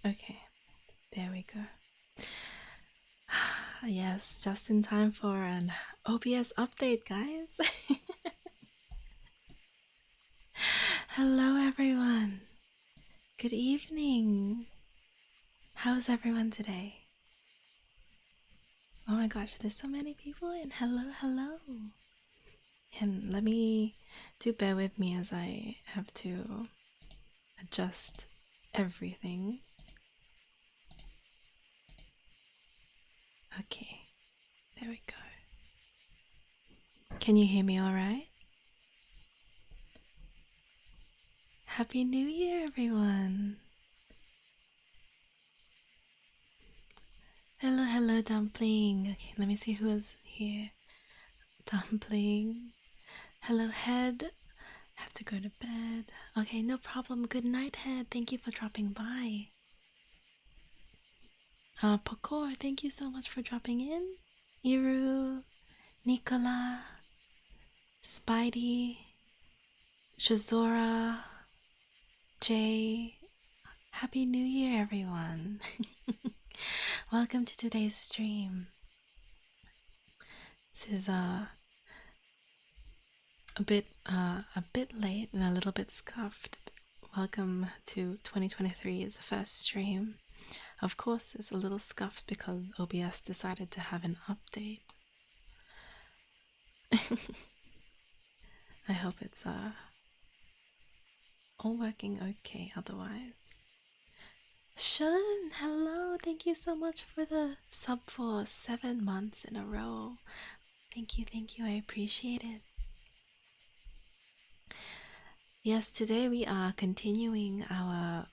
Okay, there we go. Yes, just in time for an OBS update, guys. Hello, everyone. Good evening. How's everyone today? Oh my gosh, there's so many people in. Hello, hello. And bear with me as I have to adjust everything. Okay, there we go. Can you hear me all right? Happy New Year, everyone. Hello, hello, Dumpling. Okay, let me see who is here. Dumpling. Hello, Head. Have to go to bed. Okay, no problem. Good night, Head. Thank you for dropping by. Pokor, thank you so much for dropping in. Iru, Nicola, Spidey, Shazora, Jay. Happy New Year, everyone. Welcome to today's stream. This is a bit late and a little bit scuffed. Welcome to 2023's first stream. Of course, it's a little scuffed because OBS decided to have an update. I hope it's all working okay otherwise. Shun, hello, thank you so much for the sub for 7 months in a row. Thank you, I appreciate it. Yes, today we are continuing our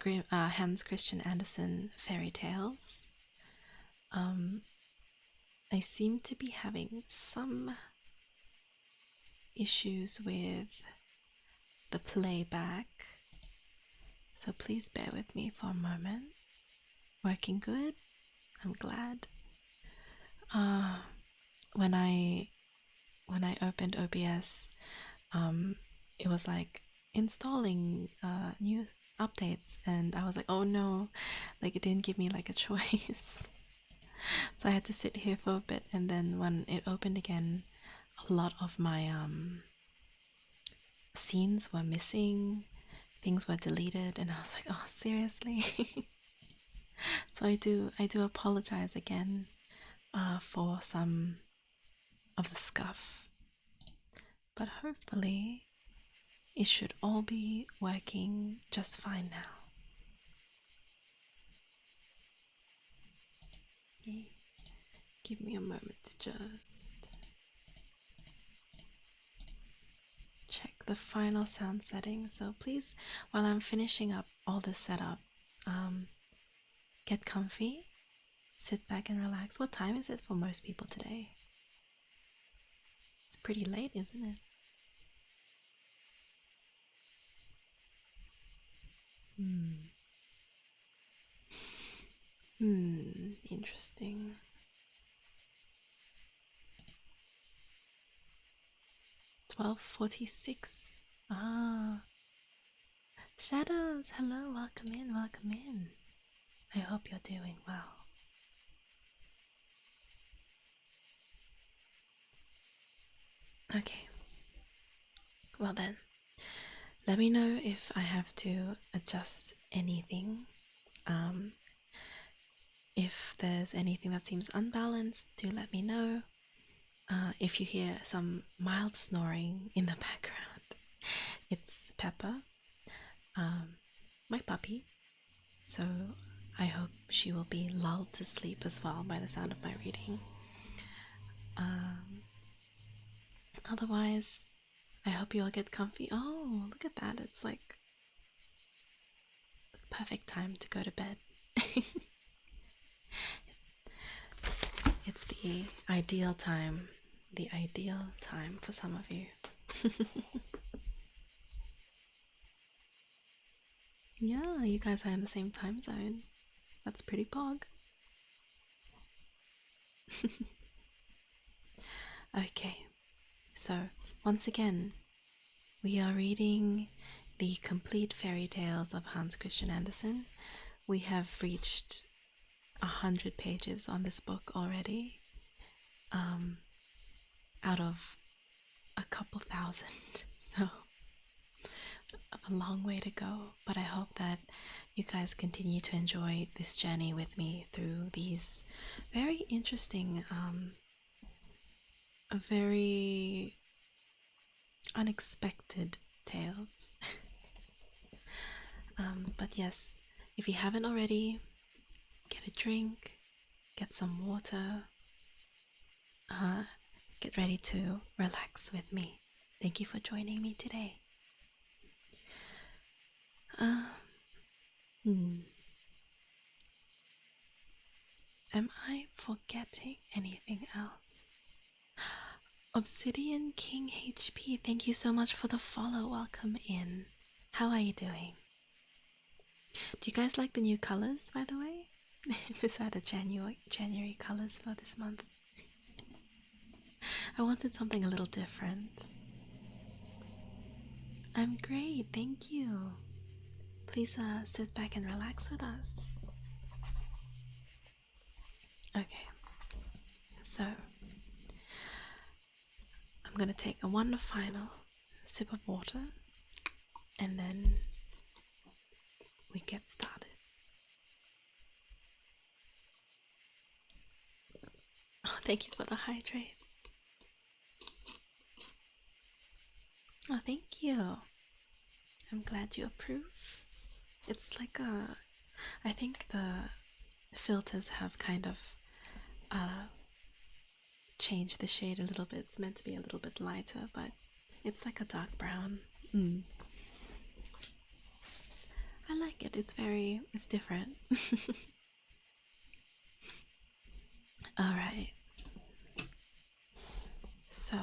Hans Christian Andersen Fairy Tales. I seem to be having some issues with the playback, so please bear with me for a moment. Working good? I'm glad. When I opened OBS, it was like installing new updates, and I was like, oh no, like it didn't give me like a choice. So I had to sit here for a bit, and then when it opened again, a lot of my scenes were missing, things were deleted, and I was like, oh seriously. So I do apologize again for some of the scuff, but hopefully it should all be working just fine now. Okay. Give me a moment to just check the final sound settings. So please, while I'm finishing up all this setup, get comfy, sit back and relax. What time is it for most people today? It's pretty late, isn't it? Interesting. $12:46. Ah. Shadows, hello, welcome in, welcome in. I hope you're doing well. Okay. Well then, let me know if I have to adjust anything. If there's anything that seems unbalanced, do let me know. If you hear some mild snoring in the background, it's Pepper, my puppy. So I hope she will be lulled to sleep as well by the sound of my reading. Otherwise, I hope you all get comfy. Oh, look at that. It's like the perfect time to go to bed. It's the ideal time for some of you. Yeah, you guys are in the same time zone. That's pretty pog. Okay, so once again, we are reading the complete fairy tales of Hans Christian Andersen. We have reached 100 pages on this book already, out of a couple thousand, so a long way to go. But I hope that you guys continue to enjoy this journey with me through these very interesting, very unexpected tales. But yes, if you haven't already, get a drink, get some water, get ready to relax with me. Thank you for joining me today. Am I forgetting anything else? Obsidian King HP, thank you so much for the follow. Welcome in. How are you doing? Do you guys like the new colors, by the way? These are the January colors for this month. I wanted something a little different. I'm great, thank you. Please sit back and relax with us. Okay, so I'm gonna take one final sip of water and then we get started. Oh, thank you for the hydrate. Oh, thank you. I'm glad you approve. It's like I think the filters have kind of changed the shade a little bit. It's meant to be a little bit lighter, but it's like a dark brown. I like it. It's different. Alright. So,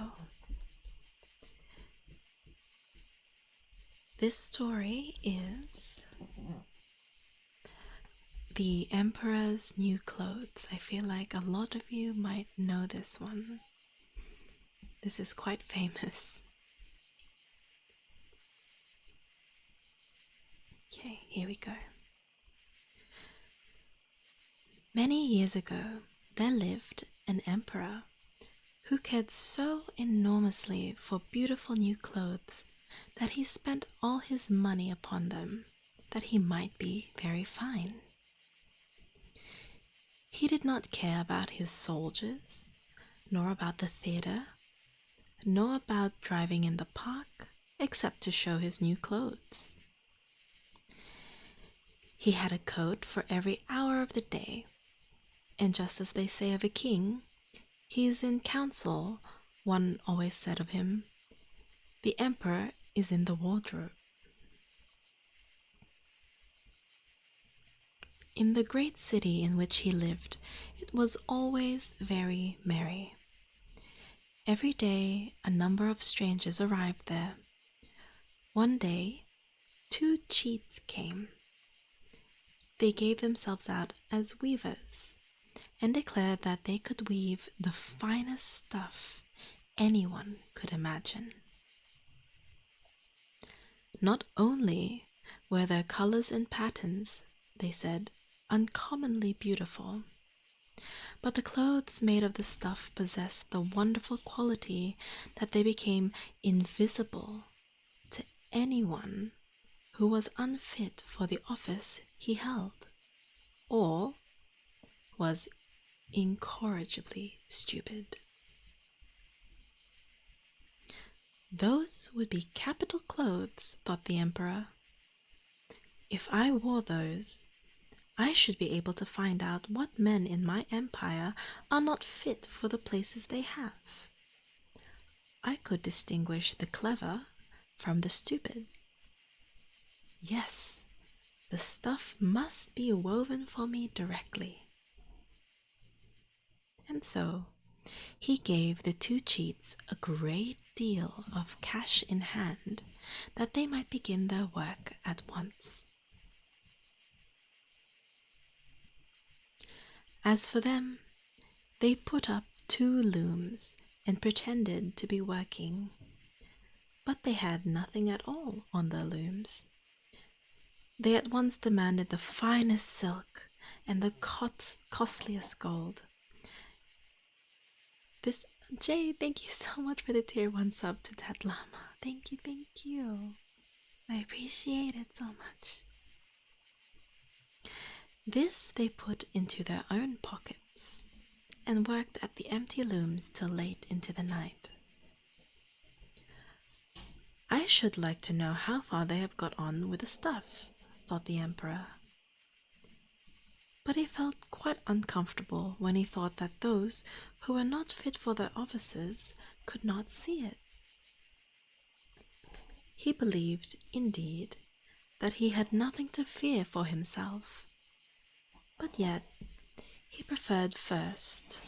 this story is The Emperor's New Clothes. I feel like a lot of you might know this one. This is quite famous. Okay, here we go. Many years ago, there lived an emperor who cared so enormously for beautiful new clothes that he spent all his money upon them, that he might be very fine. He did not care about his soldiers, nor about the theatre, nor about driving in the park, except to show his new clothes. He had a coat for every hour of the day, and just as they say of a king, he is in council, one always said of him, the emperor is in the wardrobe. In the great city in which he lived, it was always very merry. Every day a number of strangers arrived there. One day, 2 cheats came. They gave themselves out as weavers and declared that they could weave the finest stuff anyone could imagine. Not only were their colors and patterns, they said, uncommonly beautiful, but the clothes made of the stuff possessed the wonderful quality that they became invisible to anyone who was unfit for the office he held, or was incorrigibly stupid. Those would be capital clothes, thought the emperor. If I wore those, I should be able to find out what men in my empire are not fit for the places they have. I could distinguish the clever from the stupid. Yes, the stuff must be woven for me directly. And so he gave the 2 cheats a great deal of cash in hand that they might begin their work at once. As for them, they put up 2 looms and pretended to be working, but they had nothing at all on their looms. They at once demanded the finest silk and the costliest gold. This Jay, thank you so much for the tier 1 sub to that llama. Thank you, thank you. I appreciate it so much. This they put into their own pockets and worked at the empty looms till late into the night. I should like to know how far they have got on with the stuff, thought the Emperor. But he felt quite uncomfortable when he thought that those who were not fit for their offices could not see it. He believed, indeed, that he had nothing to fear for himself, but yet he preferred first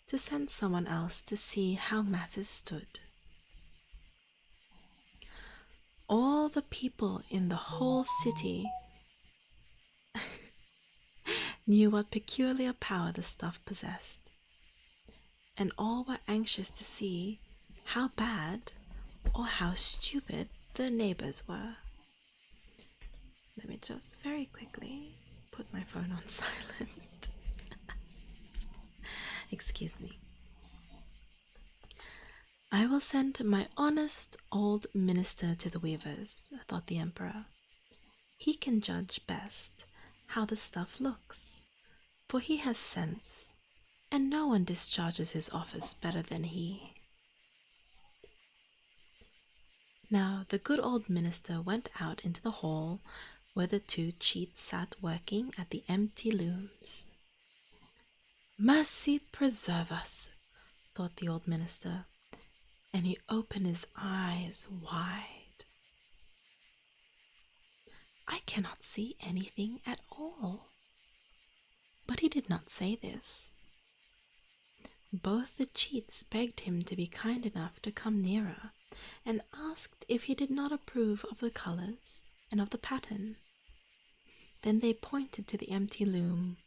to send someone else to see how matters stood. All the people in the whole city knew what peculiar power the stuff possessed, and all were anxious to see how bad or how stupid their neighbors were. Let me just very quickly put my phone on silent. Excuse me. I will send my honest old minister to the weavers, thought the Emperor. He can judge best how the stuff looks, for he has sense, and no one discharges his office better than he. Now the good old minister went out into the hall where the two cheats sat working at the empty looms. Mercy preserve us, thought the old minister, and he opened his eyes wide. I cannot see anything at all. But he did not say this. Both the cheats begged him to be kind enough to come nearer, and asked if he did not approve of the colors and of the pattern. Then they pointed to the empty loom,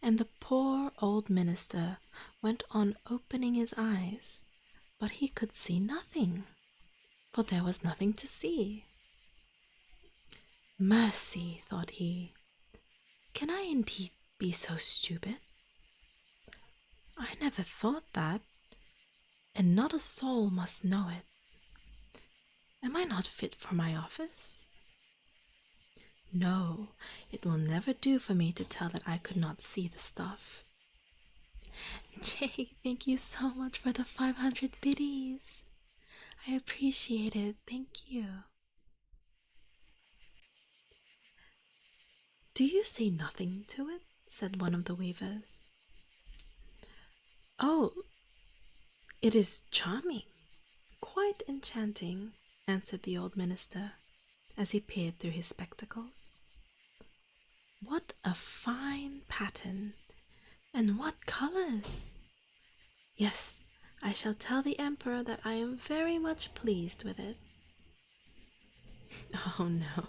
and the poor old minister went on opening his eyes, but he could see nothing, for there was nothing to see. Mercy, thought he, can I indeed be so stupid? I never thought that, and not a soul must know it. Am I not fit for my office? No, it will never do for me to tell that I could not see the stuff. Jay, thank you so much for the 500 biddies. I appreciate it. Thank you. Do you see nothing to it? Said one of the weavers. Oh, it is charming, quite enchanting, answered the old minister, as he peered through his spectacles. What a fine pattern, and what colors! Yes, I shall tell the Emperor that I am very much pleased with it. Oh no.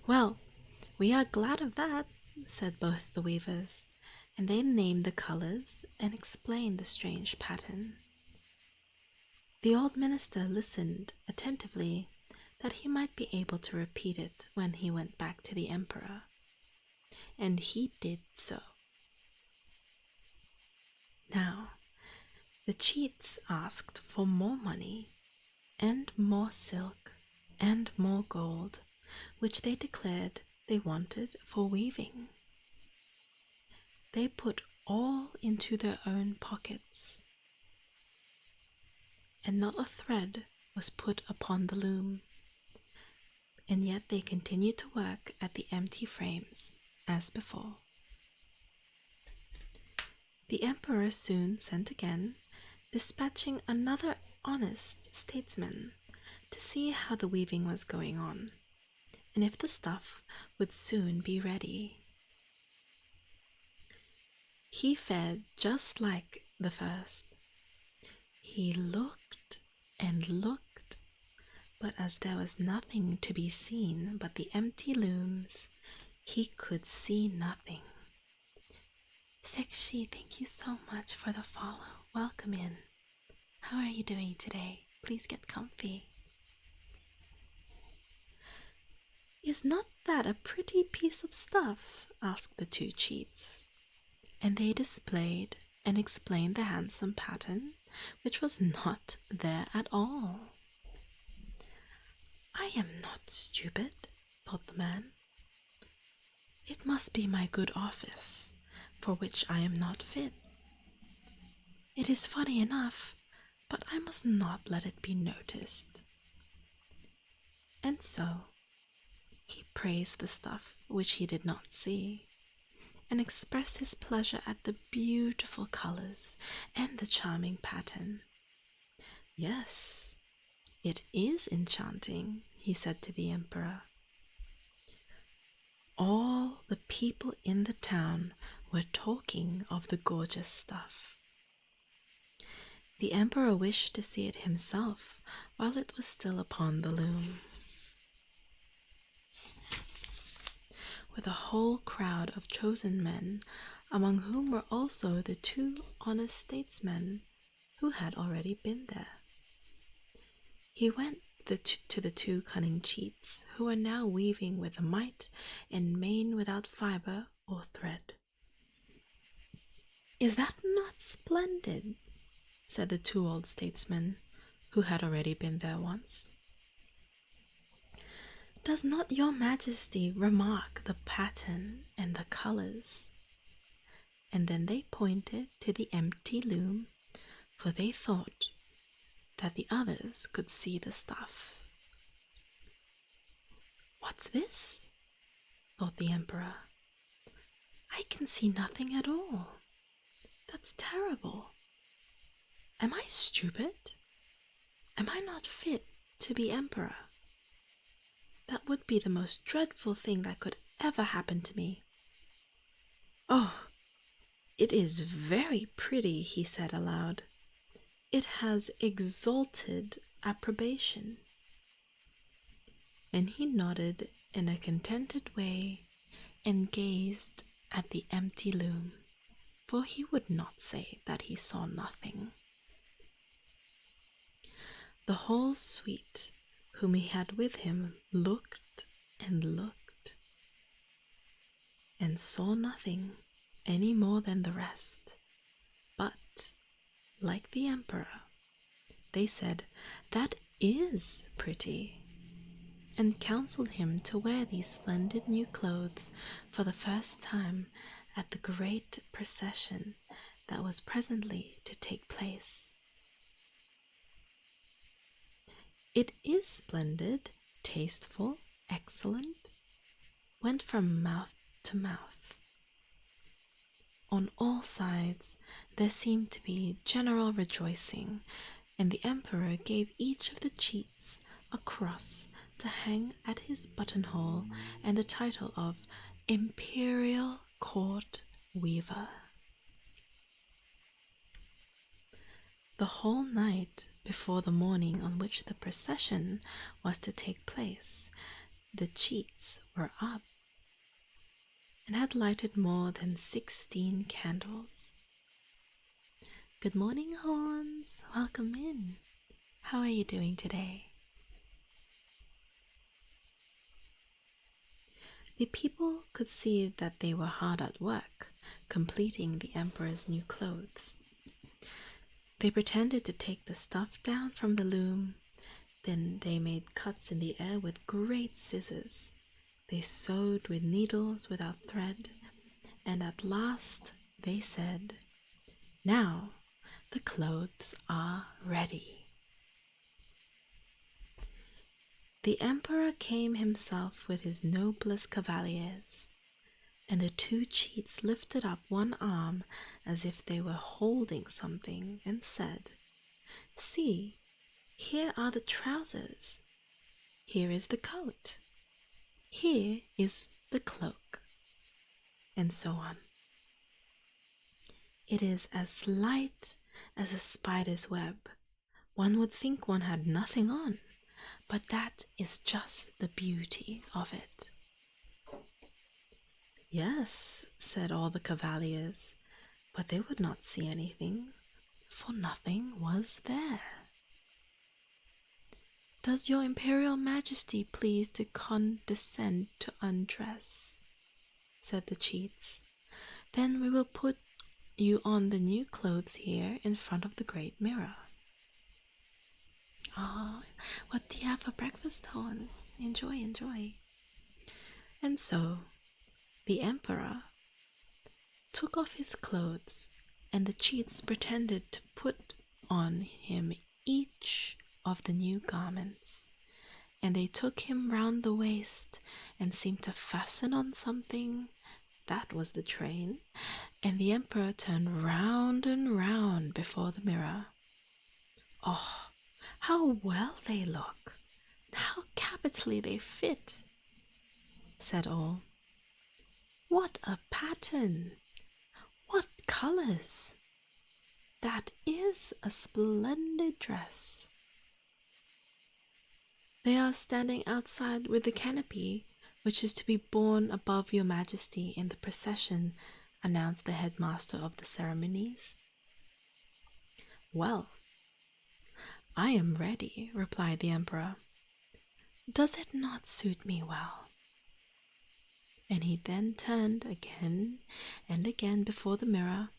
Well, we are glad of that, said both the weavers, and they named the colors and explained the strange pattern. The old minister listened attentively, that he might be able to repeat it when he went back to the Emperor, and he did so. Now, the cheats asked for more money, and more silk, and more gold, which they declared they wanted for weaving. They put all into their own pockets, and not a thread was put upon the loom, and yet they continued to work at the empty frames as before. The Emperor soon sent again, dispatching another honest statesman to see how the weaving was going on, and if the stuff would soon be ready. He fared just like the first. He looked and looked, but as there was nothing to be seen but the empty looms, he could see nothing. Sekshi, thank you so much for the follow. Welcome in. How are you doing today? Please get comfy. Is not that a pretty piece of stuff? Asked the two cheats. And they displayed and explained the handsome pattern, which was not there at all. I am not stupid, thought the man. It must be my good office, for which I am not fit. It is funny enough, but I must not let it be noticed. And so he praised the stuff which he did not see, and expressed his pleasure at the beautiful colors and the charming pattern. Yes, it is enchanting, he said to the emperor. All the people in the town were talking of the gorgeous stuff. The emperor wished to see it himself while it was still upon the loom. With a whole crowd of chosen men, among whom were also the two honest statesmen who had already been there. He went to the two cunning cheats, who were now weaving with might and main without fibre or thread. Is that not splendid? Said the two old statesmen, who had already been there once. Does not your majesty remark the pattern and the colours? And then they pointed to the empty loom, for they thought that the others could see the stuff. What's this? Thought the emperor. I can see nothing at all. That's terrible. Am I stupid? Am I not fit to be emperor? That would be the most dreadful thing that could ever happen to me. Oh, it is very pretty, he said aloud. It has exalted approbation. And he nodded in a contented way and gazed at the empty loom, for he would not say that he saw nothing. The whole suite whom he had with him looked and saw nothing any more than the rest. But, like the emperor, they said, that is pretty, and counseled him to wear these splendid new clothes for the first time at the great procession that was presently to take place. It is splendid, tasteful, excellent, went from mouth to mouth. On all sides there seemed to be general rejoicing, and the emperor gave each of the cheats a cross to hang at his buttonhole and the title of Imperial Court Weaver. The whole night before the morning on which the procession was to take place, the cheats were up and had lighted more than 16 candles. Good morning, Hans. Welcome in. How are you doing today? The people could see that they were hard at work, completing the emperor's new clothes. They pretended to take the stuff down from the loom. Then they made cuts in the air with great scissors. They sewed with needles without thread, and at last they said, "Now the clothes are ready." The emperor came himself with his noblest cavaliers, and the two cheats lifted up one arm as if they were holding something and said, "See, here are the trousers. Here is the coat. Here is the cloak," and so on. It is as light as a spider's web. One would think one had nothing on, but that is just the beauty of it. "Yes," said all the cavaliers, but they would not see anything, for nothing was there. "Does your Imperial Majesty please to condescend to undress?" said the cheats. "Then we will put you on the new clothes here in front of the great mirror." "Ah, what do you have for breakfast, Hans? Enjoy, enjoy." And so the Emperor took off his clothes, and the cheats pretended to put on him each of the new garments, and they took him round the waist and seemed to fasten on something. That was the train, and the Emperor turned round and round before the mirror. "Oh, how well they look! How capitally they fit!" said all. "What a pattern! What colors! That is a splendid dress." "They are standing outside with the canopy, which is to be borne above your Majesty in the procession," announced the headmaster of the ceremonies. "Well, I am ready," replied the Emperor. "Does it not suit me well?" And he then turned again and again before the mirror,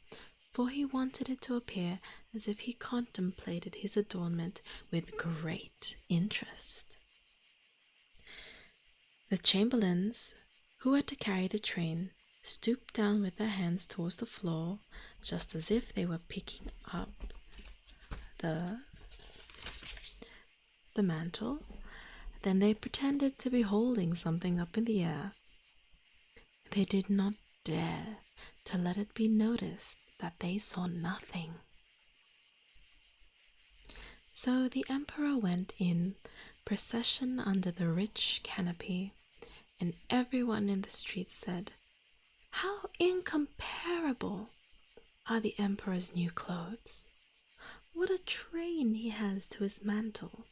for he wanted it to appear as if he contemplated his adornment with great interest. The chamberlains, who were to carry the train, stooped down with their hands towards the floor, just as if they were picking up the mantle. Then they pretended to be holding something up in the air. They did not dare to let it be noticed that they saw nothing. So the Emperor went in procession under the rich canopy, and everyone in the street said, "How incomparable are the Emperor's new clothes! What a train he has to his mantle!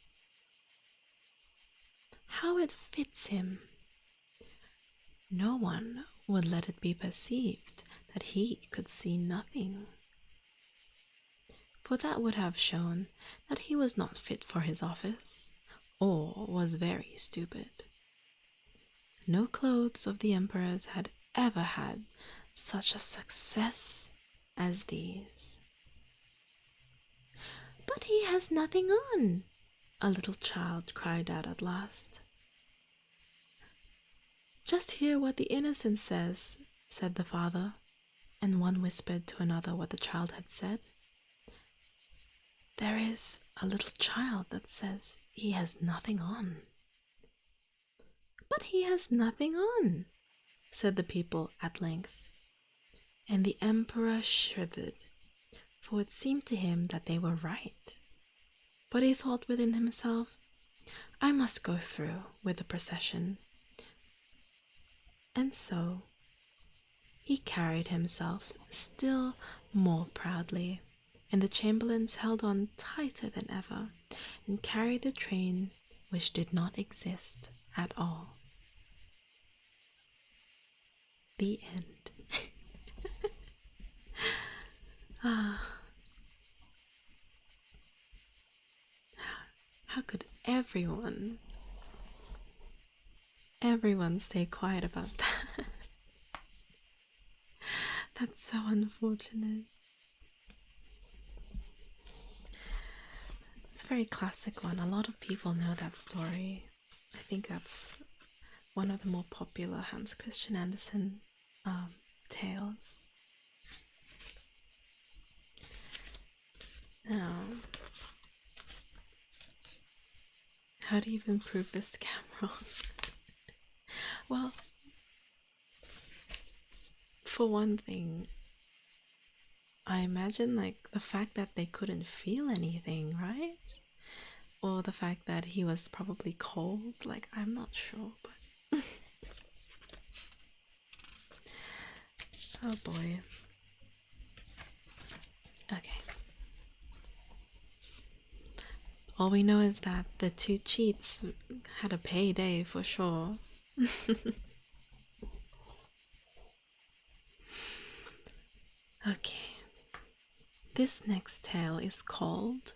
How it fits him!" No one would let it be perceived that he could see nothing, for that would have shown that he was not fit for his office, or was very stupid. No clothes of the Emperor's had ever had such a success as these. "But he has nothing on," a little child cried out at last. "Just hear what the innocent says," said the father, and one whispered to another what the child had said. "There is a little child that says he has nothing on." "But he has nothing on," said the people at length, and the Emperor shivered, for it seemed to him that they were right. But he thought within himself, "I must go through with the procession." And so he carried himself still more proudly, and the chamberlains held on tighter than ever and carried the train which did not exist at all. The end. How could everyone stay quiet about that? That's so unfortunate. It's a very classic one. A lot of people know that story. I think that's one of the more popular Hans Christian Andersen tales. Now, how do you improve this camera? Well, for one thing, I imagine like the fact that they couldn't feel anything, right? Or the fact that he was probably cold, like I'm not sure, but oh boy. Okay. All we know is that the two cheats had a payday for sure. Okay. This next tale is called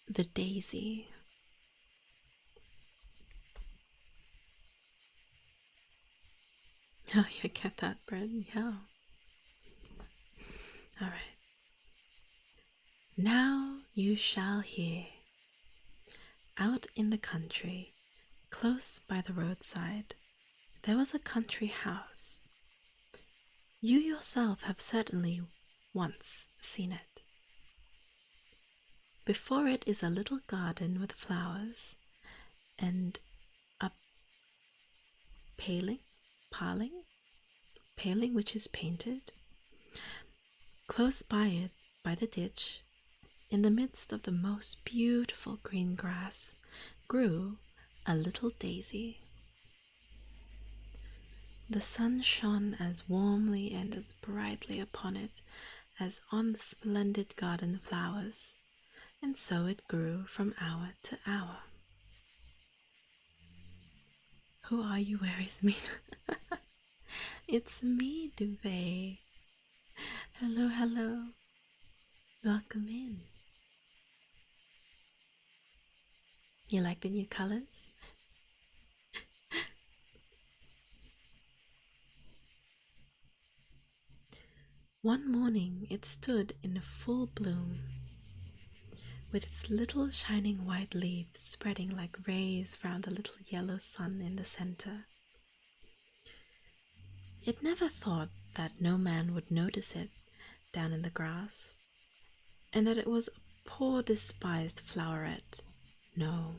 The Daisy. Oh, you get that, bread? Yeah. All right. Now you shall hear. Out in the country, close by the roadside, there was a country house. You yourself have certainly once seen it. Before it is a little garden with flowers and a paling, paling which is painted. Close by it, by the ditch, in the midst of the most beautiful green grass, grew a little daisy. The sun shone as warmly and as brightly upon it as on the splendid garden flowers, and so it grew from hour to hour. Who are you? Where is me? It's me, Duvet. Hello, hello. Welcome in. You like the new colors? One morning it stood in full bloom, with its little shining white leaves spreading like rays round the little yellow sun in the center. It never thought that no man would notice it down in the grass, and that it was a poor despised floweret. No,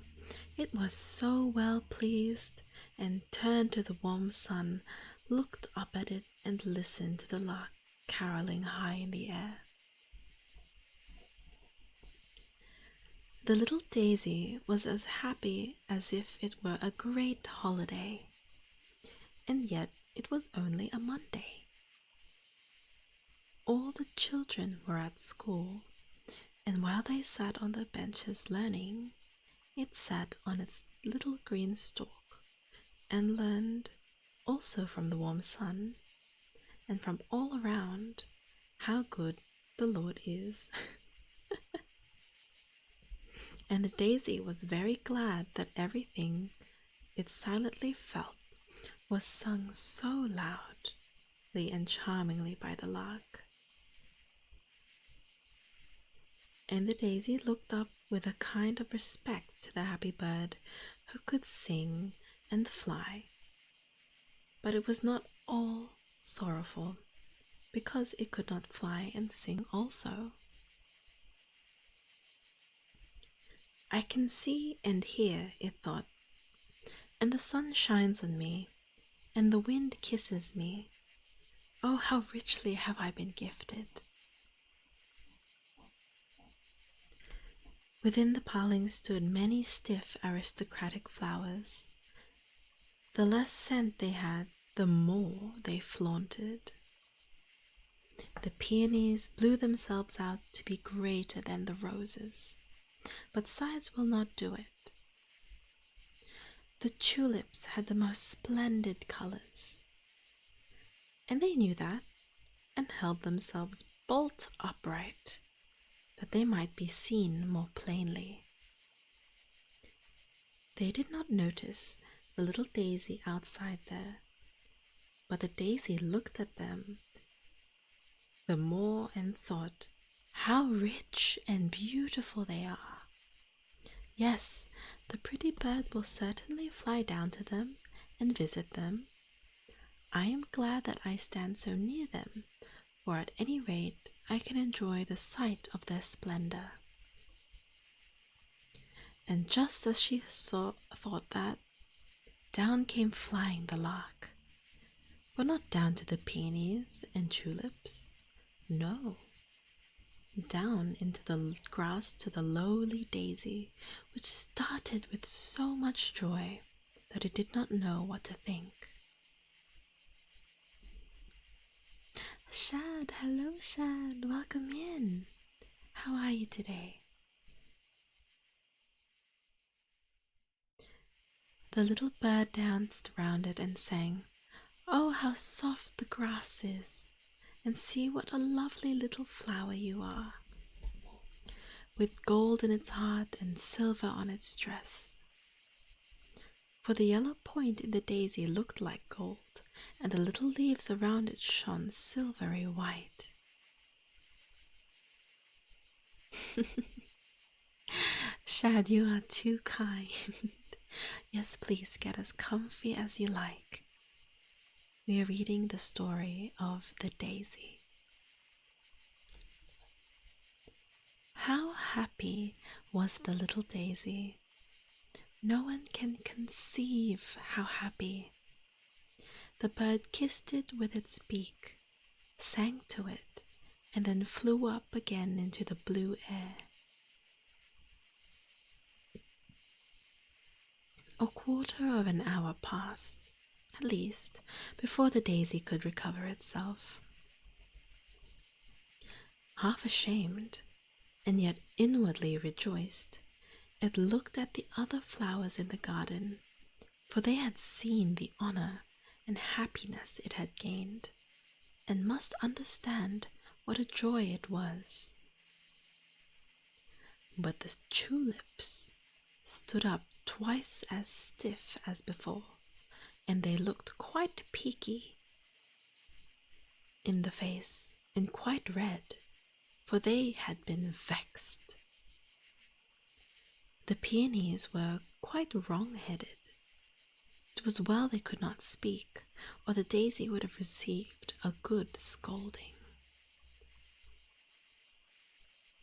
it was so well pleased, and turned to the warm sun, looked up at it, and listened to the lark caroling high in the air. The little daisy was as happy as if it were a great holiday, and yet it was only a Monday. All the children were at school, and while they sat on the benches learning, it sat on its little green stalk and learned also from the warm sun and from all around how good the Lord is. And the daisy was very glad that everything it silently felt was sung so loudly and charmingly by the lark. And the daisy looked up with a kind of respect to the happy bird who could sing and fly. But it was not all sorrowful, because it could not fly and sing also. I can see and hear, it thought, and the sun shines on me, and the wind kisses me. Oh, how richly have I been gifted! Within the paling stood many stiff aristocratic flowers. The less scent they had, the more they flaunted. The peonies blew themselves out to be greater than the roses, but size will not do it. The tulips had the most splendid colors, and they knew that, and held themselves bolt upright, that they might be seen more plainly. They did not notice the little daisy outside there, but the daisy looked at them the more and thought, how rich and beautiful they are. Yes, the pretty bird will certainly fly down to them and visit them. I am glad that I stand so near them, for at any rate I can enjoy the sight of their splendor. And just as she thought that, down came flying the lark. But not down to the peonies and tulips. No, down into the grass to the lowly daisy, which started with so much joy that it did not know what to think. Shad, hello Shad, welcome in. How are you today? The little bird danced round it and sang, "Oh, how soft the grass is, and see what a lovely little flower you are, with gold in its heart and silver on its dress. for the yellow point in the daisy looked like gold, and the little leaves around it shone silvery white. Shad, you are too kind. Yes, please get as comfy as you like. We are reading the story of the daisy. How happy was the little daisy? No one can conceive how happy. The bird kissed it with its beak, sang to it, and then flew up again into the blue air. A quarter of an hour passed, at least, before the daisy could recover itself. Half ashamed, and yet inwardly rejoiced, it looked at the other flowers in the garden, for they had seen the honor and happiness it had gained, and must understand what a joy it was. But the tulips stood up twice as stiff as before, and they looked quite peaky in the face and quite red, for they had been vexed. The peonies were quite wrong-headed. It was well they could not speak, or the daisy would have received a good scolding.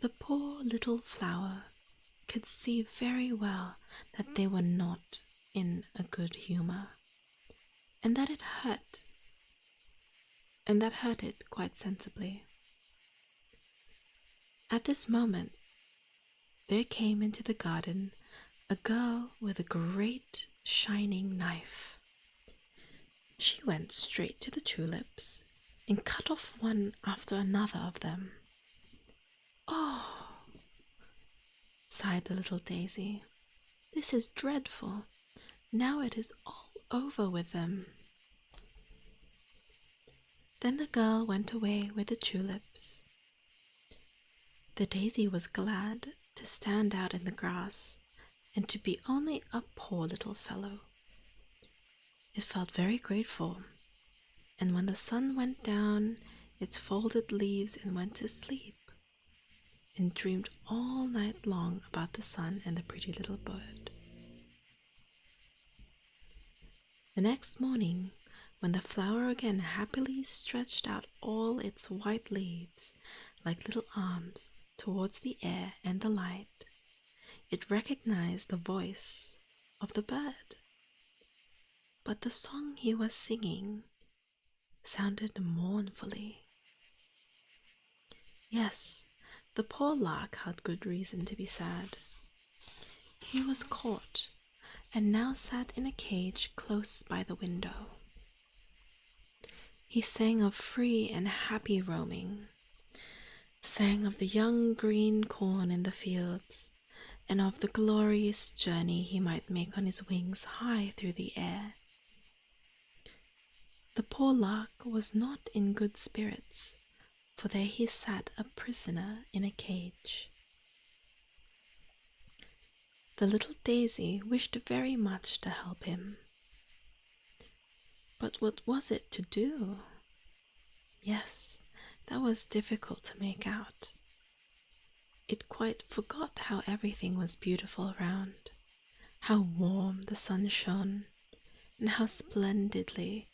The poor little flower could see very well that they were not in a good humor, and that hurt it quite sensibly. At this moment, there came into the garden a girl with a great shining knife. She went straight to the tulips and cut off one after another of them. "Oh," sighed the little daisy, "this is dreadful. Now it is all over with them." Then the girl went away with the tulips. The daisy was glad to stand out in the grass and to be only a poor little fellow. It felt very grateful, and when the sun went down, it folded leaves and went to sleep, and dreamed all night long about the sun and the pretty little bird. The next morning, when the flower again happily stretched out all its white leaves like little arms towards the air and the light, it recognized the voice of the bird. But the song he was singing sounded mournfully. Yes, the poor lark had good reason to be sad. He was caught, and now sat in a cage close by the window. He sang of free and happy roaming, sang of the young green corn in the fields, and of the glorious journey he might make on his wings high through the air. The poor lark was not in good spirits, for there he sat a prisoner in a cage. The little daisy wished very much to help him. But what was it to do? Yes, that was difficult to make out. It quite forgot how everything was beautiful around, how warm the sun shone, and how splendidly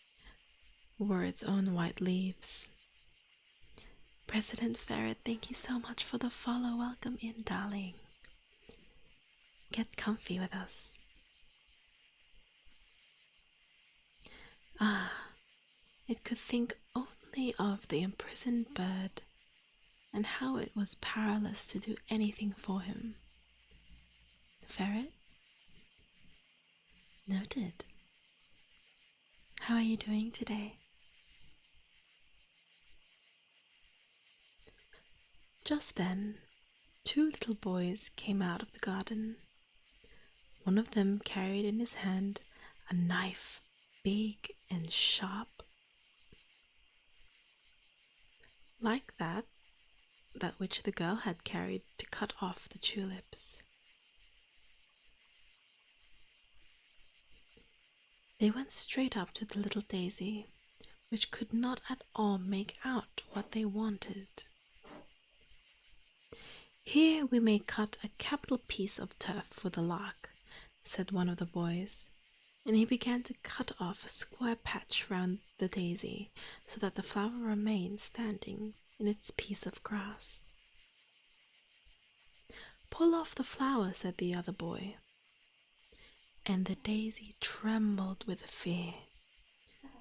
were its own white leaves. President Ferret, thank you so much for the follow. Welcome in, darling. Get comfy with us. It could think only of the imprisoned bird and how it was powerless to do anything for him. Ferret? Noted. How are you doing today? Just then, two little boys came out of the garden. One of them carried in his hand a knife, big and sharp, like that which the girl had carried to cut off the tulips. They went straight up to the little daisy, which could not at all make out what they wanted. "Here we may cut a capital piece of turf for the lark," said one of the boys, and he began to cut off a square patch round the daisy so that the flower remained standing in its piece of grass. "Pull off the flower," said the other boy, and the daisy trembled with fear,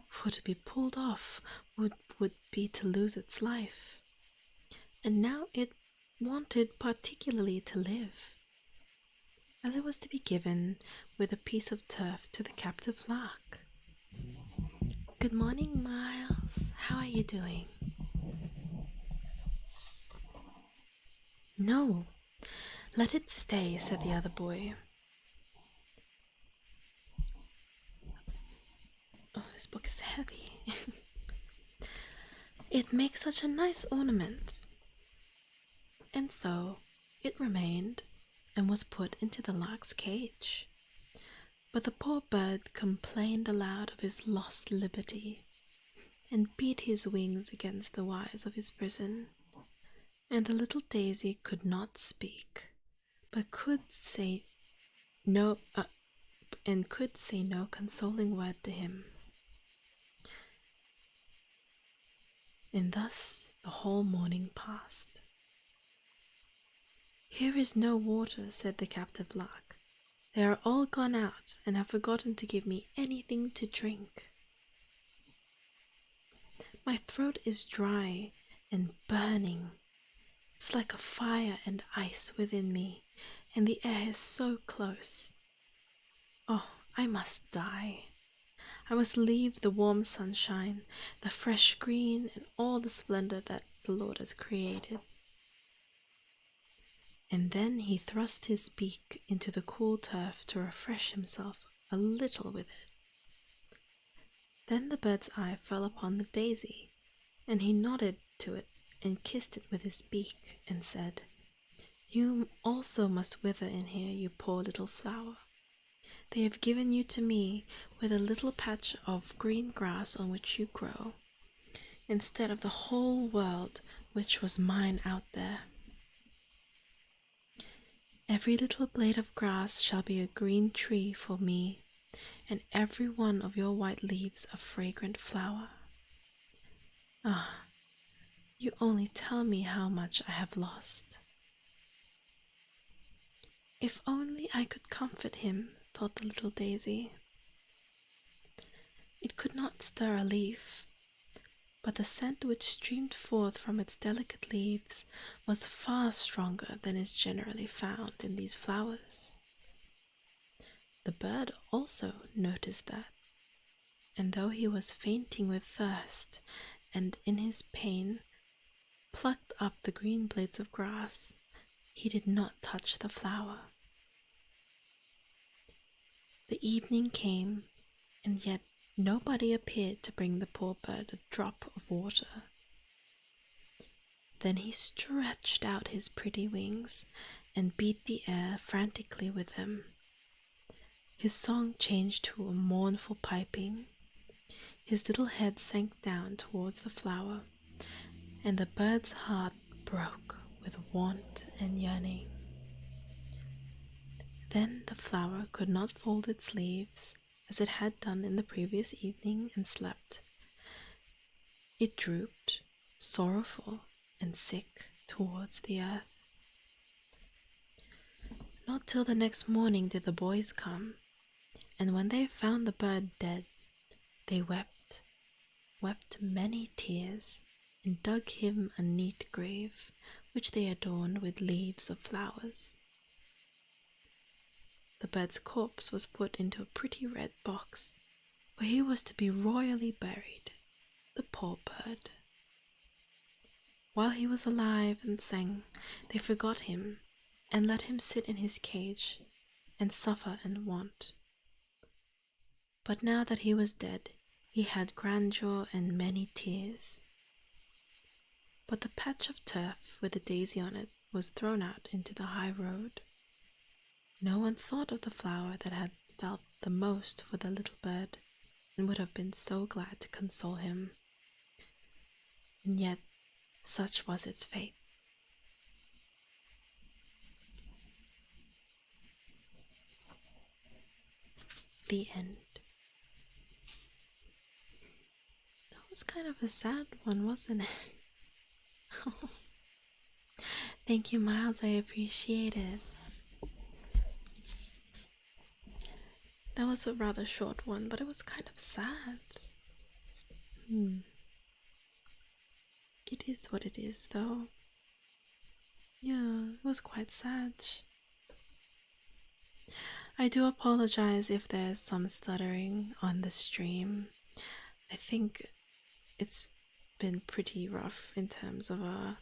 for to be pulled off would be to lose its life, and now it wanted particularly to live, as it was to be given with a piece of turf to the captive lark. "Good morning, Miles. How are you doing?" "No, let it stay," said the other boy. Oh, this book is heavy. "It makes such a nice ornament." And so it remained and was put into the lark's cage. But the poor bird complained aloud of his lost liberty, and beat his wings against the wires of his prison, and the little daisy could not speak, but could say no consoling word to him. And thus the whole morning passed. "Here is no water," said the captive lark. "They are all gone out and have forgotten to give me anything to drink. My throat is dry and burning. It's like a fire and ice within me, and the air is so close. Oh, I must die. I must leave the warm sunshine, the fresh green, and all the splendor that the Lord has created." And then he thrust his beak into the cool turf to refresh himself a little with it. Then the bird's eye fell upon the daisy, and he nodded to it and kissed it with his beak and said, "You also must wither in here, you poor little flower. They have given you to me with a little patch of green grass on which you grow, instead of the whole world which was mine out there. Every little blade of grass shall be a green tree for me, and every one of your white leaves a fragrant flower. Ah, you only tell me how much I have lost." "If only I could comfort him," thought the little daisy. It could not stir a leaf, but the scent which streamed forth from its delicate leaves was far stronger than is generally found in these flowers. The bird also noticed that, and though he was fainting with thirst, and in his pain plucked up the green blades of grass, he did not touch the flower. The evening came, and yet nobody appeared to bring the poor bird a drop of water. Then he stretched out his pretty wings and beat the air frantically with them. His song changed to a mournful piping. His little head sank down towards the flower, and the bird's heart broke with want and yearning. Then the flower could not fold its leaves as it had done in the previous evening and slept. It drooped, sorrowful and sick, towards the earth. Not till the next morning did the boys come, and when they found the bird dead, they wept many tears, and dug him a neat grave, which they adorned with leaves of flowers. The bird's corpse was put into a pretty red box, where he was to be royally buried, the poor bird. While he was alive and sang, they forgot him, and let him sit in his cage and suffer and want. But now that he was dead, he had grandeur and many tears. But the patch of turf with the daisy on it was thrown out into the high road. No one thought of the flower that had felt the most for the little bird, and would have been so glad to console him, and yet such was its fate. The end. That was kind of a sad one, wasn't it? Thank you, Miles. I appreciate it. That was a rather short one, but it was kind of sad. It is what it is, though. Yeah, it was quite sad. I do apologize if there's some stuttering on the stream. I think it's been pretty rough in terms of a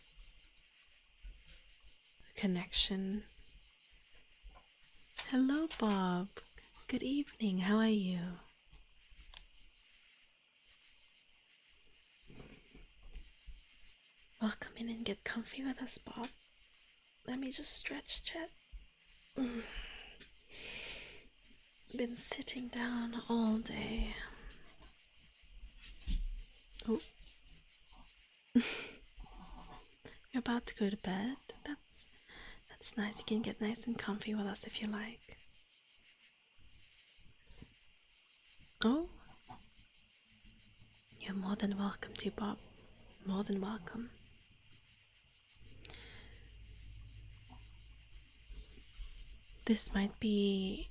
connection. Hello, Bob. Good evening. How are you? Welcome in and get comfy with us, Bob. Let me just stretch, chat. Been sitting down all day. Oh. You're about to go to bed? That's nice. You can get nice and comfy with us if you like. Oh? You're more than welcome to, Bob. More than welcome. This might be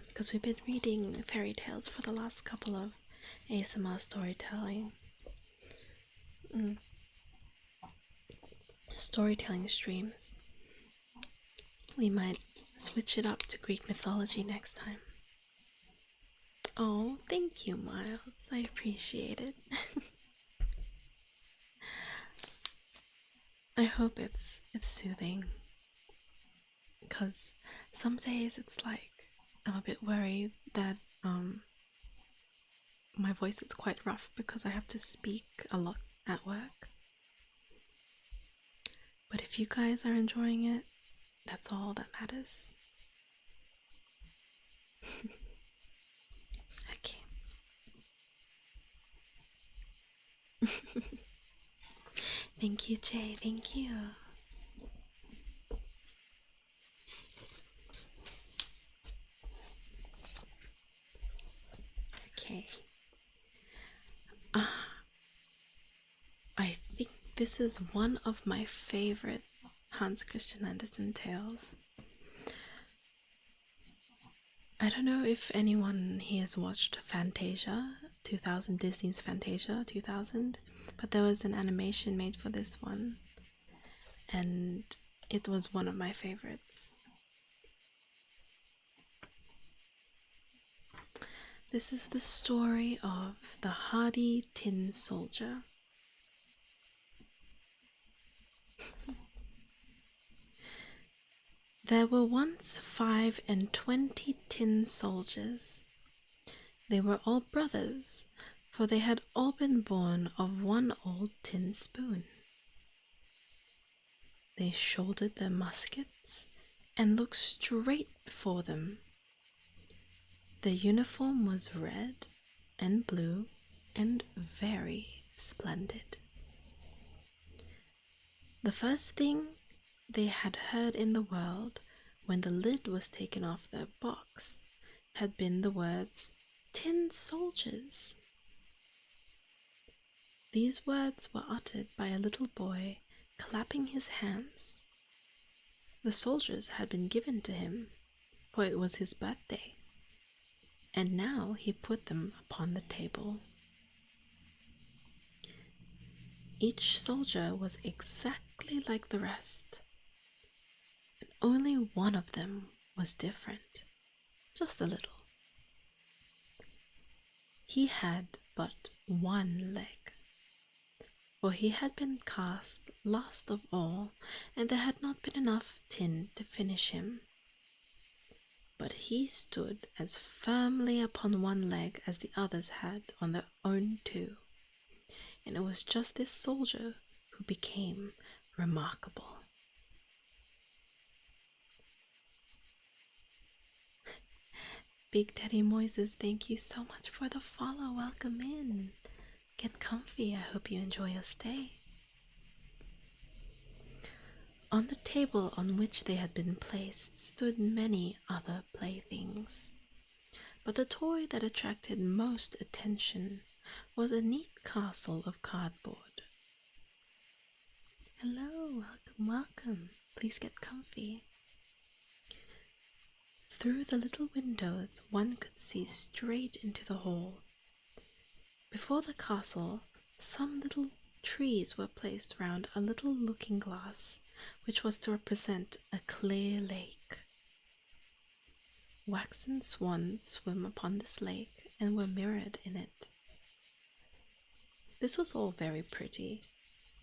because we've been reading fairy tales for the last couple of ASMR storytelling streams. We might switch it up to Greek mythology next time. Oh, thank you, Miles. I appreciate it. I hope it's soothing, because some days it's like I'm a bit worried that my voice is quite rough because I have to speak a lot at work. But if you guys are enjoying it, that's all that matters. Okay. Thank you, Jay. Thank you. Okay. I think this is one of my favorite Hans Christian Andersen tales. I don't know if anyone here has watched Fantasia 2000, Disney's Fantasia 2000, but there was an animation made for this one, and it was one of my favorites. This is the story of the hardy tin soldier. There were once 25 tin soldiers. They were all brothers, for they had all been born of one old tin spoon. They shouldered their muskets and looked straight before them. Their uniform was red and blue and very splendid. The first thing they had heard in the world when the lid was taken off their box had been the words, "Tin soldiers." These words were uttered by a little boy clapping his hands. The soldiers had been given to him, for it was his birthday, and now he put them upon the table. Each soldier was exactly like the rest, and only one of them was different, just a little. He had but one leg, for he had been cast last of all, and there had not been enough tin to finish him. But he stood as firmly upon one leg as the others had on their own two, and it was just this soldier who became remarkable. Big Daddy Moises, thank you so much for the follow. Welcome in. Get comfy. I hope you enjoy your stay. On the table on which they had been placed stood many other playthings, but the toy that attracted most attention was a neat castle of cardboard. Hello, welcome, welcome. Please get comfy. Through the little windows one could see straight into the hall. Before the castle, some little trees were placed round a little looking glass, which was to represent a clear lake. Waxen swans swim upon this lake and were mirrored in it. This was all very pretty,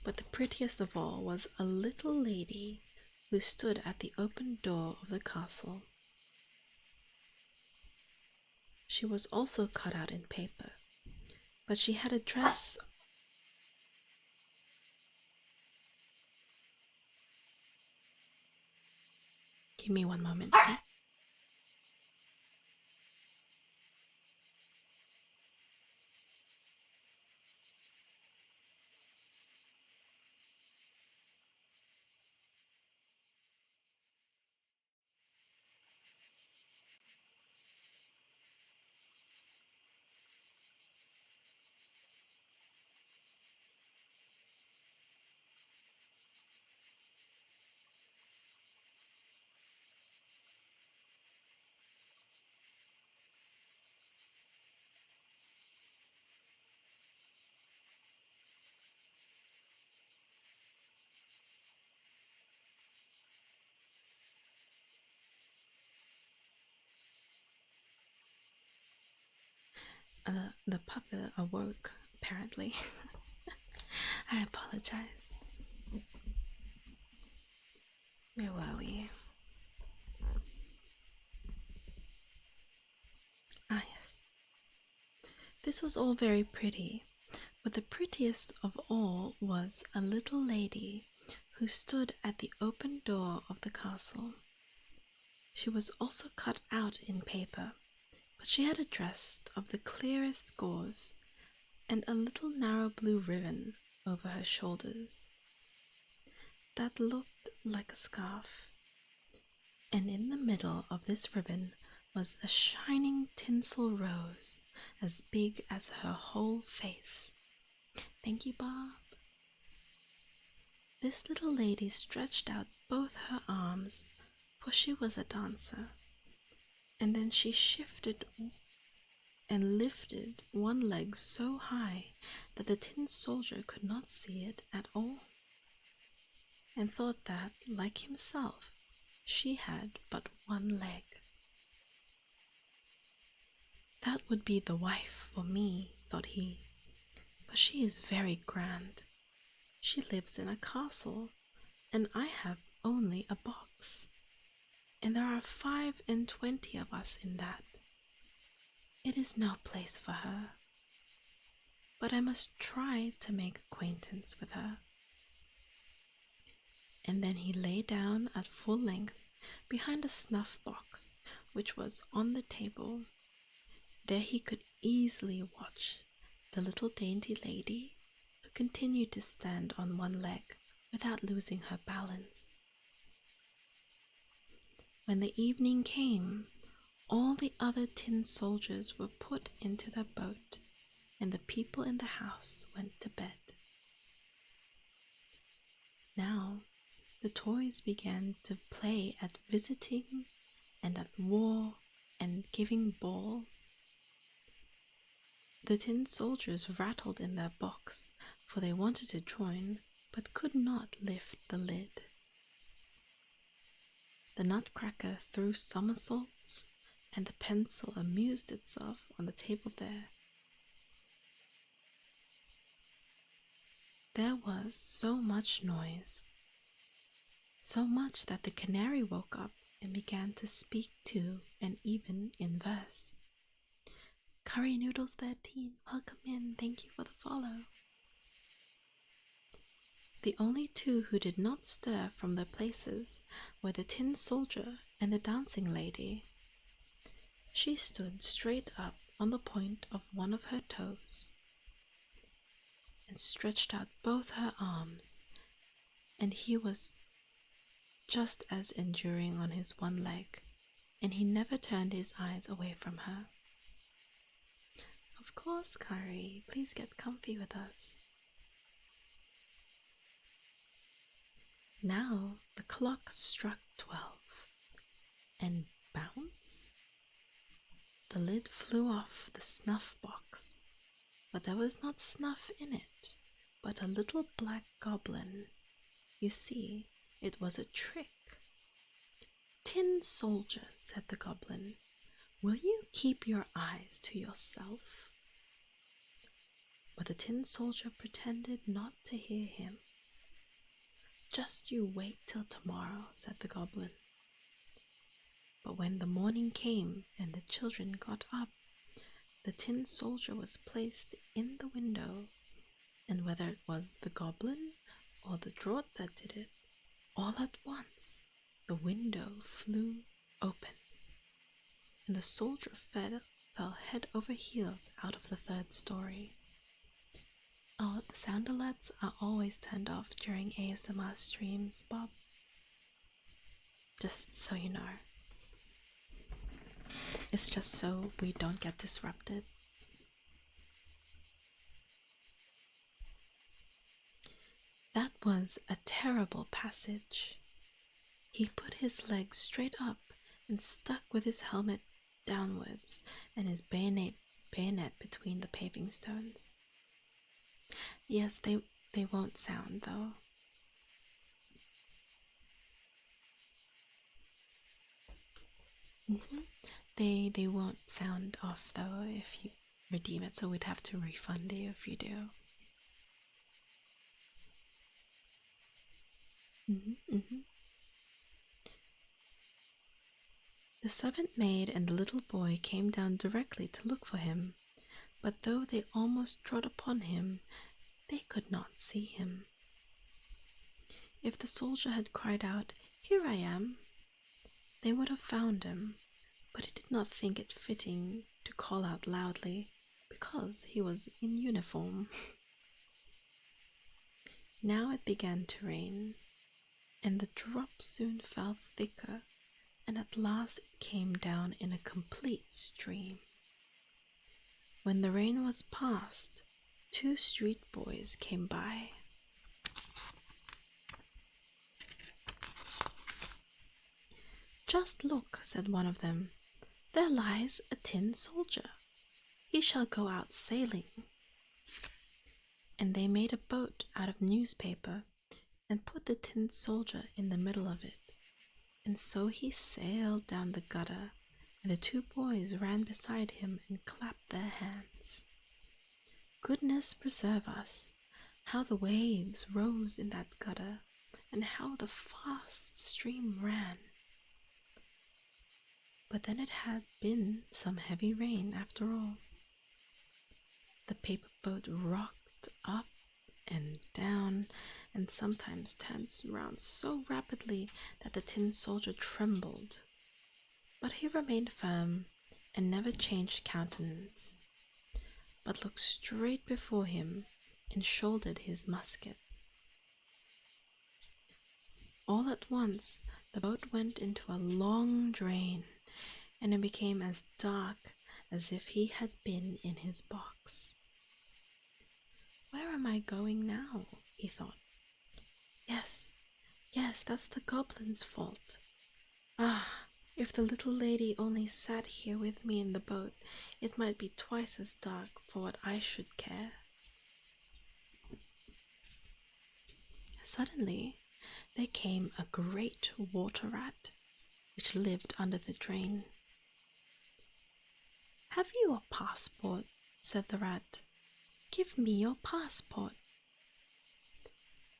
but the prettiest of all was a little lady who stood at the open door of the castle. She was also cut out in paper, but she had a dress. Give me one moment, please. The puppet awoke, apparently. I apologize. Where were we? Ah, yes. This was all very pretty, but the prettiest of all was a little lady who stood at the open door of the castle. She was also cut out in paper, but she had a dress of the clearest gauze and a little narrow blue ribbon over her shoulders that looked like a scarf, and in the middle of this ribbon was a shining tinsel rose as big as her whole face. Thank you, Bob. This little lady stretched out both her arms, for she was a dancer, and then she shifted and lifted one leg so high that the tin soldier could not see it at all, and thought that, like himself, she had but one leg. That would be the wife for me, thought he, but she is very grand. She lives in a castle, and I have only a box, and there are 25 of us in that. It is no place for her, but I must try to make acquaintance with her. And then he lay down at full length behind a snuff box which was on the table. There he could easily watch the little dainty lady, who continued to stand on one leg without losing her balance. When the evening came, all the other tin soldiers were put into the boat, and the people in the house went to bed. Now the toys began to play at visiting and at war and giving balls. The tin soldiers rattled in their box, for they wanted to join, but could not lift the lid. The nutcracker threw somersaults, and the pencil amused itself on the table there. There was so much noise, so much that the canary woke up and began to speak too, and even in verse. Curry Noodles 13, welcome in, thank you for the follow. The only two who did not stir from their places were the tin soldier and the dancing lady. She stood straight up on the point of one of her toes and stretched out both her arms, and he was just as enduring on his one leg, and he never turned his eyes away from her. Of course, Kari, please get comfy with us. Now the clock struck 12, and bounce! The lid flew off the snuff box, but there was not snuff in it, but a little black goblin. You see, it was a trick. "Tin soldier," said the goblin, "will you keep your eyes to yourself?" But the tin soldier pretended not to hear him. "Just you wait till tomorrow," said the goblin. But when the morning came and the children got up, the tin soldier was placed in the window, and whether it was the goblin or the draught that did it, all at once the window flew open, and the soldier fell head over heels out of the 3rd story. Oh, the sound alerts are always turned off during ASMR streams, Bob. Just so you know. It's just so we don't get disrupted. That was a terrible passage. He put his legs straight up and stuck with his helmet downwards and his bayonet between the paving stones. Yes, they won't sound though. They won't sound off though if you redeem it, so we'd have to refund you if you do. The servant maid and the little boy came down directly to look for him, but though they almost trod upon him, they could not see him. If the soldier had cried out, "Here I am," they would have found him, but he did not think it fitting to call out loudly, because he was in uniform. Now it began to rain, and the drops soon fell thicker, and at last it came down in a complete stream. When the rain was past, 2 street boys came by. "Just look," said one of them, "there lies a tin soldier. He shall go out sailing." And they made a boat out of newspaper and put the tin soldier in the middle of it, and so he sailed down the gutter, and the 2 boys ran beside him and clapped their hands. Goodness preserve us! How the waves rose in that gutter, and how the fast stream ran! But then it had been some heavy rain after all. The paper boat rocked up and down, and sometimes turned round so rapidly that the tin soldier trembled. But he remained firm and never changed countenance, but looked straight before him and shouldered his musket. All at once the boat went into a long drain, and it became as dark as if he had been in his box. "Where am I going now?" he thought. Yes, that's the goblin's fault. Ah, if the little lady only sat here with me in the boat, it might be twice as dark for what I should care. Suddenly there came a great water rat, which lived under the drain. "Have you a passport?" said the rat. "Give me your passport."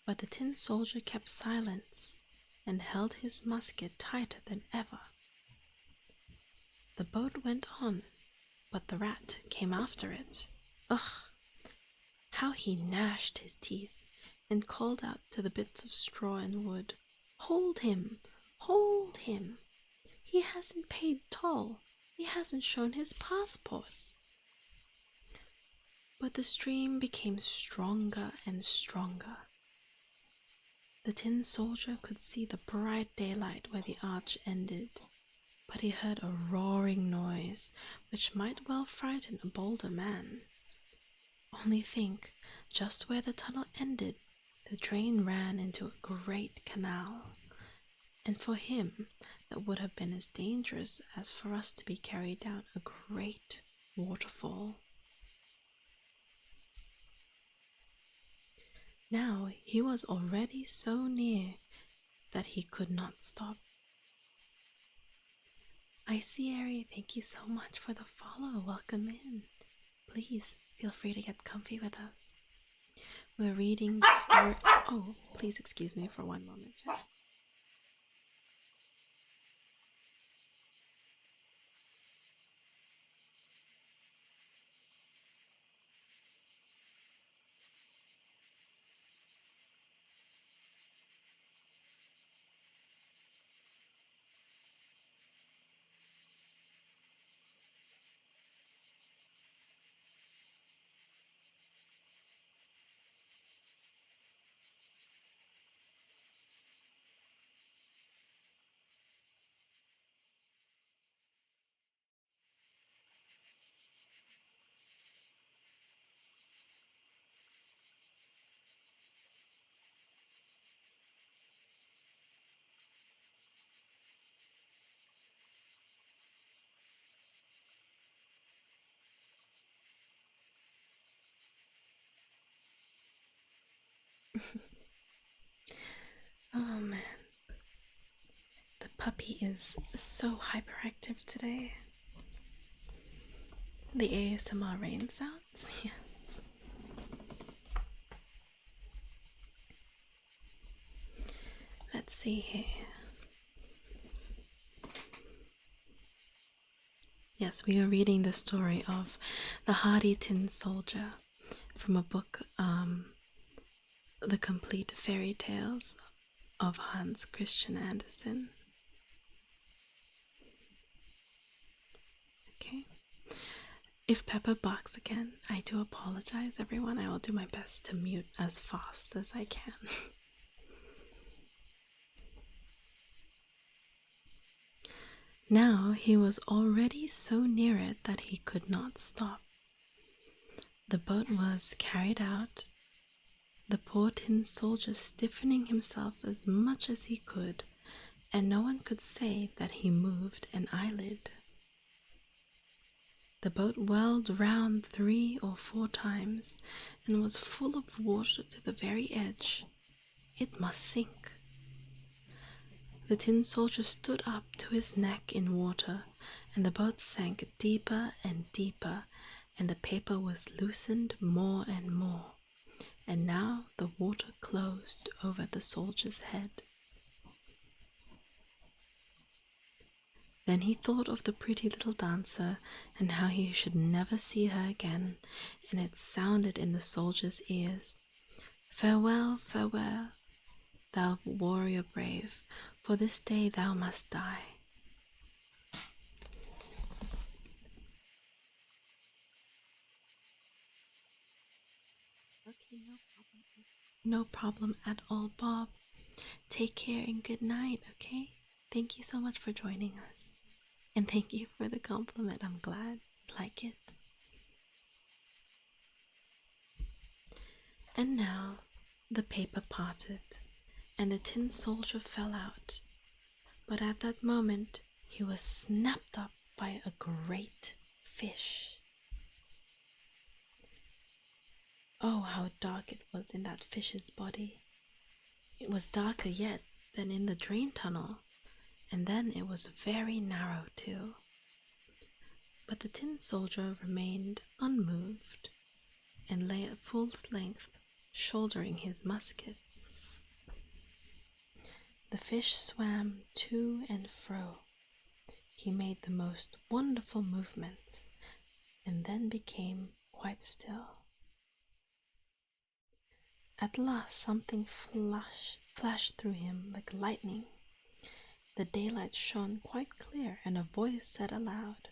But the tin soldier kept silence and held his musket tighter than ever. The boat went on, but the rat came after it. Ugh! How he gnashed his teeth and called out to the bits of straw and wood, "Hold him! Hold him! He hasn't paid toll, He hasn't shown his passport." But the stream became stronger and stronger. The tin soldier could see the bright daylight where the arch ended, but he heard a roaring noise which might well frighten a bolder man. Only think, just where the tunnel ended, the drain ran into a great canal, and for him that would have been as dangerous as for us to be carried down a great waterfall. Now he was already so near that he could not stop. I see, Ari, thank you so much for the follow. Welcome in. Please feel free to get comfy with us. We're reading story. Oh, please excuse me for one moment, Jack. Oh man, the puppy is so hyperactive today. The ASMR rain sounds, yes. Let's see here. Yes, we are reading the story of the Hardy Tin Soldier from a book, The Complete Fairy Tales of Hans Christian Andersen. Okay. If Pepper barks again, I do apologize, everyone. I will do my best to mute as fast as I can. Now he was already so near it that he could not stop. The boat was carried out, the poor tin soldier stiffening himself as much as he could, and no one could say that he moved an eyelid. The boat whirled round 3 or 4 times and was full of water to the very edge. It must sink. The tin soldier stood up to his neck in water, and the boat sank deeper and deeper, and the paper was loosened more and more, and now the water closed over the soldier's head. Then he thought of the pretty little dancer and how he should never see her again, and it sounded in the soldier's ears, "Farewell, farewell, thou warrior brave, for this day thou must die." Okay, no problem at all, Bob. Take care and good night, okay? Thank you so much for joining us. And thank you for the compliment. I'm glad you like it. And now the paper parted, and the tin soldier fell out. But at that moment he was snapped up by a great fish. Oh, how dark it was in that fish's body. It was darker yet than in the drain tunnel, and then it was very narrow too. But the tin soldier remained unmoved and lay at full length, shouldering his musket. The fish swam to and fro. He made the most wonderful movements, and then became quite still. At last something flashed through him like lightning. The daylight shone quite clear, and a voice said aloud,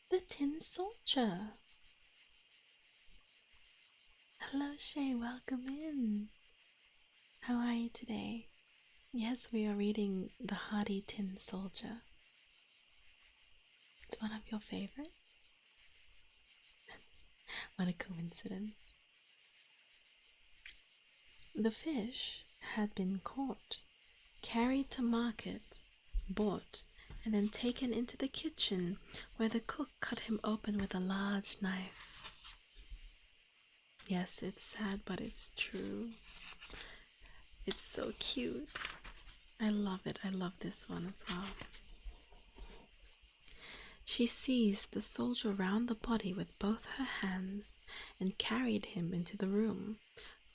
The Tin Soldier. Hello Shay, welcome in. How are you today? Yes, we are reading The Hardy Tin Soldier. It's one of your favorites? What a coincidence. The fish had been caught, carried to market, bought, and then taken into the kitchen where the cook cut him open with a large knife. Yes, it's sad, but it's true. It's so cute. I love it. I love this one as well. She seized the soldier round the body with both her hands and carried him into the room,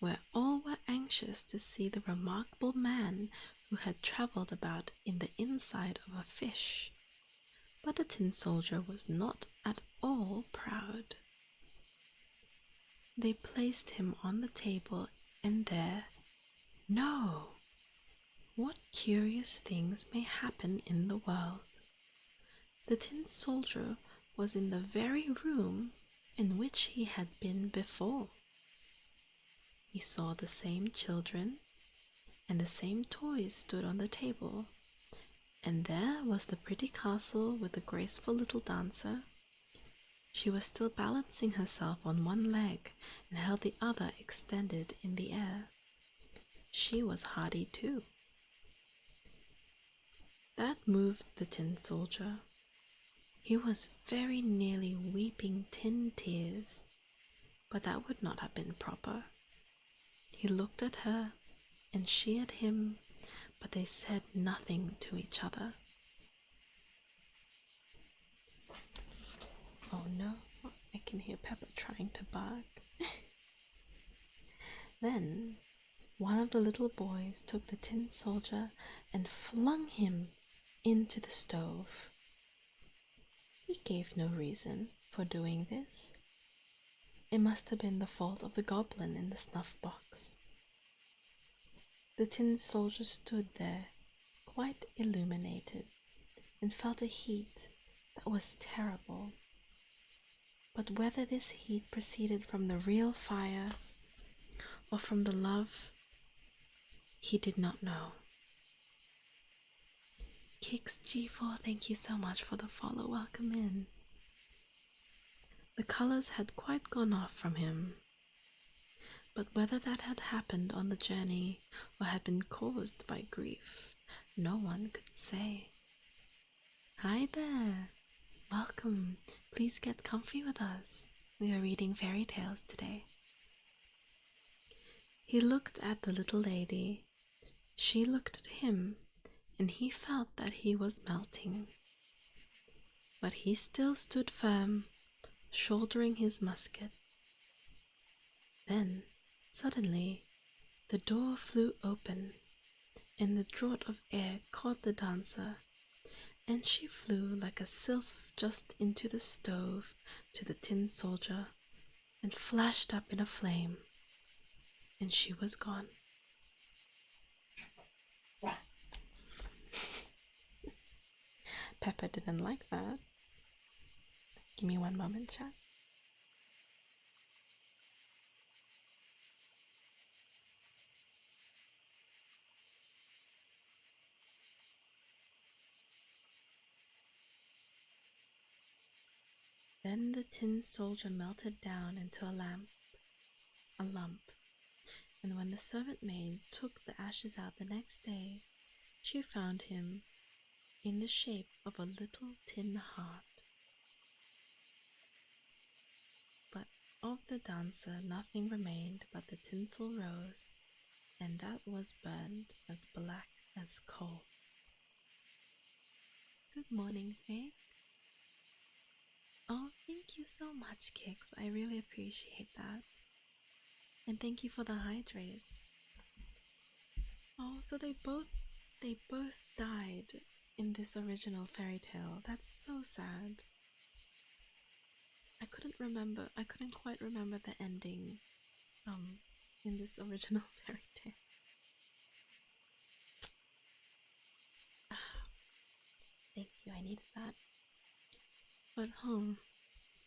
where all were anxious to see the remarkable man who had travelled about in the inside of a fish. But the tin soldier was not at all proud. They placed him on the table, and there, no! What curious things may happen in the world! The tin soldier was in the very room in which he had been before. He saw the same children, and the same toys stood on the table, and there was the pretty castle with the graceful little dancer. She was still balancing herself on one leg and held the other extended in the air. She was hardy too. That moved the tin soldier. He was very nearly weeping tin tears, but that would not have been proper. He looked at her, and she at him, but they said nothing to each other. Oh no, I can hear Pepper trying to bark. Then one of the little boys took the tin soldier and flung him into the stove. He gave no reason for doing this. It must have been the fault of the goblin in the snuff box. The tin soldier stood there, quite illuminated, and felt a heat that was terrible. But whether this heat proceeded from the real fire or from the love, he did not know. Kix G4, thank you so much for the follow. Welcome in. The colors had quite gone off from him, but whether that had happened on the journey or had been caused by grief, no one could say. Hi there! Welcome! Please get comfy with us. We are reading fairy tales today. He looked at the little lady. She looked at him, and he felt that he was melting. But he still stood firm, shouldering his musket. Then, suddenly, the door flew open, and the draught of air caught the dancer, and she flew like a sylph just into the stove to the tin soldier, and flashed up in a flame, and she was gone. Pepper didn't like that. Give me one moment, chat. Then the tin soldier melted down into a lump, and when the servant maid took the ashes out the next day, she found him in the shape of a little tin heart. But of the dancer nothing remained but the tinsel rose, and that was burned as black as coal. Good morning, Faith. Oh, thank you so much, Kix. I really appreciate that. And thank you for the hydrate. Oh, so they both died in this original fairy tale. That's so sad. I couldn't quite remember the ending in this original fairy tale. Thank you, I needed that. But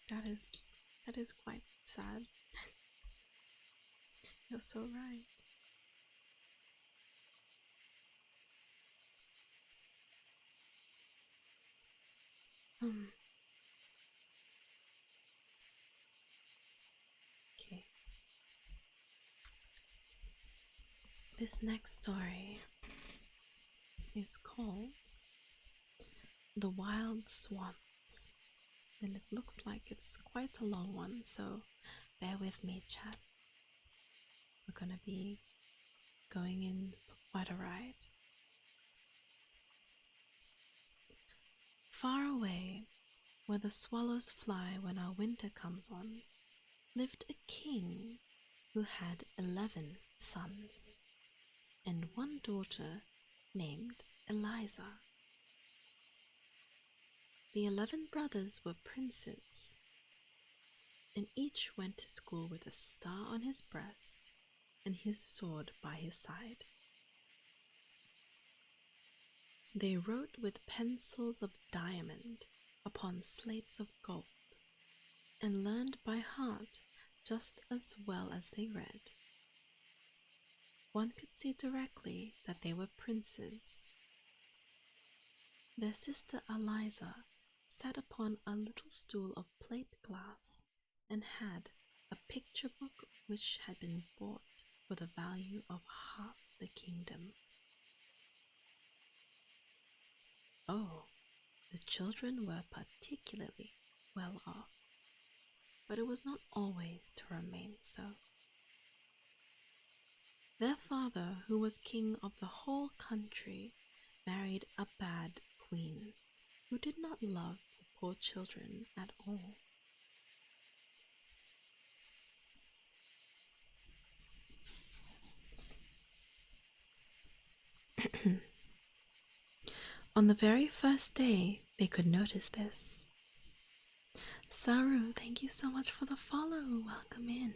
that is quite sad. You're so right. Okay. This next story is called The Wild Swans, and it looks like it's quite a long one, so bear with me, chat. We're gonna be going in for quite a ride. Far away, where the swallows fly when our winter comes on, lived a king who had 11 sons and one daughter named Eliza. The 11 brothers were princes, and each went to school with a star on his breast and his sword by his side. They wrote with pencils of diamond upon slates of gold, and learned by heart just as well as they read. One could see directly that they were princes. Their sister Eliza sat upon a little stool of plate glass and had a picture book which had been bought for the value of half the kingdom. Oh, the children were particularly well off, but it was not always to remain so. Their father, who was king of the whole country, married a bad queen, who did not love the poor children at all. On the very first day, they could notice this. Saru, thank you so much for the follow. Welcome in.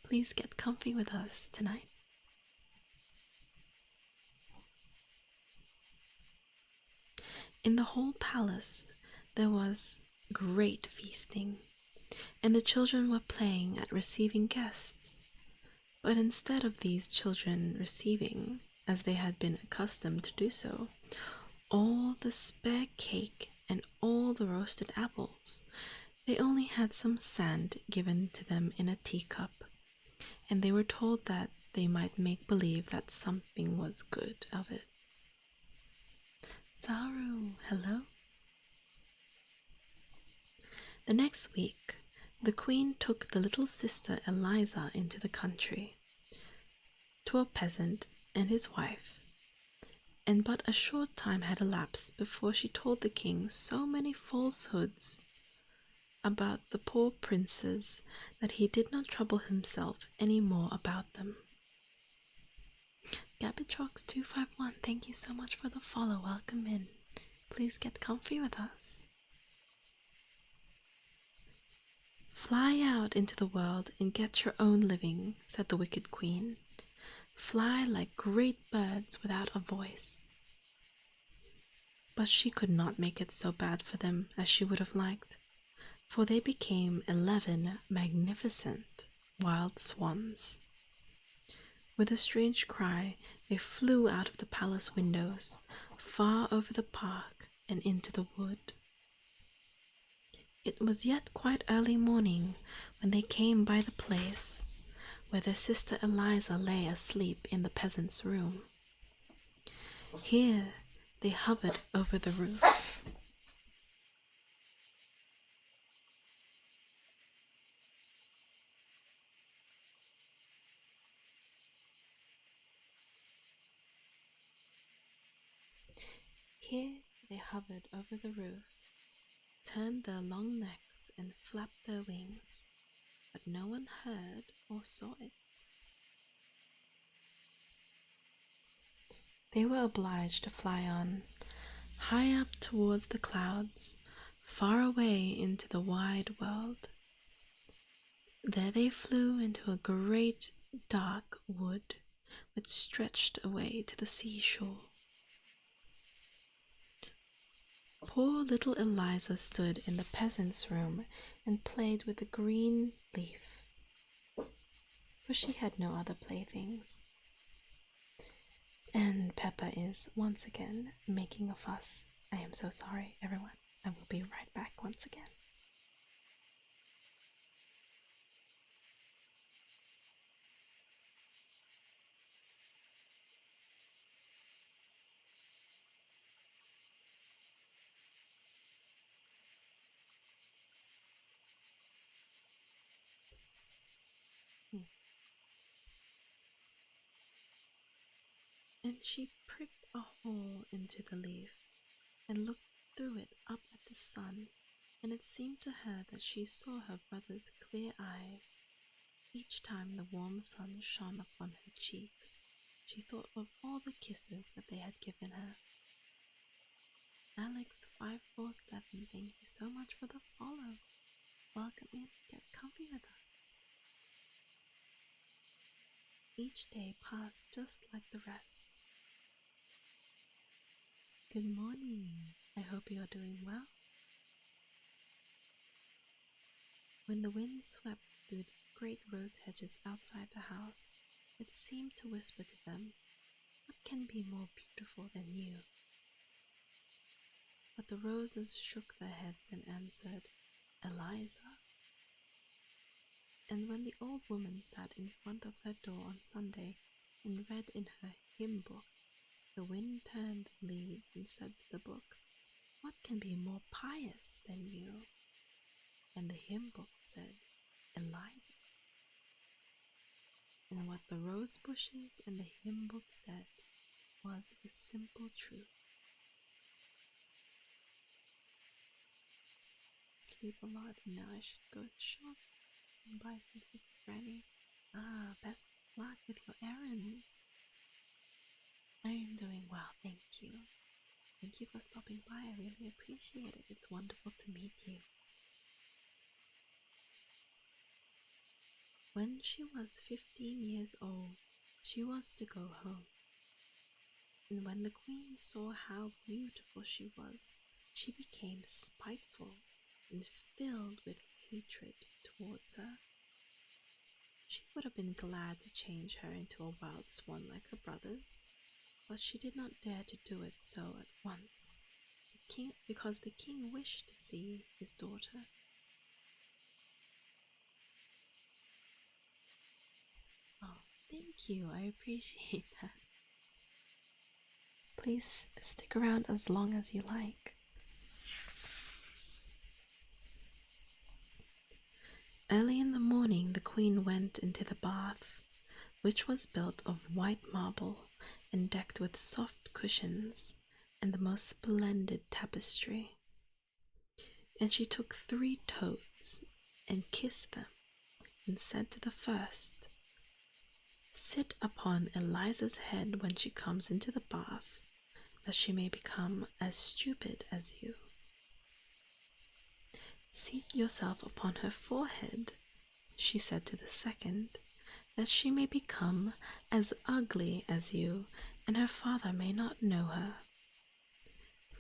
Please get comfy with us tonight. In the whole palace, there was great feasting, and the children were playing at receiving guests. But instead of these children receiving, as they had been accustomed to do so, all the spare cake and all the roasted apples, they only had some sand given to them in a teacup, and they were told that they might make believe that something was good of it. Zaru, hello? The next week, the queen took the little sister Eliza into the country, to a peasant and his wife, and but a short time had elapsed before she told the king so many falsehoods about the poor princes that he did not trouble himself any more about them. Gabitrox251, thank you so much for the follow. Welcome in. Please get comfy with us. Fly out into the world and get your own living, said the wicked queen. Fly like great birds without a voice. But she could not make it so bad for them as she would have liked, for they became 11 magnificent wild swans. With a strange cry, they flew out of the palace windows, far over the park and into the wood. It was yet quite early morning when they came by the place where their sister Eliza lay asleep in the peasant's room. Here they hovered over the roof. Here they hovered over the roof, turned their long necks and flapped their wings, but no one heard or saw it. They were obliged to fly on, high up towards the clouds, far away into the wide world. There they flew into a great dark wood which stretched away to the seashore. Poor little Eliza stood in the peasant's room, and played with the green leaf, for she had no other playthings. And Peppa is once again making a fuss. I am so sorry, everyone. I will be right back once again. And she pricked a hole into the leaf and looked through it up at the sun, and it seemed to her that she saw her brother's clear eyes. Each time the warm sun shone upon her cheeks, she thought of all the kisses that they had given her. Alex547, thank you so much for the follow. Welcome in, get comfy with us. Each day passed just like the rest. Good morning. I hope you are doing well. When the wind swept through the great rose hedges outside the house, it seemed to whisper to them, "What can be more beautiful than you?" But the roses shook their heads and answered, "Eliza." And when the old woman sat in front of her door on Sunday and read in her hymn book, the wind turned the leaves and said to the book, "What can be more pious than you?" And the hymn book said, "Eliza." And what the rose bushes and the hymn book said was a simple truth. Sleep a lot, and now I should go shop and buy something for Granny. Best of luck with your errands. I am doing well, thank you. Thank you for stopping by, I really appreciate it. It's wonderful to meet you. When she was 15 years old, she was to go home. And when the queen saw how beautiful she was, she became spiteful and filled with hatred towards her. She would have been glad to change her into a wild swan like her brothers, but she did not dare to do it so at once, because the king wished to see his daughter. Oh, thank you, I appreciate that. Please stick around as long as you like. Early in the morning the queen went into the bath, which was built of white marble and decked with soft cushions and the most splendid tapestry. And she took 3 toads and kissed them and said to the first, "Sit upon Eliza's head when she comes into the bath, that she may become as stupid as you. Seat yourself upon her forehead," she said to the second, "that she may become as ugly as you, and her father may not know her.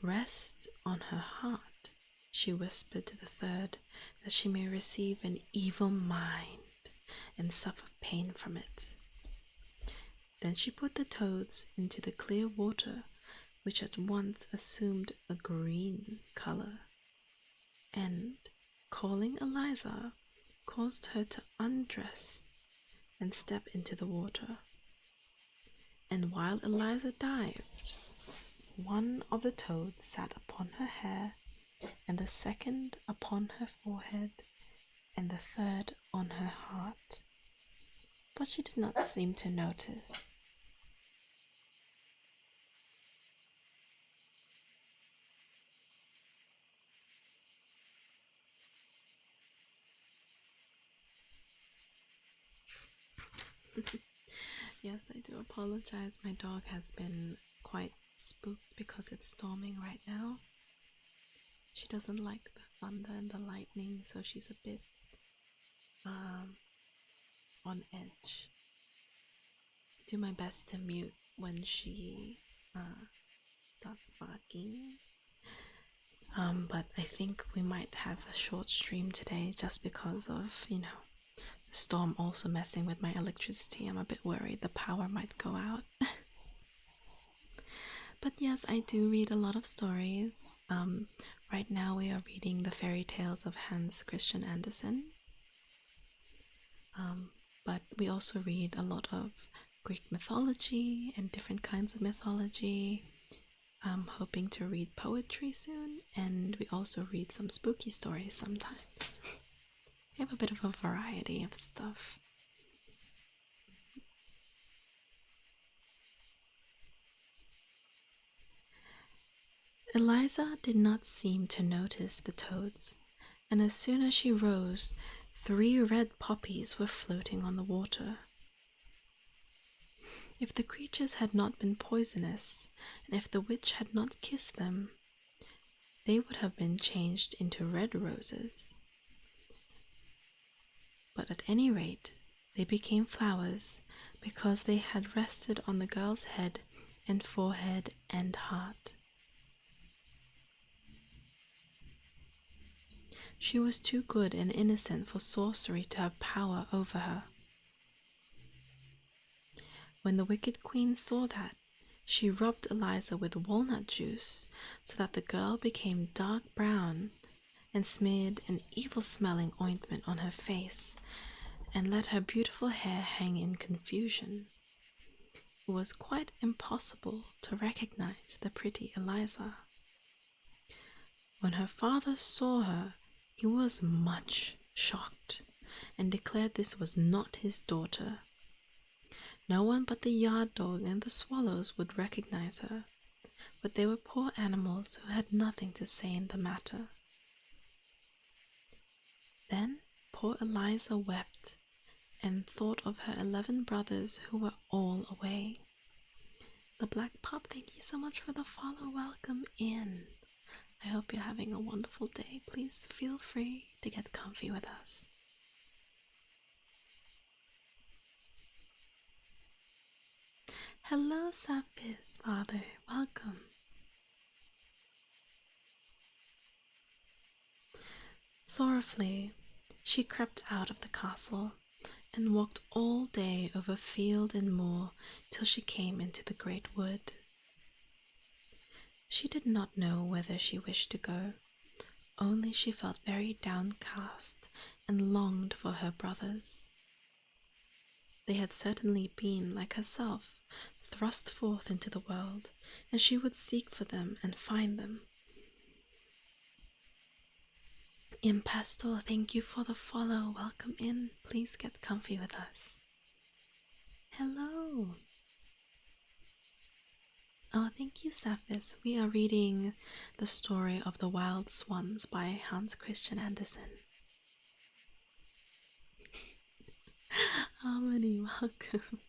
Rest on her heart," she whispered to the third, "that she may receive an evil mind and suffer pain from it." Then she put the toads into the clear water, which at once assumed a green color, and, calling Eliza, caused her to undress and step into the water. And while Eliza dived, one of the toads sat upon her hair, and the second upon her forehead, and the third on her heart. But she did not seem to notice. Yes, I do apologize. My dog has been quite spooked because it's storming right now. She doesn't like the thunder and the lightning, so she's a bit on edge. I do my best to mute when she starts barking. But I think we might have a short stream today just because of, the storm also messing with my electricity. I'm a bit worried the power might go out. But yes, I do read a lot of stories. Right now we are reading the Fairy Tales of Hans Christian Andersen. But we also read a lot of Greek mythology and different kinds of mythology. I'm hoping to read poetry soon, and we also read some spooky stories sometimes. We have a bit of a variety of stuff. Eliza did not seem to notice the toads, and as soon as she rose, 3 red poppies were floating on the water. If the creatures had not been poisonous, and if the witch had not kissed them, they would have been changed into red roses. But at any rate, they became flowers because they had rested on the girl's head and forehead and heart. She was too good and innocent for sorcery to have power over her. When the wicked queen saw that, she rubbed Eliza with walnut juice so that the girl became dark brown, and smeared an evil-smelling ointment on her face and let her beautiful hair hang in confusion. It was quite impossible to recognize the pretty Eliza. When her father saw her, he was much shocked and declared this was not his daughter. No one but the yard dog and the swallows would recognize her, but they were poor animals who had nothing to say in the matter. Then poor Eliza wept and thought of her 11 brothers who were all away. The Black Pup, thank you so much for the follow. Welcome in. I hope you're having a wonderful day. Please feel free to get comfy with us. Hello, Sapphis, father. Welcome. Sorrowfully, she crept out of the castle and walked all day over field and moor till she came into the great wood. She did not know whither she wished to go, only she felt very downcast and longed for her brothers. They had certainly been, like herself, thrust forth into the world, and she would seek for them and find them. Impasto, thank you for the follow. Welcome in. Please get comfy with us. Hello. Oh, thank you, Sapphis. We are reading the story of the Wild Swans by Hans Christian Andersen. Harmony, welcome.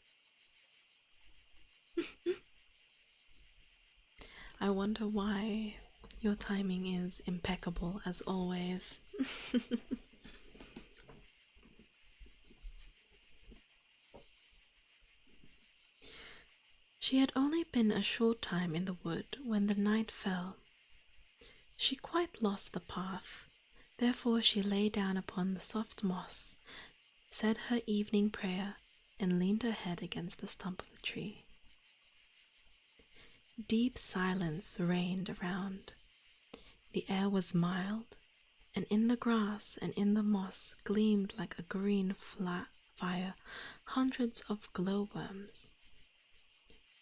I wonder why your timing is impeccable as always. She had only been a short time in the wood when the night fell. She quite lost the path, therefore she lay down upon the soft moss, said her evening prayer, and leaned her head against the stump of the tree. Deep silence reigned around. The air was mild, and in the grass and in the moss gleamed like a green flat fire hundreds of glowworms.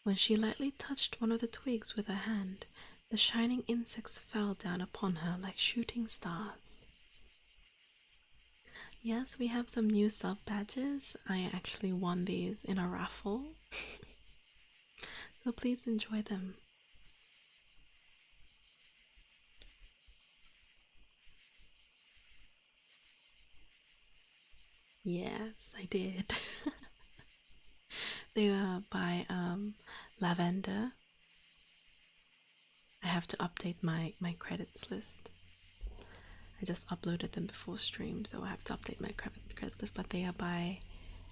When she lightly touched one of the twigs with her hand, the shining insects fell down upon her like shooting stars. Yes, we have some new sub badges. I actually won these in a raffle. So please enjoy them. Yes, I did. They were by Lavender. I have to update my credits list. I just uploaded them before stream, so I have to update my credits list. But they are by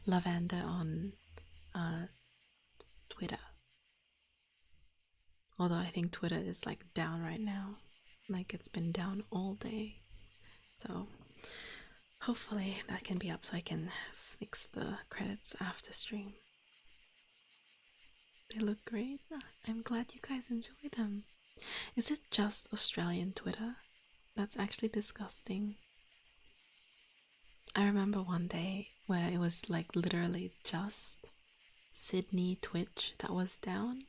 Lavender on Twitter. Although I think Twitter is like down right now. Like it's been down all day. So hopefully that can be up so I can fix the credits after stream. They look great. I'm glad you guys enjoy them. Is it just Australian Twitter? That's actually disgusting. I remember one day where it was like literally just Sydney Twitch that was down.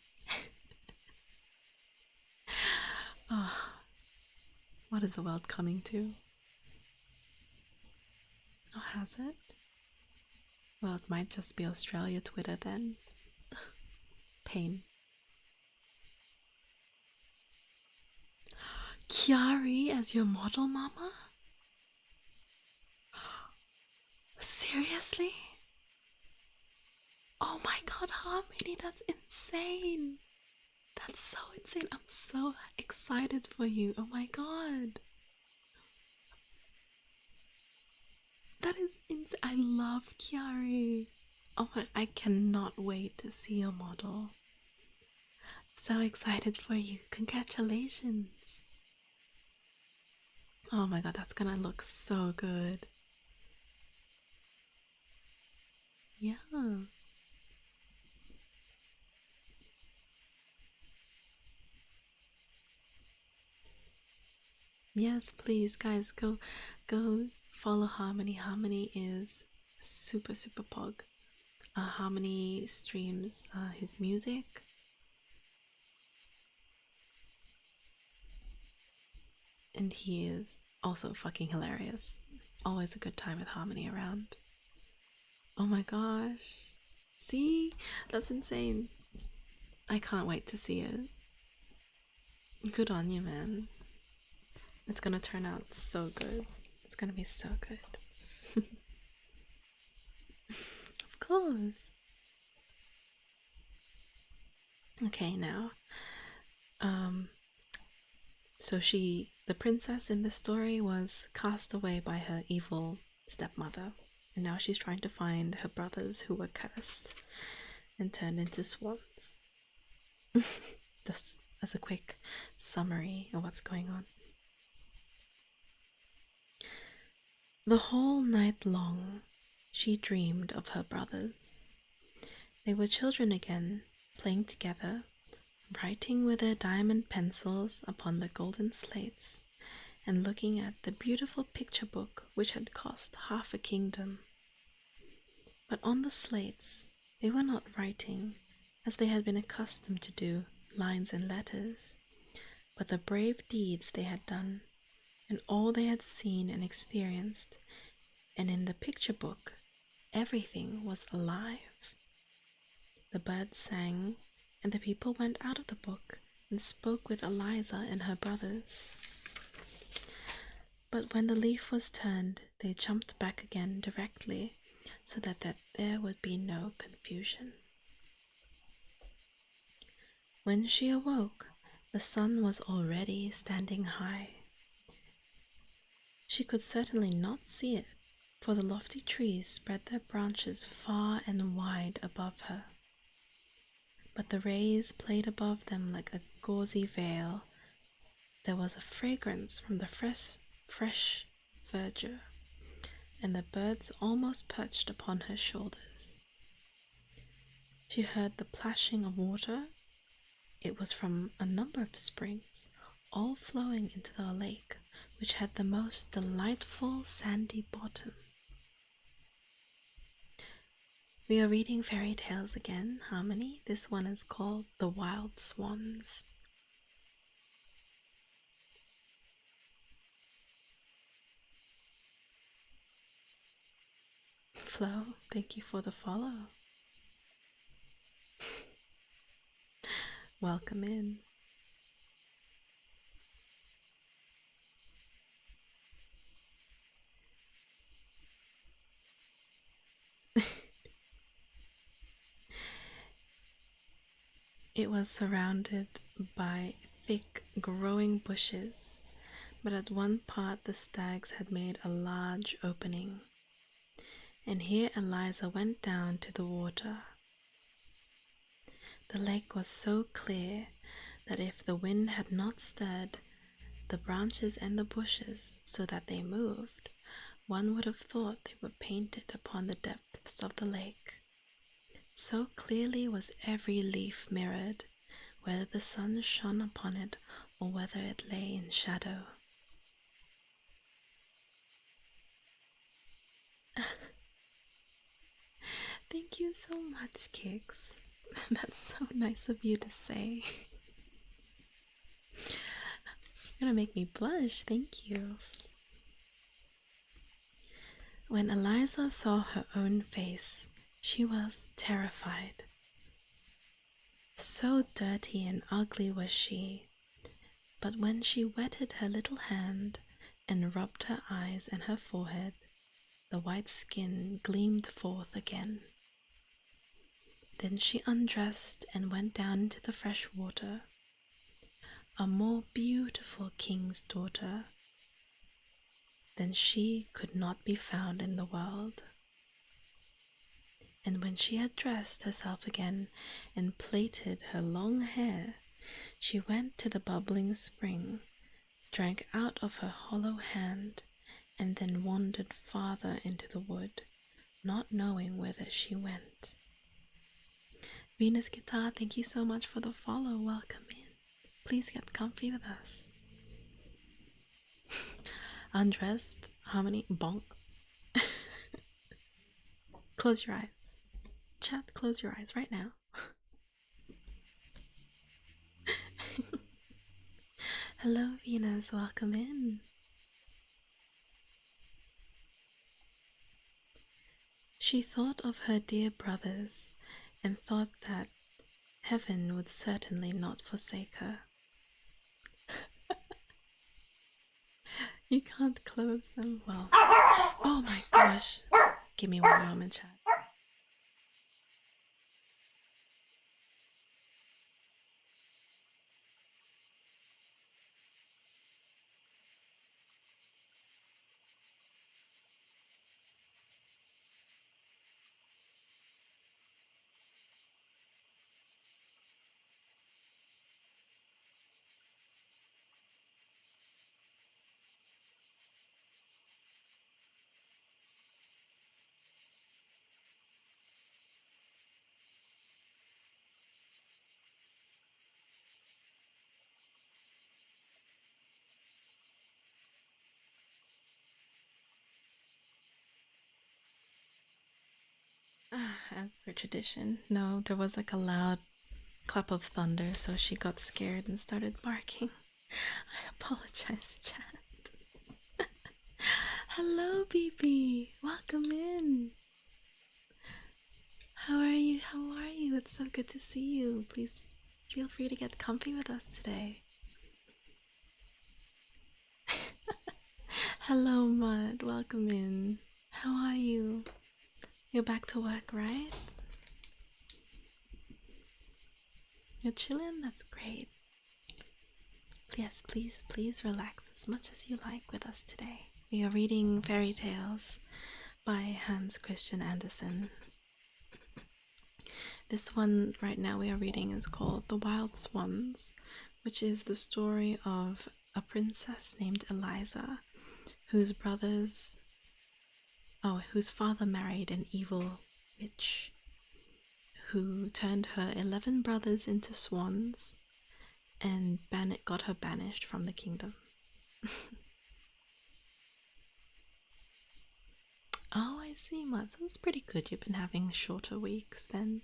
Oh, what is the world coming to? Oh, has it? Well, it might just be Australia Twitter then. Pain. Chiari as your model, mama? Seriously? Oh my god, Harmony, that's insane! That's so insane. I'm so excited for you. Oh my god. That is insane. I love Chiari. Oh my, I cannot wait to see your model. So excited for you. Congratulations. Oh my god, that's gonna look so good. Yeah. Yes, please, guys, go follow Harmony. Harmony is super pog. Harmony streams his music. And he is also fucking hilarious. Always a good time with Harmony around. Oh my gosh. See? That's insane. I can't wait to see it. Good on you, man. It's gonna turn out so good. It's gonna be so good. Of course. Okay, now. So the princess in the story was cast away by her evil stepmother. And now she's trying to find her brothers who were cursed and turned into swans. Just as a quick summary of what's going on. The whole night long, she dreamed of her brothers. They were children again, playing together, writing with their diamond pencils upon the golden slates, and looking at the beautiful picture book which had cost half a kingdom. But on the slates, they were not writing, as they had been accustomed to do, lines and letters, but the brave deeds they had done, and all they had seen and experienced, and in the picture book, everything was alive. The birds sang, and the people went out of the book and spoke with Eliza and her brothers. But when the leaf was turned, they jumped back again directly, so that there would be no confusion. When she awoke, the sun was already standing high. She could certainly not see it, for the lofty trees spread their branches far and wide above her. But the rays played above them like a gauzy veil. There was a fragrance from the fresh verdure, and the birds almost perched upon her shoulders. She heard the plashing of water. It was from a number of springs, all flowing into the lake, which had the most delightful sandy bottom. We are reading fairy tales again, Harmony. This one is called The Wild Swans. Flo, thank you for the follow. Welcome in. It was surrounded by thick growing bushes, but at one part the stags had made a large opening, and here Eliza went down to the water. The lake was so clear that if the wind had not stirred, the branches and the bushes so that they moved. One would have thought they were painted upon the depths of the lake. So clearly was every leaf mirrored, whether the sun shone upon it or whether it lay in shadow. Thank you so much, Kix. That's so nice of you to say. It's gonna make me blush, thank you. When Eliza saw her own face, she was terrified. So dirty and ugly was she, but when she wetted her little hand and rubbed her eyes and her forehead, the white skin gleamed forth again. Then she undressed and went down into the fresh water, a more beautiful king's daughter than she could not be found in the world. And when she had dressed herself again and plaited her long hair, she went to the bubbling spring, drank out of her hollow hand, and then wandered farther into the wood, not knowing whither she went. Venus Guitar, thank you so much for the follow. Welcome in. Please get comfy with us. Undressed, harmony, bonk. Close your eyes. Chat, close your eyes right now. Hello, Venus. Welcome in. She thought of her dear brothers and thought that heaven would certainly not forsake her. You can't close them well. Oh my gosh. Give me one moment, chat. As per tradition, no, there was like a loud clap of thunder, so she got scared and started barking. I apologize, chat. Hello, BB. Welcome in. How are you? How are you? It's so good to see you. Please feel free to get comfy with us today. Hello, Mud. Welcome in. How are you? You're back to work, right? You're chilling? That's great. Yes, please relax as much as you like with us today. We are reading Fairy Tales by Hans Christian Andersen. This one right now we are reading is called The Wild Swans, which is the story of a princess named Eliza, whose father married an evil witch who turned her 11 brothers into swans and got her banished from the kingdom. Oh, I see, Mud. So it's pretty good you've been having shorter weeks then.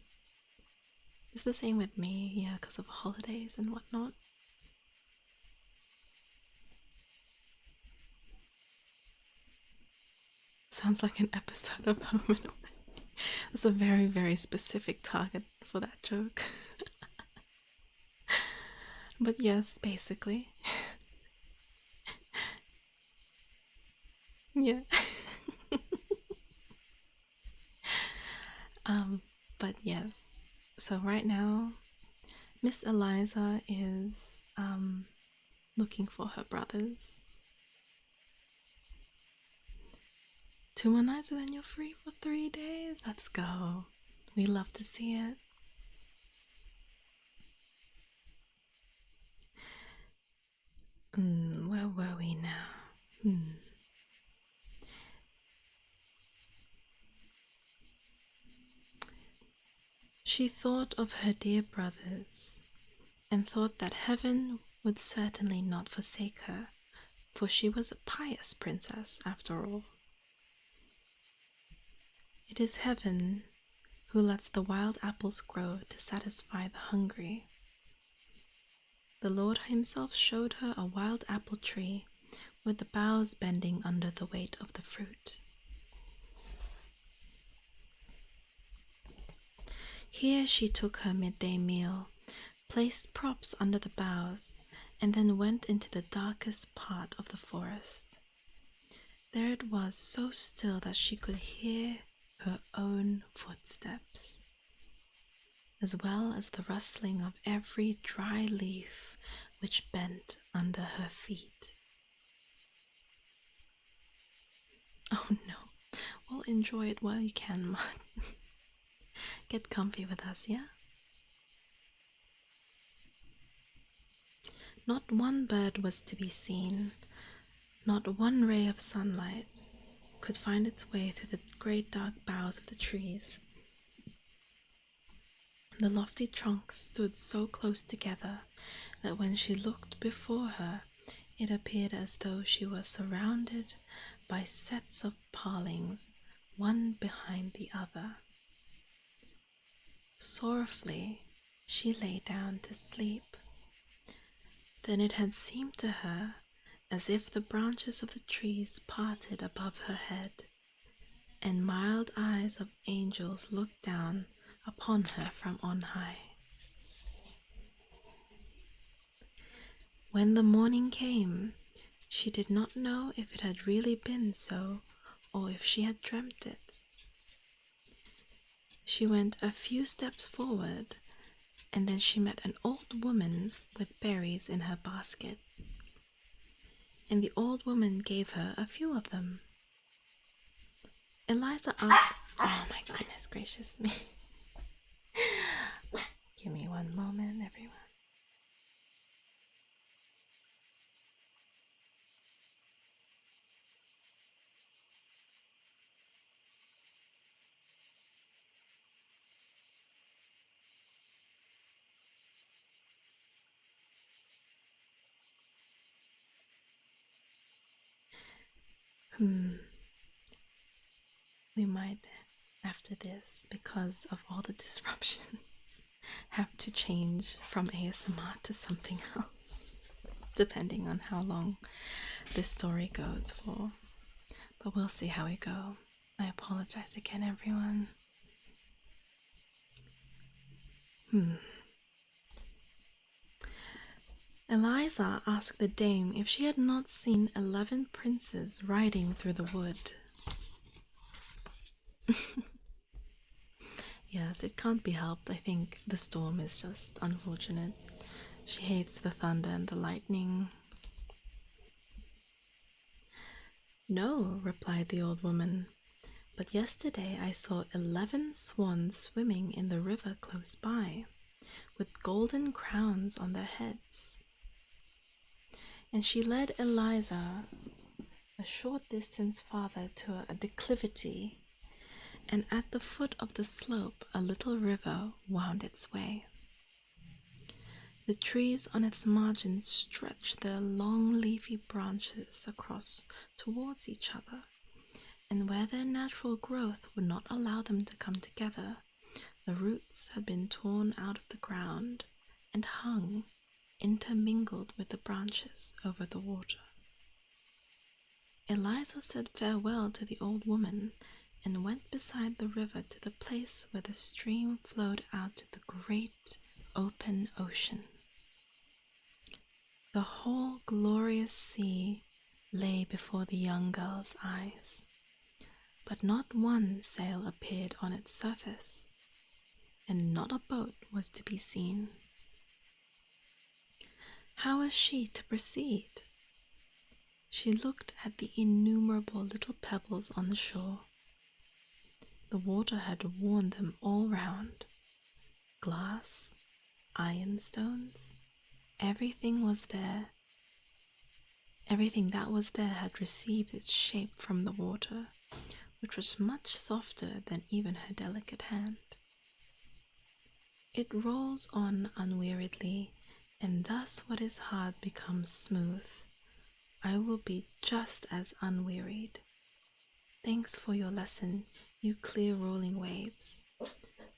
It's the same with me, yeah, because of holidays and whatnot. Sounds like an episode of Home and Away. That's a very, very specific target for that joke. But yes, basically. Yeah. But yes. So right now, Miss Eliza is looking for her brothers. 2 more nights and then you're free for 3 days. Let's go. We love to see it. She thought of her dear brothers, and thought that heaven would certainly not forsake her, for she was a pious princess after all. It is heaven who lets the wild apples grow to satisfy the hungry. The Lord himself showed her a wild apple tree with the boughs bending under the weight of the fruit. Here she took her midday meal, placed props under the boughs, and then went into the darkest part of the forest. There it was so still that she could hear her own footsteps, as well as the rustling of every dry leaf which bent under her feet. Oh no, well, enjoy it while you can, Mud. Get comfy with us, yeah? Not one bird was to be seen, not one ray of sunlight could find its way through the great dark boughs of the trees. The lofty trunks stood so close together that when she looked before her, it appeared as though she was surrounded by sets of palings, one behind the other. Sorrowfully, she lay down to sleep. Then it had seemed to her as if the branches of the trees parted above her head, and mild eyes of angels looked down upon her from on high. When the morning came, she did not know if it had really been so, or if she had dreamt it. She went a few steps forward, and then she met an old woman with berries in her basket, and the old woman gave her a few of them. Eliza asked, oh my goodness gracious me. Give me one moment, everyone. We might, after this, because of all the disruptions, have to change from ASMR to something else, depending on how long this story goes for. But we'll see how we go. I apologize again, everyone. Eliza asked the dame if she had not seen 11 princes riding through the wood. Yes, it can't be helped. I think the storm is just unfortunate. She hates the thunder and the lightning. No, replied the old woman, but yesterday I saw 11 swans swimming in the river close by, with golden crowns on their heads. And she led Eliza a short distance farther to a declivity, and at the foot of the slope a little river wound its way. The trees on its margins stretched their long leafy branches across towards each other, and where their natural growth would not allow them to come together, the roots had been torn out of the ground and hung, intermingled with the branches, over the water. Eliza said farewell to the old woman and went beside the river to the place where the stream flowed out to the great open ocean. The whole glorious sea lay before the young girl's eyes, but not one sail appeared on its surface, and not a boat was to be seen. How was she to proceed? She looked at the innumerable little pebbles on the shore. The water had worn them all round. Glass, ironstones, everything was there. Everything that was there had received its shape from the water, which was much softer than even her delicate hand. It rolls on unweariedly, and thus what is hard becomes smooth. I will be just as unwearied. Thanks for your lesson, you clear rolling waves.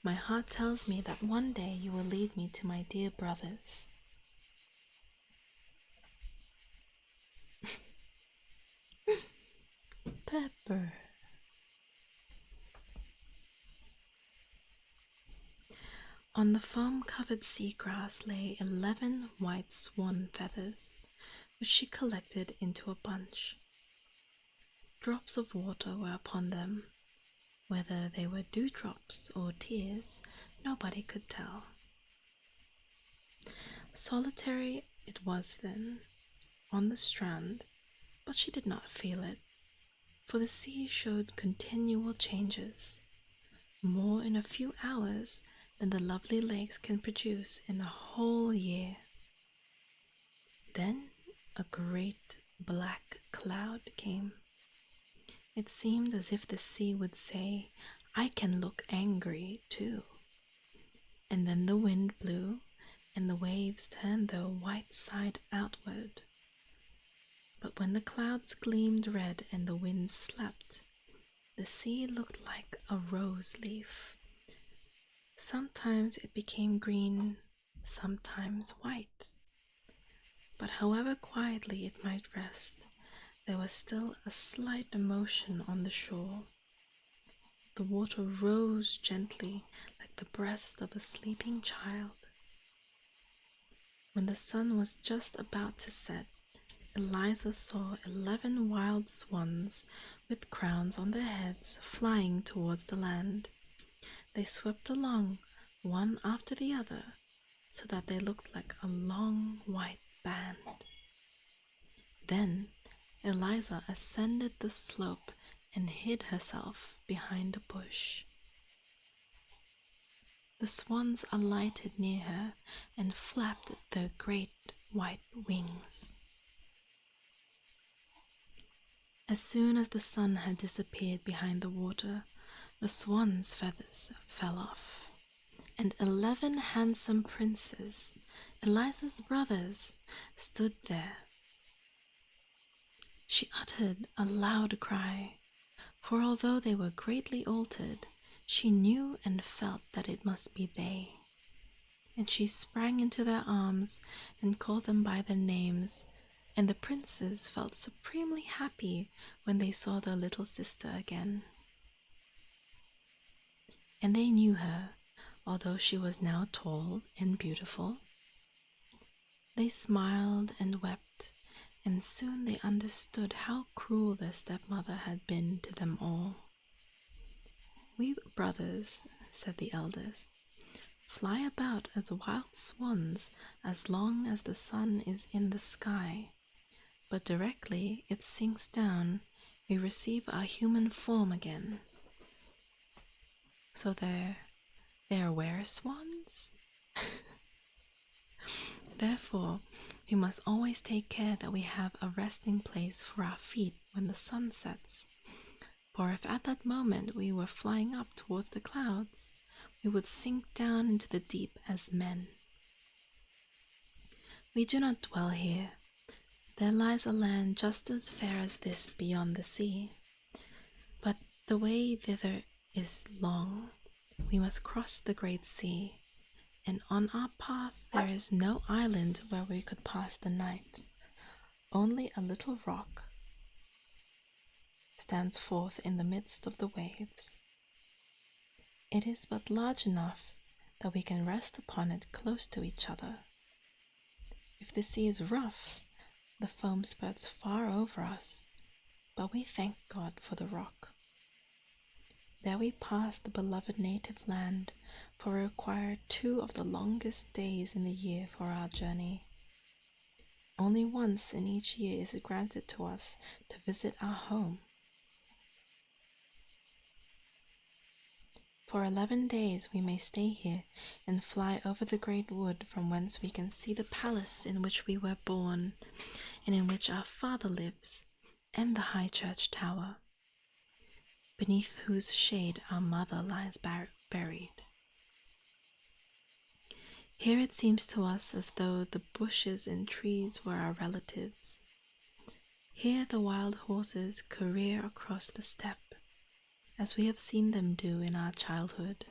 My heart tells me that one day you will lead me to my dear brothers. Pepper. On the foam-covered seagrass lay 11 white swan feathers, which she collected into a bunch. Drops of water were upon them. Whether they were dewdrops or tears, nobody could tell. Solitary it was then, on the strand, but she did not feel it, for the sea showed continual changes, more in a few hours than the lovely lakes can produce in a whole year. Then a great black cloud came. It seemed as if the sea would say, I can look angry too. And then the wind blew, and the waves turned their white side outward. But when the clouds gleamed red and the wind slept, the sea looked like a rose leaf. Sometimes it became green, sometimes white. But however quietly it might rest, there was still a slight emotion on the shore. The water rose gently like the breast of a sleeping child. When the sun was just about to set, Eliza saw 11 wild swans with crowns on their heads flying towards the land. They swept along, one after the other, so that they looked like a long white band. Then Eliza ascended the slope and hid herself behind a bush. The swans alighted near her and flapped their great white wings. As soon as the sun had disappeared behind the water, the swans' feathers fell off, and 11 handsome princes, Eliza's brothers, stood there. She uttered a loud cry, for although they were greatly altered, she knew and felt that it must be they. And she sprang into their arms and called them by their names, and the princes felt supremely happy when they saw their little sister again. And they knew her, although she was now tall and beautiful. They smiled and wept, and soon they understood how cruel their stepmother had been to them all. We brothers, said the eldest, fly about as wild swans as long as the sun is in the sky, but directly it sinks down, we receive our human form again. So they are were swans? Therefore, we must always take care that we have a resting place for our feet when the sun sets. For if at that moment we were flying up towards the clouds, we would sink down into the deep as men. We do not dwell here. There lies a land just as fair as this beyond the sea. But the way thither is long. We must cross the great sea, and on our path there is no island where we could pass the night. Only a little rock stands forth in the midst of the waves. It is but large enough that we can rest upon it close to each other. If the sea is rough, the foam spurts far over us, but we thank God for the rock. There we pass the beloved native land, for we require 2 of the longest days in the year for our journey. Only once in each year is it granted to us to visit our home. For 11 days we may stay here and fly over the great wood from whence we can see the palace in which we were born, and in which our father lives, and the high church tower, beneath whose shade our mother lies buried. Here it seems to us as though the bushes and trees were our relatives. Here the wild horses career across the steppe, as we have seen them do in our childhood.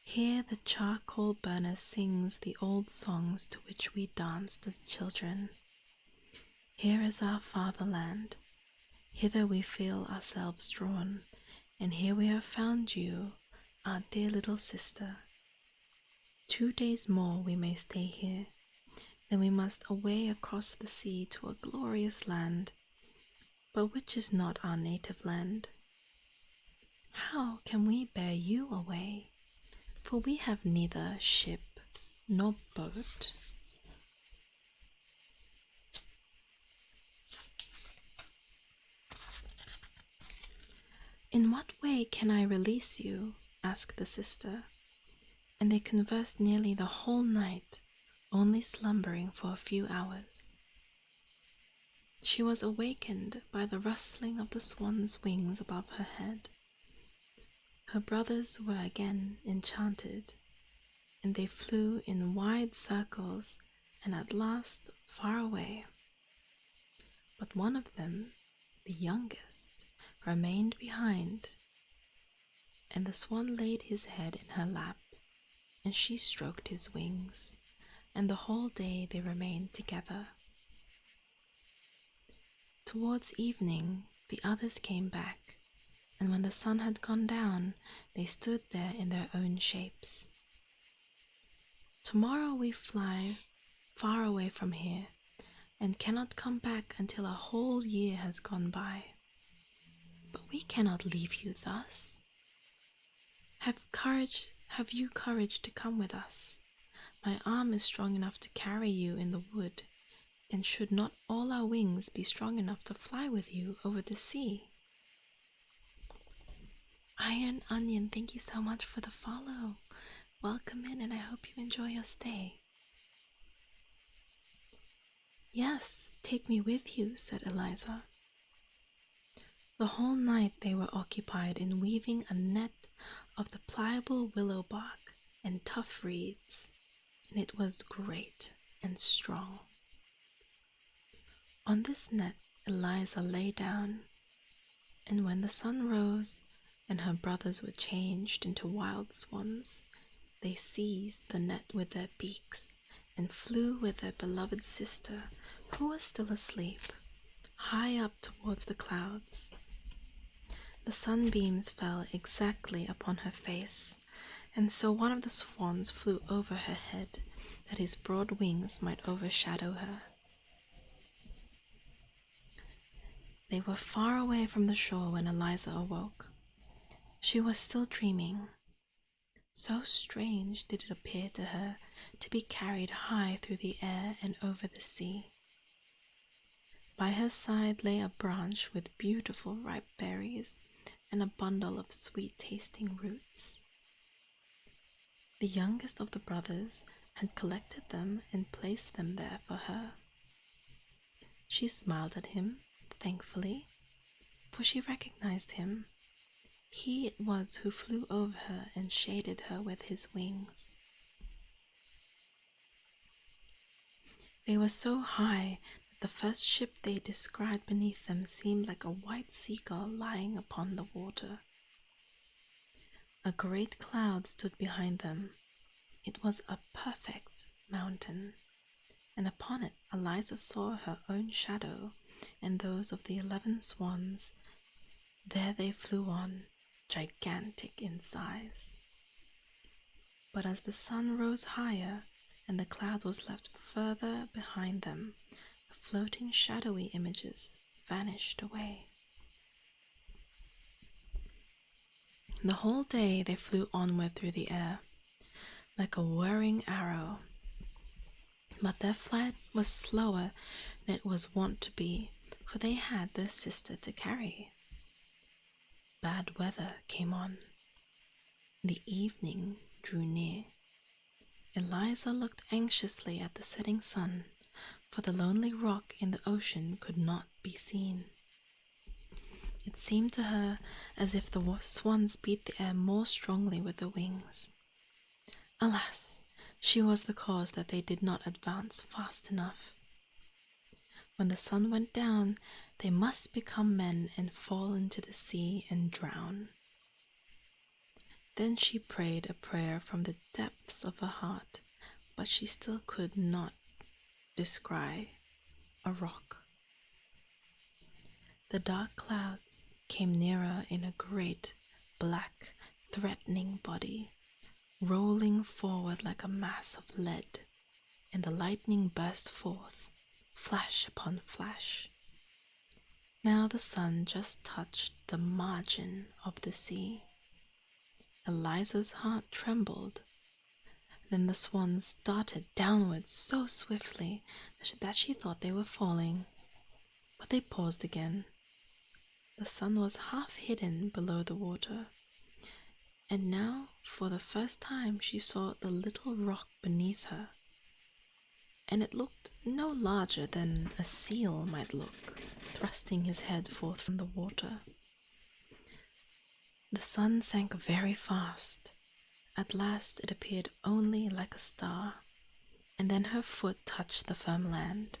Here the charcoal burner sings the old songs to which we danced as children. Here is our fatherland. Hither we feel ourselves drawn, and here we have found you, our dear little sister. 2 days more we may stay here, then we must away across the sea to a glorious land, but which is not our native land. How can we bear you away? For we have neither ship nor boat. In what way can I release you? Asked the sister, and they conversed nearly the whole night, only slumbering for a few hours. She was awakened by the rustling of the swan's wings above her head. Her brothers were again enchanted, and they flew in wide circles and at last far away. But one of them, the youngest, remained behind, and the swan laid his head in her lap, and she stroked his wings, and the whole day they remained together. Towards evening the others came back, and when the sun had gone down, they stood there in their own shapes. Tomorrow we fly far away from here, and cannot come back until a whole year has gone by. But we cannot leave you thus. Have you courage to come with us? My arm is strong enough to carry you in the wood, and should not all our wings be strong enough to fly with you over the sea? Iron Onion, thank you so much for the follow. Welcome in, and I hope you enjoy your stay. Yes, take me with you, said Eliza. The whole night they were occupied in weaving a net of the pliable willow bark and tough reeds, and it was great and strong. On this net Eliza lay down, and when the sun rose and her brothers were changed into wild swans, they seized the net with their beaks and flew with their beloved sister, who was still asleep, high up towards the clouds. The sunbeams fell exactly upon her face, and so one of the swans flew over her head, that his broad wings might overshadow her. They were far away from the shore when Eliza awoke. She was still dreaming. So strange did it appear to her to be carried high through the air and over the sea. By her side lay a branch with beautiful ripe berries and a bundle of sweet-tasting roots. The youngest of the brothers had collected them and placed them there for her. She smiled at him thankfully, for she recognized him. He it was who flew over her and shaded her with his wings. They were so high that the first ship they descried beneath them seemed like a white seagull lying upon the water. A great cloud stood behind them. It was a perfect mountain, and upon it Eliza saw her own shadow and those of the 11 swans. There they flew on, gigantic in size. But as the sun rose higher and the cloud was left further behind them, the floating shadowy images vanished away. The whole day they flew onward through the air, like a whirring arrow. But their flight was slower than it was wont to be, for they had their sister to carry. Bad weather came on. The evening drew near. Eliza looked anxiously at the setting sun, for the lonely rock in the ocean could not be seen. It seemed to her as if the swans beat the air more strongly with their wings. Alas, She was the cause that they did not advance fast enough. When the sun went down, they must become men and fall into the sea and drown. Then she prayed a prayer from the depths of her heart, but she still could not descry a rock. The dark clouds came nearer in a great, black, threatening body, rolling forward like a mass of lead, and the lightning burst forth, flash upon flash. Now the sun just touched the margin of the sea. Eliza's heart trembled. Then the swans darted downwards so swiftly that she thought they were falling, but they paused again. The sun was half hidden below the water, and now, for the first time, she saw the little rock beneath her, and it looked no larger than a seal might look, thrusting his head forth from the water. The sun sank very fast. At last it appeared only like a star, and then her foot touched the firm land.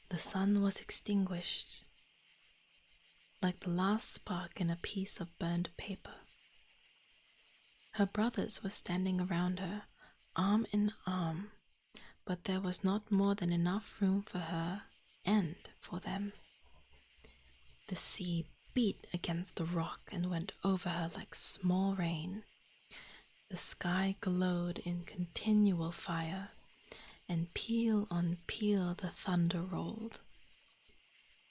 The sun was extinguished, like the last spark in a piece of burned paper. Her brothers were standing around her, arm in arm, but there was not more than enough room for her and for them. The sea beat against the rock and went over her like small rain. The sky glowed in continual fire, and peal on peal the thunder rolled.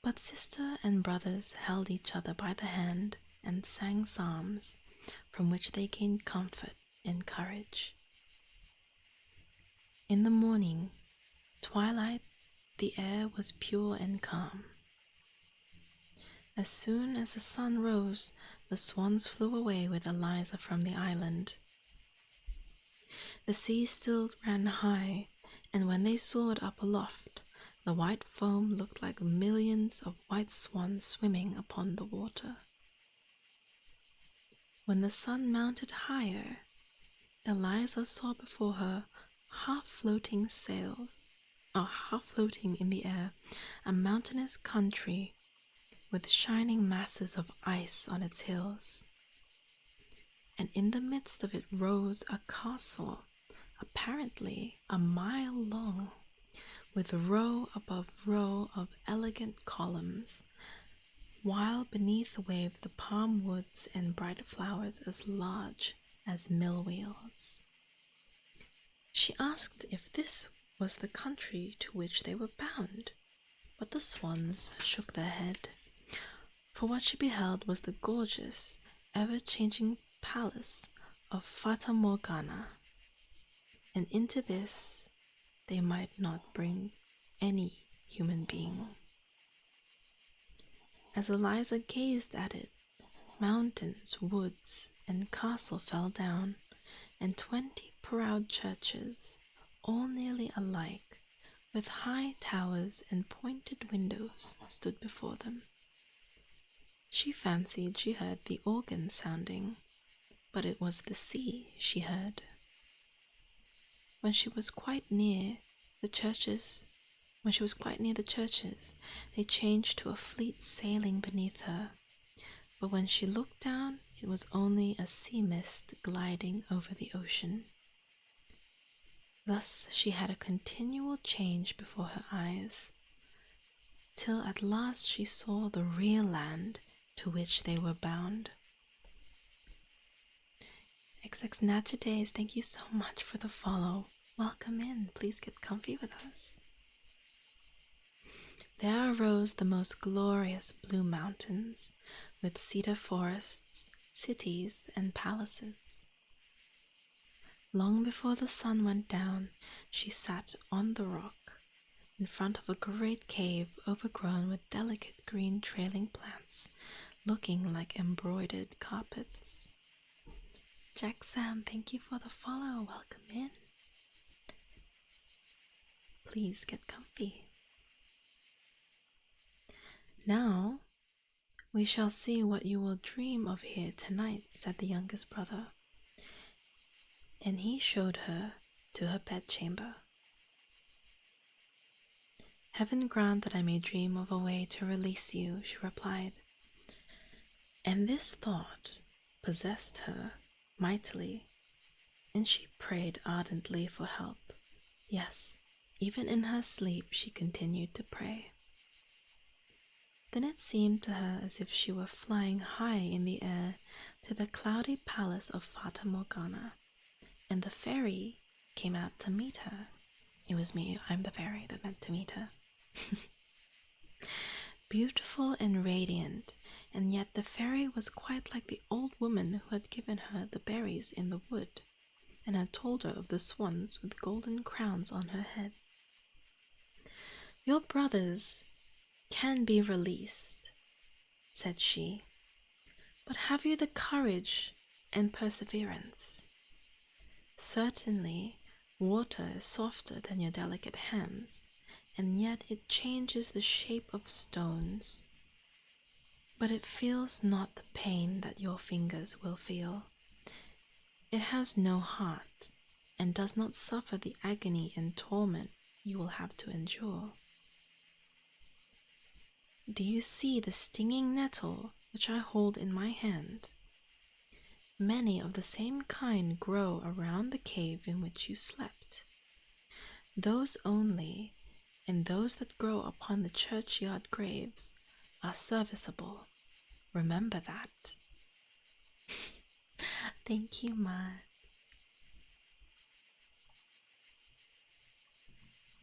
But sister and brothers held each other by the hand and sang psalms, from which they gained comfort and courage. In the morning, twilight, the air was pure and calm. As soon as the sun rose, the swans flew away with Eliza from the island. The sea still ran high, and when they soared up aloft, the white foam looked like millions of white swans swimming upon the water. When the sun mounted higher, Eliza saw before her half floating in the air, a mountainous country with shining masses of ice on its hills. And in the midst of it rose a castle, apparently a mile long, with row above row of elegant columns, while beneath waved the palm woods and bright flowers as large as mill wheels. She asked if this was the country to which they were bound, but the swans shook their head, for what she beheld was the gorgeous, ever-changing palace of Fata Morgana, and into this they might not bring any human being. As Eliza gazed at it, mountains, woods, and castle fell down, and 20 proud churches, all nearly alike, with high towers and pointed windows, stood before them. She fancied she heard the organ sounding, but it was the sea she heard. When she was quite near the churches, they changed to a fleet sailing beneath her, but when she looked down, it was only a sea mist gliding over the ocean. Thus she had a continual change before her eyes, till at last she saw the real land to which they were bound. XX Nature Days, thank you so much for the follow. Welcome in, please get comfy with us. There arose the most glorious blue mountains, with cedar forests, cities, and palaces. Long before the sun went down, she sat on the rock, in front of a great cave overgrown with delicate green trailing plants, looking like embroidered carpets. Jack Sam, thank you for the follow. Welcome in. Please get comfy. Now, we shall see what you will dream of here tonight, said the youngest brother. and he showed her to her bedchamber. "Heaven grant that I may dream of a way to release you," she replied. And this thought possessed her mightily, and she prayed ardently for help. Yes, even in her sleep she continued to pray. Then it seemed to her as if she were flying high in the air to the cloudy palace of Fata Morgana, and the fairy came out to meet her. It was me, I'm the fairy that meant to meet her. Beautiful and radiant, and yet the fairy was quite like the old woman who had given her the berries in the wood, and had told her of the swans with golden crowns on her head. "Your brothers can be released," said she, "but have you the courage and perseverance? Certainly, water is softer than your delicate hands, and yet it changes the shape of stones. But it feels not the pain that your fingers will feel. It has no heart, and does not suffer the agony and torment you will have to endure. Do you see the stinging nettle which I hold in my hand? Many of the same kind grow around the cave in which you slept. Those only, and those that grow upon the churchyard graves, are serviceable. Remember that." Thank you, Ma.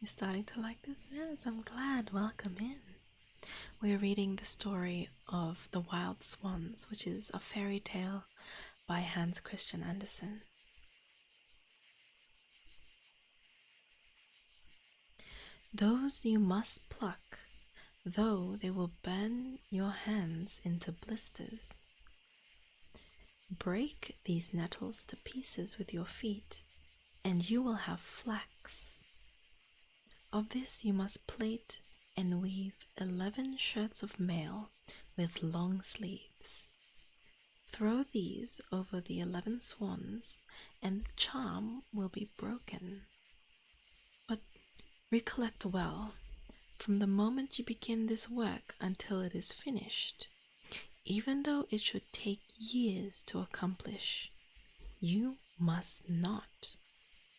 You're starting to like this? Yes, I'm glad. Welcome in. We're reading the story of The Wild Swans, which is a fairy tale by Hans Christian Andersen. "Those you must pluck, though they will burn your hands into blisters. Break these nettles to pieces with your feet, and you will have flax. Of this you must plait and weave 11 shirts of mail with long sleeves. Throw these over the 11 swans, and the charm will be broken. But recollect well, from the moment you begin this work until it is finished, even though it should take years to accomplish, you must not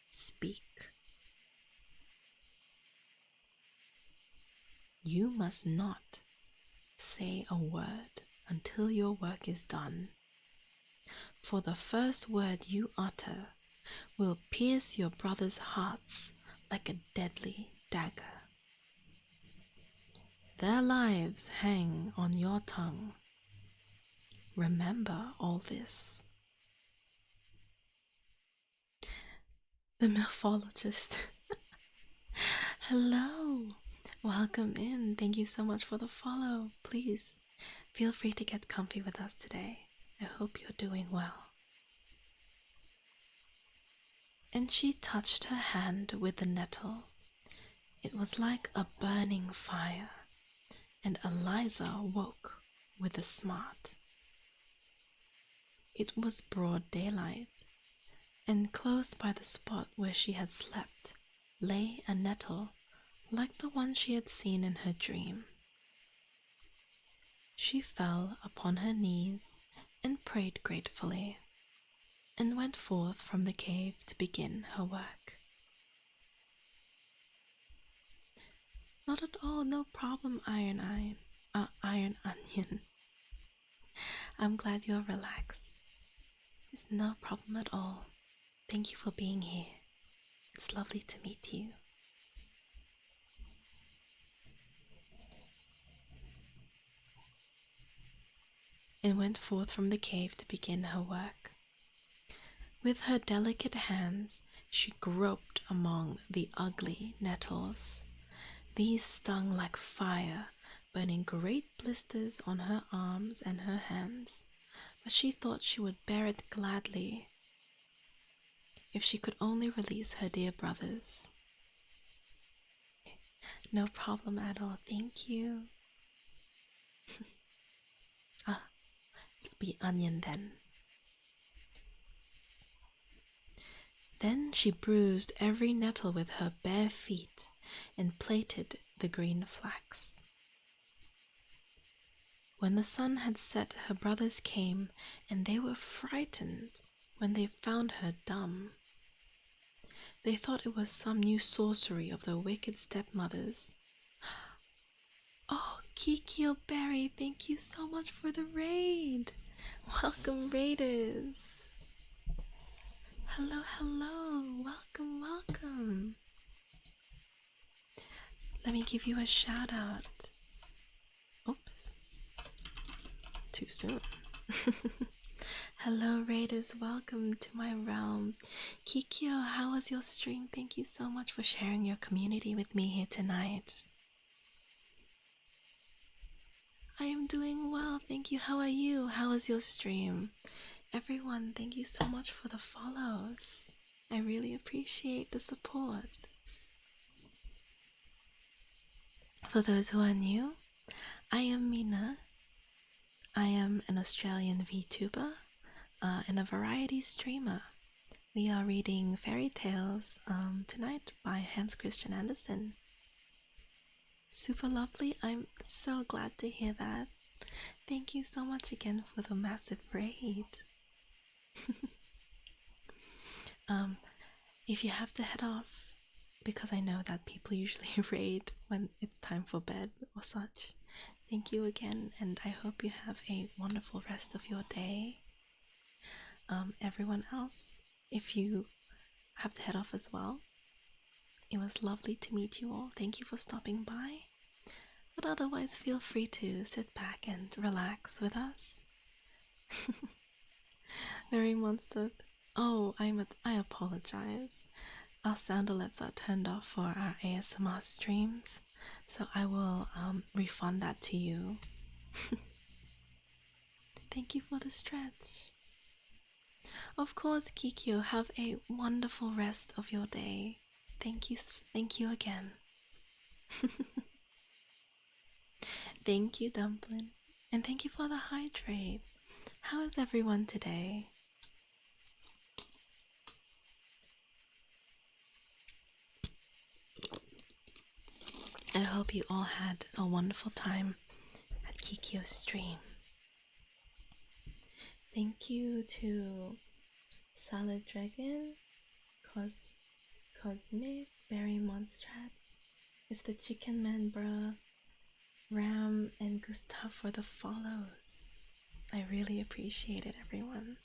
speak. You must not say a word until your work is done, for the first word you utter will pierce your brothers' hearts like a deadly dagger. Their lives hang on your tongue. Remember all this." The mythologist. Hello. Welcome in. Thank you so much for the follow. Please feel free to get comfy with us today. I hope you're doing well. And she touched her hand with the nettle. It was like a burning fire, and Eliza woke with a smart. It was broad daylight, and close by the spot where she had slept lay a nettle like the one she had seen in her dream. She fell upon her knees and prayed gratefully, and went forth from the cave to begin her work. "Not at all, no problem, Iron Onion. I'm glad you're relaxed. It's no problem at all. Thank you for being here. It's lovely to meet you." And went forth from the cave to begin her work. With her delicate hands, she groped among the ugly nettles. These stung like fire, burning great blisters on her arms and her hands, but she thought she would bear it gladly if she could only release her dear brothers. "No problem at all, thank you." It'll be Onion then. Then she bruised every nettle with her bare feet and plaited the green flax. When the sun had set, her brothers came, and they were frightened when they found her dumb. They thought it was some new sorcery of the wicked stepmothers. Oh, Kikyo Berry, thank you so much for the raid. Welcome, raiders. Hello, hello. Welcome, welcome. Let me give you a shout out. Oops. Too soon. Hello, raiders. Welcome to my realm. Kikyo, how was your stream? Thank you so much for sharing your community with me here tonight. I am doing well, thank you. How are you? How was your stream? Everyone, thank you so much for the follows. I really appreciate the support. For those who are new, I am Mina. I am an Australian VTuber and a variety streamer. We are reading Fairy Tales tonight by Hans Christian Andersen. Super lovely. I'm so glad to hear that. Thank you so much again for the massive raid. If you have to head off, because I know that people usually raid when it's time for bed or such, thank you again, and I hope you have a wonderful rest of your day. Everyone else, if you have to head off as well, it was lovely to meet you all. Thank you for stopping by. But otherwise, feel free to sit back and relax with us. Very monster. Oh, I apologize. Our sound alerts are turned off for our ASMR streams, so I will refund that to you. Thank you for the stretch. Of course, Kikyo, have a wonderful rest of your day. Thank you again. Thank you, Dumpling, and thank you for the hydrate. How is everyone today? I hope you all had a wonderful time at Kikyo's stream. Thank you to Salad Dragon, Cosmic, Berry Monstrats, It's the Chicken Man Bruh, Ram, and Gustav for the follows. I really appreciate it, everyone.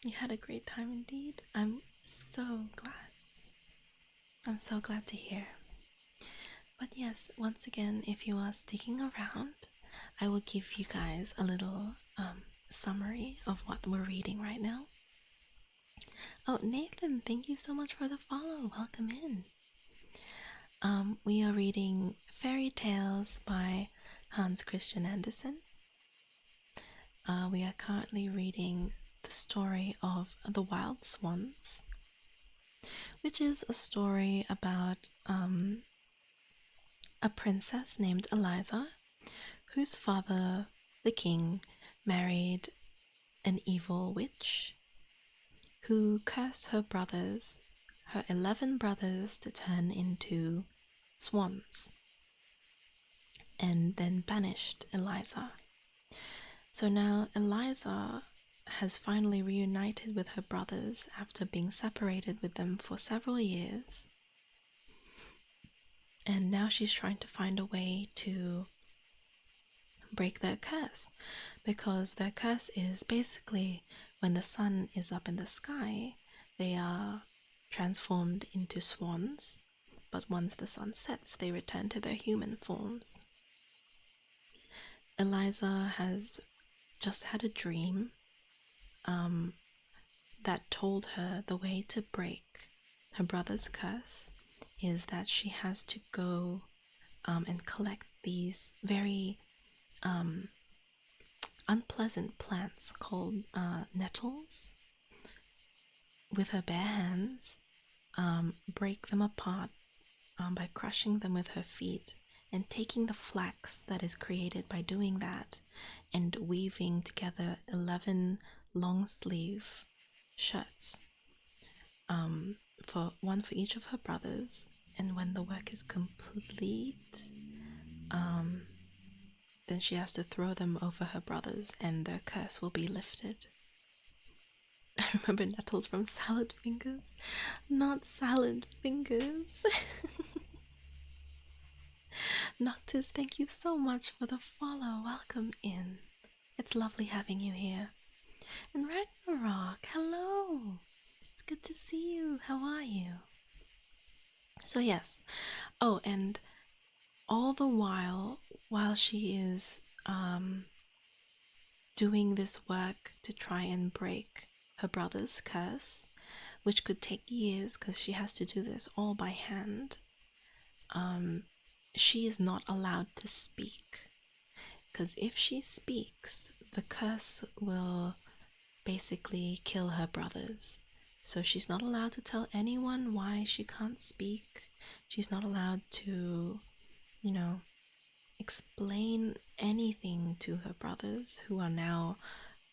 You had a great time indeed. I'm so glad. I'm so glad to hear. But yes, once again, if you are sticking around, I will give you guys a little summary of what we're reading right now. Oh, Nathan, thank you so much for the follow. Welcome in. We are reading Fairy Tales by Hans Christian Andersen. We are currently reading the story of The Wild Swans, which is a story about a princess named Eliza, whose father, the king, married an evil witch who cursed her 11 brothers, to turn into swans, and then banished Eliza. So now Eliza has finally reunited with her brothers after being separated with them for several years. And now she's trying to find a way to break their curse, because their curse is basically when the sun is up in the sky, they are transformed into swans, but once the sun sets, they return to their human forms. Eliza has just had a dream that told her the way to break her brother's curse is that she has to go and collect these very unpleasant plants called nettles with her bare hands, break them apart by crushing them with her feet, and taking the flax that is created by doing that and weaving together 11 long sleeve shirts for one for each of her brothers, and when the work is complete, then she has to throw them over her brothers and their curse will be lifted. I remember Nettles from Salad Fingers, not Salad Fingers. Noctis, thank you so much for the follow. Welcome in. It's lovely having you here. And Ragnarok, hello. It's good to see you. How are you? So yes. Oh, and all the while she is doing this work to try and break her brother's curse, which could take years because she has to do this all by hand, she is not allowed to speak. Because if she speaks, the curse will basically kill her brothers. So she's not allowed to tell anyone why she can't speak. She's not allowed to, explain anything to her brothers, who are now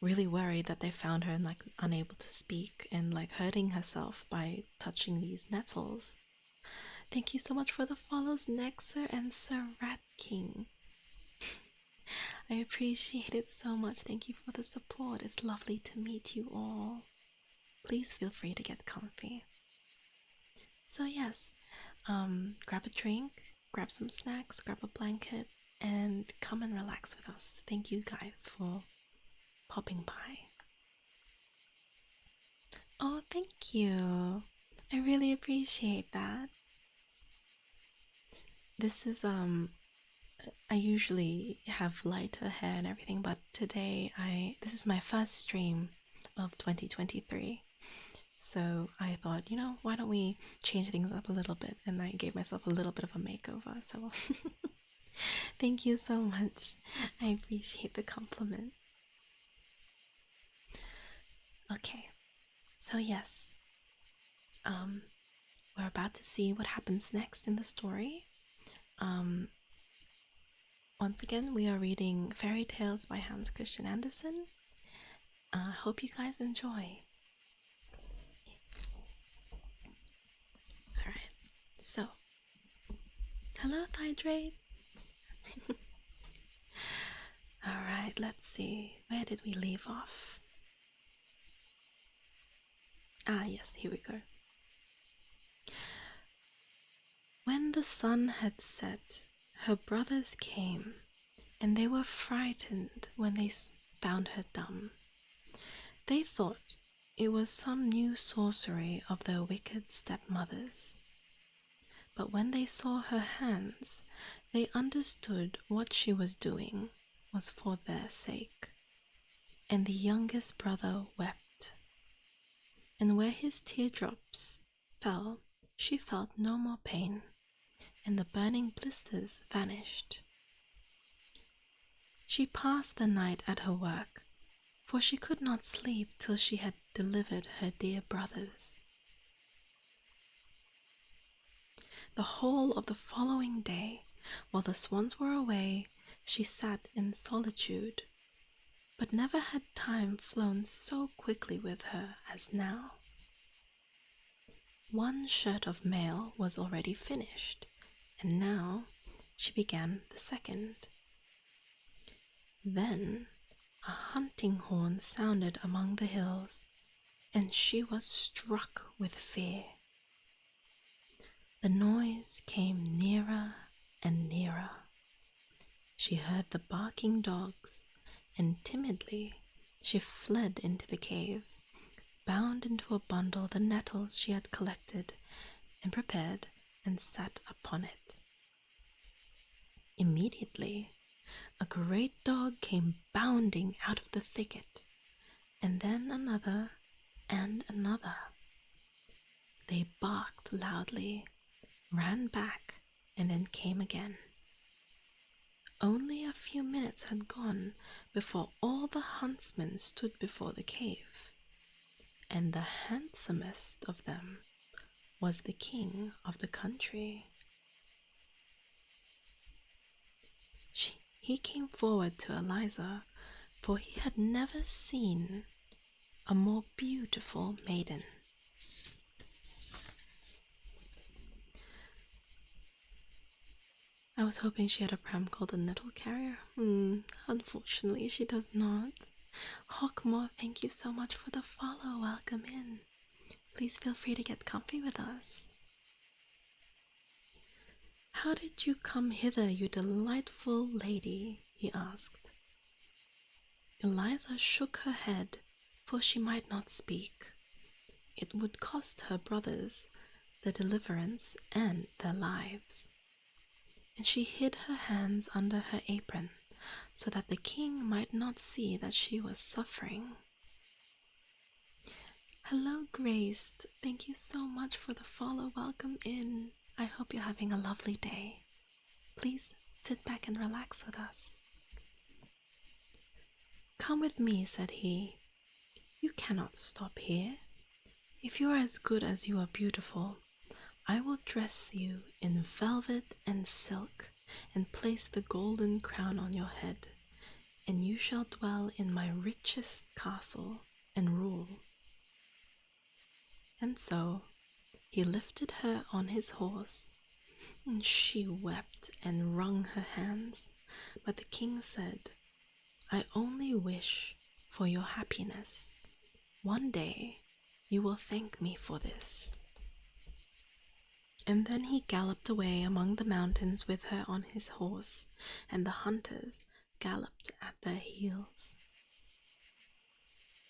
really worried that they found her and unable to speak and hurting herself by touching these nettles. Thank you so much for the follows, Nexer and Sarat King. I appreciate it so much. Thank you for the support. It's lovely to meet you all. Please feel free to get comfy. So yes, grab a drink, grab some snacks, grab a blanket, and come and relax with us. Thank you guys for popping by. Oh, thank you. I really appreciate that. This is I usually have lighter hair and everything, but today this is my first stream of 2023. So I thought, why don't we change things up a little bit? And I gave myself a little bit of a makeover. So thank you so much. I appreciate the compliment. Okay, so yes, we're about to see what happens next in the story. Once again, we are reading Fairy Tales by Hans Christian Andersen. Hope you guys enjoy. Alright, so, hello Hydrate. Alright, let's see, where did we leave off? Ah yes, here we go. When the sun had set, her brothers came, and they were frightened when they found her dumb. They thought it was some new sorcery of their wicked stepmothers. But when they saw her hands, they understood what she was doing was for their sake. And the youngest brother wept. And where his teardrops fell, she felt no more pain, and the burning blisters vanished. She passed the night at her work, for she could not sleep till she had delivered her dear brothers. The whole of the following day, while the swans were away, she sat in solitude, but never had time flown so quickly with her as now. One shirt of mail was already finished, and now she began the second. Then a hunting horn sounded among the hills, and she was struck with fear. The noise came nearer and nearer. She heard the barking dogs, and timidly she fled into the cave, bound into a bundle the nettles she had collected and prepared, and sat upon it. Immediately a great dog came bounding out of the thicket, and then another and another. They barked loudly, ran back, and then came again. Only a few minutes had gone before all the huntsmen stood before the cave, and the handsomest of them was the king of the country. He came forward to Eliza, for he had never seen a more beautiful maiden. I was hoping she had a pram called a nettle carrier. Unfortunately, she does not. Hawkmoor, thank you so much for the follow. Welcome in. Please feel free to get comfy with us. How did you come hither, you delightful lady? He asked. Eliza shook her head, for she might not speak. It would cost her brothers the deliverance and their lives. And she hid her hands under her apron, so that the king might not see that she was suffering. Hello, Grace. Thank you so much for the follow. Welcome in. I hope you're having a lovely day. Please sit back and relax with us. Come with me, said he. You cannot stop here. If you are as good as you are beautiful, I will dress you in velvet and silk and place the golden crown on your head, and you shall dwell in my richest castle and rule. And so he lifted her on his horse, and she wept and wrung her hands. But the king said, I only wish for your happiness. One day you will thank me for this. And then he galloped away among the mountains with her on his horse, and the hunters galloped at their heels.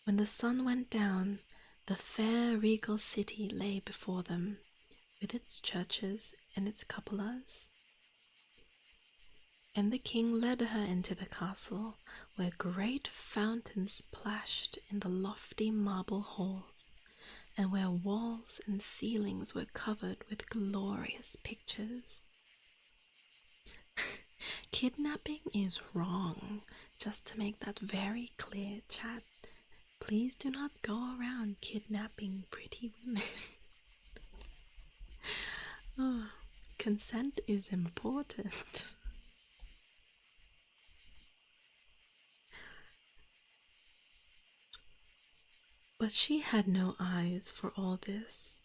When the sun went down, the fair regal city lay before them, with its churches and its cupolas. And the king led her into the castle, where great fountains splashed in the lofty marble halls, and where walls and ceilings were covered with glorious pictures. Kidnapping is wrong, just to make that very clear, chat. Please do not go around kidnapping pretty women. Consent is important. But she had no eyes for all this.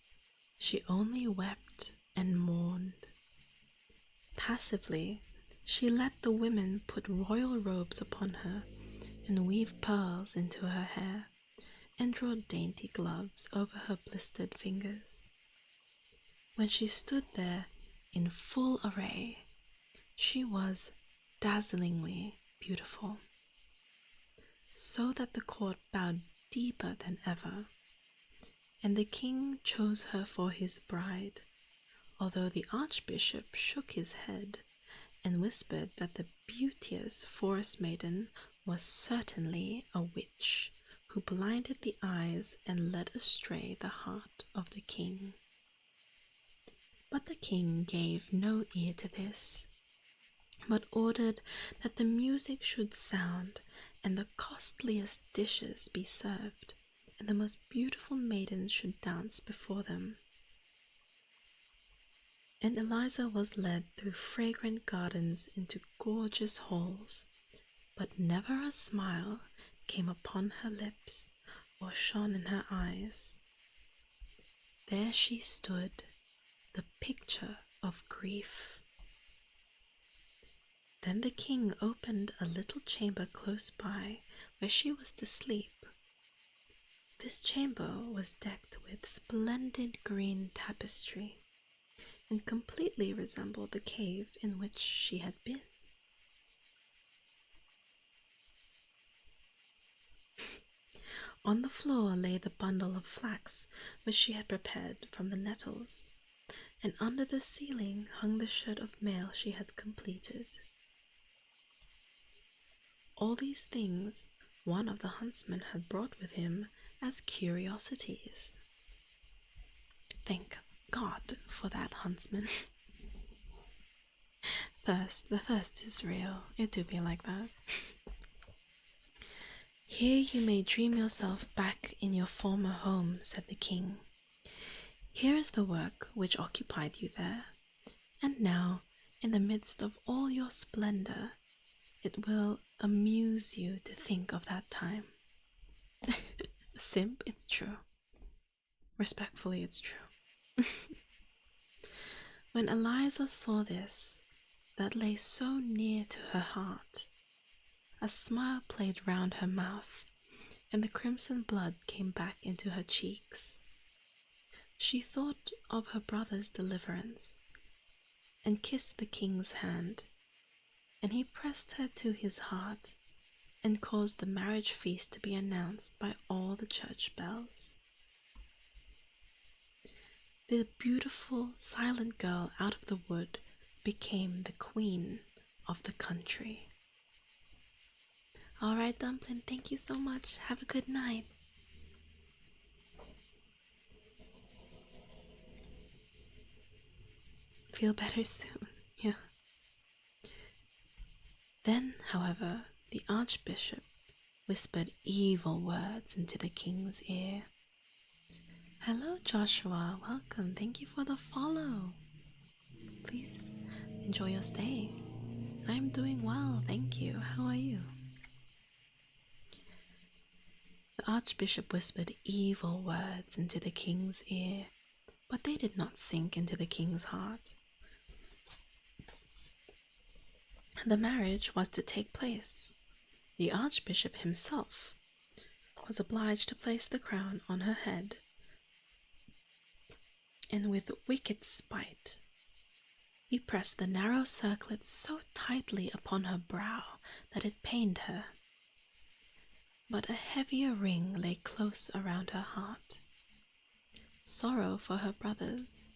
She only wept and mourned. Passively, she let the women put royal robes upon her, and weave pearls into her hair, and draw dainty gloves over her blistered fingers. When she stood there in full array, she was dazzlingly beautiful, so that the court bowed deeper than ever, and the king chose her for his bride, although the archbishop shook his head and whispered that the beauteous forest maiden was certainly a witch who blinded the eyes and led astray the heart of the king. But the king gave no ear to this, but ordered that the music should sound and the costliest dishes be served, and the most beautiful maidens should dance before them. And Eliza was led through fragrant gardens into gorgeous halls, but never a smile came upon her lips or shone in her eyes. There she stood, the picture of grief. Then the king opened a little chamber close by where she was to sleep. This chamber was decked with splendid green tapestry, and completely resembled the cave in which she had been. On the floor lay the bundle of flax which she had prepared from the nettles, and under the ceiling hung the shirt of mail she had completed. All these things one of the huntsmen had brought with him as curiosities. Thank God for that huntsman. The thirst is real. It do be like that. Here you may dream yourself back in your former home, said the king. Here is the work which occupied you there, and now, in the midst of all your splendor, it will amuse you to think of that time. Simp, it's true. Respectfully, it's true. When Eliza saw this, that lay so near to her heart. A smile played round her mouth, and the crimson blood came back into her cheeks. She thought of her brother's deliverance, and kissed the king's hand, and he pressed her to his heart, and caused the marriage feast to be announced by all the church bells. The beautiful, silent girl out of the wood became the queen of the country. All right, Dumpling, thank you so much. Have a good night. Feel better soon. Yeah. Then, however, the archbishop whispered evil words into the king's ear. Hello, Joshua. Welcome. Thank you for the follow. Please enjoy your stay. I'm doing well, thank you. How are you? The archbishop whispered evil words into the king's ear, but they did not sink into the king's heart. The marriage was to take place. The archbishop himself was obliged to place the crown on her head, and with wicked spite, he pressed the narrow circlet so tightly upon her brow that it pained her. But a heavier ring lay close around her heart. Sorrow for her brothers.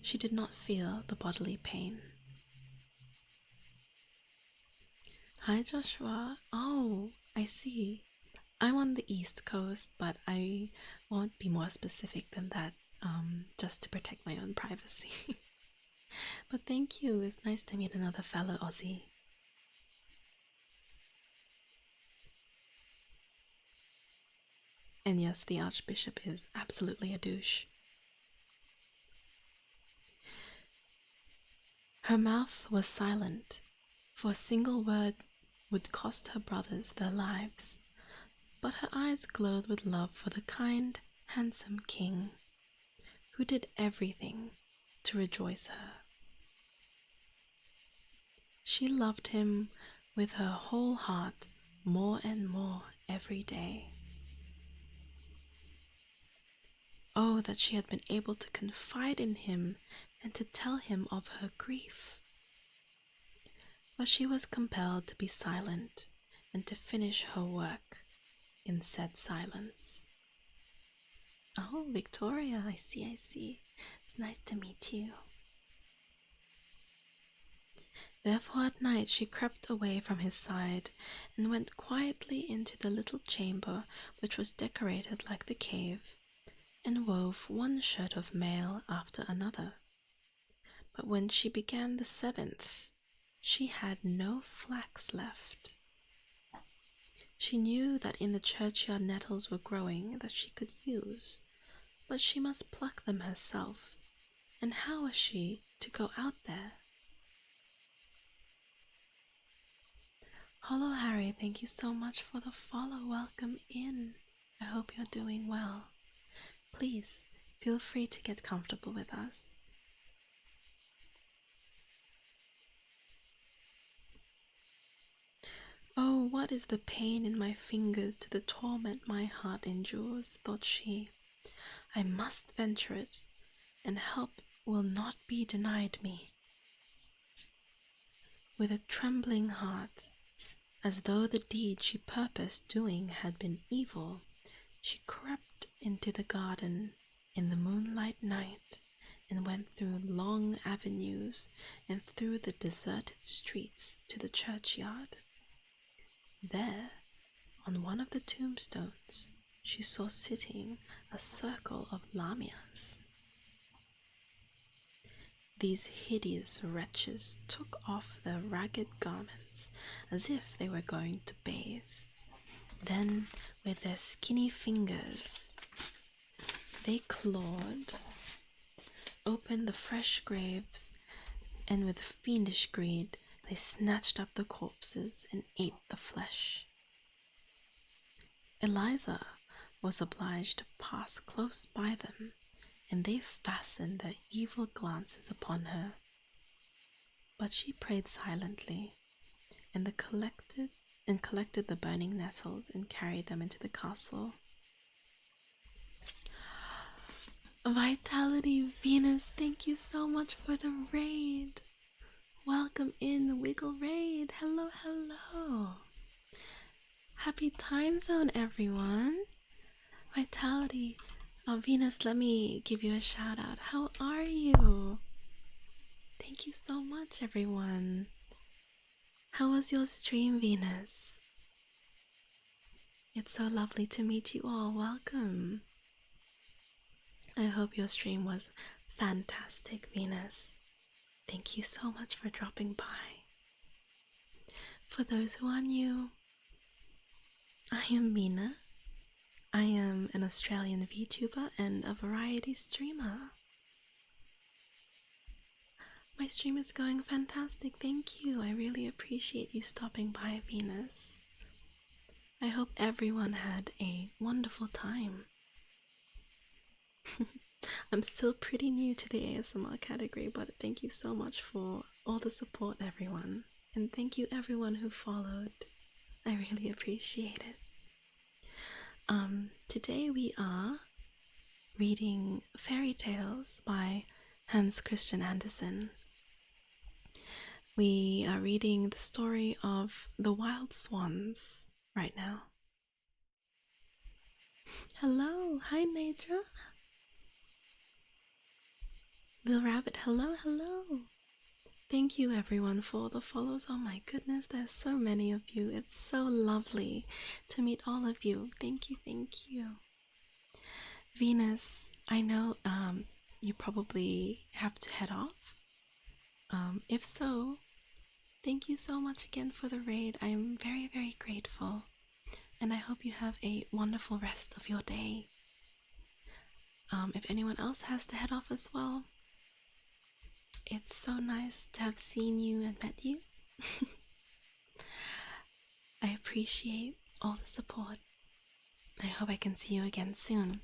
She did not feel the bodily pain. Hi, Joshua. Oh, I see. I'm on the East Coast, but I won't be more specific than that, just to protect my own privacy. But thank you. It's nice to meet another fellow Aussie. And yes, the Archbishop is absolutely a douche. Her mouth was silent, for a single word would cost her brothers their lives, but her eyes glowed with love for the kind, handsome king, who did everything to rejoice her. She loved him with her whole heart more and more every day. Oh, that she had been able to confide in him and to tell him of her grief. But she was compelled to be silent and to finish her work in said silence. Oh, Victoria, I see. It's nice to meet you. Therefore at night she crept away from his side and went quietly into the little chamber which was decorated like the cave, and wove one shirt of mail after another. But when she began the 7th, she had no flax left. She knew that in the churchyard nettles were growing that she could use, but she must pluck them herself, and how was she to go out there? Hello, Harry, thank you so much for the follow. Welcome in. I hope you're doing well. Please feel free to get comfortable with us. Oh, what is the pain in my fingers to the torment my heart endures, thought she. I must venture it, and help will not be denied me. With a trembling heart, as though the deed she purposed doing had been evil, she crept into the garden in the moonlight night and went through long avenues and through the deserted streets to the churchyard. There, on one of the tombstones, she saw sitting a circle of lamias. These hideous wretches took off their ragged garments as if they were going to bathe. Then, with their skinny fingers, they clawed open the fresh graves, and with fiendish greed they snatched up the corpses and ate the flesh. Eliza was obliged to pass close by them, and they fastened their evil glances upon her. but she prayed silently, and collected the burning nettles and carried them into the castle. Vitality Venus, thank you so much for the raid. Welcome in the Wiggle Raid. Hello, hello. Happy time zone, everyone. Vitality Venus, let me give you a shout out. How are you? Thank you so much, everyone. How was your stream, Venus? It's so lovely to meet you all. Welcome. I hope your stream was fantastic, Venus. Thank you so much for dropping by. For those who are new, I am Mina. I am an Australian VTuber and a variety streamer. My stream is going fantastic, thank you. I really appreciate you stopping by, Venus. I hope everyone had a wonderful time. I'm still pretty new to the ASMR category, but thank you so much for all the support, everyone. And thank you everyone who followed. I really appreciate it. Today we are reading Fairy Tales by Hans Christian Andersen. We are reading the story of the Wild Swans right now. Hello, hi Nadra. The rabbit, hello, hello. Thank you everyone for the follows. Oh my goodness, there's so many of you. It's so lovely to meet all of you. Thank you, thank you. Venus, I know you probably have to head off. If so, thank you so much again for the raid. I'm very, very grateful. And I hope you have a wonderful rest of your day. If anyone else has to head off as well, it's so nice to have seen you and met you. I appreciate all the support. I hope I can see you again soon.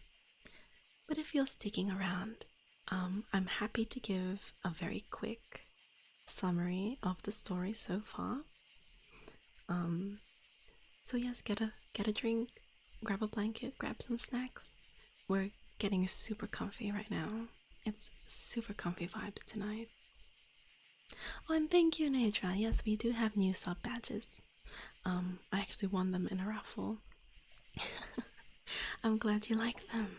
But if you're sticking around, I'm happy to give a very quick summary of the story so far. So yes, get a drink, grab a blanket, grab some snacks. We're getting super comfy right now. It's super comfy vibes tonight. Oh, and thank you, Nadra. Yes, we do have new sub badges. I actually won them in a raffle. I'm glad you like them.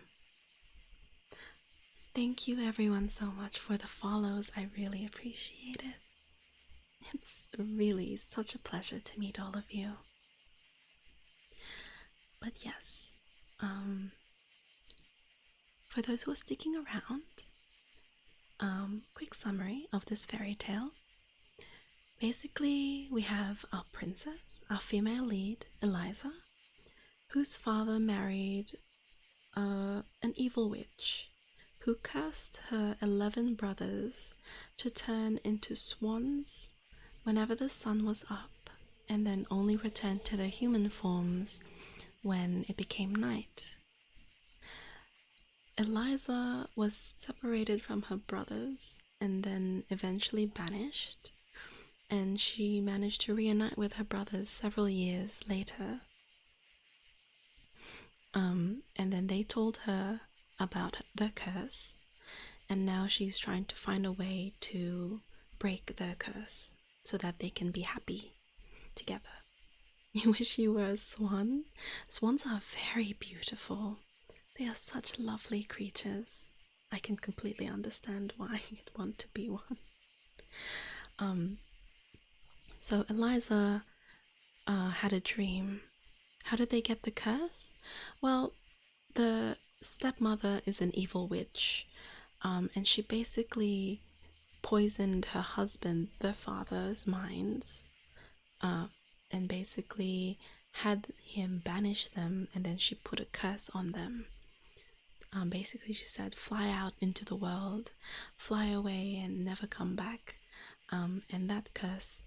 Thank you everyone so much for the follows. I really appreciate it. It's really such a pleasure to meet all of you. But yes, for those who are sticking around, quick summary of this fairy tale. Basically, we have our princess, our female lead, Eliza, whose father married an evil witch who cursed her 11 brothers to turn into swans whenever the sun was up, and then only returned to their human forms when it became night. Eliza was separated from her brothers and then eventually banished, and she managed to reunite with her brothers several years later. And then they told her about the curse, and now she's trying to find a way to break the curse so that they can be happy together. You wish you were a swan? Swans are very beautiful. They are such lovely creatures. I can completely understand why you'd want to be one. So Eliza had a dream. How did they get the curse? Well, the stepmother is an evil witch, and she basically poisoned her husband, their father's minds, and basically had him banish them, and then she put a curse on them. Basically she said, fly out into the world, fly away and never come back, and that curse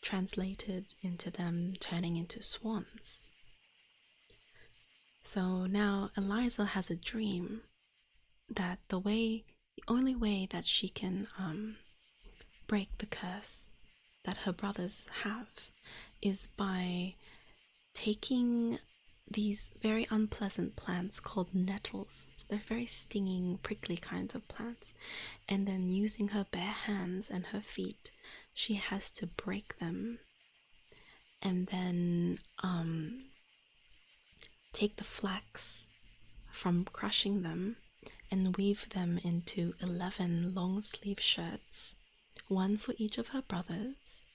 translated into them turning into swans. So now Eliza has a dream that the only way that she can break the curse that her brothers have is by taking these very unpleasant plants called nettles. They're very stinging, prickly kinds of plants. And then using her bare hands and her feet, she has to break them. And then take the flax from crushing them and weave them into 11 long-sleeve shirts, one for each of her brothers.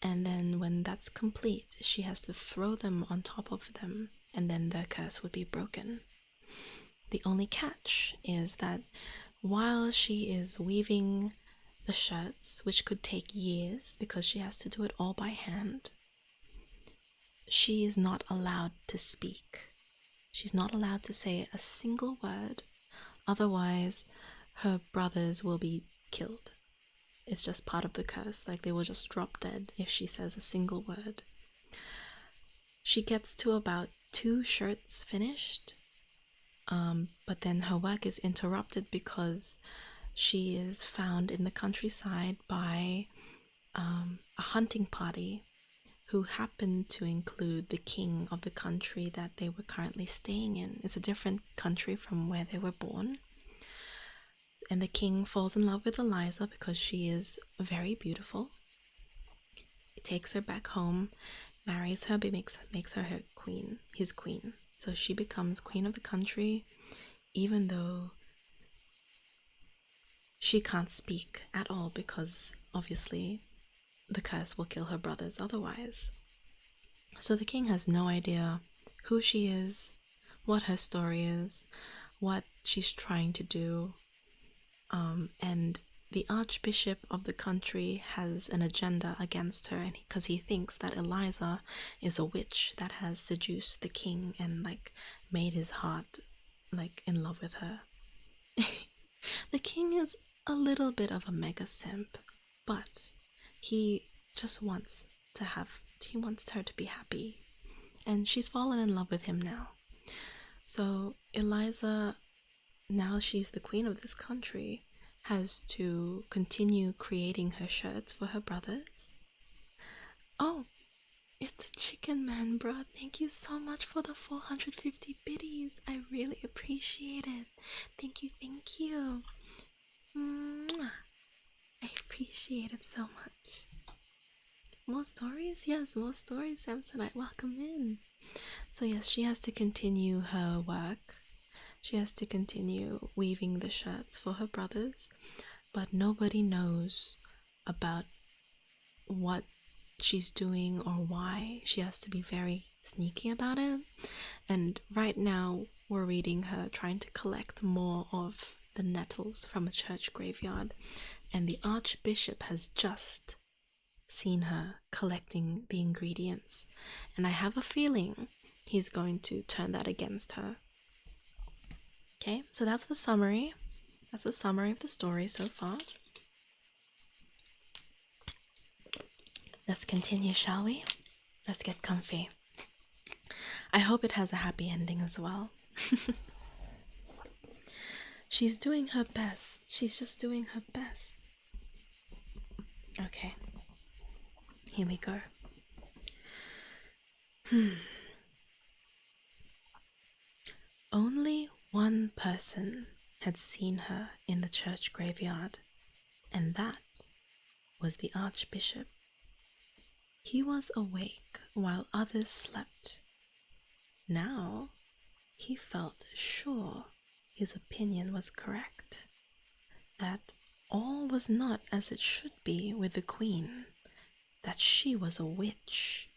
And then when that's complete, she has to throw them on top of them, and then their curse would be broken. The only catch is that while she is weaving the shirts, which could take years because she has to do it all by hand, she is not allowed to speak. She's not allowed to say a single word, otherwise her brothers will be killed. It's just part of the curse, like they will just drop dead if she says a single word. She gets to about 2 shirts finished, but then her work is interrupted because she is found in the countryside by a hunting party who happened to include the king of the country that they were currently staying in. It's a different country from where they were born. And the king falls in love with Eliza because she is very beautiful. He takes her back home, marries her, but makes her queen, his queen. So she becomes queen of the country, even though she can't speak at all because obviously the curse will kill her brothers otherwise. So the king has no idea who she is, what her story is, what she's trying to do. And the archbishop of the country has an agenda against her, because he thinks that Eliza is a witch that has seduced the king and made his heart in love with her. The king is a little bit of a mega simp, but he just wants her to be happy, and she's fallen in love with him now. So Eliza, now she's the queen of this country, has to continue creating her shirts for her brothers. Oh, it's the Chicken Man, bro. Thank you so much for the 450 biddies. I really appreciate it. Thank you, thank you. Mwah. I appreciate it so much. More stories? Yes, more stories, Samsonite. Welcome in. So yes, she has to continue her work. She has to continue weaving the shirts for her brothers, but nobody knows about what she's doing or why. She has to be very sneaky about it. And right now we're reading her trying to collect more of the nettles from a church graveyard, and the archbishop has just seen her collecting the ingredients, and I have a feeling he's going to turn that against her. Okay, so that's the summary. That's the summary of the story so far. Let's continue, shall we? Let's get comfy. I hope it has a happy ending as well. She's doing her best. She's just doing her best. Okay. Here we go. Only one person had seen her in the church graveyard, and that was the archbishop. He was awake while others slept. Now he felt sure his opinion was correct, that all was not as it should be with the queen, that she was a witch,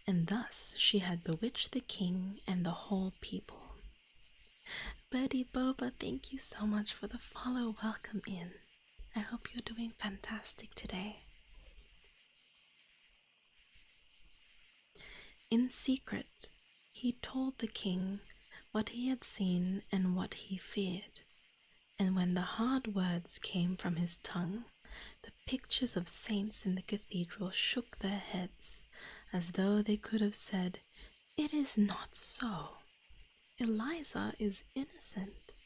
and thus she had bewitched the king and the whole people. Betty Boba, thank you so much for the follow. Welcome in. I hope you're doing fantastic today. In secret, he told the king what he had seen and what he feared, and when the hard words came from his tongue, the pictures of saints in the cathedral shook their heads, as though they could have said, "It is not so. Eliza is innocent."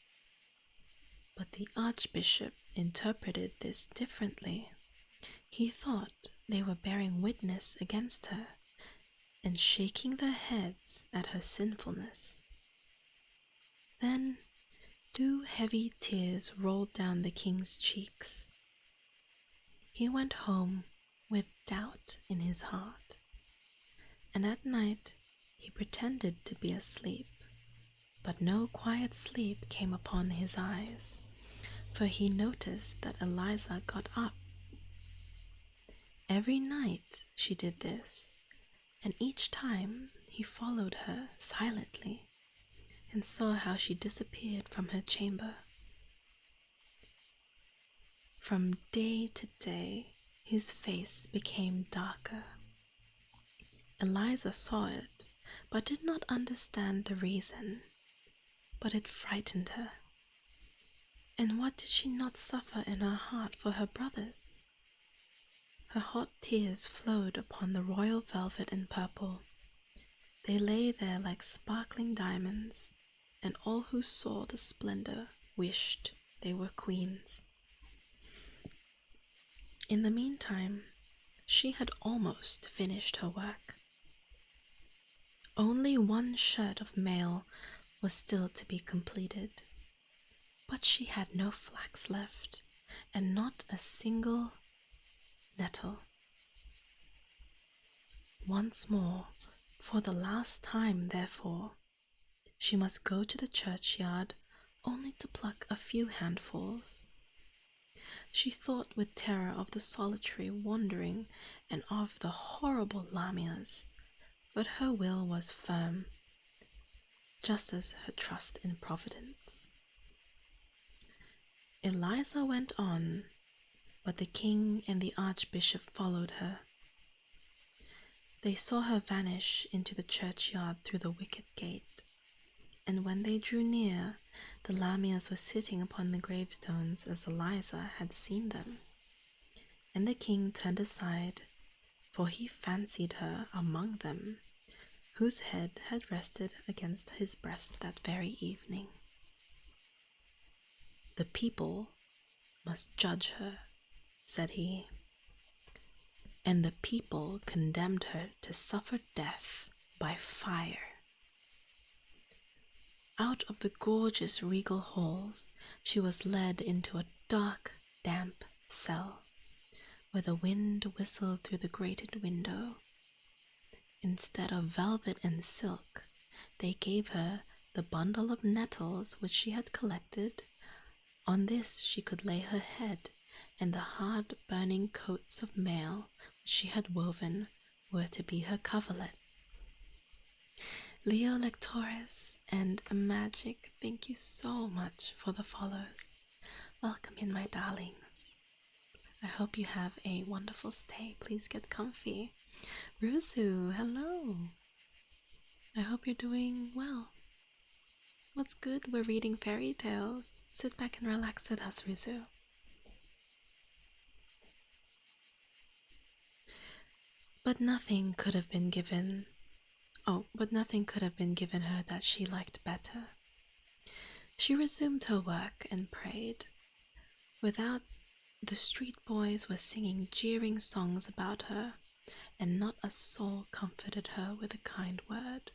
But the archbishop interpreted this differently. He thought they were bearing witness against her and shaking their heads at her sinfulness. Then 2 heavy tears rolled down the king's cheeks. He went home with doubt in his heart, and at night he pretended to be asleep, but no quiet sleep came upon his eyes, for he noticed that Eliza got up. Every night she did this, and each time he followed her silently and saw how she disappeared from her chamber. From day to day, his face became darker. Eliza saw it, but did not understand the reason, but it frightened her. And what did she not suffer in her heart for her brothers? Her hot tears flowed upon the royal velvet and purple. They lay there like sparkling diamonds, and all who saw the splendor wished they were queens. In the meantime, she had almost finished her work. Only 1 shirt of mail was still to be completed, but she had no flax left, and not a single nettle. Once more, for the last time, therefore, she must go to the churchyard only to pluck a few handfuls. She thought with terror of the solitary wandering and of the horrible lamias, but her will was firm, just as her trust in Providence. Eliza went on, but the king and the archbishop followed her. They saw her vanish into the churchyard through the wicket gate, and when they drew near, the lamias were sitting upon the gravestones as Eliza had seen them, and the king turned aside, for he fancied her among them, whose head had rested against his breast that very evening. "The people must judge her," said he, and the people condemned her to suffer death by fire. Out of the gorgeous regal halls, she was led into a dark, damp cell, where the wind whistled through the grated window. Instead of velvet and silk, they gave her the bundle of nettles which she had collected. On this she could lay her head, and the hard burning coats of mail which she had woven were to be her coverlet. Leo Lectores and Magic, thank you so much for the follows. Welcome in, my darlings. I hope you have a wonderful stay. Please get comfy. Ruzu, hello. I hope you're doing well. What's good? We're reading fairy tales. Sit back and relax with us, Ruzu. But nothing could have been given her that she liked better. She resumed her work and prayed. Without, the street boys were singing jeering songs about her, and not a soul comforted her with a kind word.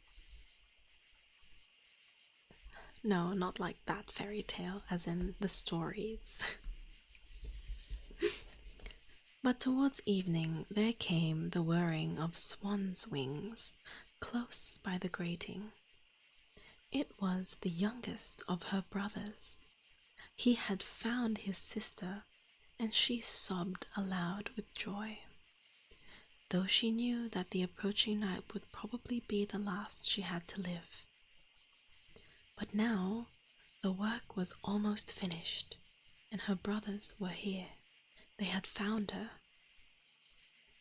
No, not like that fairy tale, as in the stories. But towards evening there came the whirring of swans' wings close by the grating. It was the youngest of her brothers. He had found his sister, and she sobbed aloud with joy, though she knew that the approaching night would probably be the last she had to live. But now the work was almost finished, and her brothers were here. They had found her.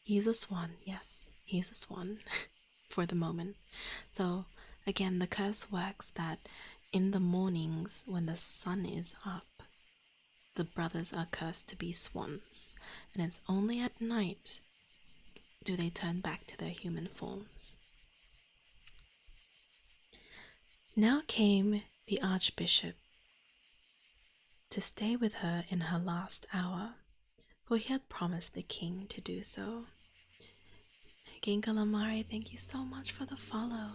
He's a swan, yes, he's a swan, for the moment. So, again, the curse works that in the mornings when the sun is up, the brothers are cursed to be swans, and it's only at night do they turn back to their human forms. Now came the archbishop to stay with her in her last hour, for he had promised the king to do so. Ginkalamari, thank you so much for the follow.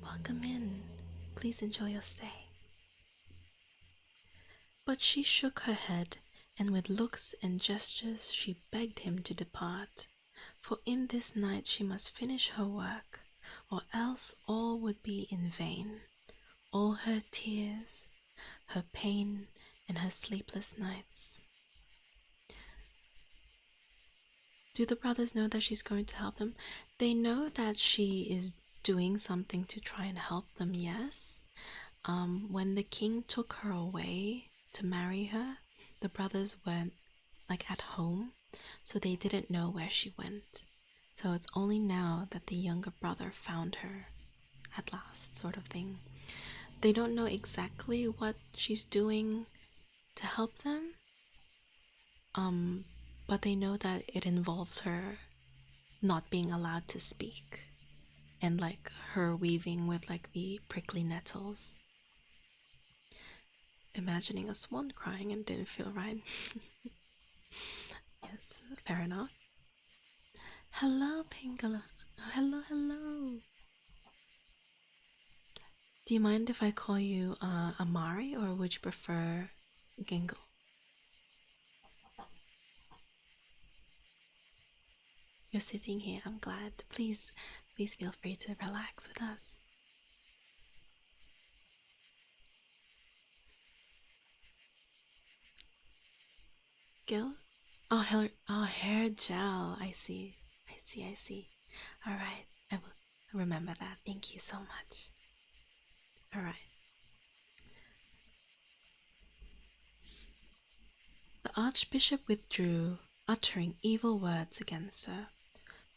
Welcome in. Please enjoy your stay. But she shook her head, and with looks and gestures she begged him to depart, for in this night she must finish her work, or else all would be in vain. All her tears, her pain, and her sleepless nights. Do the brothers know that she's going to help them? They know that she is doing something to try and help them, yes. When the king took her away to marry her, the brothers weren't at home, so they didn't know where she went. So it's only now that the younger brother found her at last, sort of thing. They don't know exactly what she's doing to help them, but they know that it involves her not being allowed to speak, and her weaving with the prickly nettles. Imagining a swan crying and didn't feel right. Yes, fair enough. Hello, Pingala. Hello, hello. Do you mind if I call you Amari, or would you prefer Gingle? You're sitting here, I'm glad. Please feel free to relax with us. Gil? Oh, hair gel. I see. Alright, I will remember that. Thank you so much. Alright. The Archbishop withdrew, uttering evil words against her.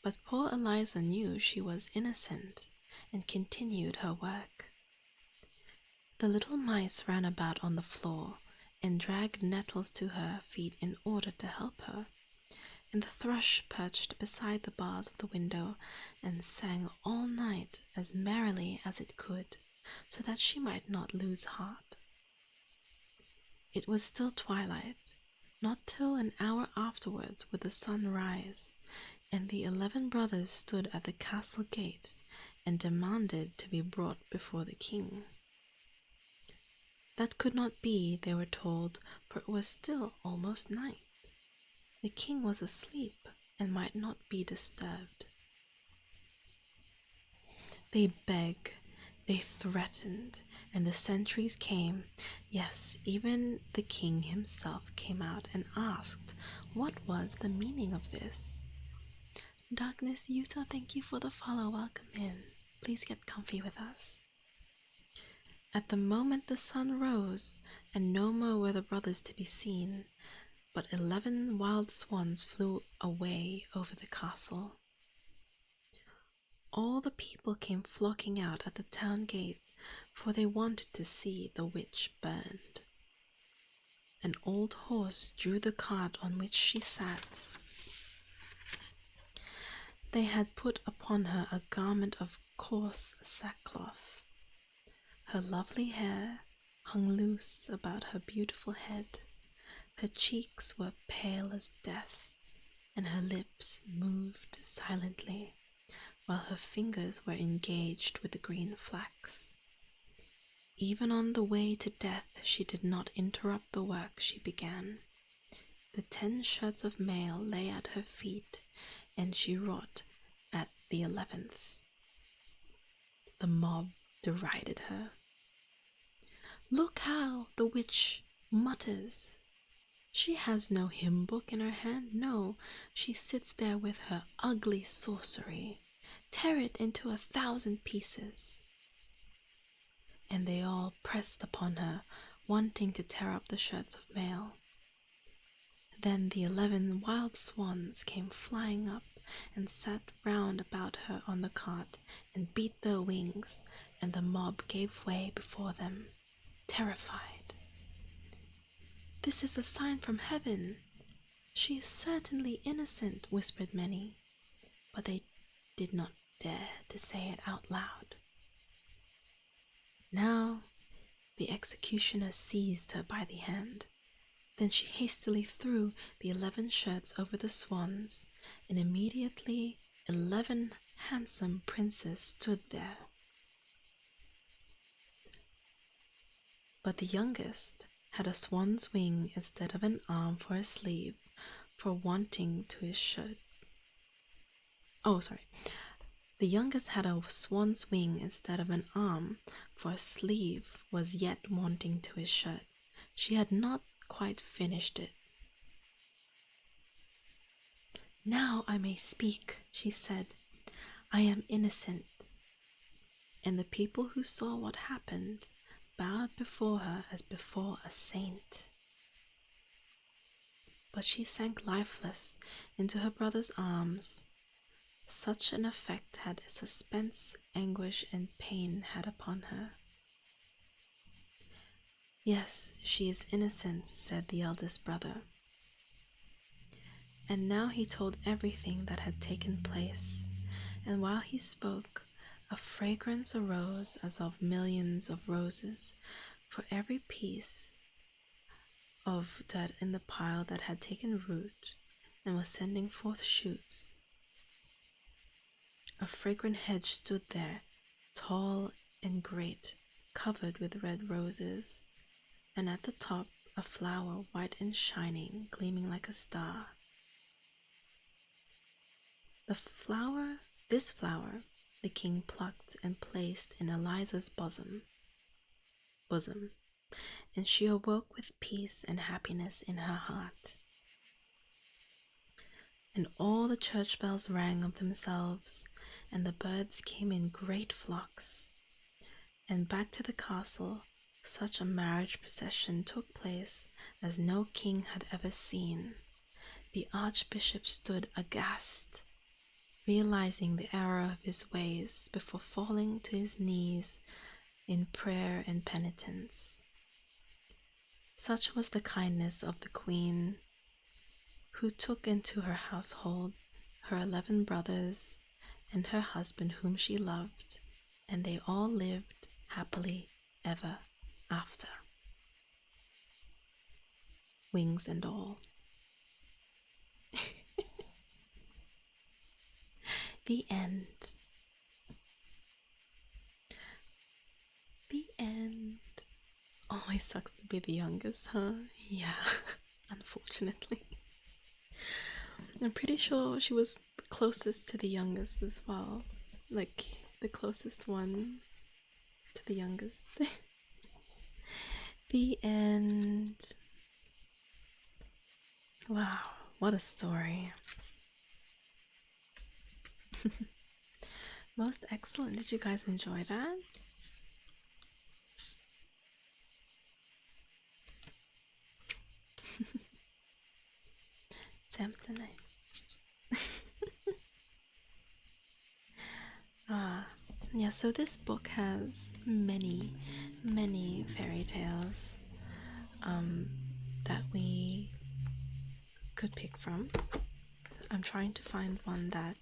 But poor Eliza knew she was innocent and continued her work. The little mice ran about on the floor and dragged nettles to her feet in order to help her, and the thrush perched beside the bars of the window and sang all night as merrily as it could, so that she might not lose heart. It was still twilight. Not till an hour afterwards would the sun rise, and the 11 brothers stood at the castle gate and demanded to be brought before the king. That could not be, they were told, for it was still almost night. The king was asleep and might not be disturbed. They begged, they threatened, and the sentries came. Yes, even the king himself came out and asked what was the meaning of this. Darkness Utah, thank you for the follow. Welcome in. Please get comfy with us. At the moment the sun rose, and no more were the brothers to be seen, but 11 wild swans flew away over the castle. All the people came flocking out at the town gate, for they wanted to see the witch burned. An old horse drew the cart on which she sat. They had put upon her a garment of coarse sackcloth. Her lovely hair hung loose about her beautiful head. Her cheeks were pale as death, and her lips moved silently, while her fingers were engaged with the green flax. Even on the way to death she did not interrupt the work she began. The 10 shirts of mail lay at her feet, and she wrought at the 11th. The mob derided her. Look how the witch mutters. She has no hymn book in her hand. No, she sits there with her ugly sorcery. Tear it into 1,000 pieces. And they all pressed upon her, wanting to tear up the shirts of mail. Then the 11 wild swans came flying up and sat round about her on the cart and beat their wings, and the mob gave way before them, terrified. This is a sign from heaven. She is certainly innocent, whispered many, but they did not dare to say it out loud. Now the executioner seized her by the hand. Then she hastily threw the 11 shirts over the swans, and immediately 11 handsome princes stood there. But the youngest had a swan's wing instead of an arm for a sleeve, for wanting to his shirt. Oh, sorry. The youngest had a swan's wing instead of an arm, for a sleeve was yet wanting to his shirt. She had not quite finished it. "Now I may speak," she said. "I am innocent." And the people who saw what happened bowed before her as before a saint. But she sank lifeless into her brother's arms. Such an effect had suspense, anguish, and pain had upon her. "Yes, she is innocent," said the eldest brother. And now he told everything that had taken place, and while he spoke, a fragrance arose as of millions of roses, for every piece of dirt in the pile that had taken root and was sending forth shoots. A fragrant hedge stood there, tall and great, covered with red roses, and at the top a flower, white and shining, gleaming like a star. This flower, the king plucked and placed in Eliza's bosom, and she awoke with peace and happiness in her heart. And all the church bells rang of themselves, and the birds came in great flocks. And back to the castle, such a marriage procession took place as no king had ever seen. The archbishop stood aghast, realizing the error of his ways before falling to his knees in prayer and penitence. Such was the kindness of the queen, who took into her household her 11 brothers and her husband whom she loved, and they all lived happily ever after. Wings and all. The end. The end. Always sucks to be the youngest, huh? Yeah, unfortunately. I'm pretty sure she was the closest to the youngest as well. Like, the closest one to the youngest. The end. Wow, what a story. Most excellent. Did you guys enjoy that? Samsonite. Yeah, so this book has many, many fairy tales that we could pick from. I'm trying to find one that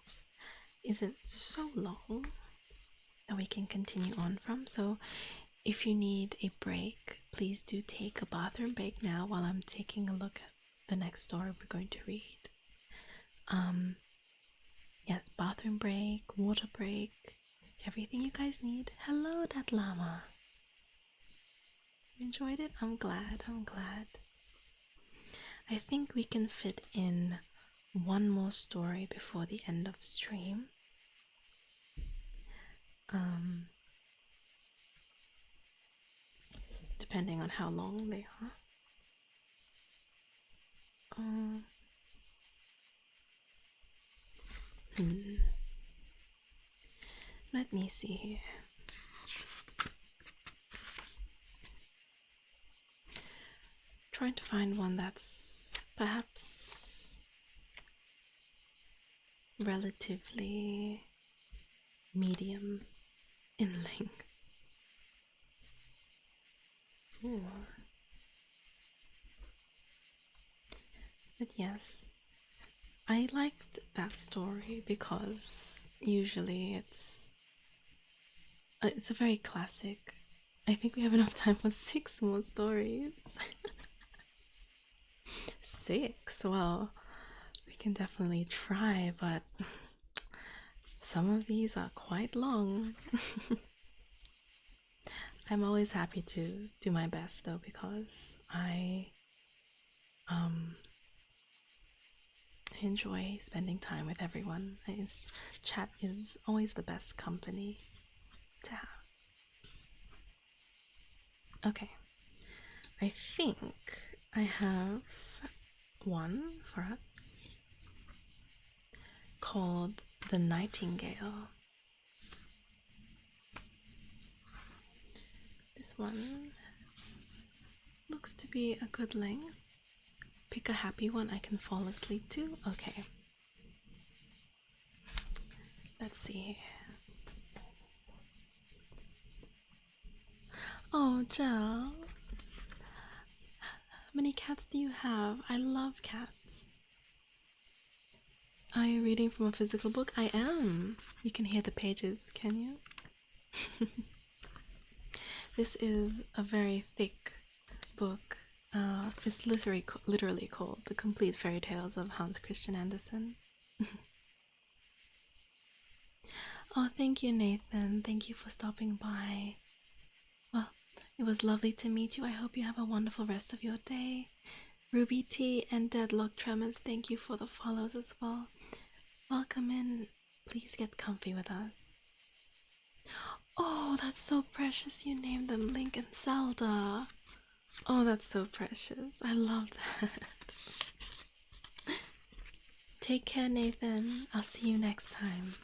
isn't so long that we can continue on from. So if you need a break, please do take a bathroom break now while I'm taking a look at the next story we're going to read. Yes, bathroom break, water break, everything you guys need. Hello, that llama. You enjoyed it? I'm glad. I think we can fit in one more story before the end of stream. Depending on how long they are. Let me see here. Trying to find one that's perhaps relatively medium in length. Ooh. But yes, I liked that story because usually it's a very classic. I think we have enough time for 6 more stories. 6? Well, we can definitely try, but some of these are quite long. I'm always happy to do my best though, because I enjoy spending time with everyone. Chat is always the best company to have. Okay, I think I have one for us called The Nightingale. This one looks to be a good length. Pick a happy one I can fall asleep to. Okay. Let's see here. Oh, Jill. How many cats do you have? I love cats. Are you reading from a physical book? I am. You can hear the pages, can you? This is a very thick book. It's literally called The Complete Fairy Tales of Hans Christian Andersen. Oh, thank you, Nathan. Thank you for stopping by. Well, it was lovely to meet you. I hope you have a wonderful rest of your day. Ruby T and Deadlock Tremors, thank you for the follows as well. Welcome in. Please get comfy with us. Oh, that's so precious. You named them Link and Zelda. Oh, that's so precious. I love that. Take care, Nathan. I'll see you next time.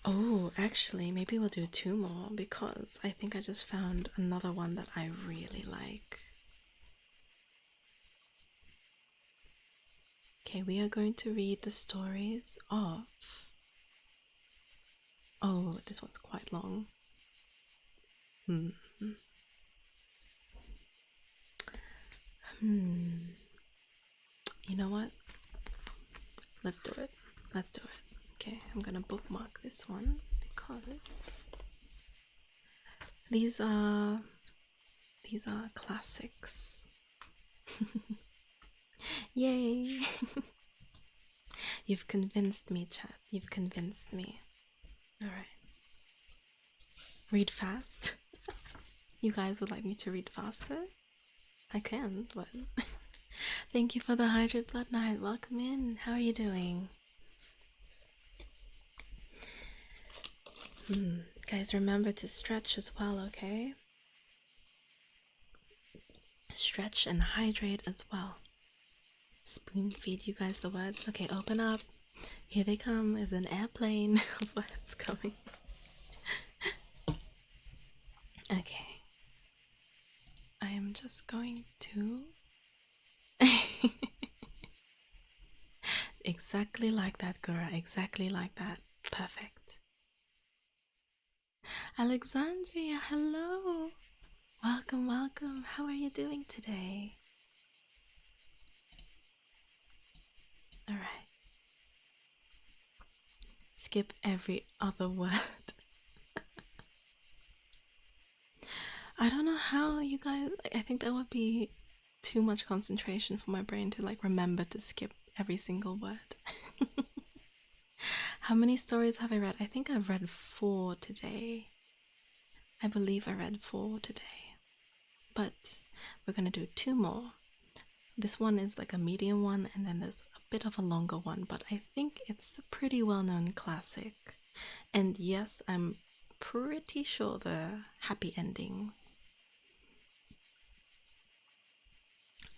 Oh, actually, maybe we'll do 2 more, because I think I just found another one that I really like. Okay, we are going to read the stories of... Oh, this one's quite long. You know what? Let's do it. Let's do it. Okay, I'm gonna bookmark this one because these are classics. Yay! You've convinced me, chat. You've convinced me. Alright. Read fast. You guys would like me to read faster? I can, but... Thank you for the 100 Blood Knight. Welcome in. How are you doing? Guys, remember to stretch as well, okay? Stretch and hydrate as well. Spoon feed you guys the word. Okay, open up. Here they come. Is an airplane of words coming. Okay. I am just going to... Exactly like that, Gura. Exactly like that. Perfect. Alexandria, hello. Welcome, welcome. How are you doing today? Alright. Skip every other word. I don't know how you guys... I think that would be too much concentration for my brain to like remember to skip every single word. How many stories have I read? I think I've read 4 today. I believe I read 4 today. But we're gonna do 2 more. This one is like a medium one, and then there's a bit of a longer one, but I think it's a pretty well-known classic. And yes, I'm pretty sure the happy endings.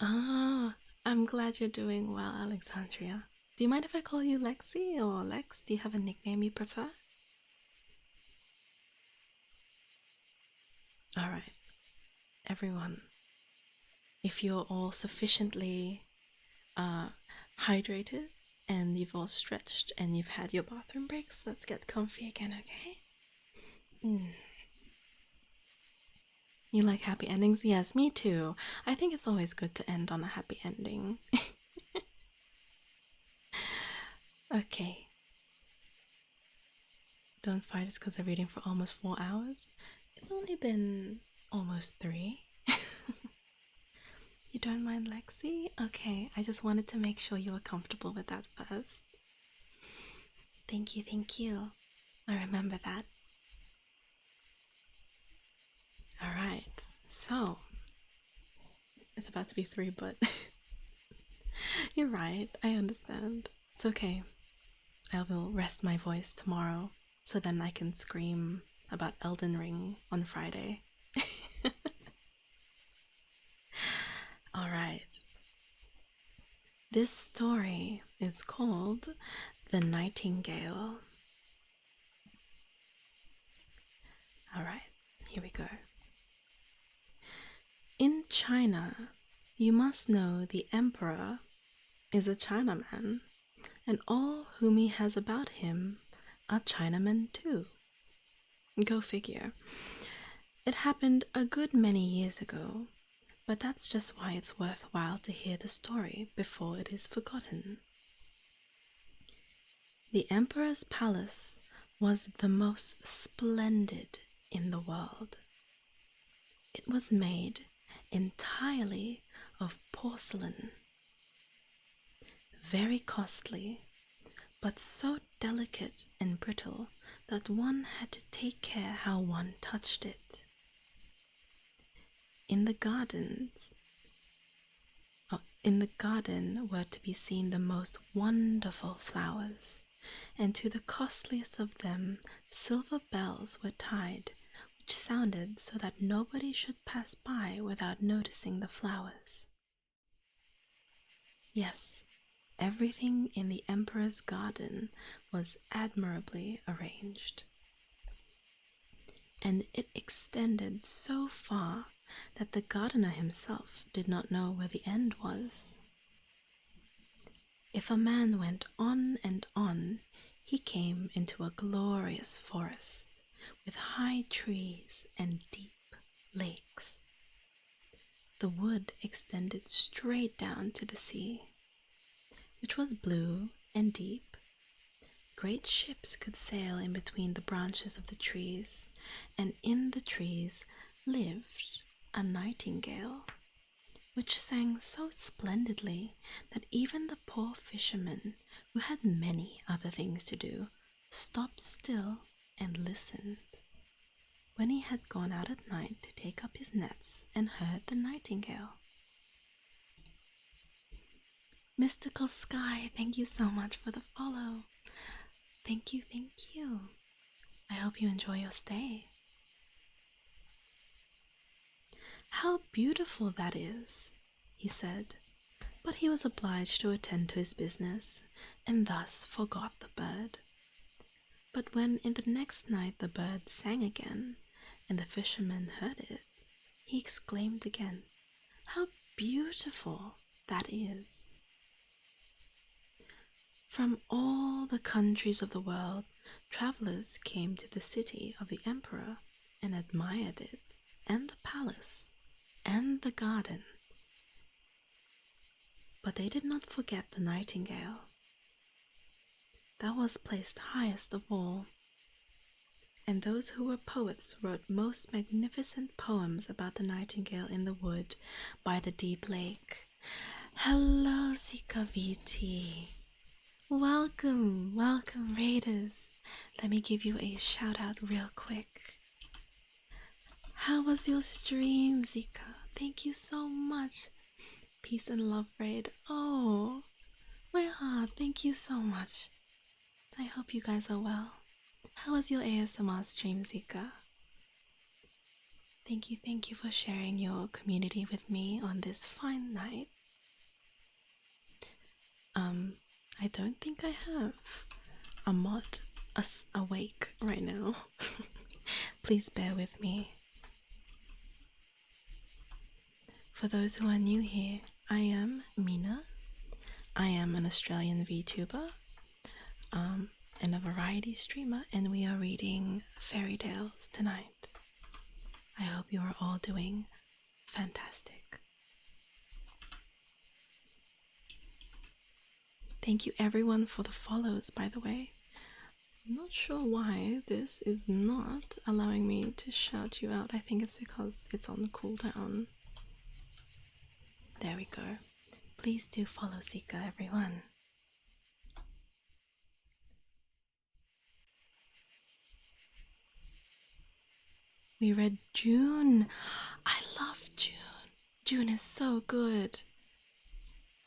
Ah, I'm glad you're doing well, Alexandria. Do you mind if I call you Lexi or Lex? Do you have a nickname you prefer? Alright, everyone, if you're all sufficiently hydrated and you've all stretched and you've had your bathroom breaks, let's get comfy again, okay? You like happy endings? Yes, me too. I think it's always good to end on a happy ending. Okay. Don't fight us because I'm reading for almost 4 hours. It's only been almost 3. You don't mind, Lexi? Okay, I just wanted to make sure you were comfortable with that first. Thank you, thank you. I remember that. Alright, so it's about to be 3, but you're right, I understand. It's okay. I will rest my voice tomorrow so then I can scream about Elden Ring on Friday. Alright. This story is called The Nightingale. Alright, here we go. In China, you must know the emperor is a Chinaman, and all whom he has about him are Chinamen too. Go figure. It happened a good many years ago, but that's just why it's worthwhile to hear the story before it is forgotten. The emperor's palace was the most splendid in the world. It was made entirely of porcelain, very costly, but so delicate and brittle that one had to take care how one touched it. In the garden were to be seen the most wonderful flowers, and to the costliest of them silver bells were tied, which sounded so that nobody should pass by without noticing the flowers. Yes, everything in the emperor's garden was admirably arranged, and it extended so far that the gardener himself did not know where the end was. If a man went on and on, he came into a glorious forest with high trees and deep lakes. The wood extended straight down to the sea, which was blue and deep. Great ships could sail in between the branches of the trees, and in the trees lived a nightingale, which sang so splendidly that even the poor fisherman, who had many other things to do, stopped still and listened. When he had gone out at night to take up his nets and heard the nightingale. Mystical Sky, thank you so much for the follow. Thank you, thank you. I hope you enjoy your stay. How beautiful that is, he said, but he was obliged to attend to his business, and thus forgot the bird. But when in the next night the bird sang again, and the fisherman heard it, he exclaimed again, "How beautiful that is!" From all the countries of the world, travelers came to the city of the emperor and admired it, and the palace, and the garden. But they did not forget the nightingale. That was placed highest of all, and those who were poets wrote most magnificent poems about the nightingale in the wood by the deep lake. Hello, Sikaviti. Welcome, welcome, raiders. Let me give you a shout out real quick. How was your stream, Zika? Thank you so much. Peace and love, raid. Oh, my heart, thank you so much. I hope you guys are well. How was your ASMR stream, Zika? Thank you for sharing your community with me on this fine night. I don't think I have a mod awake right now. Please bear with me. For those who are new here, I am Mina. I am an Australian VTuber and a variety streamer, and we are reading fairy tales tonight. I hope you are all doing fantastic. Thank you everyone for the follows, by the way. I'm not sure why this is not allowing me to shout you out. I think it's because it's on cooldown. There we go. Please do follow Zika, everyone. We read June. I love June. June is so good.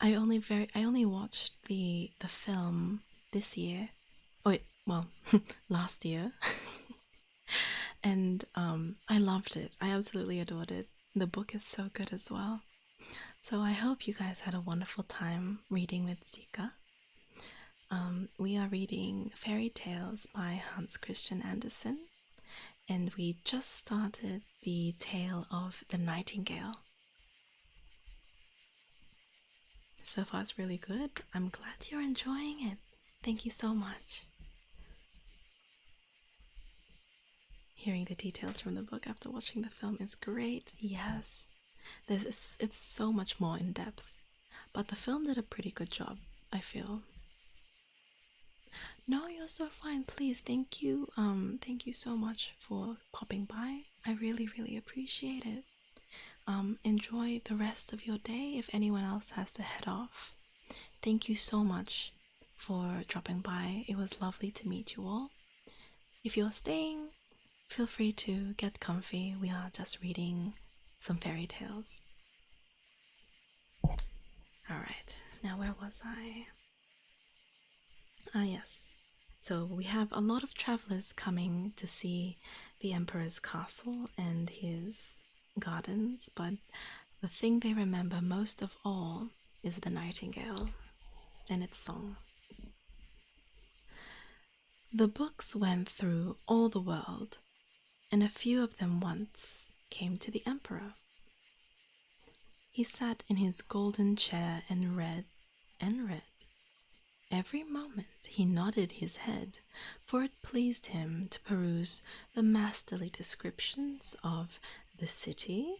I only watched the film this year. Oh wait, well, last year. And I loved it. I absolutely adored it. The book is so good as well. So I hope you guys had a wonderful time reading with Zika. We are reading Fairy Tales by Hans Christian Andersen, and we just started the tale of the Nightingale. So far it's really good. I'm glad you're enjoying it. Thank you so much. Hearing the details from the book after watching the film is great. Yes, it's so much more in depth, but the film did a pretty good job, I feel. No, you're so fine. Please, thank you. Thank you so much for popping by. I really, really appreciate it. Enjoy the rest of your day if anyone else has to head off. Thank you so much for dropping by. It was lovely to meet you all. If you're staying, feel free to get comfy. We are just reading some fairy tales. Alright, now where was I? Ah, yes. So we have a lot of travelers coming to see the Emperor's castle and his gardens, but the thing they remember most of all is the nightingale and its song. The books went through all the world, and a few of them once came to the Emperor. He sat in his golden chair and read and read. Every moment he nodded his head, for it pleased him to peruse the masterly descriptions of the city,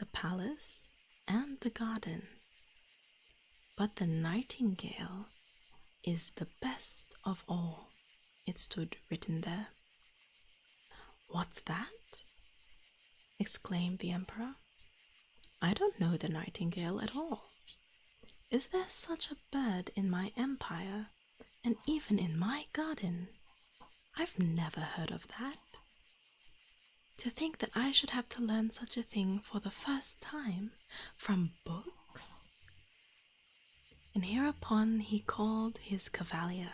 the palace, and the garden. But the nightingale is the best of all, it stood written there. What's that? Exclaimed the Emperor. I don't know the nightingale at all. Is there such a bird in my empire, and even in my garden? I've never heard of that. To think that I should have to learn such a thing for the first time from books. And hereupon he called his cavalier.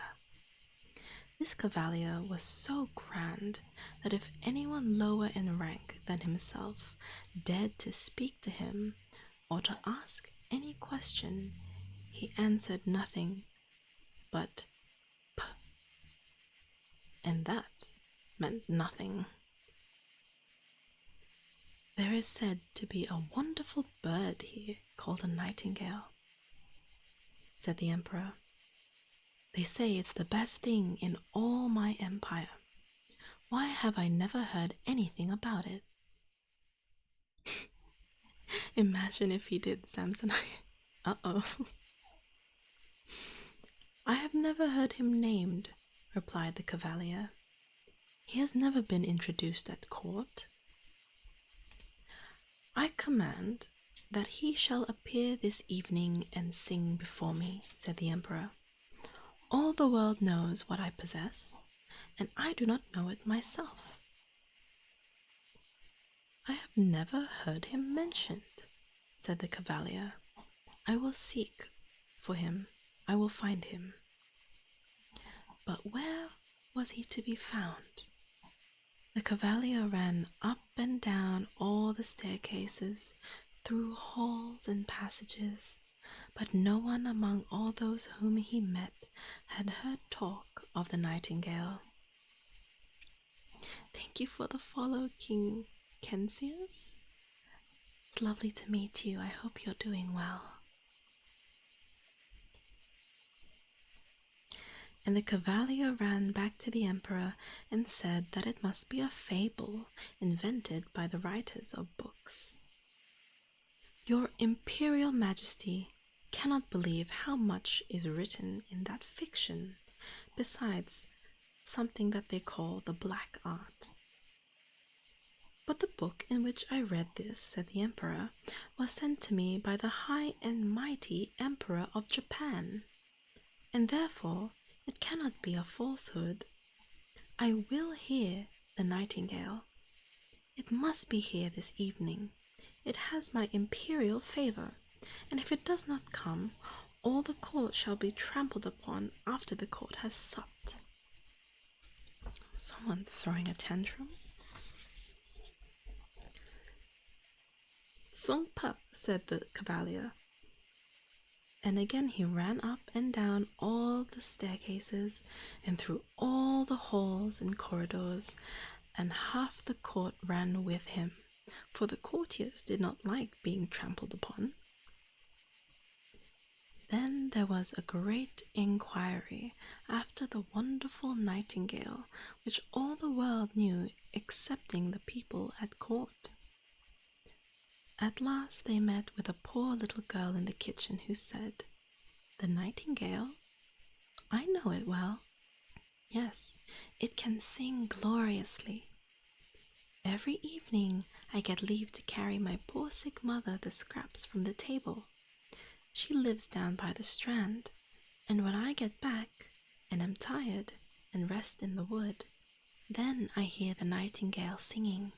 This cavalier was so grand that if anyone lower in rank than himself dared to speak to him or to ask any question, he answered nothing but "p," and that meant nothing. There is said to be a wonderful bird here called a nightingale, said the Emperor. They say it's the best thing in all my empire. Why have I never heard anything about it? Imagine if he did, Samsonite. Uh-oh. I have never heard him named, replied the cavalier. He has never been introduced at court. I command that he shall appear this evening and sing before me, said the Emperor. All the world knows what I possess, and I do not know it myself. I have never heard him mentioned, said the cavalier. I will seek for him. I will find him. But where was he to be found? The cavalier ran up and down all the staircases, through halls and passages, but no one among all those whom he met had heard talk of the nightingale. Thank you for the follow, King Kensius. It's lovely to meet you. I hope you're doing well. And the cavalier ran back to the Emperor and said that it must be a fable invented by the writers of books. Your Imperial Majesty cannot believe how much is written in that fiction, besides something that they call the black art. But the book in which I read this, said the Emperor, was sent to me by the high and mighty Emperor of Japan, and therefore it cannot be a falsehood. I will hear the nightingale. It must be here this evening. It has my imperial favor, and if it does not come, all the court shall be trampled upon after the court has supped. Someone's throwing a tantrum. Song pup, said the cavalier. And again he ran up and down all the staircases and through all the halls and corridors, and half the court ran with him, for the courtiers did not like being trampled upon. Then there was a great inquiry after the wonderful nightingale, which all the world knew excepting the people at court. At last they met with a poor little girl in the kitchen who said, "The nightingale? I know it well. Yes, it can sing gloriously. Every evening I get leave to carry my poor sick mother the scraps from the table. She lives down by the strand, and when I get back and am tired and rest in the wood, then I hear the nightingale singing.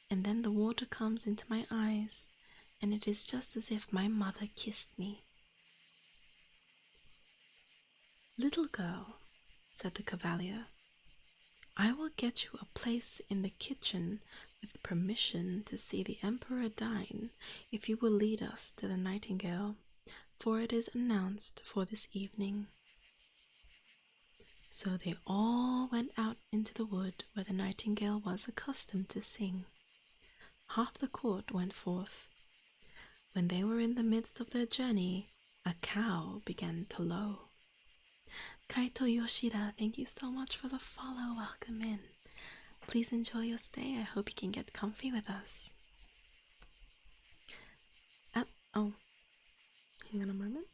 And then the water comes into my eyes, and it is just as if my mother kissed me." "Little girl," said the cavalier, "I will get you a place in the kitchen with permission to see the emperor dine if you will lead us to the nightingale, for it is announced for this evening." So they all went out into the wood where the nightingale was accustomed to sing. Half the court went forth. When they were in the midst of their journey, a cow began to low. Kaito Yoshida, thank you so much for the follow. Welcome in. Please enjoy your stay. I hope you can get comfy with us. Oh, hang on a moment.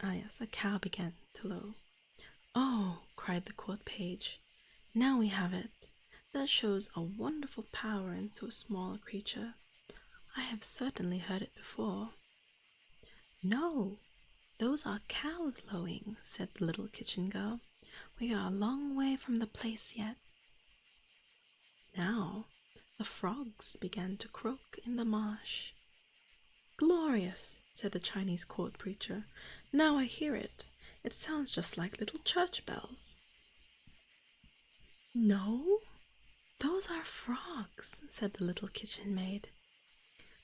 Ah yes, a cow began to low. "Oh," cried the court page, "now we have it. That shows a wonderful power in so small a creature. I have certainly heard it before." "No, those are cows lowing," said the little kitchen girl. "We are a long way from the place yet." Now the frogs began to croak in the marsh. "Glorious," said the Chinese court preacher. "Now I hear it. It sounds just like little church bells." "No, those are frogs," said the little kitchen maid.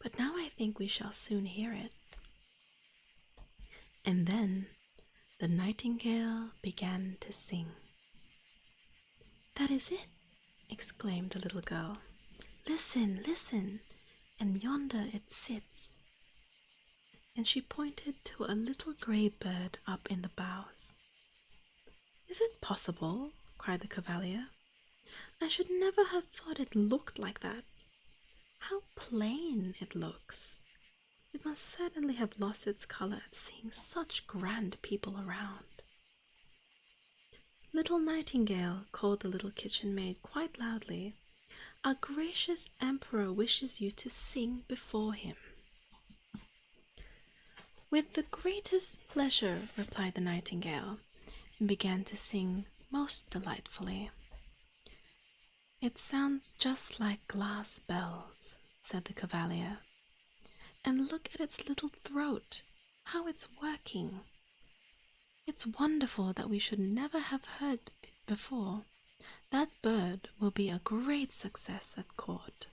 "But now I think we shall soon hear it." And then the nightingale began to sing. "That is it," exclaimed the little girl. "Listen, listen, and yonder it sits." And she pointed to a little grey bird up in the boughs. "Is it possible?" cried the cavalier. "I should never have thought it looked like that. How plain it looks! It must certainly have lost its colour at seeing such grand people around." "Little nightingale," called the little kitchen maid quite loudly, "our gracious emperor wishes you to sing before him." "With the greatest pleasure," replied the nightingale, and began to sing most delightfully. "It sounds just like glass bells," said the cavalier. "And look at its little throat, how it's working. It's wonderful that we should never have heard it before. That bird will be a great success at court."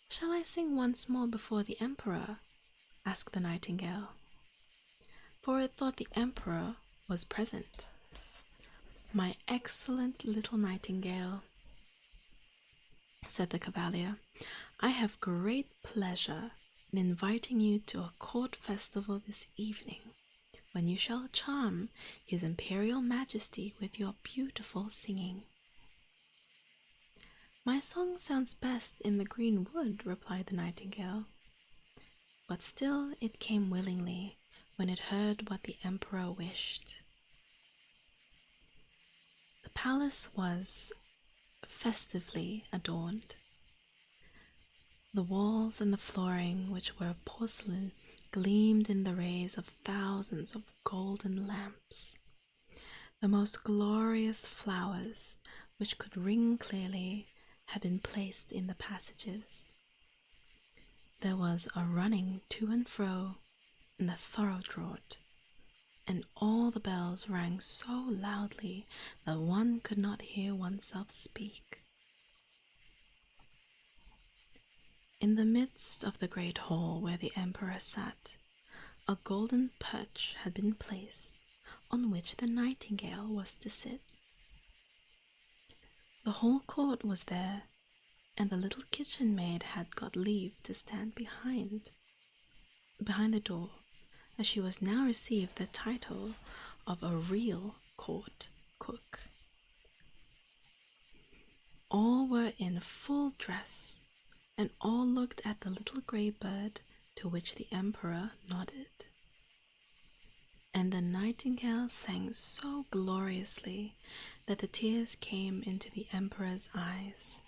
"Shall I sing once more before the emperor?" asked the nightingale, for it thought the emperor was present. "My excellent little nightingale," said the cavalier, "I have great pleasure in inviting you to a court festival this evening, when you shall charm His Imperial Majesty with your beautiful singing." "My song sounds best in the green wood," replied the nightingale. But still it came willingly when it heard what the emperor wished. The palace was festively adorned. The walls and the flooring, which were porcelain, gleamed in the rays of thousands of golden lamps. The most glorious flowers, which could ring clearly, had been placed in the passages. There was a running to and fro and a thorough draught, and all the bells rang so loudly that one could not hear oneself speak. In the midst of the great hall where the emperor sat, a golden perch had been placed, on which the nightingale was to sit. The whole court was there, and the little kitchen maid had got leave to stand behind the door, as she was now received the title of a real court cook. All were in full dress, and all looked at the little grey bird, to which the emperor nodded. And the nightingale sang so gloriously that the tears came into the emperor's eyes,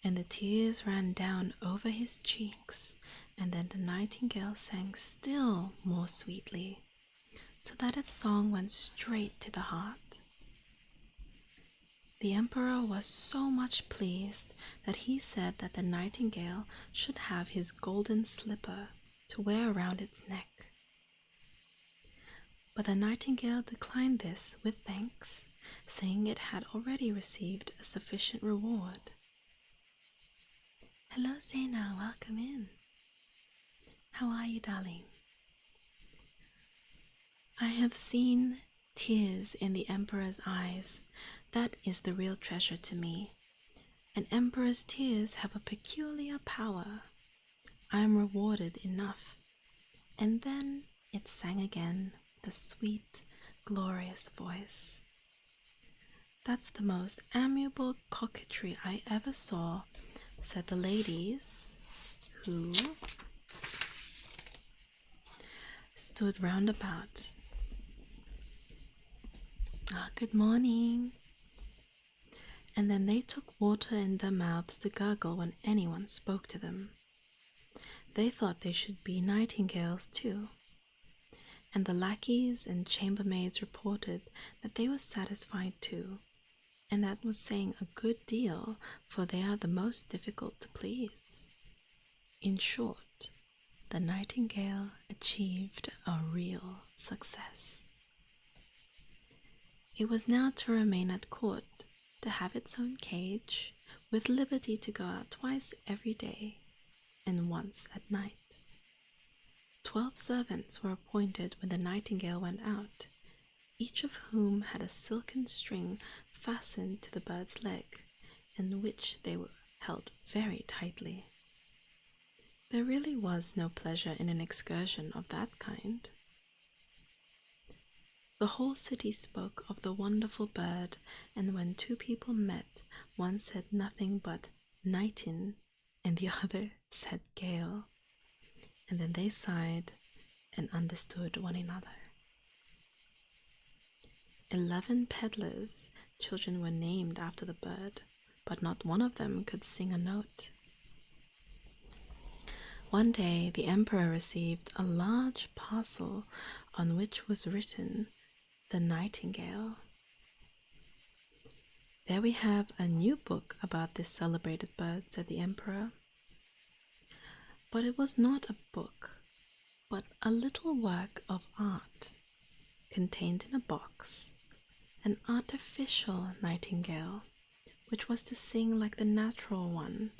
and the tears ran down over his cheeks, and then the nightingale sang still more sweetly, so that its song went straight to the heart. The emperor was so much pleased that he said that the nightingale should have his golden slipper to wear around its neck. But the nightingale declined this with thanks, saying it had already received a sufficient reward. Hello, Zena, welcome in. How are you, darling? I have seen tears in the emperor's eyes. That is the real treasure to me. An emperor's tears have a peculiar power. I am rewarded enough. And then it sang again, the sweet, glorious voice. That's the most amiable coquetry I ever saw, said the ladies, who stood round about. Good morning. And then they took water in their mouths to gurgle when anyone spoke to them. They thought they should be nightingales too. And the lackeys and chambermaids reported that they were satisfied too, and that was saying a good deal, for they are the most difficult to please. In short, the nightingale achieved a real success. It was now to remain at court, to have its own cage, with liberty to go out twice every day, and once at night. 12 servants were appointed when the nightingale went out, each of whom had a silken string fastened to the bird's leg, in which they were held very tightly. There really was no pleasure in an excursion of that kind. The whole city spoke of the wonderful bird, and when two people met, one said nothing but nightin, and the other said gale, and then they sighed and understood one another. 11 peddlers' children were named after the bird, but not one of them could sing a note. One day the emperor received a large parcel on which was written, "The Nightingale." "There we have a new book about this celebrated bird," said the emperor. But it was not a book, but a little work of art, contained in a box, an artificial nightingale, which was to sing like the natural one,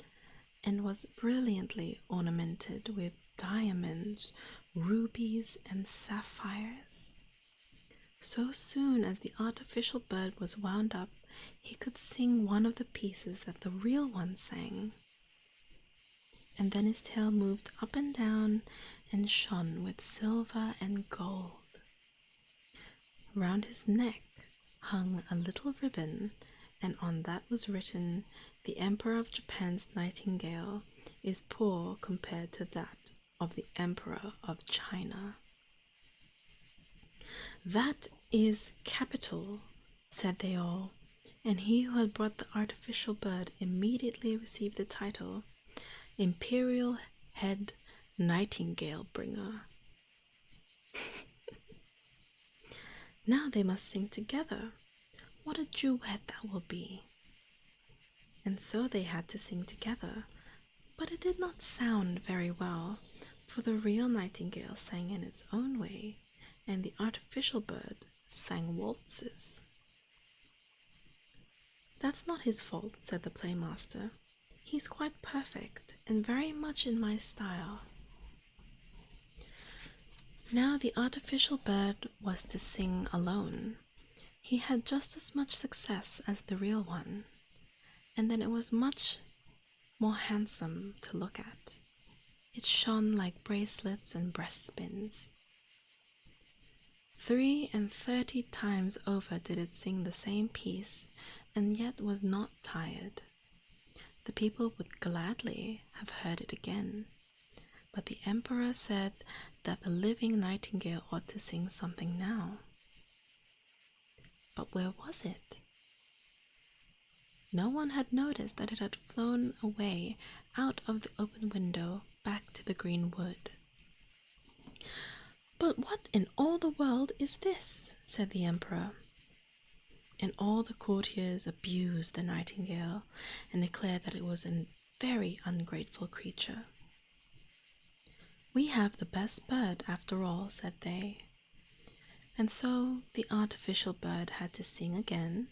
and was brilliantly ornamented with diamonds, rubies, and sapphires. So soon as the artificial bird was wound up, he could sing one of the pieces that the real one sang. And then his tail moved up and down and shone with silver and gold. Round his neck hung a little ribbon, and on that was written, "The Emperor of Japan's nightingale is poor compared to that of the Emperor of China." "That is capital," said they all, and he who had brought the artificial bird immediately received the title Imperial Head Nightingale Bringer. Now they must sing together. what a duet that will be. And so they had to sing together, but it did not sound very well, for the real nightingale sang in its own way, and the artificial bird sang waltzes. "That's not his fault," said the playmaster. "He's quite perfect and very much in my style." Now the artificial bird was to sing alone. He had just as much success as the real one, and then it was much more handsome to look at. It shone like bracelets and breastpins. 33 times over did it sing the same piece, and yet was not tired. The people would gladly have heard it again, but the emperor said that the living nightingale ought to sing something now. But where was it? No one had noticed that it had flown away out of the open window back to the green wood. "But what in all the world is this?" said the emperor. And all the courtiers abused the nightingale and declared that it was a very ungrateful creature. "We have the best bird after all," said they. And so the artificial bird had to sing again,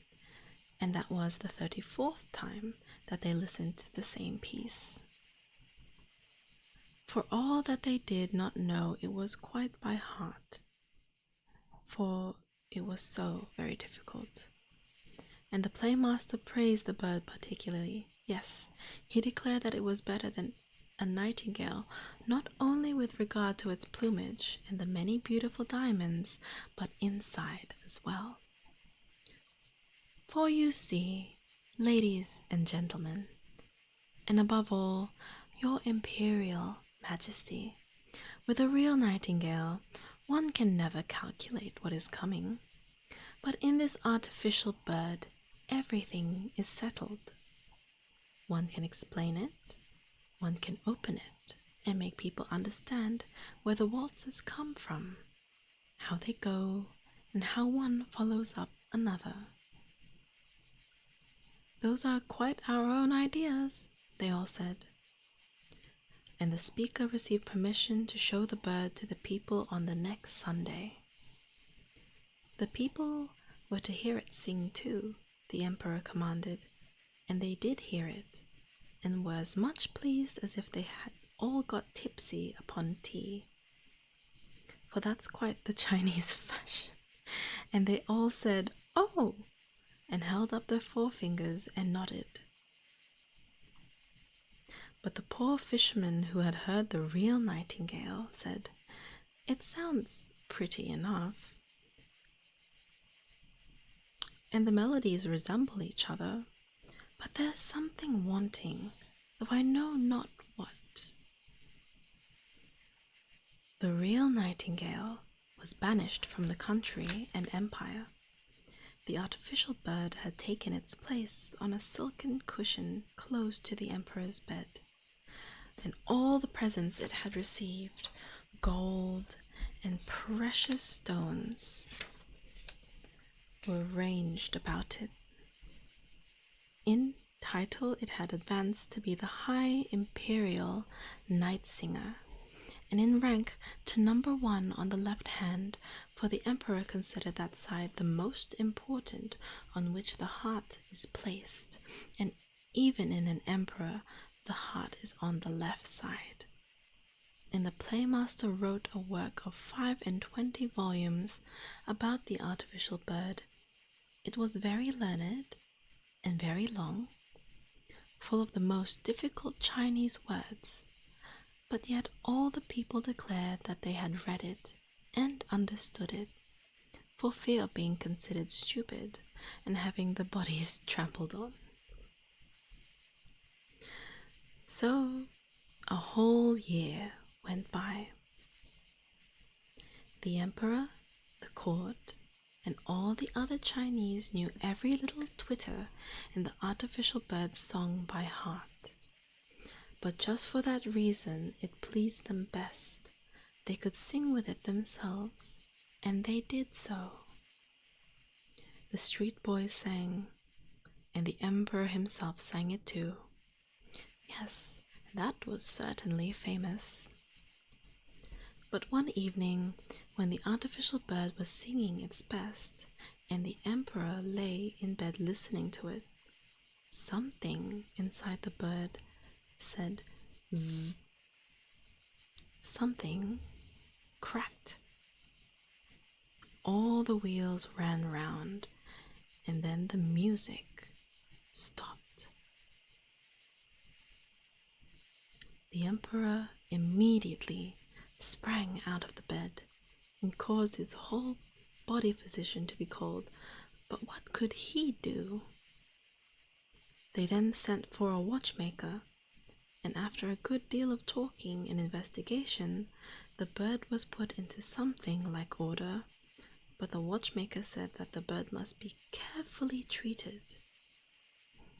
and that was the 34th time that they listened to the same piece. For all that they did not know it was quite by heart, for it was so very difficult. And the playmaster praised the bird particularly. Yes, he declared that it was better than a nightingale, not only with regard to its plumage and the many beautiful diamonds, but inside as well. For you see, ladies and gentlemen, and above all, your imperial majesty, with a real nightingale, one can never calculate what is coming. But in this artificial bird, everything is settled. One can explain it, one can open it, and make people understand where the waltzes come from, how they go, and how one follows up another. "Those are quite our own ideas," they all said. And the speaker received permission to show the bird to the people on the next Sunday. The people were to hear it sing too, the emperor commanded, and they did hear it, and were as much pleased as if they had all got tipsy upon tea. For that's quite the Chinese fashion. And they all said, "Oh!" and held up their forefingers and nodded. But the poor fisherman who had heard the real nightingale said, "It sounds pretty enough, and the melodies resemble each other, but there's something wanting, though I know not what." The real nightingale was banished from the country and empire. The artificial bird had taken its place on a silken cushion close to the emperor's bed, and all the presents it had received, gold and precious stones, were ranged about it. In title, it had advanced to be the High Imperial Night Singer, and in rank to number 1 on the left hand, for the emperor considered that side the most important on which the heart is placed, and even in an emperor, the heart is on the left side. And the playmaster wrote a work of 25 volumes about the artificial bird. It was very learned and very long, full of the most difficult Chinese words, but yet all the people declared that they had read it and understood it, for fear of being considered stupid and having the bodies trampled on. So a whole year went by. The emperor, the court, and all the other Chinese knew every little twitter in the artificial bird's song by heart. But just for that reason it pleased them best. They could sing with it themselves, and they did so. The street boys sang, and the emperor himself sang it too. Yes, that was certainly famous. But one evening, when the artificial bird was singing its best, and the emperor lay in bed listening to it, something inside the bird said zzz. Something cracked. All the wheels ran round, and then the music stopped. The emperor immediately sprang out of the bed and caused his whole body physician to be called, but what could he do? They then sent for a watchmaker, and after a good deal of talking and investigation, the bird was put into something like order, but the watchmaker said that the bird must be carefully treated,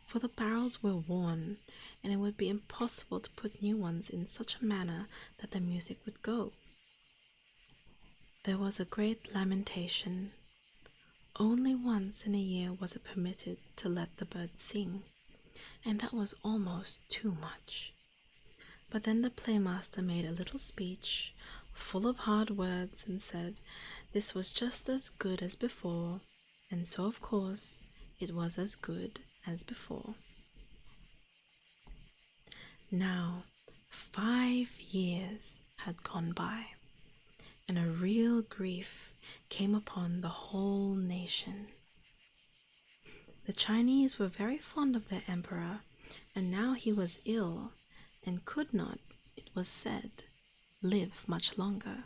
for the barrels were worn, and it would be impossible to put new ones in such a manner that the music would go. There was a great lamentation. Only once in a year was it permitted to let the bird sing, and that was almost too much. But then the playmaster made a little speech, full of hard words, and said this was just as good as before, and so of course it was as good as before. Now 5 years had gone by, and a real grief came upon the whole nation. The Chinese were very fond of their emperor, and now he was ill and could not, it was said, live much longer.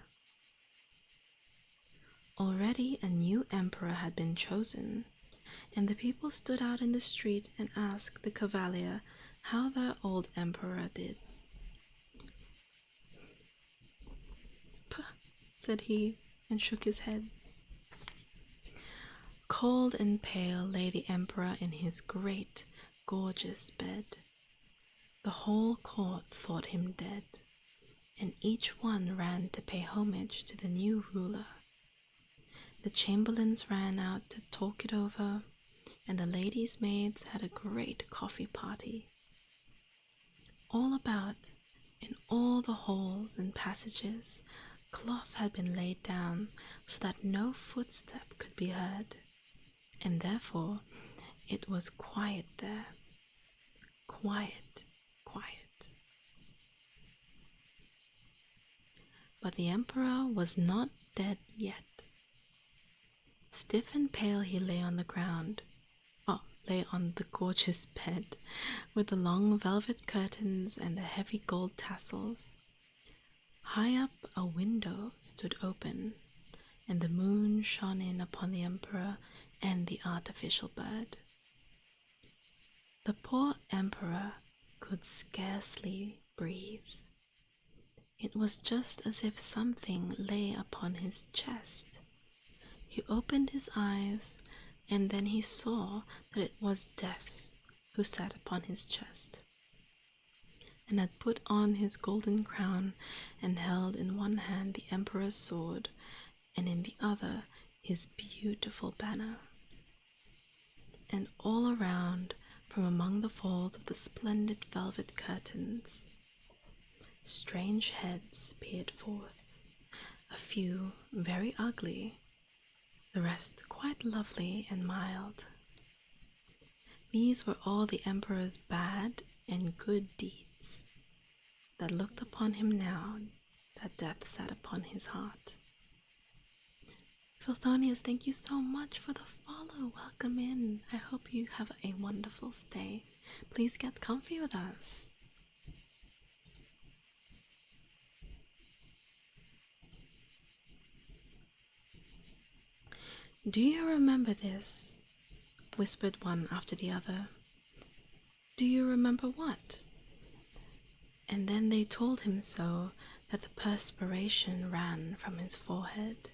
Already a new emperor had been chosen, and the people stood out in the street and asked the cavalier how their old emperor did. "Puh," said he, and shook his head. Cold and pale lay the emperor in his great, gorgeous bed. The whole court thought him dead, and each one ran to pay homage to the new ruler. The chamberlains ran out to talk it over, and the ladies' maids had a great coffee party. All about, in all the halls and passages, cloth had been laid down so that no footstep could be heard, and therefore it was quiet there. Quiet, quiet. But the emperor was not dead yet. Stiff and pale he lay on the ground, lay on the gorgeous bed with the long velvet curtains and the heavy gold tassels. High up a window stood open, and the moon shone in upon the emperor and the artificial bird. The poor emperor could scarcely breathe. It was just as if something lay upon his chest. He opened his eyes, and then he saw that it was Death who sat upon his chest, and had put on his golden crown, and held in one hand the emperor's sword, and in the other his beautiful banner. And all around, from among the folds of the splendid velvet curtains, strange heads peered forth, a few very ugly, the rest quite lovely and mild. These were all the emperor's bad and good deeds that looked upon him now that death sat upon his heart. Philthonius, thank you so much for the follow. Welcome in. I hope you have a wonderful stay. Please get comfy with us. Do you remember this? Whispered one after the other. Do you remember what? And then they told him so that the perspiration ran from his forehead.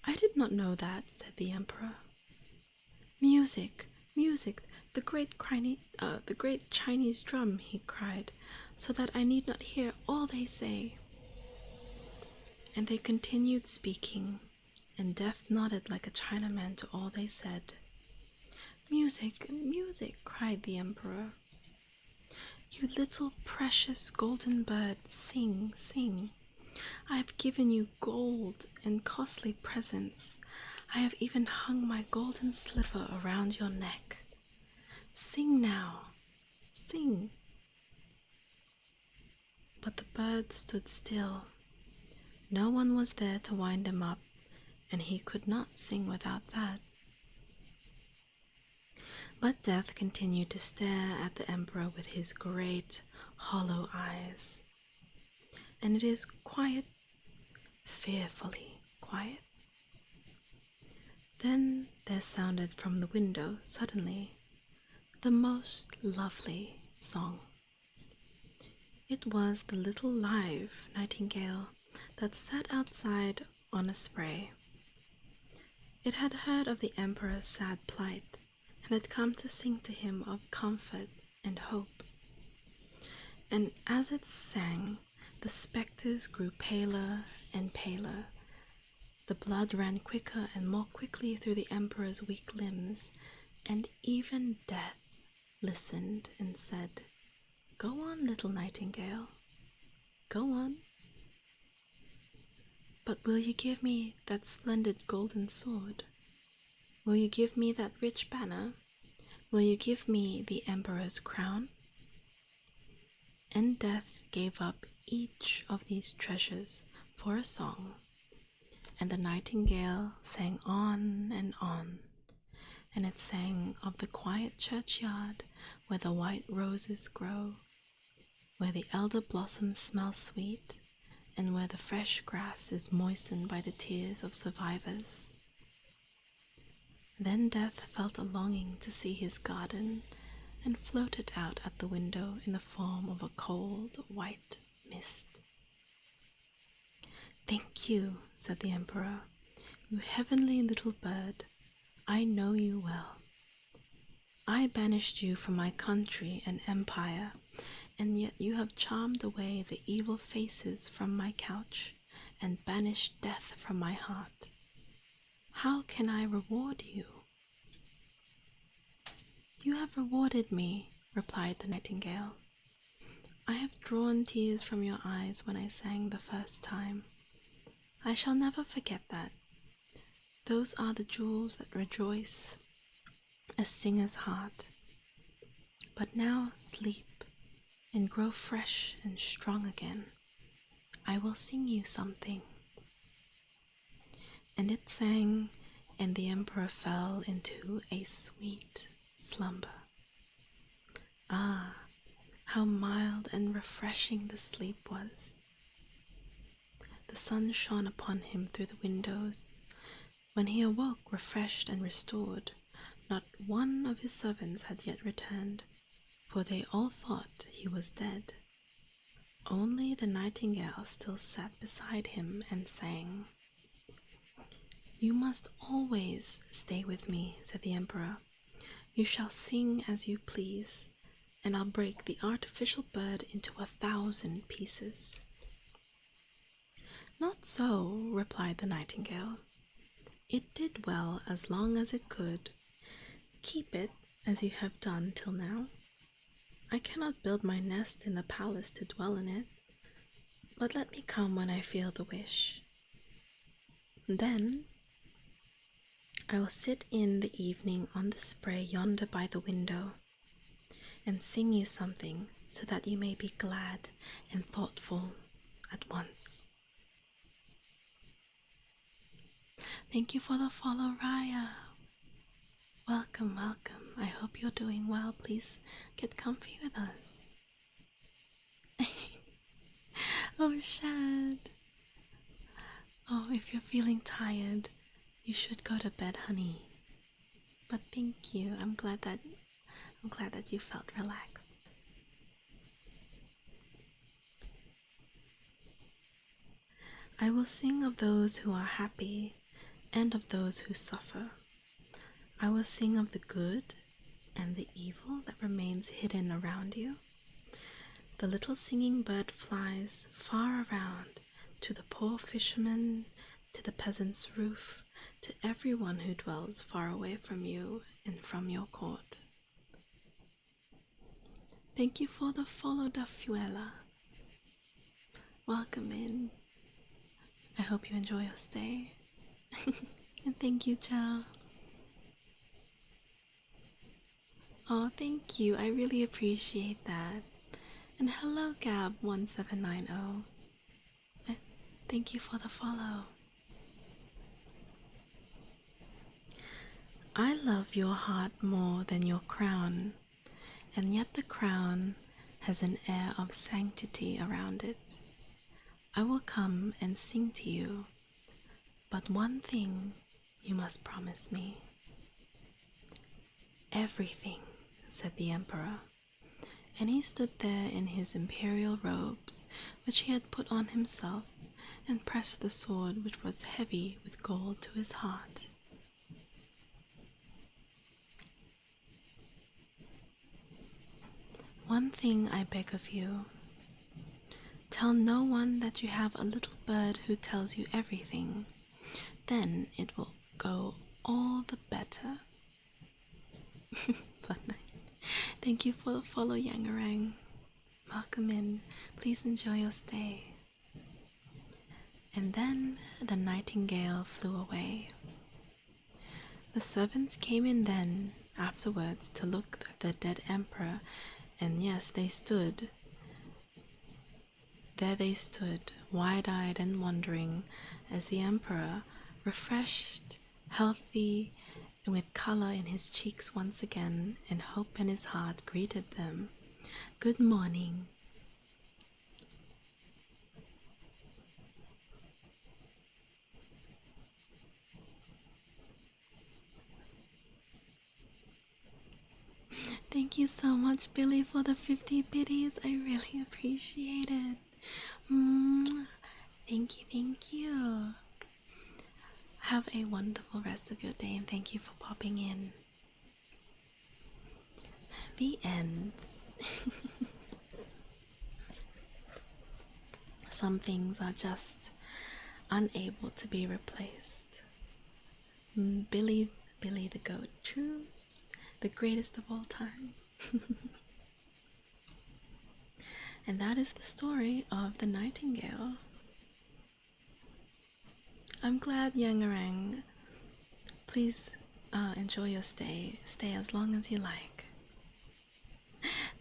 I did not know that, said the emperor. Music, music, the great Chinese drum, he cried, so that I need not hear all they say. And they continued speaking, and Death nodded like a Chinaman to all they said. "Music, music!" cried the emperor. "You little precious golden bird, sing, sing! I have given you gold and costly presents. I have even hung my golden slipper around your neck. Sing now, sing!" But the bird stood still. No one was there to wind him up, and he could not sing without that. But Death continued to stare at the emperor with his great, hollow eyes. And it is quiet, fearfully quiet. Then there sounded from the window, suddenly, the most lovely song. It was the little live nightingale that sat outside on a spray. It had heard of the emperor's sad plight and had come to sing to him of comfort and hope. And as it sang, the spectres grew paler and paler. The blood ran quicker and more quickly through the emperor's weak limbs, and even Death listened and said, "Go on, little nightingale, go on. But will you give me that splendid golden sword? Will you give me that rich banner? Will you give me the emperor's crown?" And Death gave up each of these treasures for a song, and the nightingale sang on, and it sang of the quiet churchyard where the white roses grow, where the elder blossoms smell sweet, and where the fresh grass is moistened by the tears of survivors. Then Death felt a longing to see his garden, and floated out at the window in the form of a cold white mist. "Thank you," said the emperor. "You heavenly little bird, I know you well. I banished you from my country and empire, and yet you have charmed away the evil faces from my couch and banished death from my heart. How can I reward you?" "You have rewarded me," replied the nightingale. "I have drawn tears from your eyes when I sang the first time. I shall never forget that. Those are the jewels that rejoice a singer's heart. But now sleep and grow fresh and strong again. I will sing you something." And it sang, and the emperor fell into a sweet slumber. Ah, how mild and refreshing the sleep was! The sun shone upon him through the windows. When he awoke refreshed and restored, not one of his servants had yet returned, for they all thought he was dead. Only the nightingale still sat beside him and sang. "You must always stay with me," said the emperor. "You shall sing as you please, and I'll break the artificial bird into 1,000 pieces." "Not so," replied the nightingale. "It did well as long as it could. Keep it as you have done till now. I cannot build my nest in the palace to dwell in it, but let me come when I feel the wish. Then I will sit in the evening on the spray yonder by the window, and sing you something so that you may be glad and thoughtful at once." Thank you for the follow, Raya. Welcome, welcome. I hope you're doing well. Please get comfy with us. Oh, Shad. Oh, if you're feeling tired, you should go to bed, honey. But thank you. I'm glad that you felt relaxed. I will sing of those who are happy and of those who suffer. I will sing of the good and the evil that remains hidden around you. The little singing bird flies far around to the poor fisherman to the peasant's roof, to everyone who dwells far away from you and from your court. Thank you for the follow, Dafuela. Welcome in. I hope you enjoy your stay. And thank you, Chell. Oh, thank you. I really appreciate that. And hello, Gab1790. Thank you for the follow. I love your heart more than your crown, and yet the crown has an air of sanctity around it. I will come and sing to you, but one thing you must promise me. Everything, said the emperor, and he stood there in his imperial robes, which he had put on himself, and pressed the sword which was heavy with gold to his heart. One thing I beg of you. Tell no one that you have a little bird who tells you everything. Then it will go all the better. Blood Knight. Thank you for the follow, Yangarang. Welcome in. Please enjoy your stay. And then the nightingale flew away. The servants came in then, afterwards, to look at the dead emperor, and yes, they stood. There they stood, wide-eyed and wondering, as the emperor, refreshed, healthy, and with color in his cheeks once again, and hope in his heart, greeted them. Good morning. Thank you so much, Billy, for the 50 biddies. I really appreciate it. Thank you, thank you. Have a wonderful rest of your day, and thank you for popping in. The end. Some things are just unable to be replaced. Billy the goat, true, the greatest of all time. And that is the story of the nightingale. I'm glad, Yangarang. Please enjoy your stay. Stay as long as you like.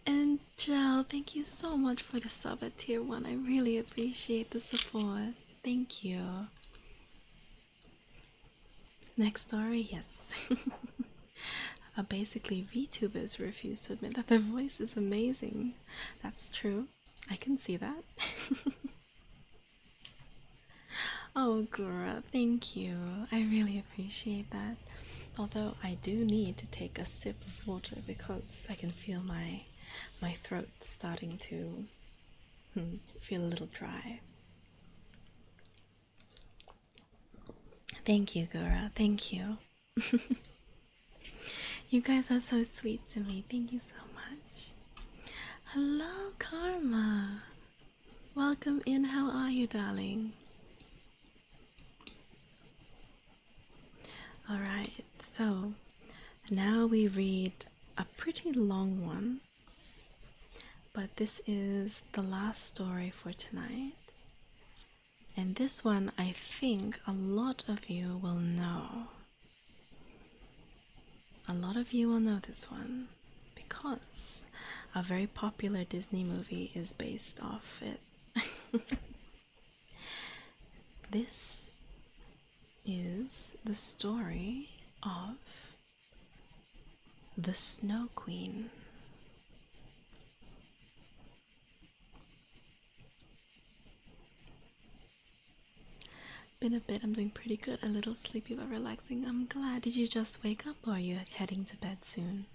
And Jel, thank you so much for the sub at tier 1. I really appreciate the support. Thank you. Next story, yes. Basically, VTubers refuse to admit that their voice is amazing. That's true. I can see that. Oh, Gura, thank you. I really appreciate that. Although I do need to take a sip of water because I can feel my throat starting to feel a little dry. Thank you, Gura. Thank you. You guys are so sweet to me. Thank you so much. Hello, Karma. Welcome in. How are you, darling? Alright, so now we read a pretty long one, but this is the last story for tonight. And this one I think a lot of you will know. A lot of you will know this one because a very popular Disney movie is based off it. This is the story of the Snow Queen. Been a bit, I'm doing pretty good, a little sleepy but relaxing. I'm glad. Did you just wake up or are you heading to bed soon?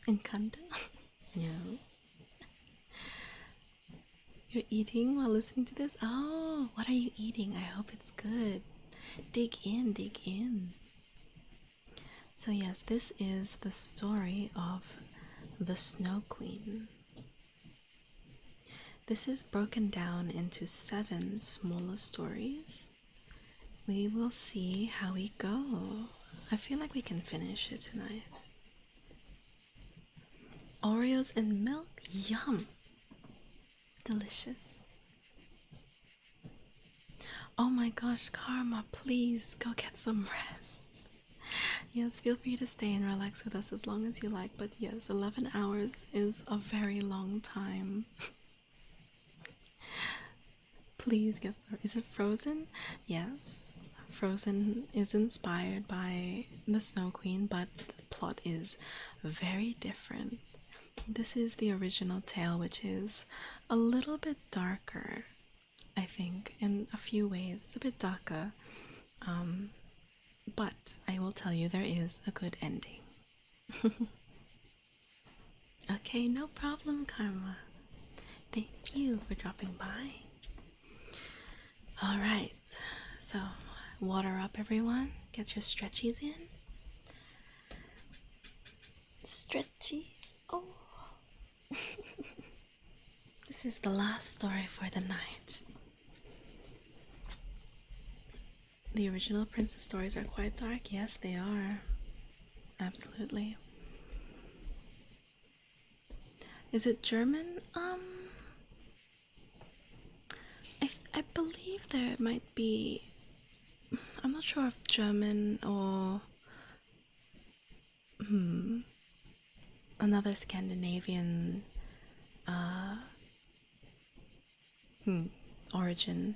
Encanto? No. You're eating while listening to this? Oh, what are you eating? I hope it's good. Dig in, dig in. So yes, this is the story of the Snow Queen. This is broken down into 7 smaller stories, we will see how we go. I feel like we can finish it tonight. Oreos and milk? Yum! Delicious. Oh my gosh, Karma, please go get some rest. Yes, feel free to stay and relax with us as long as you like, but yes, 11 hours is a very long time. Please get some. Is it Frozen? Yes. Frozen is inspired by the Snow Queen, but the plot is very different. This is the original tale, which is a little bit darker, I think, in a few ways. It's a bit darker, but I will tell you there is a good ending. Okay, no problem, Karma. Thank you for dropping by. Alright, so water up, everyone. Get your stretchies in. Stretchies. Oh. This is the last story for the night. The original princess stories are quite dark. Yes, they are. Absolutely. Is it German? I believe there might be. I'm not sure if German or another Scandinavian origin.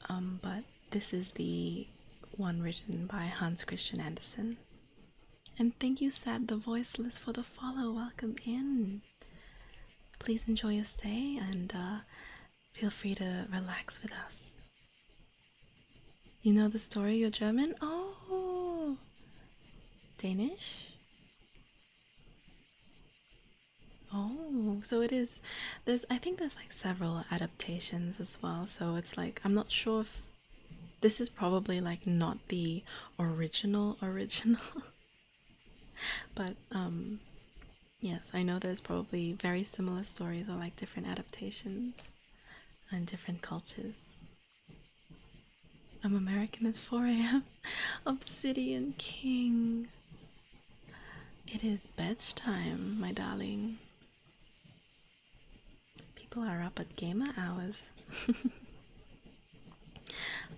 But this is the one written by Hans Christian Andersen. And thank you, Sad the Voiceless, for the follow. Welcome in. Please enjoy your stay and feel free to relax with us. You know the story? You're German? Oh, Danish? Oh, so it is. I think there's like several adaptations as well. So it's like, I'm not sure if this is probably like not the original. But yes, I know there's probably very similar stories or like different adaptations and different cultures. I'm American, it's 4 a.m. Obsidian King. It is bedtime, my darling. People are up at gamer hours.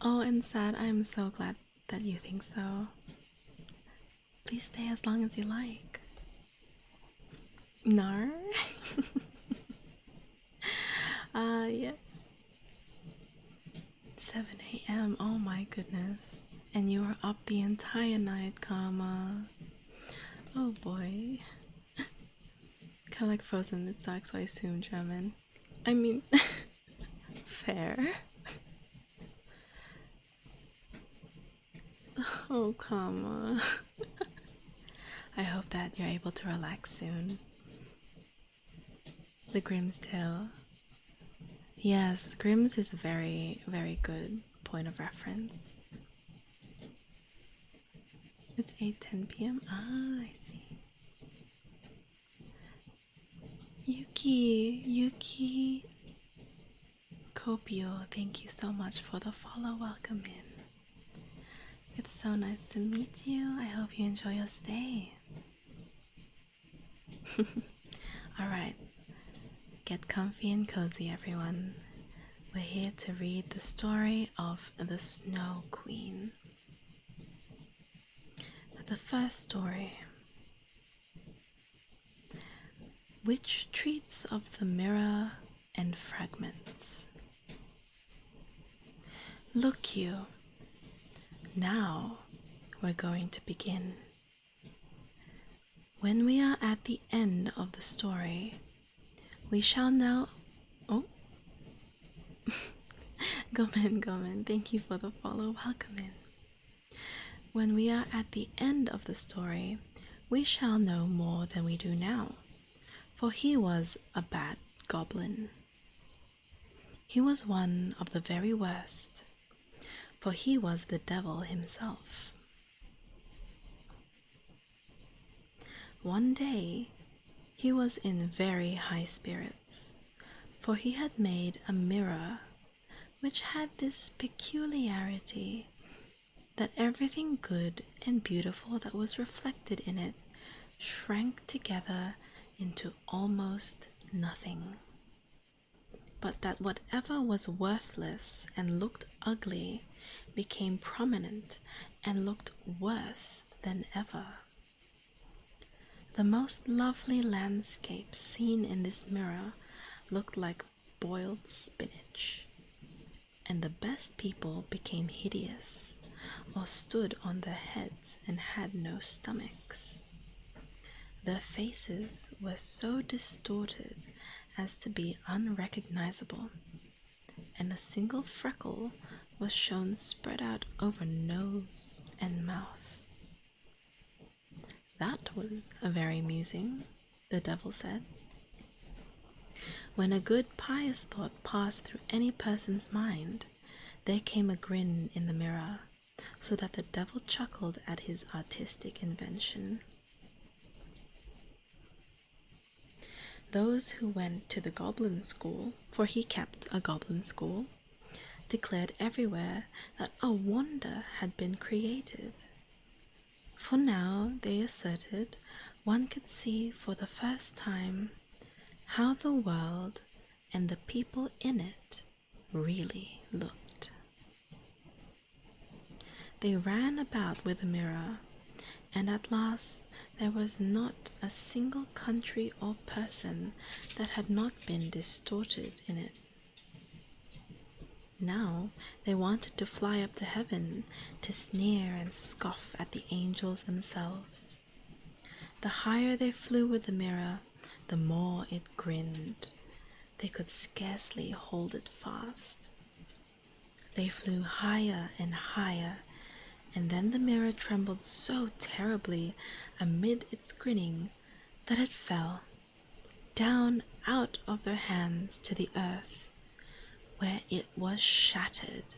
Oh, and Sad, I am so glad that you think so. Please stay as long as you like. No? Yes. 7 a.m. Oh my goodness. And you were up the entire night, Karma. Oh boy. Kind of like Frozen, it's dark, so I assume German. I mean, fair. Oh, Karma. I hope that you're able to relax soon. The Grimm's Tale. Yes, Grimm's is a very, very good point of reference. It's 8:10 p.m. Ah, I see. Yuki Copio, thank you so much for the follow. Welcome in. It's so nice to meet you. I hope you enjoy your stay. Alright, get comfy and cozy, everyone. We're here to read the story of the Snow Queen. The first story, which treats of the mirror and fragments. Look you, now we're going to begin. When we are at the end of the story, we shall know. Oh, Gomen, thank you for the follow. Welcome in. When we are at the end of the story, we shall know more than we do now, for he was a bad goblin. He was one of the very worst, for he was the devil himself. One day, he was in very high spirits, for he had made a mirror which had this peculiarity that everything good and beautiful that was reflected in it shrank together into almost nothing, but that whatever was worthless and looked ugly became prominent and looked worse than ever. The most lovely landscapes seen in this mirror looked like boiled spinach, and the best people became hideous, or stood on their heads and had no stomachs. Their faces were so distorted as to be unrecognizable, and a single freckle was shown spread out over nose and mouth. That was very amusing, the devil said. When a good pious thought passed through any person's mind, there came a grin in the mirror, so that the devil chuckled at his artistic invention. Those who went to the goblin school, for he kept a goblin school, declared everywhere that a wonder had been created. For now, they asserted, one could see for the first time how the world and the people in it really looked. They ran about with a mirror, and at last there was not a single country or person that had not been distorted in it. Now they wanted to fly up to heaven to sneer and scoff at the angels themselves. The higher they flew with the mirror, the more it grinned. They could scarcely hold it fast. They flew higher and higher, and then the mirror trembled so terribly amid its grinning that it fell down out of their hands to the earth, where it was shattered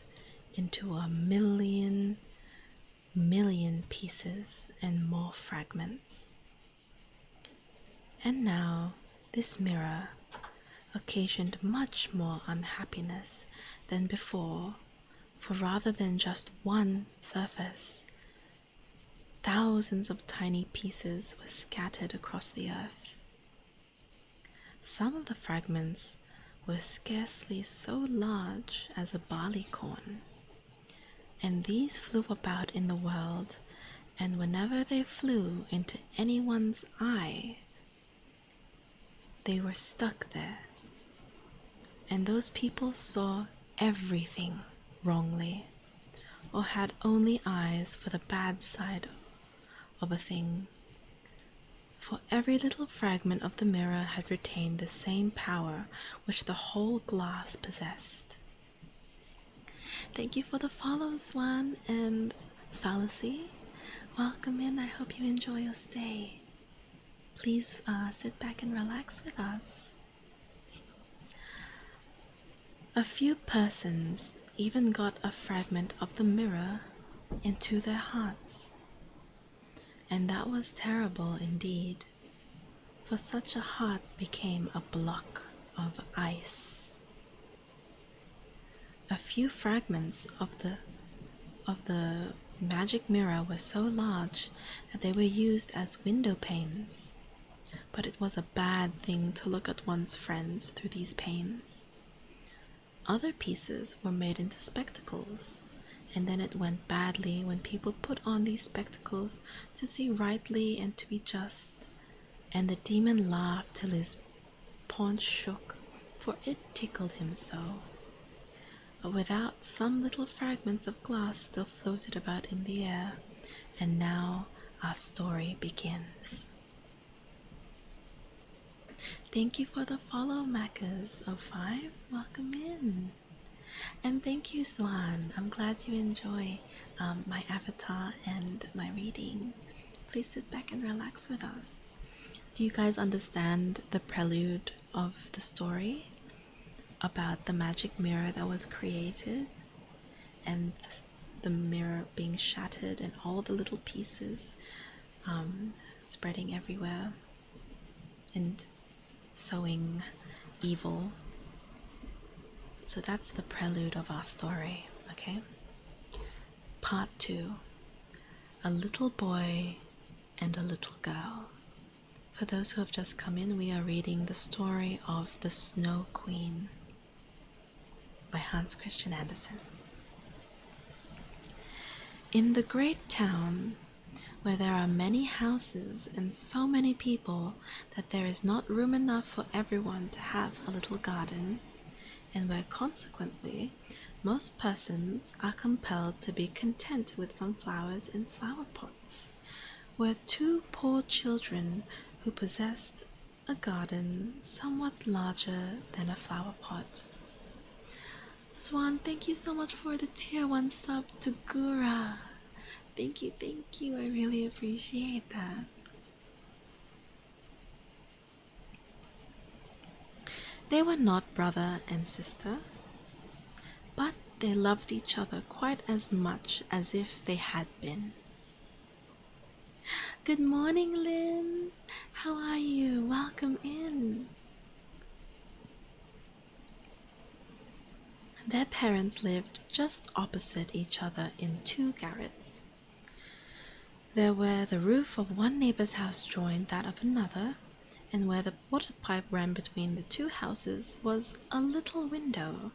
into a million pieces and more fragments. And now this mirror occasioned much more unhappiness than before, for rather than just one surface, thousands of tiny pieces were scattered across the earth. Some of the fragments were scarcely so large as a barley corn, and these flew about in the world, and whenever they flew into anyone's eye, they were stuck there, and those people saw everything wrongly, or had only eyes for the bad side of a thing. For every little fragment of the mirror had retained the same power which the whole glass possessed. Thank you for the follows, Swan and Fallacy. Welcome in. I hope you enjoy your stay. Please sit back and relax with us. A few persons even got a fragment of the mirror into their hearts, and that was terrible indeed, for such a heart became a block of ice. A few fragments of the magic mirror were so large that they were used as window panes, but it was a bad thing to look at one's friends through these panes. Other pieces were made into spectacles, and then it went badly when people put on these spectacles to see rightly and to be just, and the demon laughed till his paunch shook, for it tickled him so. But without, some little fragments of glass still floated about in the air, and now our story begins. Thank you for the follow, Maccas05. Welcome in. And thank you, Swan. I'm glad you enjoy my avatar and my reading. Please sit back and relax with us. Do you guys understand the prelude of the story about the magic mirror that was created and the mirror being shattered and all the little pieces spreading everywhere and sowing evil? So that's the prelude of our story, okay? Part 2. A little boy and a little girl. For those who have just come in, we are reading the story of The Snow Queen by Hans Christian Andersen. In the great town, where there are many houses and so many people that there is not room enough for everyone to have a little garden, and where consequently most persons are compelled to be content with some flowers in flower pots, were two poor children who possessed a garden somewhat larger than a flower pot. Swan, thank you so much for the tier 1 sub to Gura. Thank you, I really appreciate that. They were not brother and sister, but they loved each other quite as much as if they had been. Good morning, Lynn. How are you? Welcome in. Their parents lived just opposite each other in 2 garrets. There where the roof of one neighbor's house joined that of another, and where the water pipe ran between the 2 houses was a little window.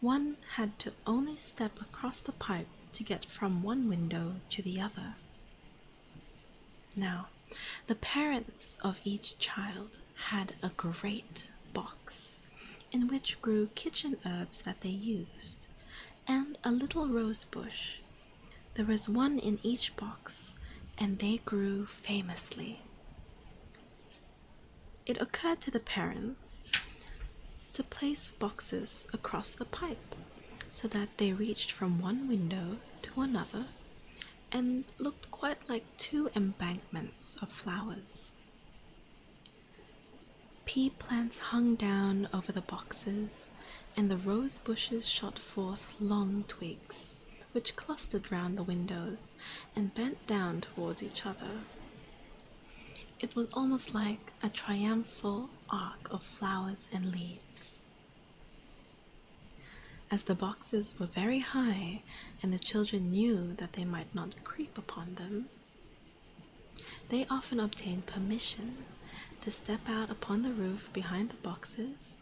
One had to only step across the pipe to get from one window to the other. Now, the parents of each child had a great box in which grew kitchen herbs that they used, and a little rose bush. There was one in each box, and they grew famously. It occurred to the parents to place boxes across the pipe so that they reached from one window to another and looked quite like 2 embankments of flowers. Pea plants hung down over the boxes, and the rose bushes shot forth long twigs, which clustered round the windows and bent down towards each other. It was almost like a triumphal arc of flowers and leaves. As the boxes were very high, and the children knew that they might not creep upon them, they often obtained permission to step out upon the roof behind the boxes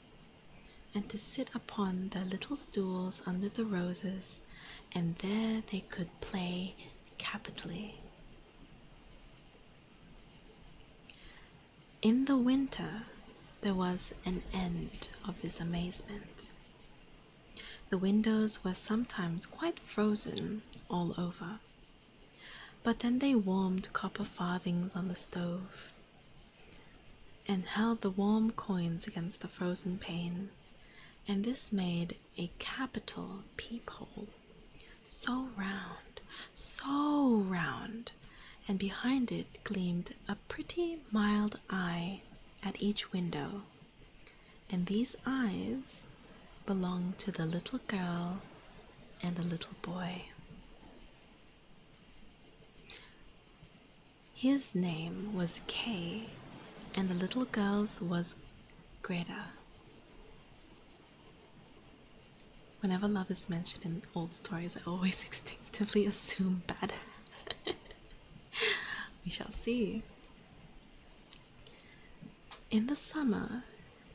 and to sit upon their little stools under the roses, and there they could play capitally. In the winter, there was an end of this amazement. The windows were sometimes quite frozen all over, but then they warmed copper farthings on the stove and held the warm coins against the frozen pane, and this made a capital peephole, so round, and behind it gleamed a pretty mild eye at each window, and these eyes belonged to the little girl and a little boy. His name was Kay, and the little girl's was Greta. Whenever love is mentioned in old stories, I always instinctively assume bad. We shall see. In the summer,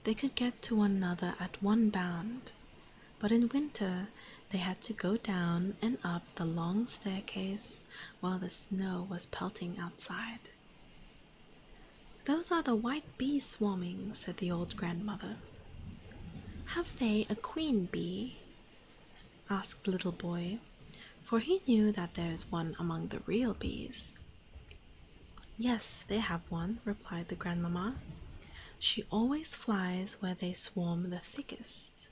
they could get to one another at one bound, but in winter they had to go down and up the long staircase while the snow was pelting outside. "Those are the white bees swarming," said the old grandmother. "Have they a queen bee?" asked the little boy, for he knew that there is one among the real bees. "Yes, they have one," replied the grandmamma. "She always flies where they swarm the thickest.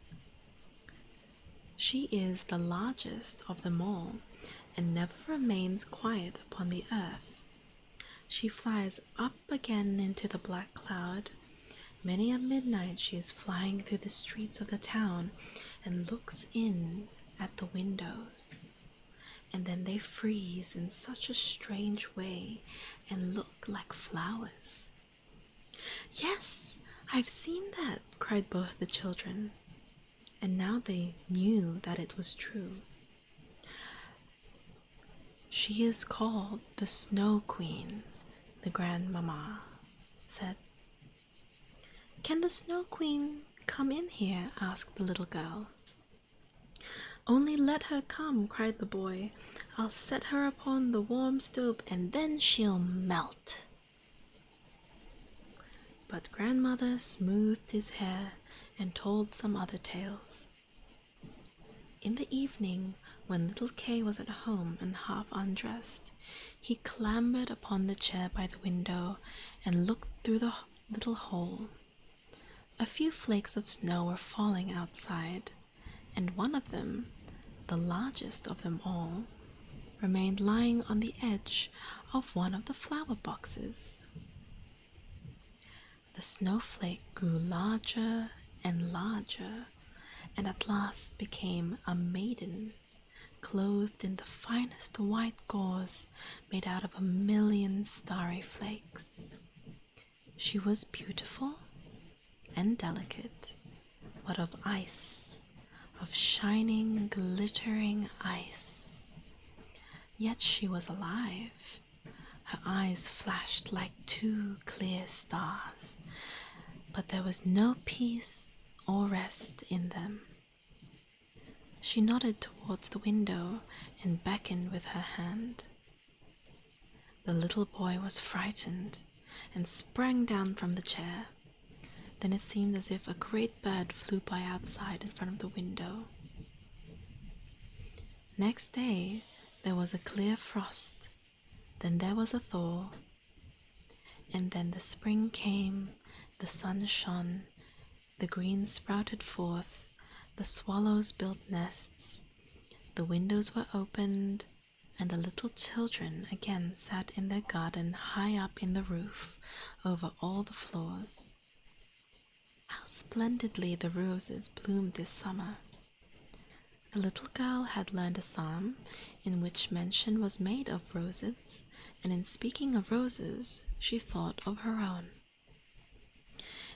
She is the largest of them all, and never remains quiet upon the earth. She flies up again into the black cloud. Many a midnight she is flying through the streets of the town and looks in at the windows, and then they freeze in such a strange way and look like flowers." "Yes, I've seen that," cried both the children, and now they knew that it was true. "She is called the Snow Queen," the grandmamma said. "Can the Snow Queen come in here?" asked the little girl. "Only let her come," cried the boy. "I'll set her upon the warm stove and then she'll melt." But grandmother smoothed his hair and told some other tales. In the evening, when little Kay was at home and half undressed, he clambered upon the chair by the window and looked through the little hole. A few flakes of snow were falling outside, and one of them, the largest of them all, remained lying on the edge of one of the flower boxes. The snowflake grew larger and larger, and at last became a maiden, clothed in the finest white gauze made out of 1,000,000 starry flakes. She was beautiful and delicate, but of ice, of shining, glittering ice. Yet she was alive. Her eyes flashed like 2 clear stars, but there was no peace or rest in them. She nodded towards the window and beckoned with her hand. The little boy was frightened and sprang down from the chair. Then it seemed as if a great bird flew by outside in front of the window. Next day there was a clear frost, then there was a thaw, and then the spring came, the sun shone, the green sprouted forth, the swallows built nests, the windows were opened, and the little children again sat in their garden high up in the roof over all the floors. How splendidly the roses bloomed this summer! The little girl had learned a psalm in which mention was made of roses, and in speaking of roses, she thought of her own.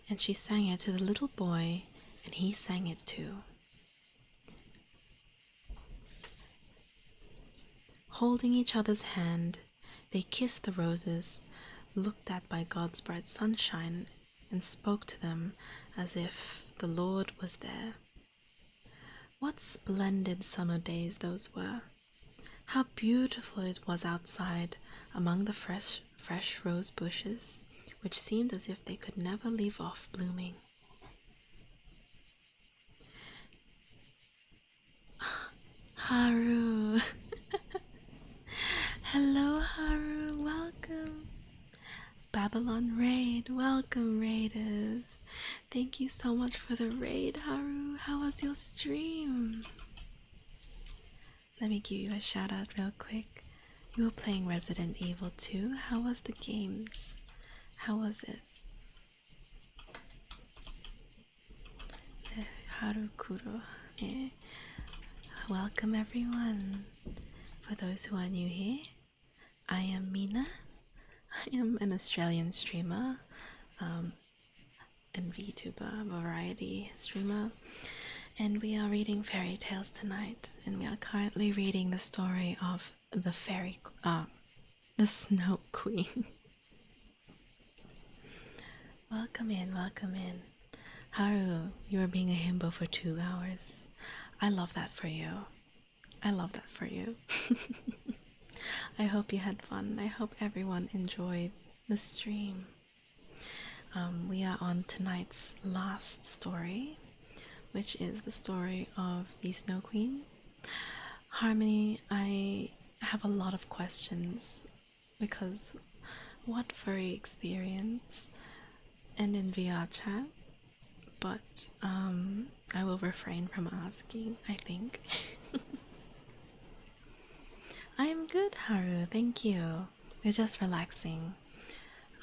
And she sang it to the little boy, and he sang it too. Holding each other's hand, they kissed the roses, looked at by God's bright sunshine, and spoke to them as if the Lord was there. What splendid summer days those were! How beautiful it was outside among the fresh rose bushes, which seemed as if they could never leave off blooming. Haru! Hello, Haru, welcome! Babylon Raid, welcome, Raiders! Thank you so much for the raid, Haru. How was your stream? Let me give you a shout out real quick. You were playing Resident Evil 2. How was the games? How was it? Haru Kuro. Yeah. Welcome everyone. For those who are new here, I am Mina. I am an Australian streamer, and vtuber, variety streamer, and we are reading fairy tales tonight, and we are currently reading the story of the Snow Queen. Welcome in, welcome in. Haru, you are being a himbo for 2 hours. I love that for you. I love that for you. I hope you had fun. I hope everyone enjoyed the stream. We are on tonight's last story, which is the story of the Snow Queen. Harmony, I have a lot of questions because what furry experience, and in VR chat, but I will refrain from asking, I think. I am good, Haru, thank you. We're just relaxing,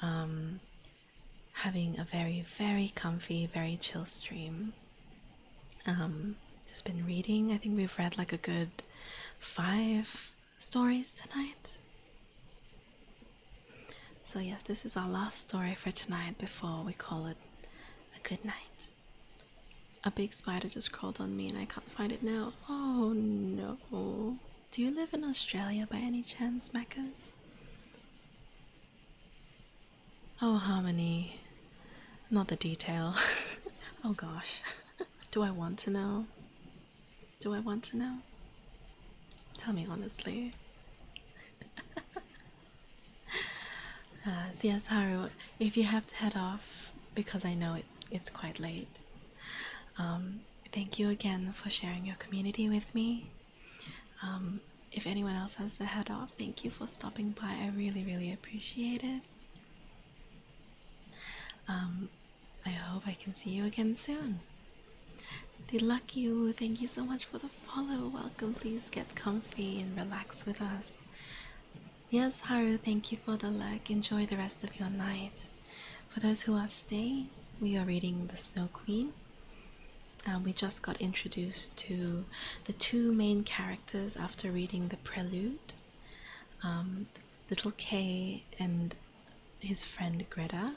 having a very, very comfy, very chill stream. Just been reading. I think we've read like a good 5 stories tonight. So yes, this is our last story for tonight before we call it a good night. A big spider just crawled on me and I can't find it now. Oh no. Do you live in Australia by any chance, Macas? Oh, Harmony. Not the detail. Oh gosh. Do I want to know? Do I want to know? Tell me honestly. So yes, Haru, if you have to head off, because I know it's quite late, thank you again for sharing your community with me. If anyone else has to head off, thank you for stopping by. I really, really appreciate it. I hope I can see you again soon. Dilakiu, thank you so much for the follow. Welcome, please get comfy and relax with us. Yes, Haru, thank you for the like. Enjoy the rest of your night. For those who are staying, we are reading The Snow Queen. We just got introduced to the two main characters after reading the prelude. Little Kay and his friend Greta.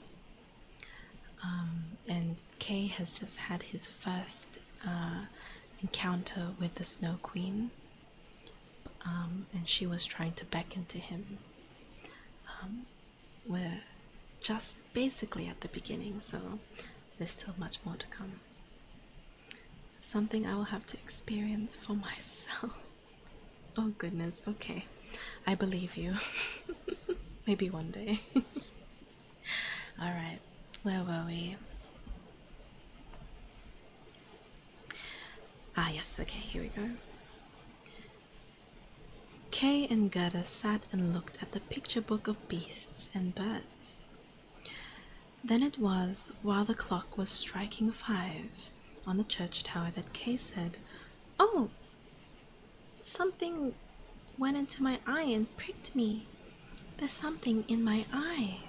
And Kay has just had his first encounter with the Snow Queen, and she was trying to beckon to him. We're just basically at the beginning, so there's still much more to come. Something I will have to experience for myself. Oh goodness, okay. I believe you. Maybe one day. Alright, where were we? Ah yes, okay, here we go. Kay and Gerda sat and looked at the picture book of beasts and birds. Then it was, while the clock was striking 5 on the church tower, that Kay said, "Oh, something went into my eye and pricked me. There's something in my eye."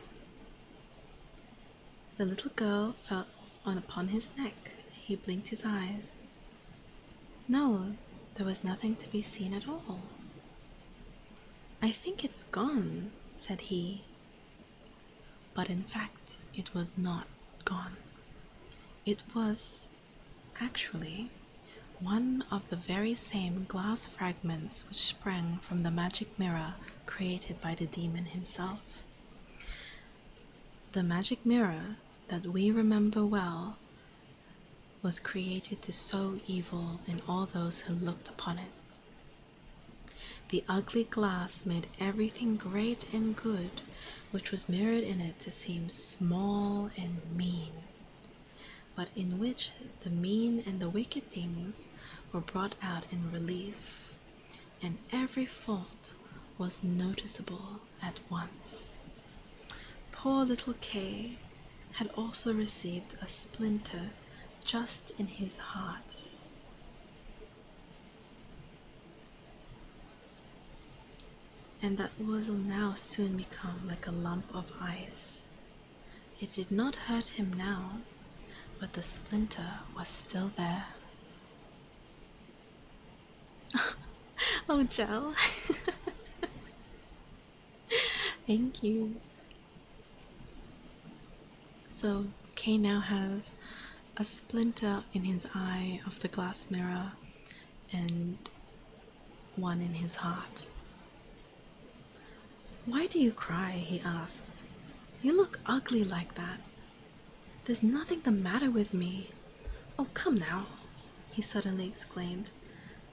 The little girl fell upon his neck. He blinked his eyes. No, there was nothing to be seen at all. "I think it's gone," said he. But in fact, it was not gone. It was, actually, one of the very same glass fragments which sprang from the magic mirror created by the demon himself. The magic mirror that we remember well was created to sow evil in all those who looked upon it. The ugly glass made everything great and good which was mirrored in it to seem small and mean, but in which the mean and the wicked things were brought out in relief, and every fault was noticeable at once. Poor little Kay had also received a splinter just in his heart. And that will now soon become like a lump of ice. It did not hurt him now, but the splinter was still there. Oh, Gel. Thank you. So, Kay now has a splinter in his eye of the glass mirror and one in his heart. "Why do you cry?" he asked. "You look ugly like that." "There's nothing the matter with me." "Oh, come now," he suddenly exclaimed.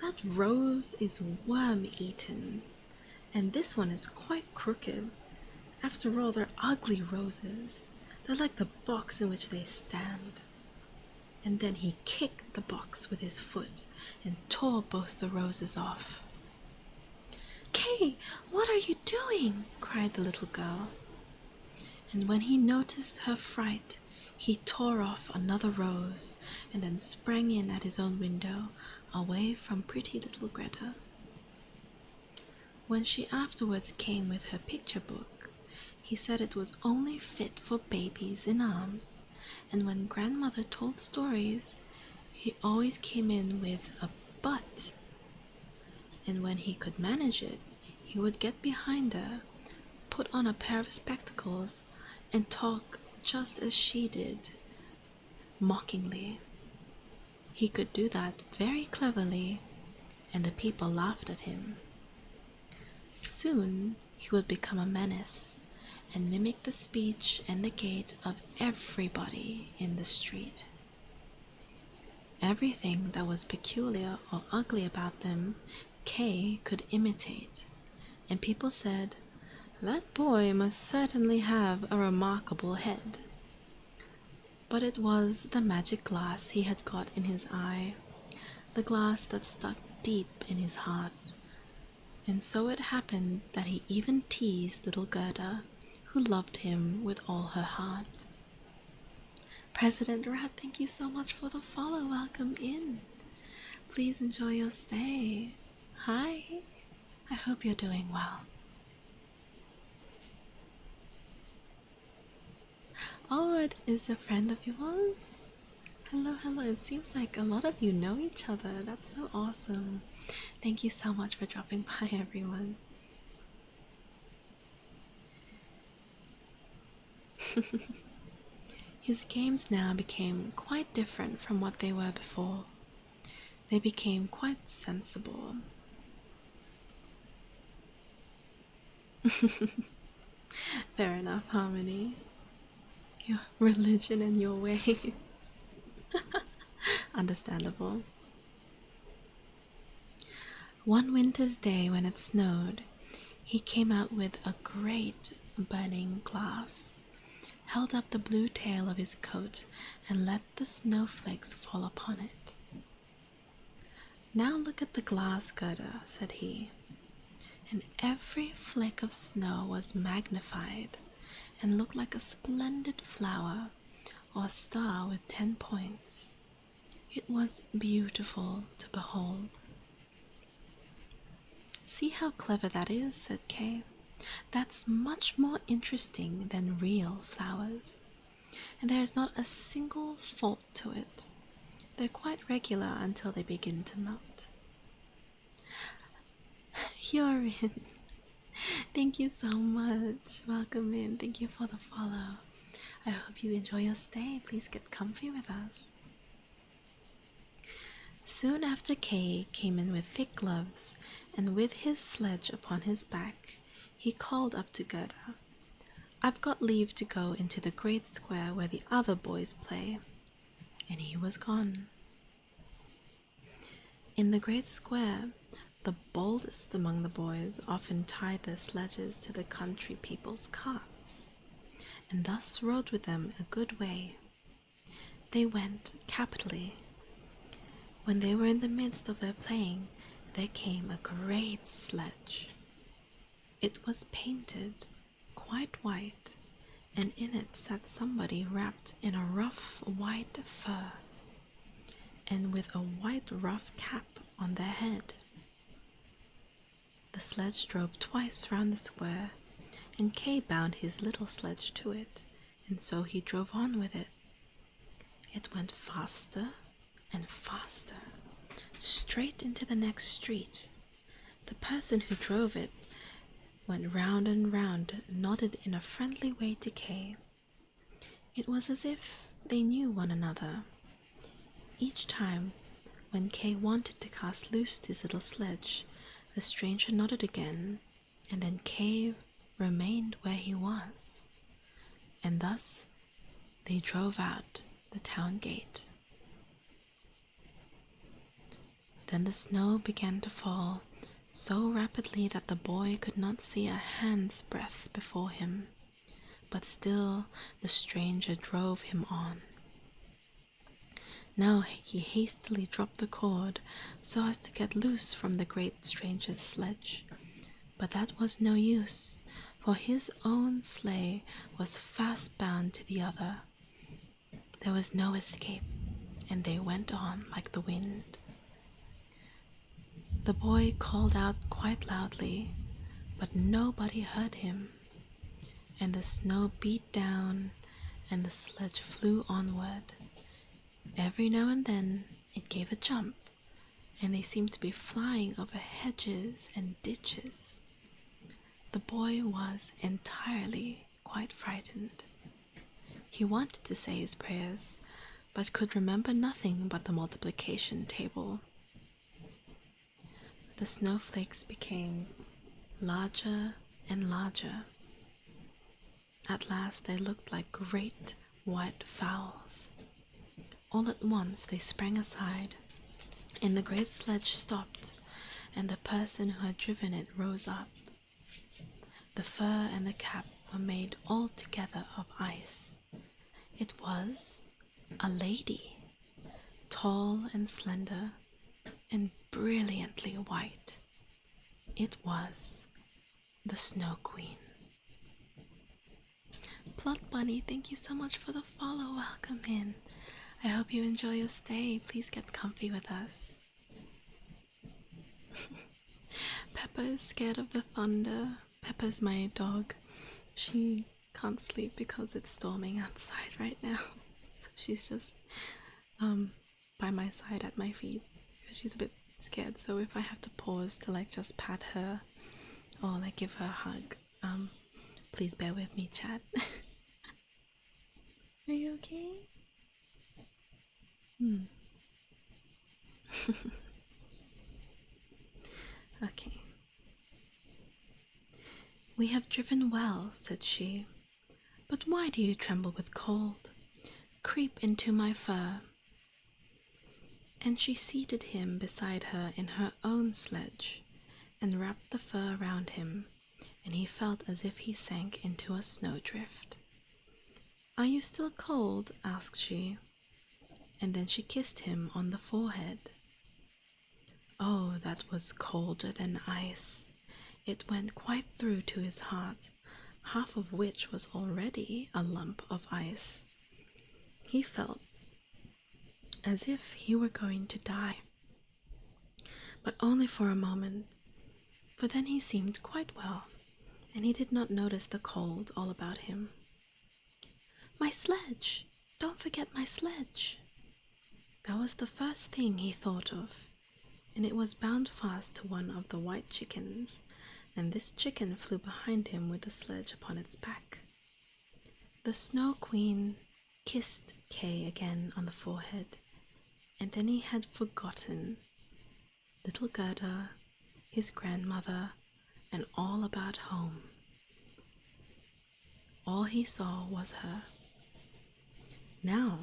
"That rose is worm-eaten, and this one is quite crooked. After all, they're ugly roses. They're like the box in which they stand." And then he kicked the box with his foot and tore both the roses off. "Kay, what are you doing?" cried the little girl. And when he noticed her fright, he tore off another rose and then sprang in at his own window, away from pretty little Greta. When she afterwards came with her picture book, he said it was only fit for babies in arms, and when grandmother told stories, he always came in with a "but." And when he could manage it, he would get behind her, put on a pair of spectacles, and talk just as she did, mockingly. He could do that very cleverly, and the people laughed at him. Soon he would become a menace and mimic the speech and the gait of everybody in the street. Everything that was peculiar or ugly about them, Kay could imitate, and people said, "That boy must certainly have a remarkable head." But it was the magic glass he had got in his eye, the glass that stuck deep in his heart. And so it happened that he even teased little Gerda, who loved him with all her heart. President Rat, thank you so much for the follow. Welcome in. Please enjoy your stay. Hi. I hope you're doing well. Oh, it is a friend of yours? Hello, hello. It seems like a lot of you know each other. That's so awesome. Thank you so much for dropping by, everyone. His games now became quite different from what they were before. They became quite sensible. Fair enough, Harmony. Your religion and your ways. Understandable. One winter's day when it snowed, he came out with a great burning glass, held up the blue tail of his coat, and let the snowflakes fall upon it. "Now look at the glass, Gerda," said he, and every flake of snow was magnified and looked like a splendid flower or a star with 10 points. It was beautiful to behold. "See how clever that is," said Kay. "That's much more interesting than real flowers, and there is not a single fault to it. They're quite regular until they begin to melt." You're in. Thank you so much. Welcome in. Thank you for the follow. I hope you enjoy your stay. Please get comfy with us. Soon after, Kay came in with thick gloves, and with his sledge upon his back, he called up to Gerda, "I've got leave to go into the great square where the other boys play." And he was gone. In the great square, the boldest among the boys often tied their sledges to the country people's carts, and thus rode with them a good way. They went capitally. When they were in the midst of their playing, there came a great sledge. It was painted quite white, and in it sat somebody wrapped in a rough white fur, and with a white rough cap on their head. The sledge drove twice round the square, and Kay bound his little sledge to it, and so he drove on with it. It went faster and faster, straight into the next street. The person who drove it went round and round, nodded in a friendly way to Kay. It was as if they knew one another. Each time, when Kay wanted to cast loose his little sledge, the stranger nodded again, and then Kay remained where he was, and thus they drove out the town gate. Then the snow began to fall so rapidly that the boy could not see a hand's breadth before him, but still the stranger drove him on. Now he hastily dropped the cord so as to get loose from the great stranger's sledge, but that was no use, for his own sleigh was fast bound to the other. There was no escape, and they went on like the wind. The boy called out quite loudly, but nobody heard him, and the snow beat down, and the sledge flew onward. Every now and then it gave a jump, and they seemed to be flying over hedges and ditches. The boy was entirely quite frightened. He wanted to say his prayers, but could remember nothing but the multiplication table. The snowflakes became larger and larger. At last they looked like great white fowls. All at once they sprang aside, and the great sledge stopped, and the person who had driven it rose up. The fur and the cap were made altogether of ice. It was a lady, tall and slender, and brilliantly white. It was the Snow Queen. Plot Bunny, thank you so much for the follow. Welcome in. I hope you enjoy your stay. Please get comfy with us. Peppa is scared of the thunder. Peppa's my dog. She can't sleep because it's storming outside right now. So she's just by my side at my feet. She's a bit scared, so if I have to pause to like just pat her or like give her a hug, please bear with me, chat. Are you okay? Okay. We have driven well, said she, but why do you tremble with cold? Creep into my fur. And she seated him beside her in her own sledge, and wrapped the fur around him, and he felt as if he sank into a snowdrift. Are you still cold? Asked she, and then she kissed him on the forehead. Oh, that was colder than ice. It went quite through to his heart, half of which was already a lump of ice. He felt as if he were going to die, but only for a moment, for then he seemed quite well, and he did not notice the cold all about him. My sledge! Don't forget my sledge! That was the first thing he thought of, and it was bound fast to one of the white chickens, and this chicken flew behind him with the sledge upon its back. The Snow Queen kissed Kay again on the forehead, and then he had forgotten little Gerda, his grandmother, and all about home. All he saw was her. Now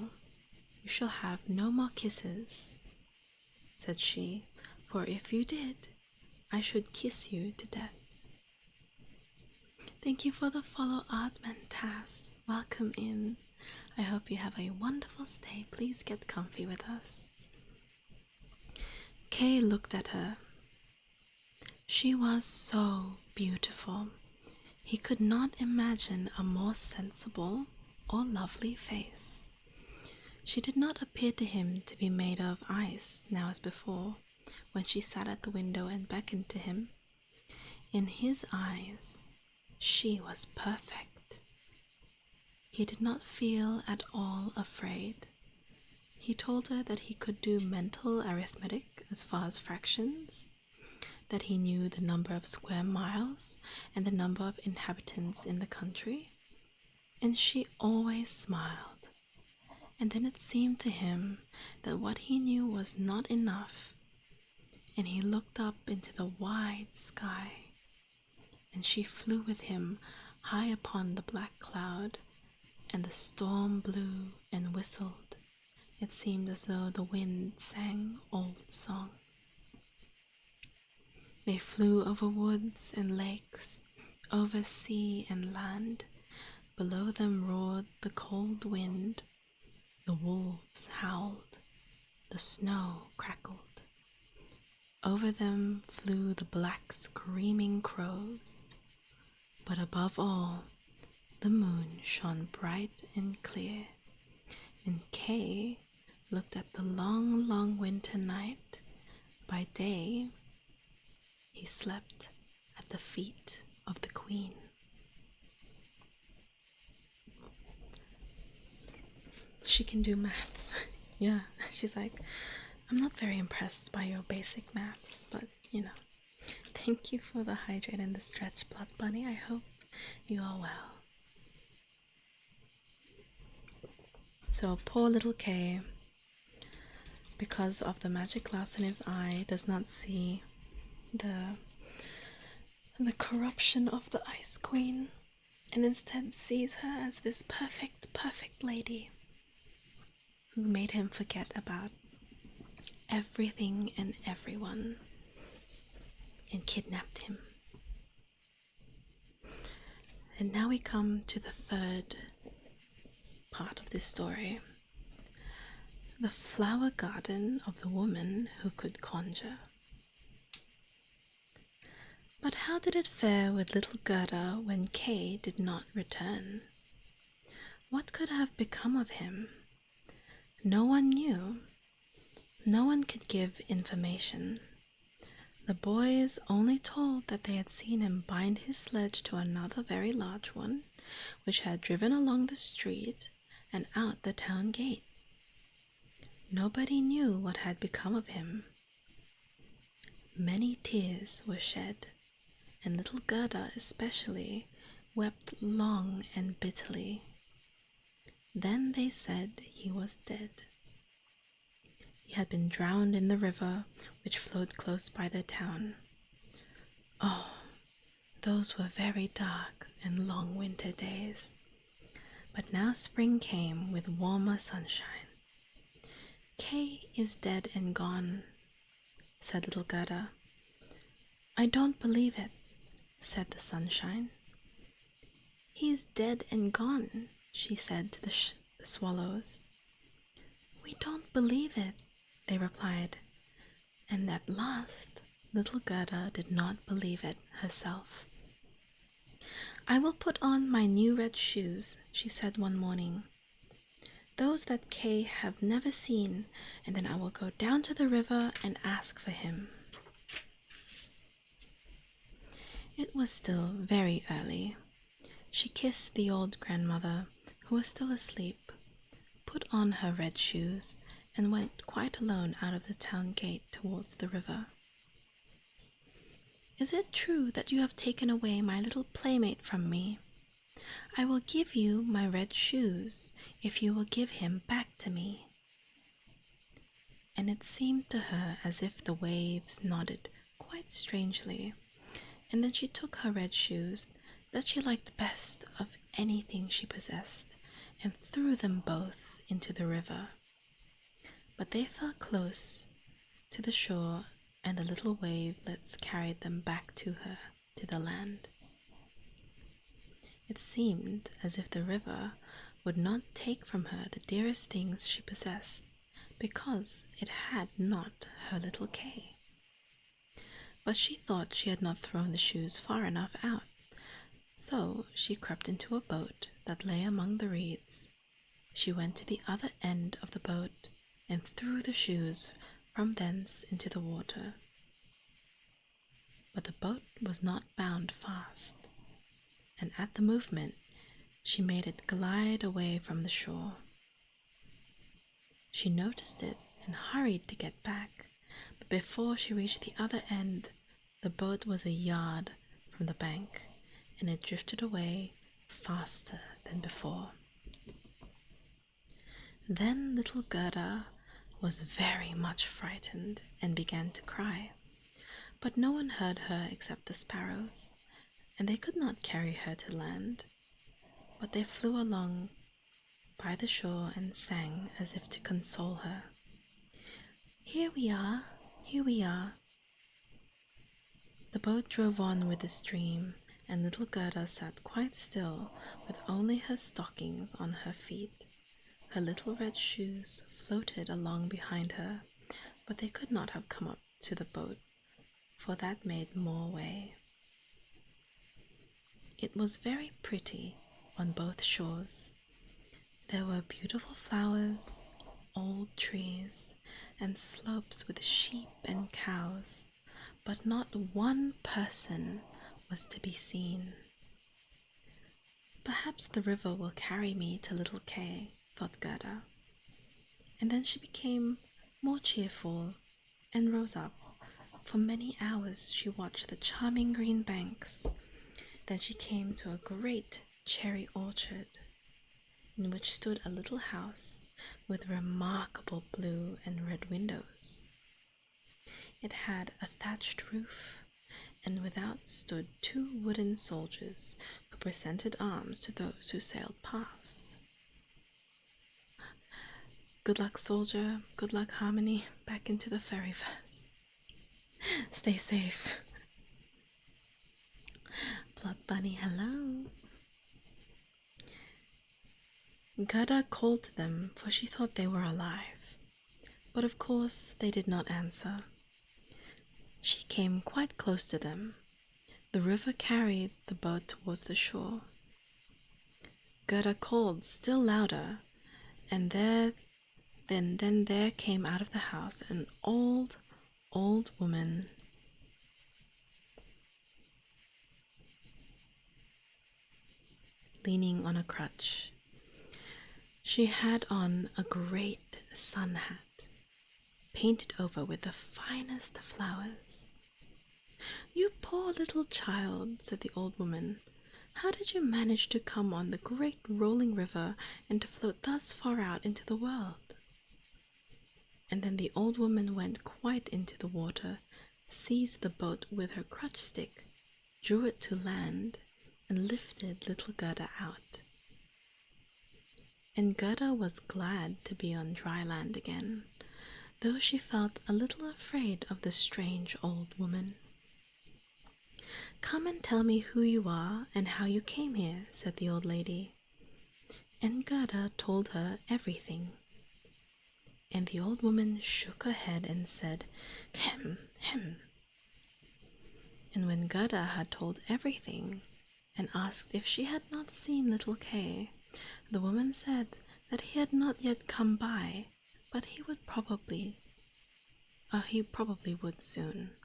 you shall have no more kisses, said she, for if you did, I should kiss you to death. Thank you for the follow, Artman Tass. Welcome in. I hope you have a wonderful stay. Please get comfy with us. Kay looked at her. She was so beautiful. He could not imagine a more sensible or lovely face. She did not appear to him to be made of ice now as before, when she sat at the window and beckoned to him. In his eyes, she was perfect. He did not feel at all afraid. He told her that he could do mental arithmetic as far as fractions, that he knew the number of square miles and the number of inhabitants in the country, and she always smiled. And then it seemed to him that what he knew was not enough, and he looked up into the wide sky, and she flew with him high upon the black cloud, and the storm blew and whistled. It seemed as though the wind sang old songs. They flew over woods and lakes, over sea and land. Below them roared the cold wind. The wolves howled. The snow crackled. Over them flew the black screaming crows. But above all, the moon shone bright and clear, and Kay looked at the long, long winter night. By day, he slept at the feet of the Queen. She can do maths. Yeah, she's like, I'm not very impressed by your basic maths, but you know. Thank you for the hydrate and the stretch, Blood Bunny. I hope you are well. So poor little Kay, because of the magic glass in his eye, does not see the the corruption of the Ice Queen, and instead sees her as this perfect, perfect lady who made him forget about everything and everyone and kidnapped him. And now we come to the third part of this story. The flower garden of the woman who could conjure. But how did it fare with little Gerda when Kay did not return? What could have become of him? No one knew. No one could give information. The boys only told that they had seen him bind his sledge to another very large one, which had driven along the street and out the town gate. Nobody knew what had become of him. Many tears were shed, and little Gerda especially wept long and bitterly. Then they said he was dead. He had been drowned in the river which flowed close by the town. Oh, those were very dark and long winter days. But now spring came with warmer sunshine. Kay is dead and gone, said little Gerda. I don't believe it, said the sunshine. He is dead and gone, she said to the swallows. We don't believe it, they replied, and at last little Gerda did not believe it herself. I will put on my new red shoes, she said one morning, those that Kay have never seen, and then I will go down to the river and ask for him. It was still very early. She kissed the old grandmother, who was still asleep, put on her red shoes, and went quite alone out of the town gate towards the river. Is it true that you have taken away my little playmate from me? I will give you my red shoes if you will give him back to me. And it seemed to her as if the waves nodded quite strangely, and then she took her red shoes that she liked best of anything she possessed and threw them both into the river. But they fell close to the shore, and a little wavelets carried them back to her, to the land. It seemed as if the river would not take from her the dearest things she possessed, because it had not her little Kay. But she thought she had not thrown the shoes far enough out, so she crept into a boat that lay among the reeds. She went to the other end of the boat and threw the shoes from thence into the water. But the boat was not bound fast, and at the movement she made it glide away from the shore. She noticed it and hurried to get back, but before she reached the other end, the boat was a yard from the bank, and it drifted away faster than before. Then little Gerda was very much frightened and began to cry, but no one heard her except the sparrows, and they could not carry her to land, but they flew along by the shore and sang as if to console her. Here we are, here we are. The boat drove on with the stream, and little Gerda sat quite still with only her stockings on her feet. Her little red shoes floated along behind her, but they could not have come up to the boat, for that made more way. It was very pretty on both shores. There were beautiful flowers, old trees, and slopes with sheep and cows, but not one person was to be seen. Perhaps the river will carry me to little Kay, thought Gerda. And then she became more cheerful and rose up. For many hours she watched the charming green banks. Then she came to a great cherry orchard, in which stood a little house with remarkable blue and red windows. It had a thatched roof, and without stood 2 wooden soldiers who presented arms to those who sailed past. Good luck, soldier. Good luck, Harmony. Back into the fairyverse. Stay safe. Blood Bunny, hello. Gerda called to them, for she thought they were alive. But of course they did not answer. She came quite close to them. The river carried the boat towards the shore. Gerda called still louder, and then there came out of the house an old woman. Leaning on a crutch. She had on a great sun hat, painted over with the finest flowers. "You poor little child," said the old woman. "How did you manage to come on the great rolling river and to float thus far out into the world?" And then the old woman went quite into the water, seized the boat with her crutch stick, drew it to land, and lifted little Gerda out. And Gerda was glad to be on dry land again, though she felt a little afraid of the strange old woman. "Come and tell me who you are and how you came here," said the old lady. And Gerda told her everything. And the old woman shook her head and said, "Hem, hem." And when Gerda had told everything, and asked if she had not seen little Kay, the woman said that he had not yet come by, but he probably would soon.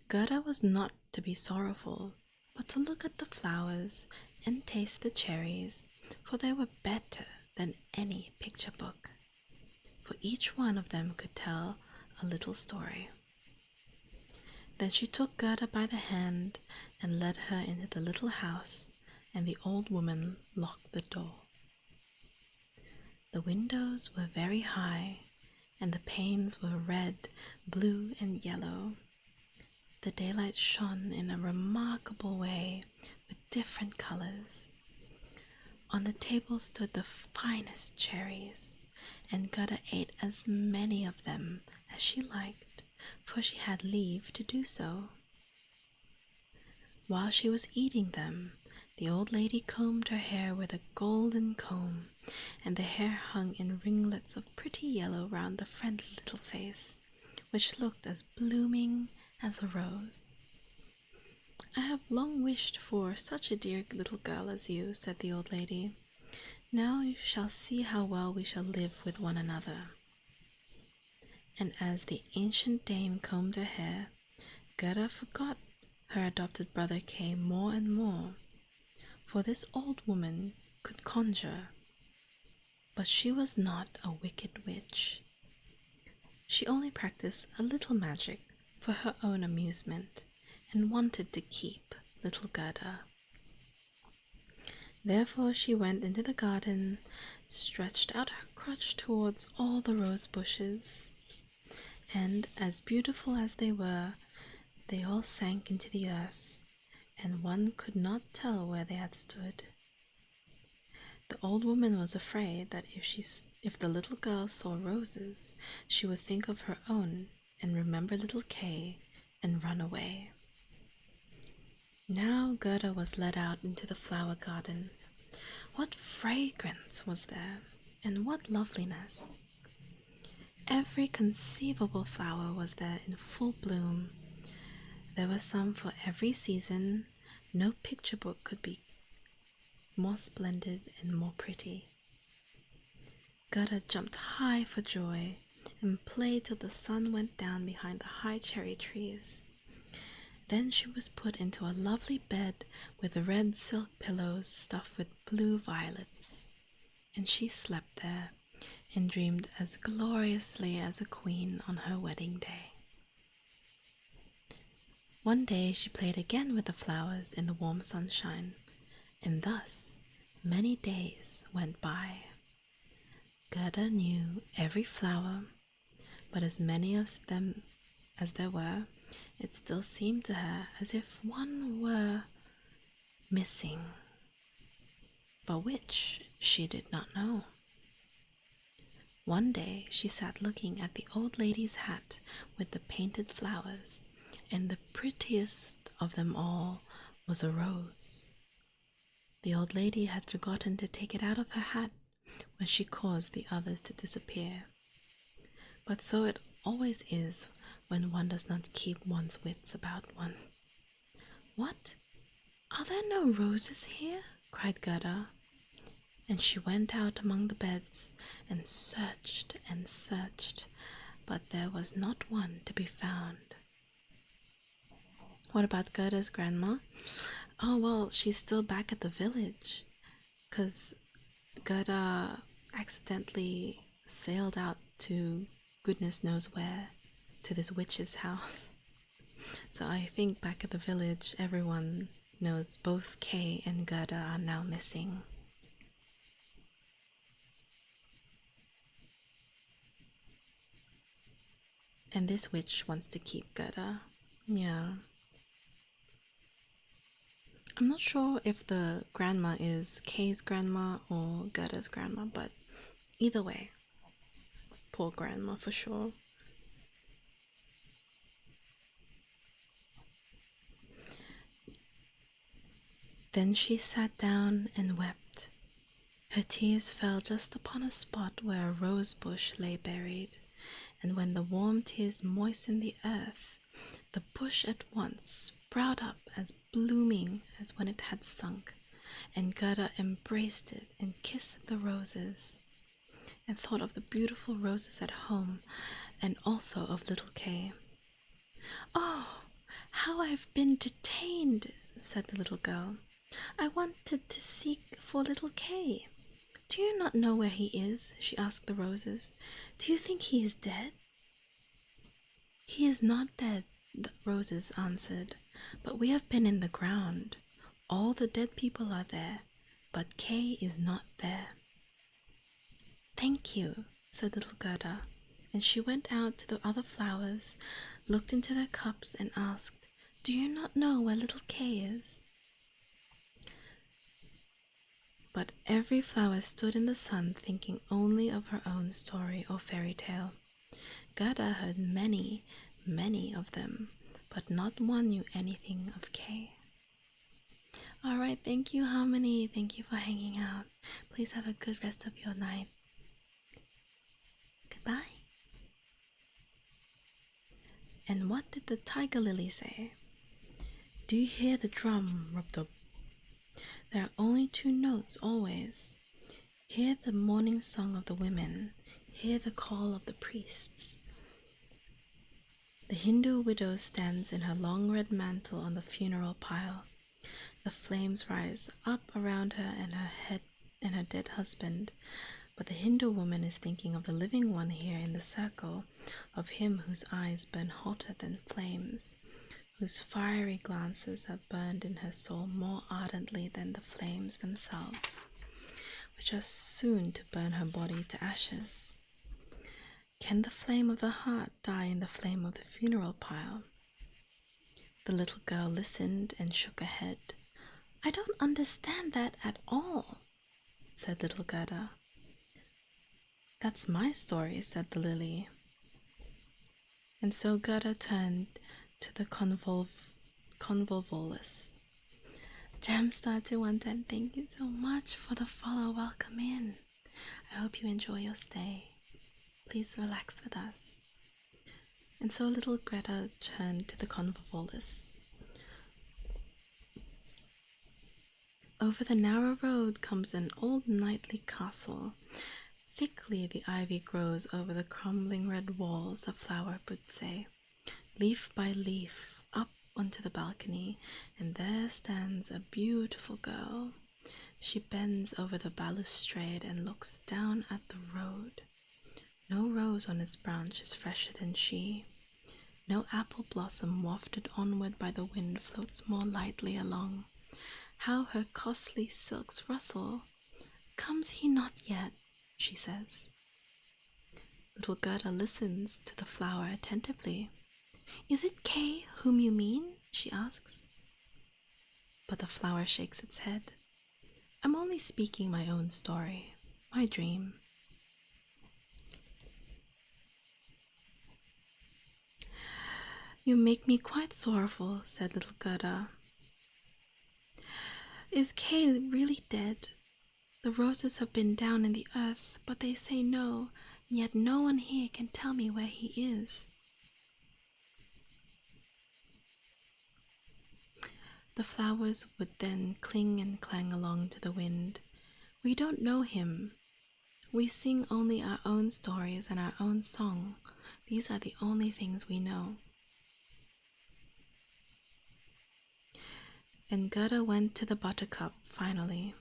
Gerda was not to be sorrowful, but to look at the flowers and taste the cherries, for they were better than any picture book, for each one of them could tell a little story. Then she took Gerda by the hand and led her into the little house, and the old woman locked the door. The windows were very high, and the panes were red, blue, and yellow. The daylight shone in a remarkable way with different colors. On the table stood the finest cherries, and Gerda ate as many of them as she liked, for she had leave to do so. While she was eating them, the old lady combed her hair with a golden comb, and the hair hung in ringlets of pretty yellow round the friendly little face, which looked as blooming as a rose. "I have long wished for such a dear little girl as you," said the old lady. "Now you shall see how well we shall live with one another." And as the ancient dame combed her hair, Gerda forgot her adopted brother Kay more and more, for this old woman could conjure, but she was not a wicked witch. She only practiced a little magic for her own amusement, and wanted to keep little Gerda. Therefore she went into the garden, stretched out her crutch towards all the rose bushes, and as beautiful as they were, they all sank into the earth, and one could not tell where they had stood. The old woman was afraid that if the little girl saw roses, she would think of her own and remember little Kay and run away. Now Gerda was led out into the flower garden. What fragrance was there, and what loveliness! Every conceivable flower was there in full bloom. There were some for every season. No picture book could be more splendid and more pretty. Gerda jumped high for joy and played till the sun went down behind the high cherry trees. Then she was put into a lovely bed with red silk pillows stuffed with blue violets, and she slept there and dreamed as gloriously as a queen on her wedding day. One day she played again with the flowers in the warm sunshine, and thus many days went by. Gerda knew every flower, but as many of them as there were, It still seemed to her as if one were missing, but which she did not know. One day she sat looking at the old lady's hat with the painted flowers, and the prettiest of them all was a rose. The old lady had forgotten to take it out of her hat when she caused the others to disappear. But so it always is when one does not keep one's wits about one. "What? Are there no roses here?" cried Gerda. And she went out among the beds and searched, but there was not one to be found. What about Gerda's grandma? Oh, well, she's still back at the village, 'cause Gerda accidentally sailed out to goodness knows where, to this witch's house. So I think back at the village, everyone knows both Kay and Gerda are now missing. And this witch wants to keep Gerda. Yeah. I'm not sure if the grandma is Kay's grandma or Gerda's grandma, but either way, poor grandma for sure. Then she sat down and wept. Her tears fell just upon a spot where a rose bush lay buried, and when the warm tears moistened the earth, the bush at once sprouted up as blooming as when it had sunk, and Gerda embraced it and kissed the roses, and thought of the beautiful roses at home, and also of little Kay. "Oh, how I've been detained," said the little girl. "I wanted to seek for little Kay. Do you not know where he is?" she asked the roses. "Do you think he is dead?" "He is not dead," the roses answered, "but we have been in the ground. All the dead people are there, but Kay is not there." "Thank you," said little Gerda, and she went out to the other flowers, looked into their cups, and asked, "Do you not know where little Kay is?" But every flower stood in the sun thinking only of her own story or fairy tale. Gerda heard many, many of them, but not one knew anything of Kay. Alright, thank you, Harmony. Thank you for hanging out. Please have a good rest of your night. Goodbye. And what did the tiger lily say? "Do you hear the drum, rub-dub? There are only two notes always. Hear the morning song of the women. Hear the call of the priests." The Hindu widow stands in her long red mantle on the funeral pile. The flames rise up around her and her head and her dead husband, but the Hindu woman is thinking of the living one here in the circle, of him whose eyes burn hotter than flames, whose fiery glances are burned in her soul more ardently than the flames themselves, which are soon to burn her body to ashes. Can the flame of the heart die in the flame of the funeral pile? The little girl listened and shook her head. "I don't understand that at all," said little Gerda. "That's my story," said the lily. And so Gerda turned to the convolvulus. Jamstar210, thank you so much for the follow. Welcome in. I hope you enjoy your stay. Please relax with us. And so little Greta turned to the convolvulus. Over the narrow road comes an old knightly castle. Thickly the ivy grows over the crumbling red walls, the flower would say. Leaf by leaf, up onto the balcony, and there stands a beautiful girl. She bends over the balustrade and looks down at the road. No rose on its branch is fresher than she. No apple blossom wafted onward by the wind floats more lightly along. How her costly silks rustle! "Comes he not yet?" she says. Little Gerda listens to the flower attentively. Is it Kay whom you mean? She asks. But the flower shakes its head. I'm only speaking my own story, my dream. You make me quite sorrowful, said little Gerda. Is Kay really dead? The roses have been down in the earth, but they say no, and yet no one here can tell me where he is. The flowers would then cling and clang along to the wind. We don't know him. We sing only our own stories and our own song. These are the only things we know. And Gerda went to the buttercup finally,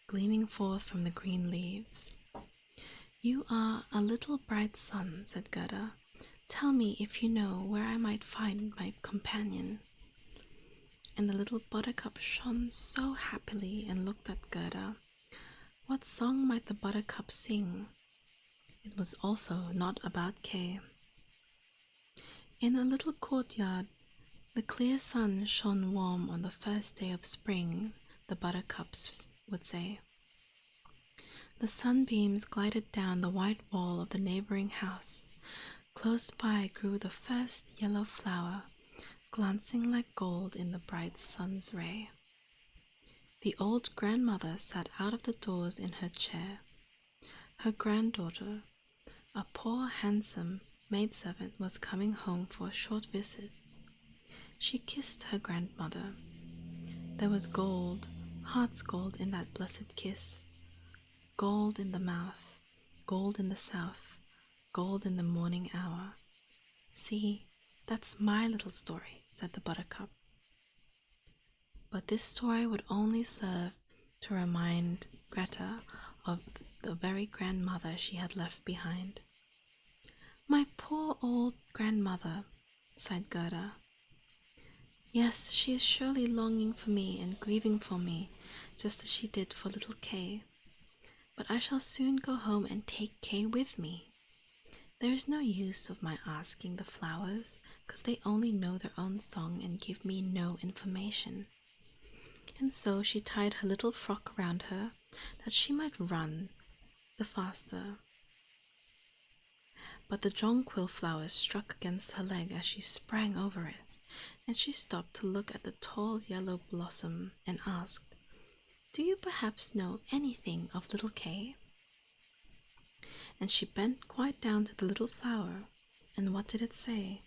gleaming forth from the green leaves. You are a little bright sun, said Gerda. Tell me if you know where I might find my companion. And the little buttercup shone so happily and looked at Gerda. What song might the buttercup sing? It was also not about Kay. In a little courtyard, the clear sun shone warm on the first day of spring, the buttercups would say. The sunbeams glided down the white wall of the neighboring house. Close by grew the first yellow flower, glancing like gold in the bright sun's ray. The old grandmother sat out of the doors in her chair. Her granddaughter, a poor handsome maidservant, was coming home for a short visit. She kissed her grandmother. There was gold, heart's gold in that blessed kiss. Gold in the mouth, gold in the south, gold in the morning hour. See, that's my little story, said the buttercup. But this story would only serve to remind Greta of the very grandmother she had left behind. My poor old grandmother, sighed Gerda. Yes, she is surely longing for me and grieving for me, just as she did for little Kay. But I shall soon go home and take Kay with me. There is no use of my asking the flowers, because they only know their own song and give me no information. And so she tied her little frock around her, that she might run the faster. But the jonquil flowers struck against her leg as she sprang over it, and she stopped to look at the tall yellow blossom and asked, Do you perhaps know anything of little Kay? And she bent quite down to the little flower, and what did it say?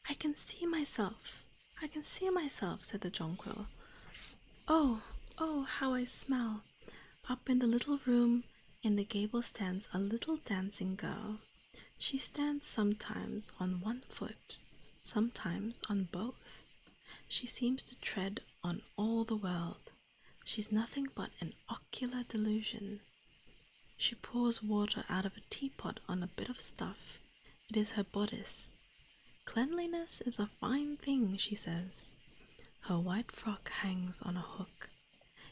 I can see myself, I can see myself, said the jonquil. Oh, oh, how I smell! Up in the little room in the gable stands a little dancing girl. She stands sometimes on one foot, sometimes on both. She seems to tread on all the world. She's nothing but an ocular delusion. She pours water out of a teapot on a bit of stuff. It is her bodice. Cleanliness is a fine thing, she says. Her white frock hangs on a hook.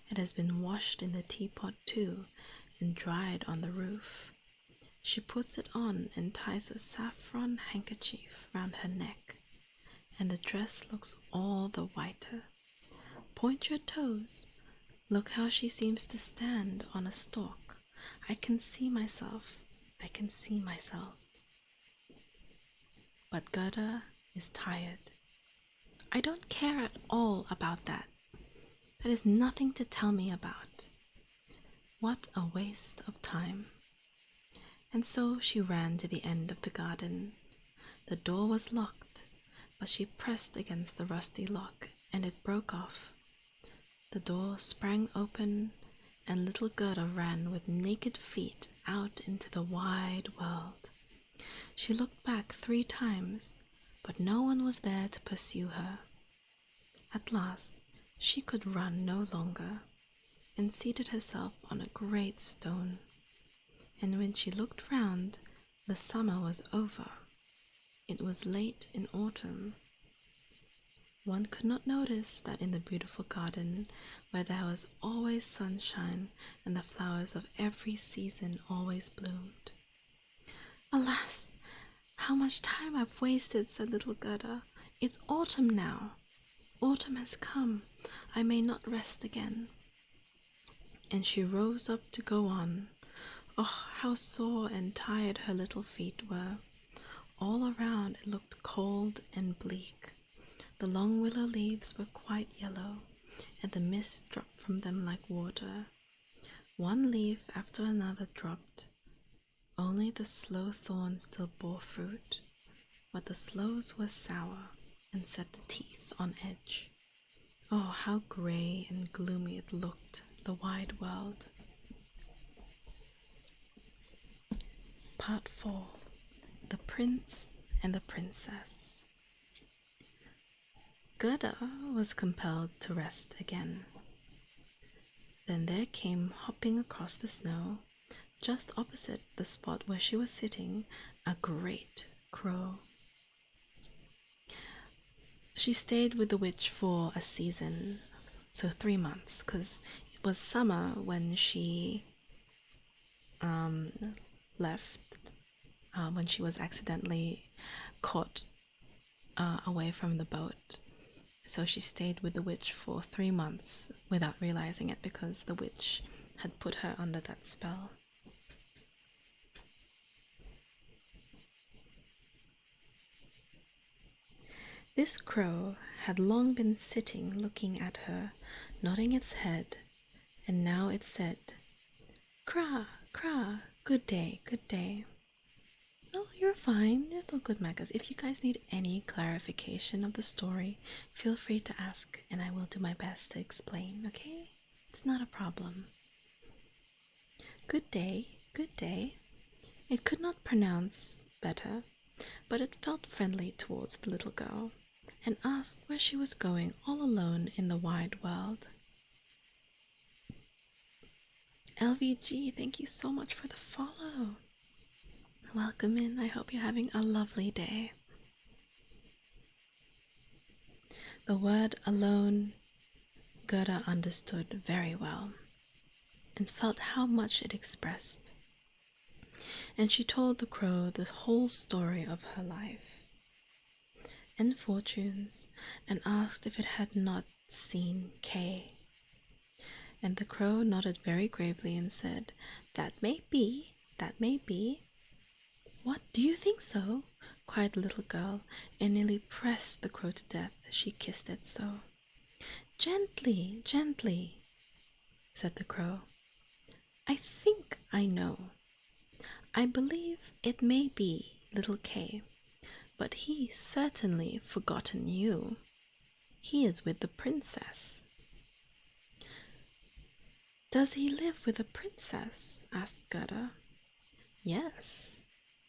It has been washed in the teapot too, and dried on the roof. She puts it on and ties a saffron handkerchief round her neck, and the dress looks all the whiter. Point your toes. Look how she seems to stand on a stalk. I can see myself. I can see myself. But Gerda is tired. I don't care at all about that. That is nothing to tell me about. What a waste of time. And so she ran to the end of the garden. The door was locked, but she pressed against the rusty lock, and it broke off. The door sprang open, and little Gerda ran with naked feet out into the wide world. She looked back 3 times, but no one was there to pursue her. At last, she could run no longer, and seated herself on a great stone. And when she looked round, the summer was over. It was late in autumn. One could not notice that in the beautiful garden, where there was always sunshine and the flowers of every season always bloomed. Alas, How much time I've wasted, said little Gerda. It's autumn now. Autumn has come. I may not rest again. And she rose up to go on. Oh, how sore and tired her little feet were. All around it looked cold and bleak. The long willow leaves were quite yellow, and the mist dropped from them like water. One leaf after another dropped. Only the sloe thorn still bore fruit, but the sloes were sour and set the teeth on edge. Oh, how grey and gloomy it looked, the wide world. Part 4. The Prince and the Princess. Gerda was compelled to rest again. Then there came hopping across the snow, just opposite the spot where she was sitting, a great crow. She stayed with the witch for a season, so 3 months, because it was summer when she left, when she was accidentally caught away from the boat. So she stayed with the witch for 3 months without realizing it, because the witch had put her under that spell. This crow had long been sitting looking at her, nodding its head, and now it said, "Cra, cra, good day, good day." "Oh, you're fine. It's all good, Magas. If you guys need any clarification of the story, feel free to ask, and I will do my best to explain, okay? It's not a problem." Good day, good day. It could not pronounce better, but it felt friendly towards the little girl, and asked where she was going all alone in the wide world. LVG, thank you so much for the follow. Welcome in. I hope you're having a lovely day. The word alone, Gerda understood very well and felt how much it expressed. And she told the crow the whole story of her life and fortunes, and asked if it had not seen Kay. And the crow nodded very gravely and said, "That may be, that may be." "What, do you think so?" cried the little girl, and nearly pressed the crow to death, she kissed it so. "Gently, gently," said the crow. "I think I know. I believe it may be little Kay, but he certainly forgotten you. He is with the princess." "Does he live with a princess?" asked Gerda. "Yes.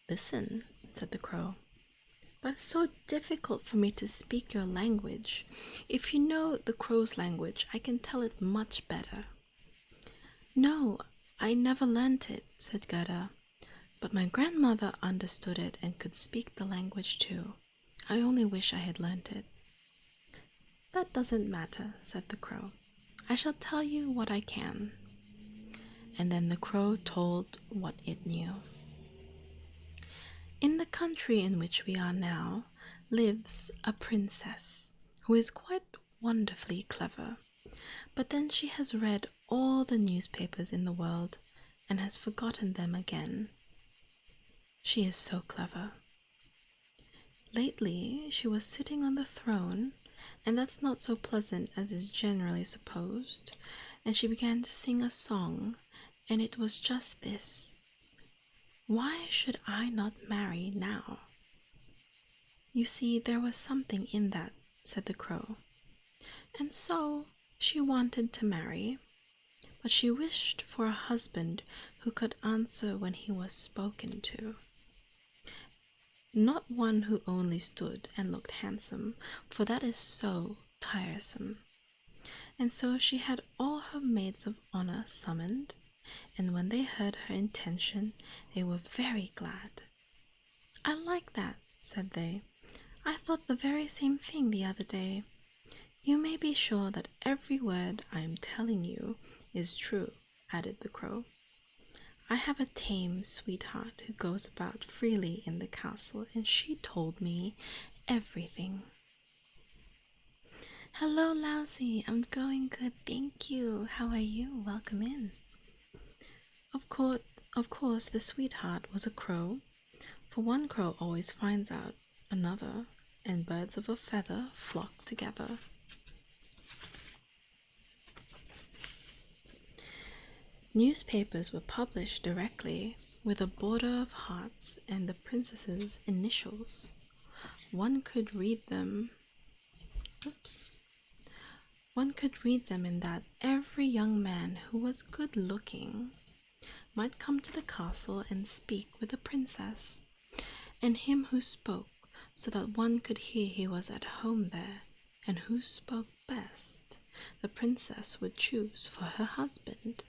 Listen," said the crow. "But it's so difficult for me to speak your language. If you know the crow's language, I can tell it much better." "No, I never learnt it," said Gerda. "But my grandmother understood it and could speak the language too. I only wish I had learnt it." "That doesn't matter," said the crow. "I shall tell you what I can." And then the crow told what it knew. In the country in which we are now lives a princess who is quite wonderfully clever, but then she has read all the newspapers in the world and has forgotten them again. She is so clever. Lately she was sitting on the throne, and that's not so pleasant as is generally supposed, and she began to sing a song, and it was just this: "Why should I not marry now?" You see, there was something in that, said the crow. And so she wanted to marry, but she wished for a husband who could answer when he was spoken to. Not one who only stood and looked handsome, for that is so tiresome. And so she had all her maids of honor summoned, and when they heard her intention, they were very glad. "I like that," said they. "I thought the very same thing the other day. You may be sure that every word I am telling you is true," added the crow. I have a tame sweetheart who goes about freely in the castle, and she told me everything. Hello, Lousy. I'm going good, thank you. How are you? Welcome in. Of course, the sweetheart was a crow, for one crow always finds out another, and birds of a feather flock together. Newspapers were published directly with a border of hearts and the princess's initials. One could read them. One could read them in that every young man who was good looking might come to the castle and speak with the princess, and him who spoke so that one could hear he was at home there, and who spoke best, the princess would choose for her husband.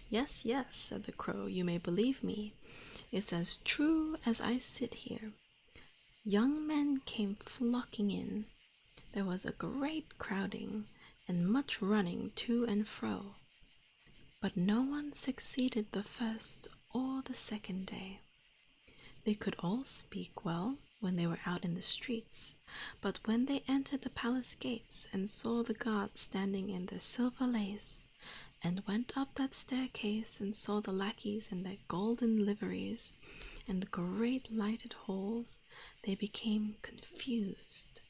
Yes, yes, said the crow, you may believe me. It's as true as I sit here. Young men came flocking in. There was a great crowding and much running to and fro. But no one succeeded the first or the second day. They could all speak well when they were out in the streets, but when they entered the palace gates and saw the guards standing in their silver lace, and went up that staircase and saw the lackeys in their golden liveries and the great lighted halls, they became confused.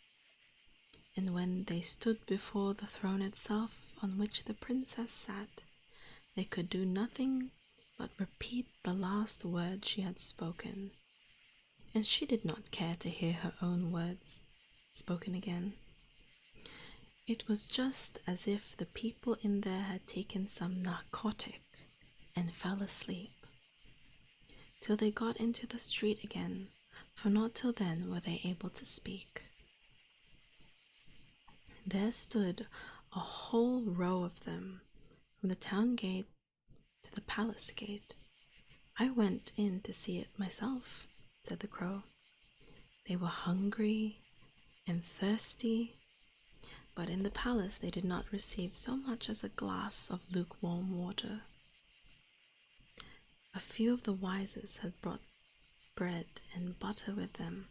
And when they stood before the throne itself on which the princess sat, they could do nothing but repeat the last word she had spoken, and she did not care to hear her own words spoken again. It was just as if the people in there had taken some narcotic and fell asleep, till they got into the street again, for not till then were they able to speak. There stood a whole row of them, from the town gate to the palace gate. I went in to see it myself, said the crow. They were hungry and thirsty, but in the palace they did not receive so much as a glass of lukewarm water. A few of the wisest had brought bread and butter with them,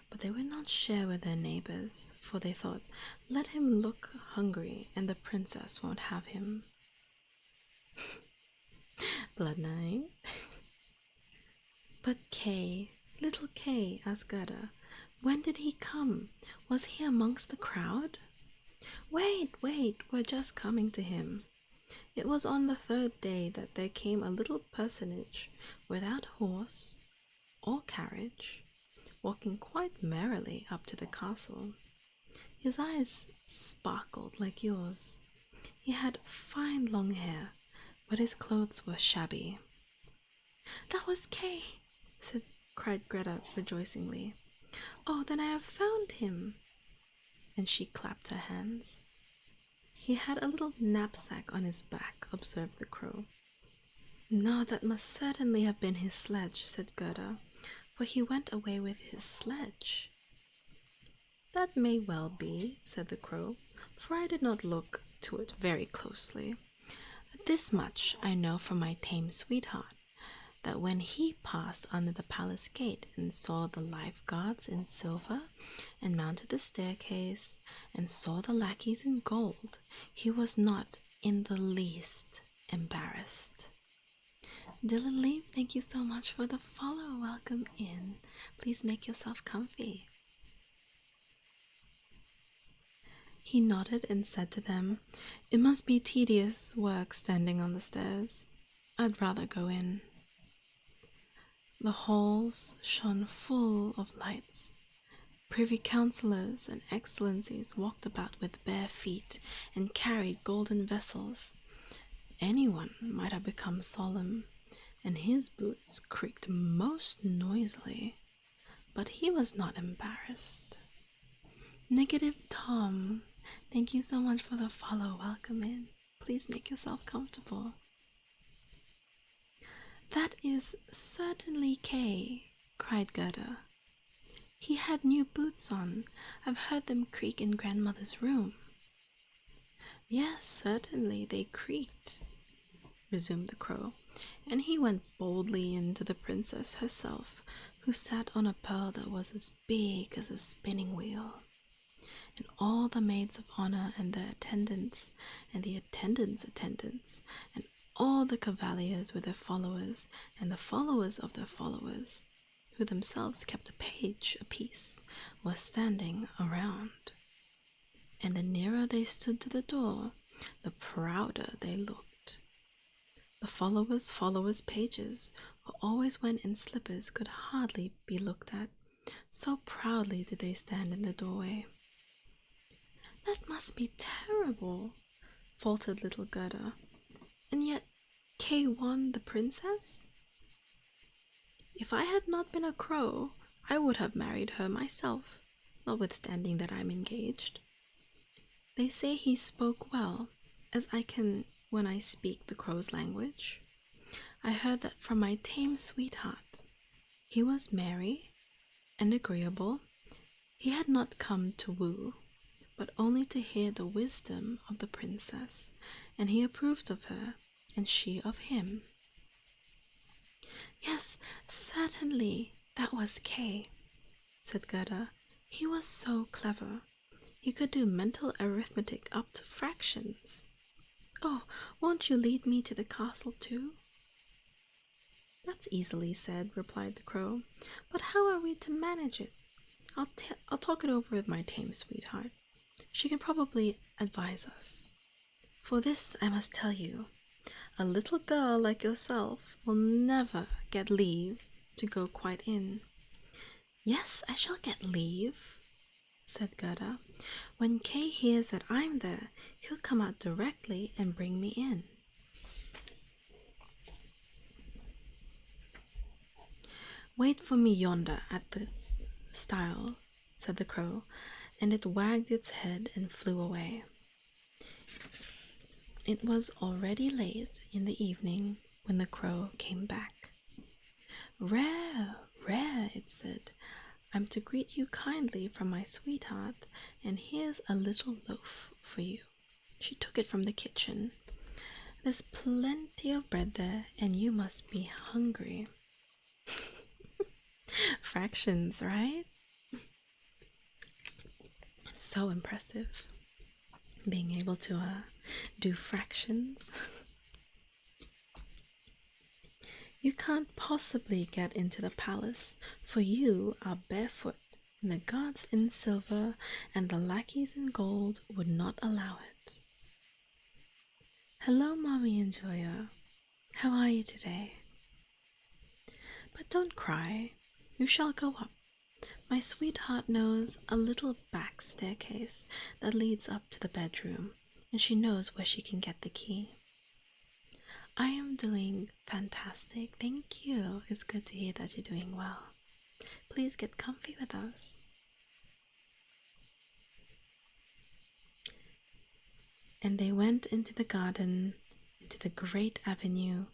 but they would not share with their neighbors, for they thought, let him look hungry and the princess won't have him. Blood Knight. But Kay, little Kay, asked Gerda, when did he come? Was he amongst the crowd? Wait, we're just coming to him. It was on the third day that there came a little personage without horse or carriage, walking quite merrily up to the castle. His eyes sparkled like yours. He had fine long hair, but his clothes were shabby. That was Kay, cried Greta rejoicingly. Oh, then I have found him. And she clapped her hands. He had a little knapsack on his back, observed the crow. No, that must certainly have been his sledge, said Gerda, for he went away with his sledge. That may well be, said the crow, for I did not look to it very closely. But this much I know from my tame sweetheart, that when he passed under the palace gate and saw the life guards in silver, and mounted the staircase, and saw the lackeys in gold, he was not in the least embarrassed. Dylan Lee, thank you so much for the follow. Welcome in. Please make yourself comfy. He nodded and said to them, it must be tedious work standing on the stairs. I'd rather go in. The halls shone full of lights. Privy councillors and excellencies walked about with bare feet and carried golden vessels. Anyone might have become solemn, and his boots creaked most noisily, but he was not embarrassed. Negative Tom, thank you so much for the follow. Welcome in. Please make yourself comfortable. That is certainly Kay, cried Gerda. He had new boots on. I've heard them creak in grandmother's room. Yes, certainly they creaked, resumed the crow, and he went boldly in to the princess herself, who sat on a pearl that was as big as a spinning wheel. And all the maids of honor and their attendants, and the attendants, and all the cavaliers with their followers, and the followers of their followers, who themselves kept a page apiece, were standing around. And the nearer they stood to the door, the prouder they looked. The followers' pages, who always went in slippers, could hardly be looked at, so proudly did they stand in the doorway. "That must be terrible," faltered little Gerda. "And yet Kay won the princess?" "If I had not been a crow, I would have married her myself, notwithstanding that I'm engaged. They say he spoke well, as I can when I speak the crow's language. I heard that from my tame sweetheart. He was merry and agreeable. He had not come to woo, but only to hear the wisdom of the princess, and he approved of her, and she of him." "Yes, certainly, that was Kay," said Gerda. "He was so clever. He could do mental arithmetic up to fractions. Oh, won't you lead me to the castle too?" "That's easily said," replied the crow. "But how are we to manage it? I'll talk it over with my tame sweetheart. She can probably advise us. For this I must tell you, a little girl like yourself will never get leave to go quite in." "Yes, I shall get leave," said Gerda. "When Kay hears that I'm there, he'll come out directly and bring me in." "Wait for me yonder at the stile," said the crow, and it wagged its head and flew away. It was already late in the evening when the crow came back. "Rare, rare," it said. "I'm to greet you kindly from my sweetheart, and here's a little loaf for you." She took it from the kitchen. "There's plenty of bread there, and you must be hungry." Fractions, right? So impressive. Being able to do fractions. "You can't possibly get into the palace, for you are barefoot, and the guards in silver and the lackeys in gold would not allow it." "Hello, Mommy and Joya. How are you today?" "But don't cry. You shall go up. My sweetheart knows a little back staircase that leads up to the bedroom, and she knows where she can get the key." "I am doing fantastic, thank you. It's good to hear that you're doing well. Please get comfy with us." And they went into the garden, into the great avenue,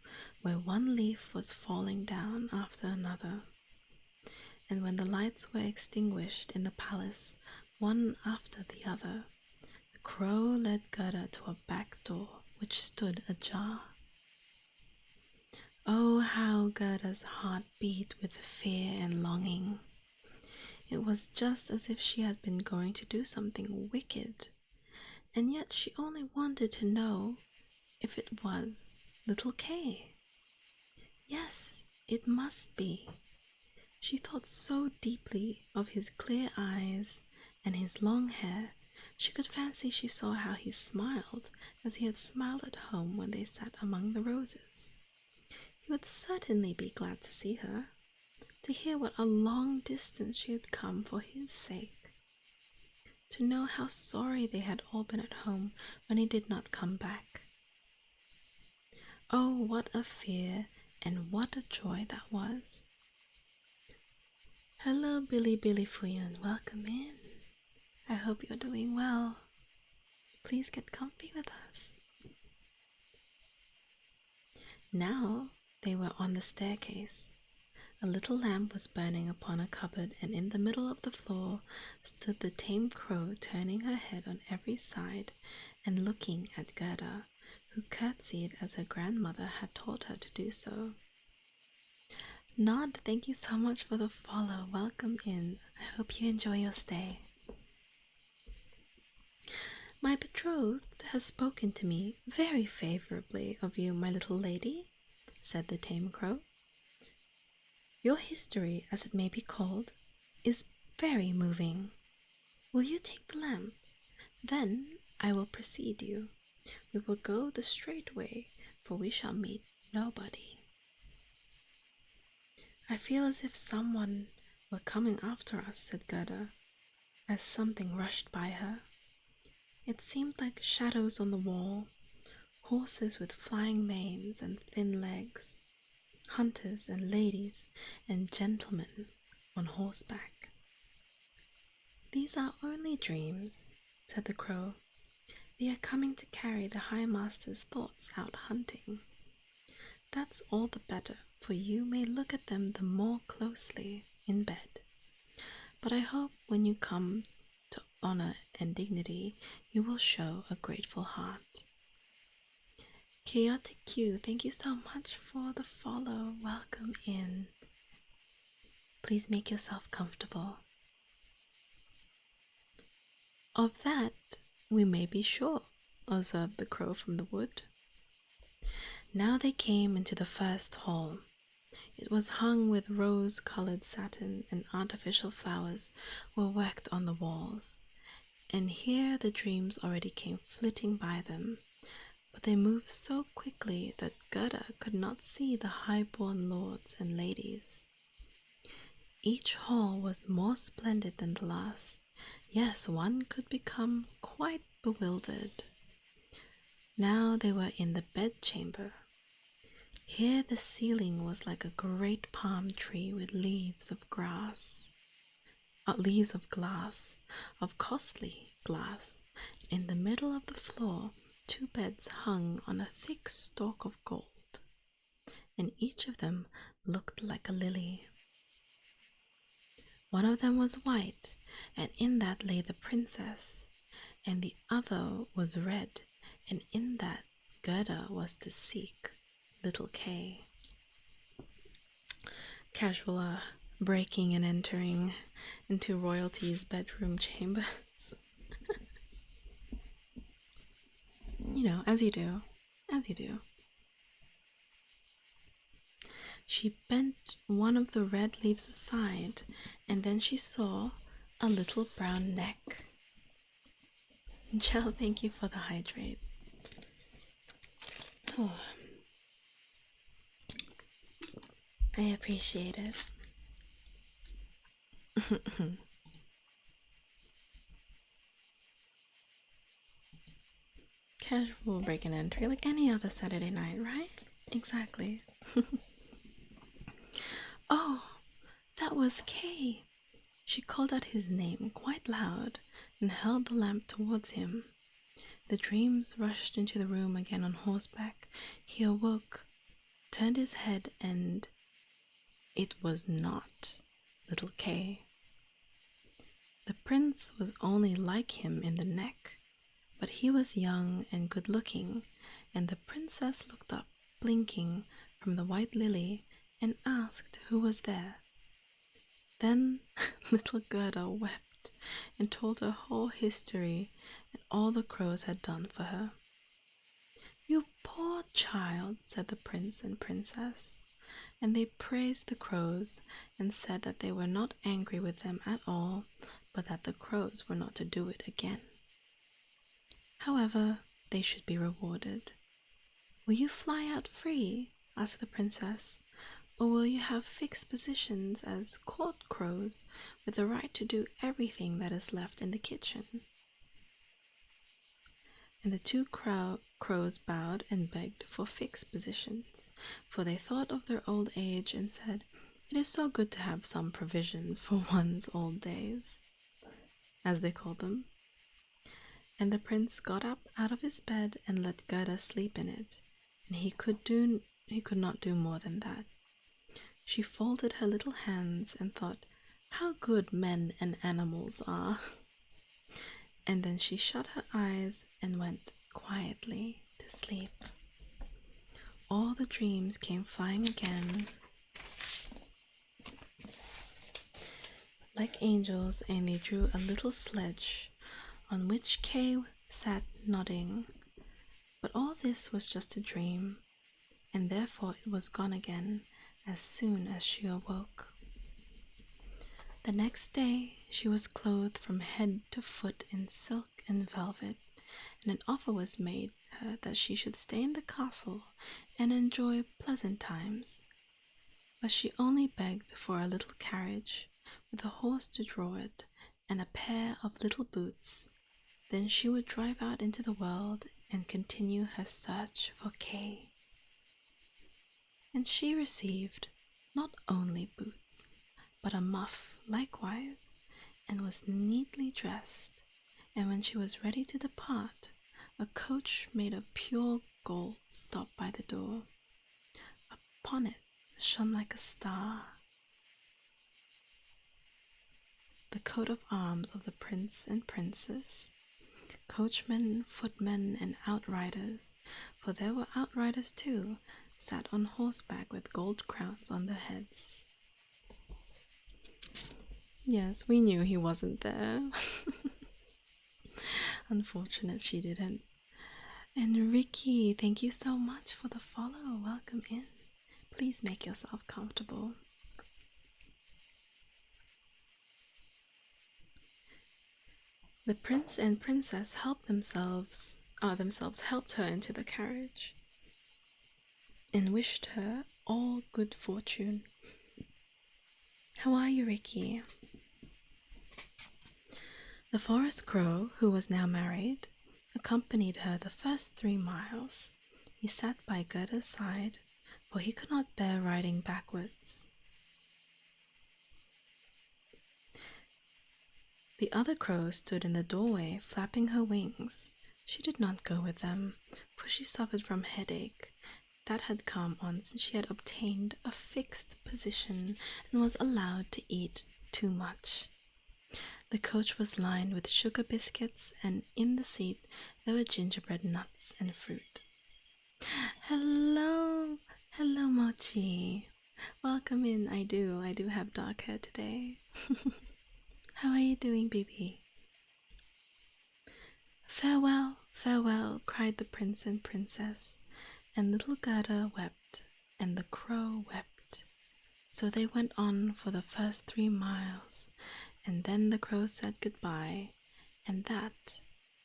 where one leaf was falling down after another. And when the lights were extinguished in the palace, one after the other, the crow led Gerda to a back door which stood ajar. Oh, how Gerda's heart beat with fear and longing. It was just as if she had been going to do something wicked, and yet she only wanted to know if it was little Kay. Yes, it must be. She thought so deeply of his clear eyes and his long hair, she could fancy she saw how he smiled as he had smiled at home when they sat among the roses. He would certainly be glad to see her, to hear what a long distance she had come for his sake, to know how sorry they had all been at home when he did not come back. Oh, what a fear and what a joy that was. "Hello, Billy Fuyun, welcome in. I hope you're doing well. Please get comfy with us." Now they were on the staircase. A little lamp was burning upon a cupboard, and in the middle of the floor stood the tame crow, turning her head on every side and looking at Gerda, who curtsied as her grandmother had taught her to do so. Nod, thank you so much for the follow. Welcome in. I hope you enjoy your stay. My betrothed has spoken to me very favorably of you, my little lady, said the tame crow. Your history, as it may be called, is very moving. Will you take the lamp? Then I will precede you. We will go the straight way, for we shall meet nobody. I feel as if someone were coming after us, said Gerda, as something rushed by her. It seemed like shadows on the wall, horses with flying manes and thin legs, hunters and ladies and gentlemen on horseback. These are only dreams, said the crow. They are coming to carry the High Master's thoughts out hunting. That's all the better, for you may look at them the more closely in bed. But I hope when you come to honor and dignity, you will show a grateful heart. Chaotic Q, thank you so much for the follow. Welcome in. Please make yourself comfortable. Of that we may be sure, observed the crow from the wood. Now they came into the first hall. It was hung with rose-colored satin, and artificial flowers were worked on the walls. And here the dreams already came flitting by them, but they moved so quickly that Gerda could not see the high-born lords and ladies. Each hall was more splendid than the last. Yes, one could become quite bewildered. Now they were in the bedchamber. Here the ceiling was like a great palm tree with leaves of glass, of costly glass. In the middle of the floor, 2 beds hung on a thick stalk of gold, and each of them looked like a lily. One of them was white, and in that lay the princess, and the other was red, and in that Gerda was to seek little Kay. Casual breaking and entering into royalty's bedroom chambers. You know, as you do. She bent one of the red leaves aside, and then she saw a little brown neck. Jell, thank you for the hydrate. Oh, I appreciate it. Casual break and entry like any other Saturday night, right? Exactly. Oh, that was Kay. She called out his name quite loud and held the lamp towards him. The dreams rushed into the room again on horseback. He awoke, turned his head, and it was not little Kay. The prince was only like him in the neck, but he was young and good-looking, and the princess looked up, blinking, from the white lily and asked who was there. Then little Gerda wept and told her whole history and all the crows had done for her. "You poor child," said the prince and princess, and they praised the crows and said that they were not angry with them at all, but that the crows were not to do it again. However, they should be rewarded. "Will you fly out free?" asked the princess, "or will you have fixed positions as court crows with the right to do everything that is left in the kitchen?" And the 2 crows bowed and begged for fixed positions, for they thought of their old age and said, "It is so good to have some provisions for one's old days," as they called them. And the prince got up out of his bed and let Gerda sleep in it, and he could not do more than that. She folded her little hands and thought, "How good men and animals are." And then she shut her eyes and went quietly to sleep. all the dreams came flying again like angels, and they drew a little sledge on which Kay sat nodding. But all this was just a dream, and therefore it was gone again as soon as she awoke. The next day she was clothed from head to foot in silk and velvet, and an offer was made her that she should stay in the castle and enjoy pleasant times. But she only begged for a little carriage with a horse to draw it and a pair of little boots. Then she would drive out into the world and continue her search for Kay. And she received not only boots, but a muff likewise, and was neatly dressed. And when she was ready to depart, a coach made of pure gold stopped by the door. Upon it shone like a star the coat of arms of the prince and princess, coachmen, footmen, and outriders, for there were outriders too, sat on horseback with gold crowns on their heads. Yes, we knew he wasn't there. Unfortunate she didn't. And Ricky, thank you so much for the follow. Welcome in. Please make yourself comfortable. The prince and princess helped themselves helped her into the carriage and wished her all good fortune. How are you, Ricky? The forest crow, who was now married, accompanied her the first 3 miles. He sat by Gerda's side, for he could not bear riding backwards. The other crow stood in the doorway, flapping her wings. She did not go with them, for she suffered from headache. That had come on since she had obtained a fixed position and was allowed to eat too much. The coach was lined with sugar biscuits, and in the seat there were gingerbread nuts and fruit. Hello, Mochi. Welcome in. I do have dark hair today. How are you doing, baby? Farewell, farewell, cried the prince and princess, and little Gerda wept, and the crow wept. So they went on for the first 3 miles, and then the crow said goodbye, and that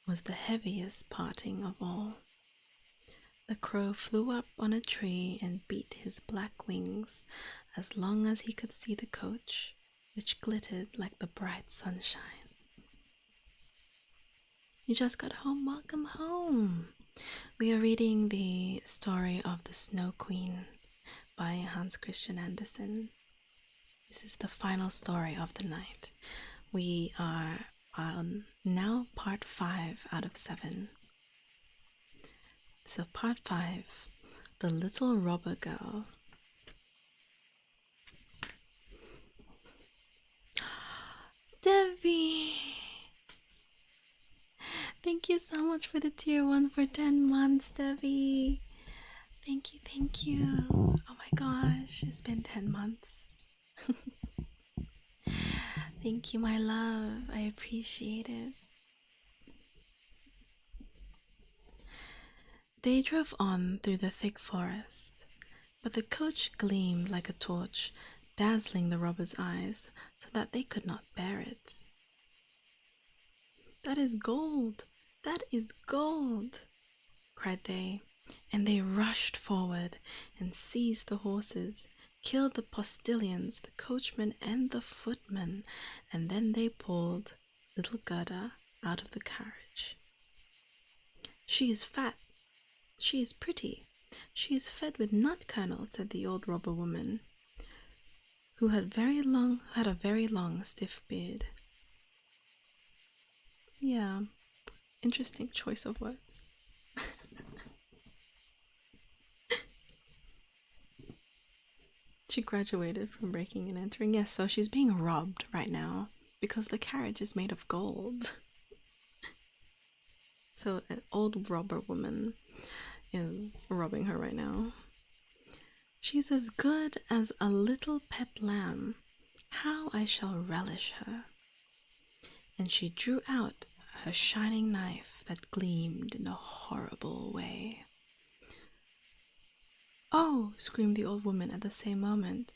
was the heaviest parting of all. The crow flew up on a tree and beat his black wings as long as he could see the coach, which glittered like the bright sunshine. You just got home? Welcome home! We are reading the story of the Snow Queen by Hans Christian Andersen. This is the final story of the night. We are on now part 5 out of 7. So part 5, The Little Robber Girl. Debbie! Thank you so much for the tier 1 for 10 months, Debbie. Thank you. Oh my gosh, it's been 10 months. Thank you, my love. I appreciate it. They drove on through the thick forest, but the coach gleamed like a torch, dazzling the robbers' eyes so that they could not bear it. "That is gold! That is gold!" cried they, and they rushed forward and seized the horses, killed the postilions, the coachman, and the footman, and then they pulled little Gerda out of the carriage. "She is fat, she is pretty, she is fed with nut kernels," said the old robber woman, who had a very long, stiff beard. Yeah, interesting choice of words. She graduated from breaking and entering. Yes, so she's being robbed right now because the carriage is made of gold. So an old robber woman is robbing her right now. She's as good as a little pet lamb. How I shall relish her." And she drew out her shining knife that gleamed in a horrible way. "Oh!" screamed the old woman at the same moment,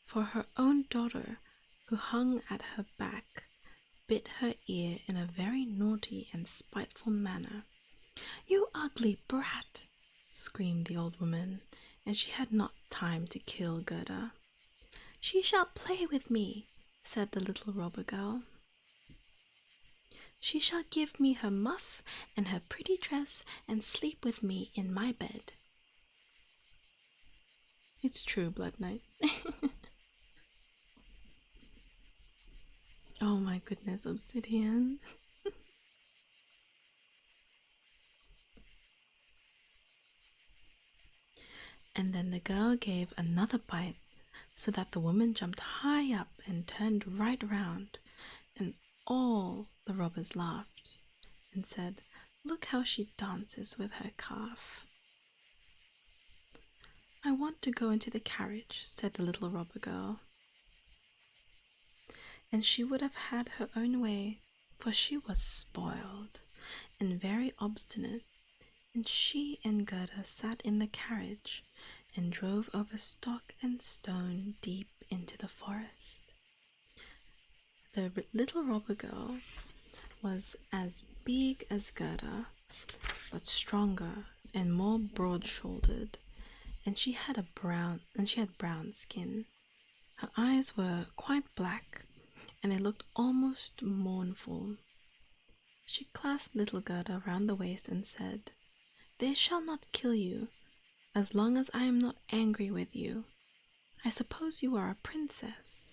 for her own daughter, who hung at her back, bit her ear in a very naughty and spiteful manner. "You ugly brat!" screamed the old woman, and she had not time to kill Gerda. "She shall play with me," said the little robber girl. "She shall give me her muff and her pretty dress and sleep with me in my bed." It's true, Blood Knight. Oh my goodness, Obsidian. And then the girl gave another bite, so that the woman jumped high up and turned right round, and all the robbers laughed and said, "Look how she dances with her calf." "I want to go into the carriage," said the little robber girl. And she would have had her own way, for she was spoiled and very obstinate, and she and Gerda sat in the carriage and drove over stock and stone deep into the forest. The little robber girl was as big as Gerda, but stronger and more broad-shouldered, and she had brown skin. Her eyes were quite black, and they looked almost mournful. She clasped little Gerda round the waist and said, "They shall not kill you, as long as I am not angry with you. I suppose you are a princess."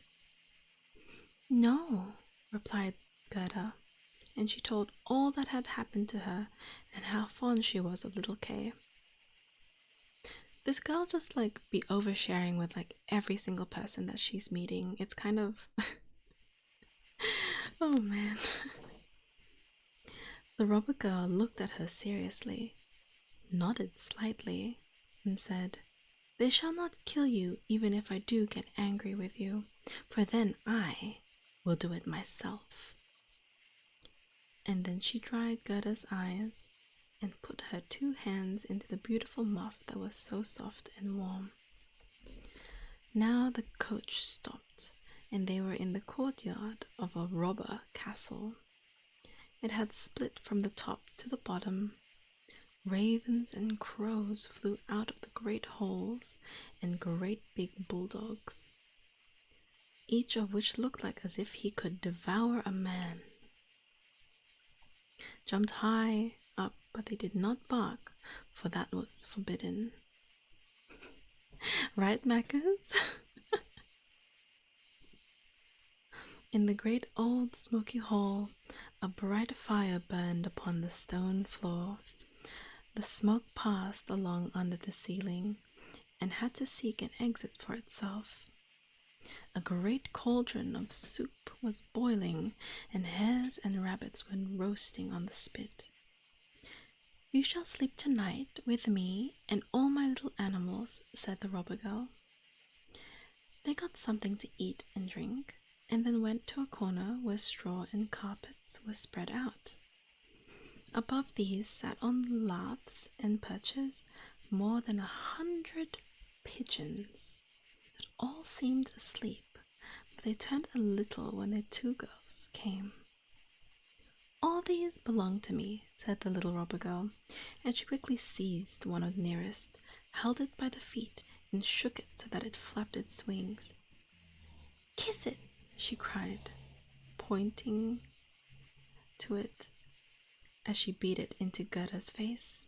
"No," replied Gerda, and she told all that had happened to her and how fond she was of little Kay. This girl just be oversharing with every single person that she's meeting. It's kind of oh man. The robber girl looked at her seriously, nodded slightly, and said, "They shall not kill you even if I do get angry with you, for then I will do it myself." And then she dried Gerda's eyes and put her 2 hands into the beautiful muff that was so soft and warm. Now the coach stopped, and they were in the courtyard of a robber castle. It had split from the top to the bottom. Ravens and crows flew out of the great holes, and great big bulldogs, each of which looked as if he could devour a man, jumped high up, but they did not bark, for that was forbidden. Right, Macca's? In the great old smoky hall, a bright fire burned upon the stone floor. The smoke passed along under the ceiling and had to seek an exit for itself. A great cauldron of soup was boiling, and hares and rabbits were roasting on the spit. "You shall sleep tonight with me and all my little animals," said the robber girl. They got something to eat and drink, and then went to a corner where straw and carpets were spread out. Above these sat on laths and perches more than 100 pigeons that all seemed asleep, but they turned a little when the 2 girls came. "All these belong to me," said the little robber girl, and she quickly seized the one nearest, held it by the feet, and shook it so that it flapped its wings. "Kiss it," she cried, pointing to it as she beat it into Gerda's face.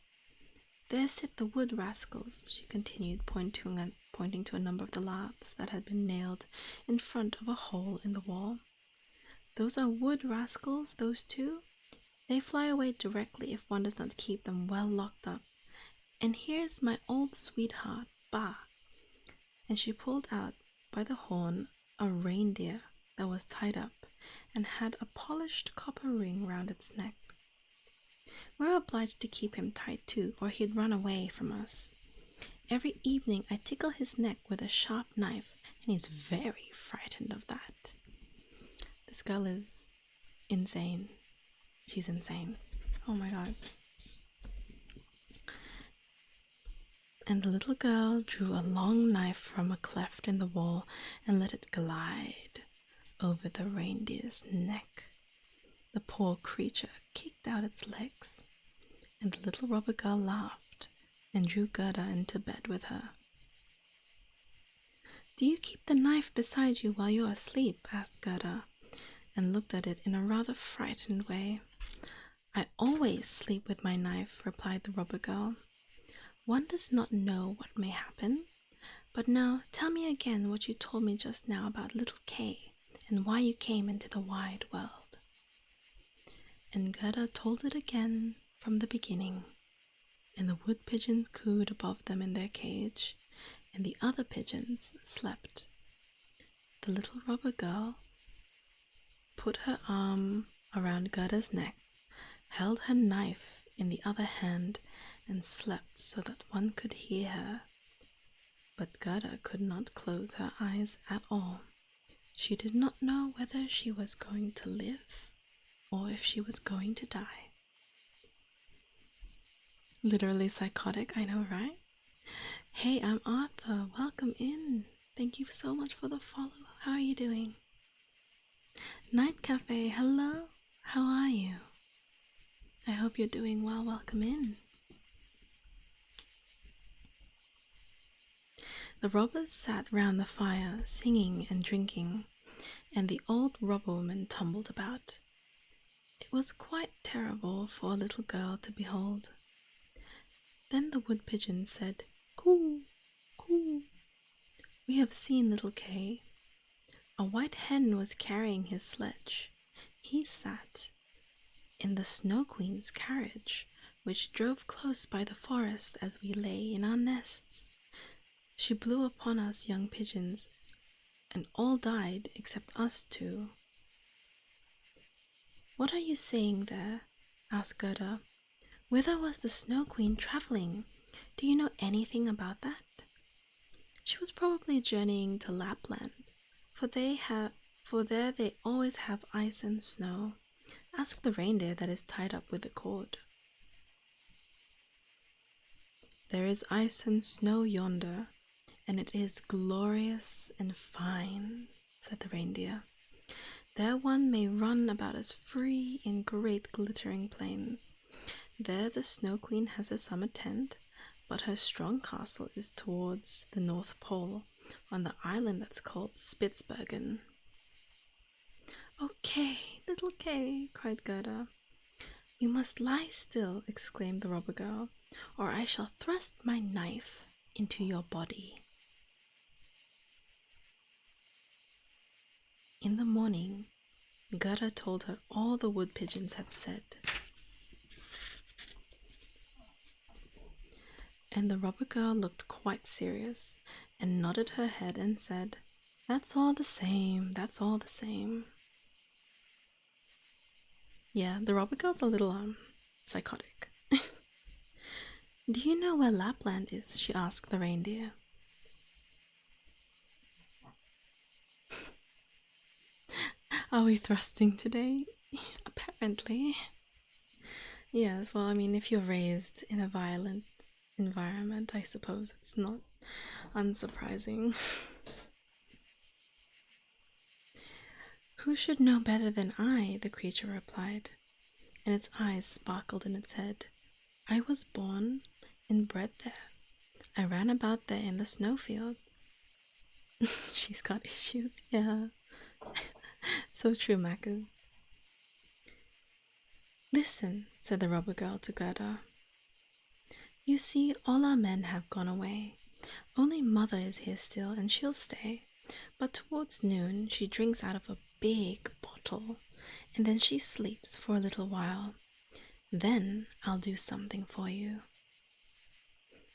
"There sit the wood rascals," she continued, pointing to a number of the laths that had been nailed in front of a hole in the wall. "Those are wood rascals, those 2. They fly away directly if one does not keep them well locked up. And here's my old sweetheart, Bah!" And she pulled out by the horn a reindeer that was tied up and had a polished copper ring round its neck. "We're obliged to keep him tight too, or he'd run away from us." Every evening I tickle his neck with a sharp knife, and he's very frightened of that. This girl is insane. She's insane. Oh my god. And the little girl drew a long knife from a cleft in the wall and let it glide over the reindeer's neck. The poor creature kicked out its legs, and the little robber girl laughed and drew Gerda into bed with her. "Do you keep the knife beside you while you're asleep?" asked Gerda, and looked at it in a rather frightened way. "I always sleep with my knife," replied the robber girl. "One does not know what may happen. But now tell me again what you told me just now about little Kay, and why you came into the wide world." And Gerda told it again from the beginning, and the wood pigeons cooed above them in their cage, and the other pigeons slept. The little robber girl put her arm around Gerda's neck, held her knife in the other hand, and slept so that one could hear her. But Gerda could not close her eyes at all. She did not know whether she was going to live or if she was going to die. Literally psychotic, I know, right? Hey, I'm Arthur. Welcome in. Thank you so much for the follow. How are you doing? Night Cafe, hello. How are you? I hope you're doing well. Welcome in. The robbers sat round the fire, singing and drinking, and the old robber woman tumbled about. It was quite terrible for a little girl to behold. Then the wood pigeon said, "Coo, coo. We have seen little Kay. A white hen was carrying his sledge. He sat in the Snow Queen's carriage, which drove close by the forest as we lay in our nests. She blew upon us young pigeons, and all died except us two." "What are you saying there?" asked Gerda. "Whither was the Snow Queen traveling? Do you know anything about that?" "She was probably journeying to Lapland, for there they always have ice and snow. Ask the reindeer that is tied up with the cord." "There is ice and snow yonder, and it is glorious and fine," said the reindeer. "There one may run about as free in great glittering plains. There the Snow Queen has her summer tent, but her strong castle is towards the North Pole, on the island that's called Spitzbergen." "Okay, little Kay," cried Gerda. "You must lie still," exclaimed the robber girl, "or I shall thrust my knife into your body." In the morning, Gerda told her all the wood pigeons had said. And the robber girl looked quite serious and nodded her head and said, "That's all the same, that's all the same." Yeah, the robber girl's a little, psychotic. "Do you know where Lapland is?" she asked the reindeer. Are we thrusting today? Apparently. Yes, well, I mean, if you're raised in a violent environment, I suppose it's not unsurprising. "Who should know better than I?" the creature replied, and its eyes sparkled in its head. "I was born and bred there. I ran about there in the snowfields." She's got issues, yeah. So true, Macas. "Listen," said the robber girl to Gerda. "You see, all our men have gone away. Only Mother is here still, and she'll stay. But towards noon she drinks out of a big bottle, and then she sleeps for a little while. Then I'll do something for you."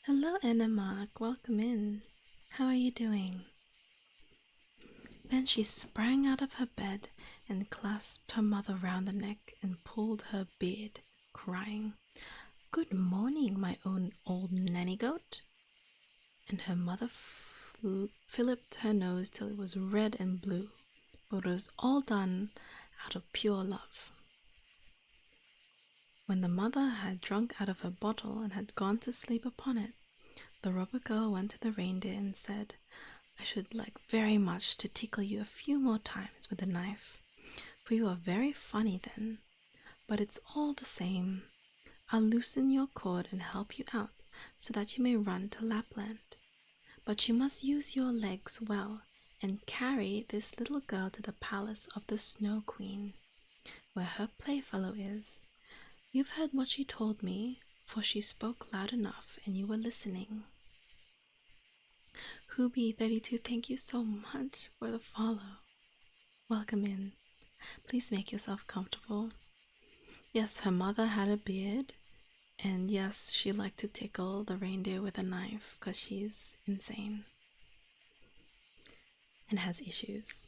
"Hello, Anna Mark. Welcome in. How are you doing?" Then she sprang out of her bed and clasped her mother round the neck and pulled her beard, crying, "Good morning, my own old nanny goat." and her mother filliped her nose till it was red and blue, but it was all done out of pure love. When the mother had drunk out of her bottle and had gone to sleep upon it, the robber girl went to the reindeer and said, "I should like very much to tickle you a few more times with a knife, for you are very funny then. But it's all the same. I'll loosen your cord and help you out so that you may run to Lapland. But you must use your legs well and carry this little girl to the palace of the Snow Queen, where her playfellow is. You've heard what she told me, for she spoke loud enough and you were listening." Hooby32, thank you so much for the follow. Welcome in. Please make yourself comfortable. Yes, her mother had a beard, and yes, she liked to tickle the reindeer with a knife because she's insane and has issues.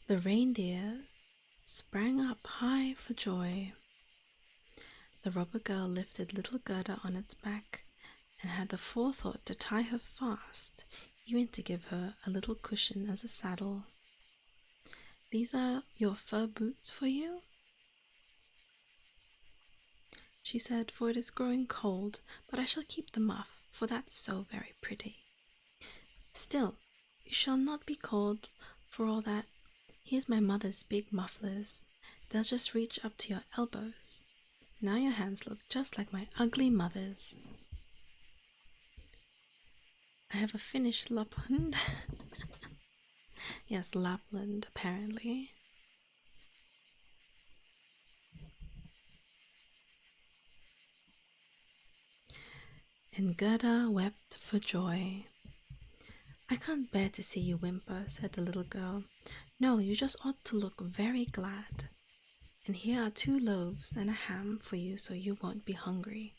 The reindeer sprang up high for joy. The robber girl lifted little Gerda on its back and had the forethought to tie her fast, even to give her a little cushion as a saddle. "These are your fur boots for you?" she said, "for it is growing cold, but I shall keep the muff, for that's so very pretty. Still, you shall not be cold for all that. Here's my mother's big mufflers. They'll just reach up to your elbows. Now your hands look just like my ugly mother's." I have a Finnish Lapland. Yes, Lapland, apparently. And Gerda wept for joy. "I can't bear to see you whimper," said the little girl. "No, you just ought to look very glad. And here are 2 loaves and a ham for you so you won't be hungry."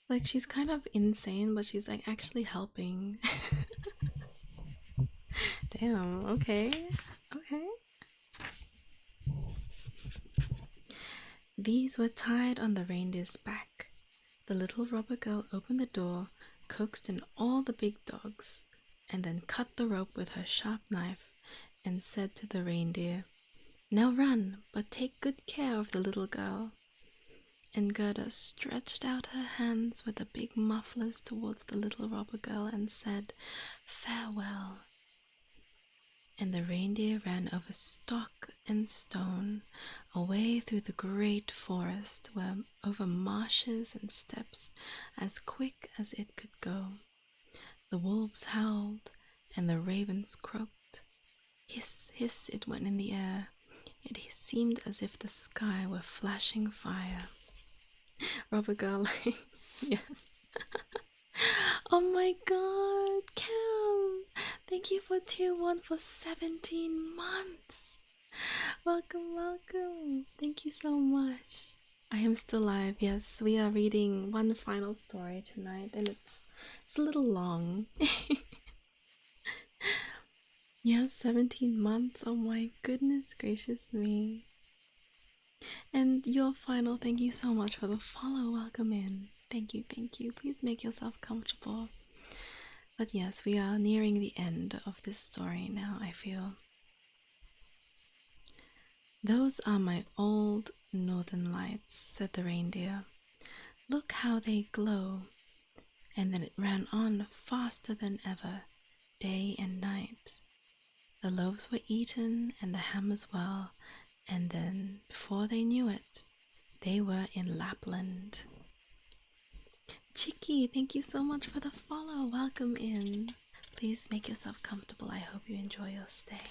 Like, she's kind of insane, but she's like actually helping. Damn, okay. These were tied on the reindeer's back. The little robber girl opened the door, coaxed in all the big dogs, and then cut the rope with her sharp knife and said to the reindeer, "Now run, but take good care of the little girl." And Gerda stretched out her hands with the big mufflers towards the little robber girl and said, "Farewell." And the reindeer ran over stock and stone, away through the great forest, over marshes and steppes, as quick as it could go. The wolves howled, and the ravens croaked. Hiss, hiss, it went in the air. It seemed as if the sky were flashing fire. Robber girl, yes. Oh my god, Cam! Thank you for tier 1 for 17 months. Welcome. Thank you so much. I am still live. Yes, we are reading one final story tonight, and it's a little long. Yes, 17 months. Oh my goodness gracious me. And your final, thank you so much for the follow. Welcome in. Thank you. Please make yourself comfortable. But yes, we are nearing the end of this story now, I feel. "Those are my old northern lights," said the reindeer. "Look how they glow." And then it ran on faster than ever, day and night. The loaves were eaten and the ham as well, and then, before they knew it, they were in Lapland. Chicky, thank you so much for the follow. Welcome in. Please make yourself comfortable. I hope you enjoy your stay.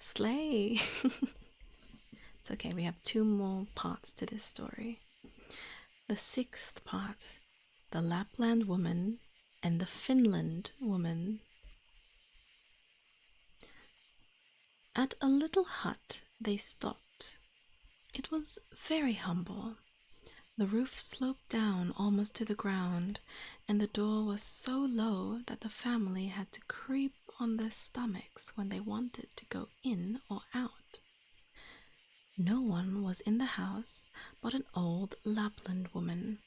Slay! It's okay, we have 2 more parts to this story. The 6th part, the Lapland woman and the Finland woman. At a little hut they stopped. It was very humble. The roof sloped down almost to the ground, and the door was so low that the family had to creep on their stomachs when they wanted to go in or out. No one was in the house but an old Lapland woman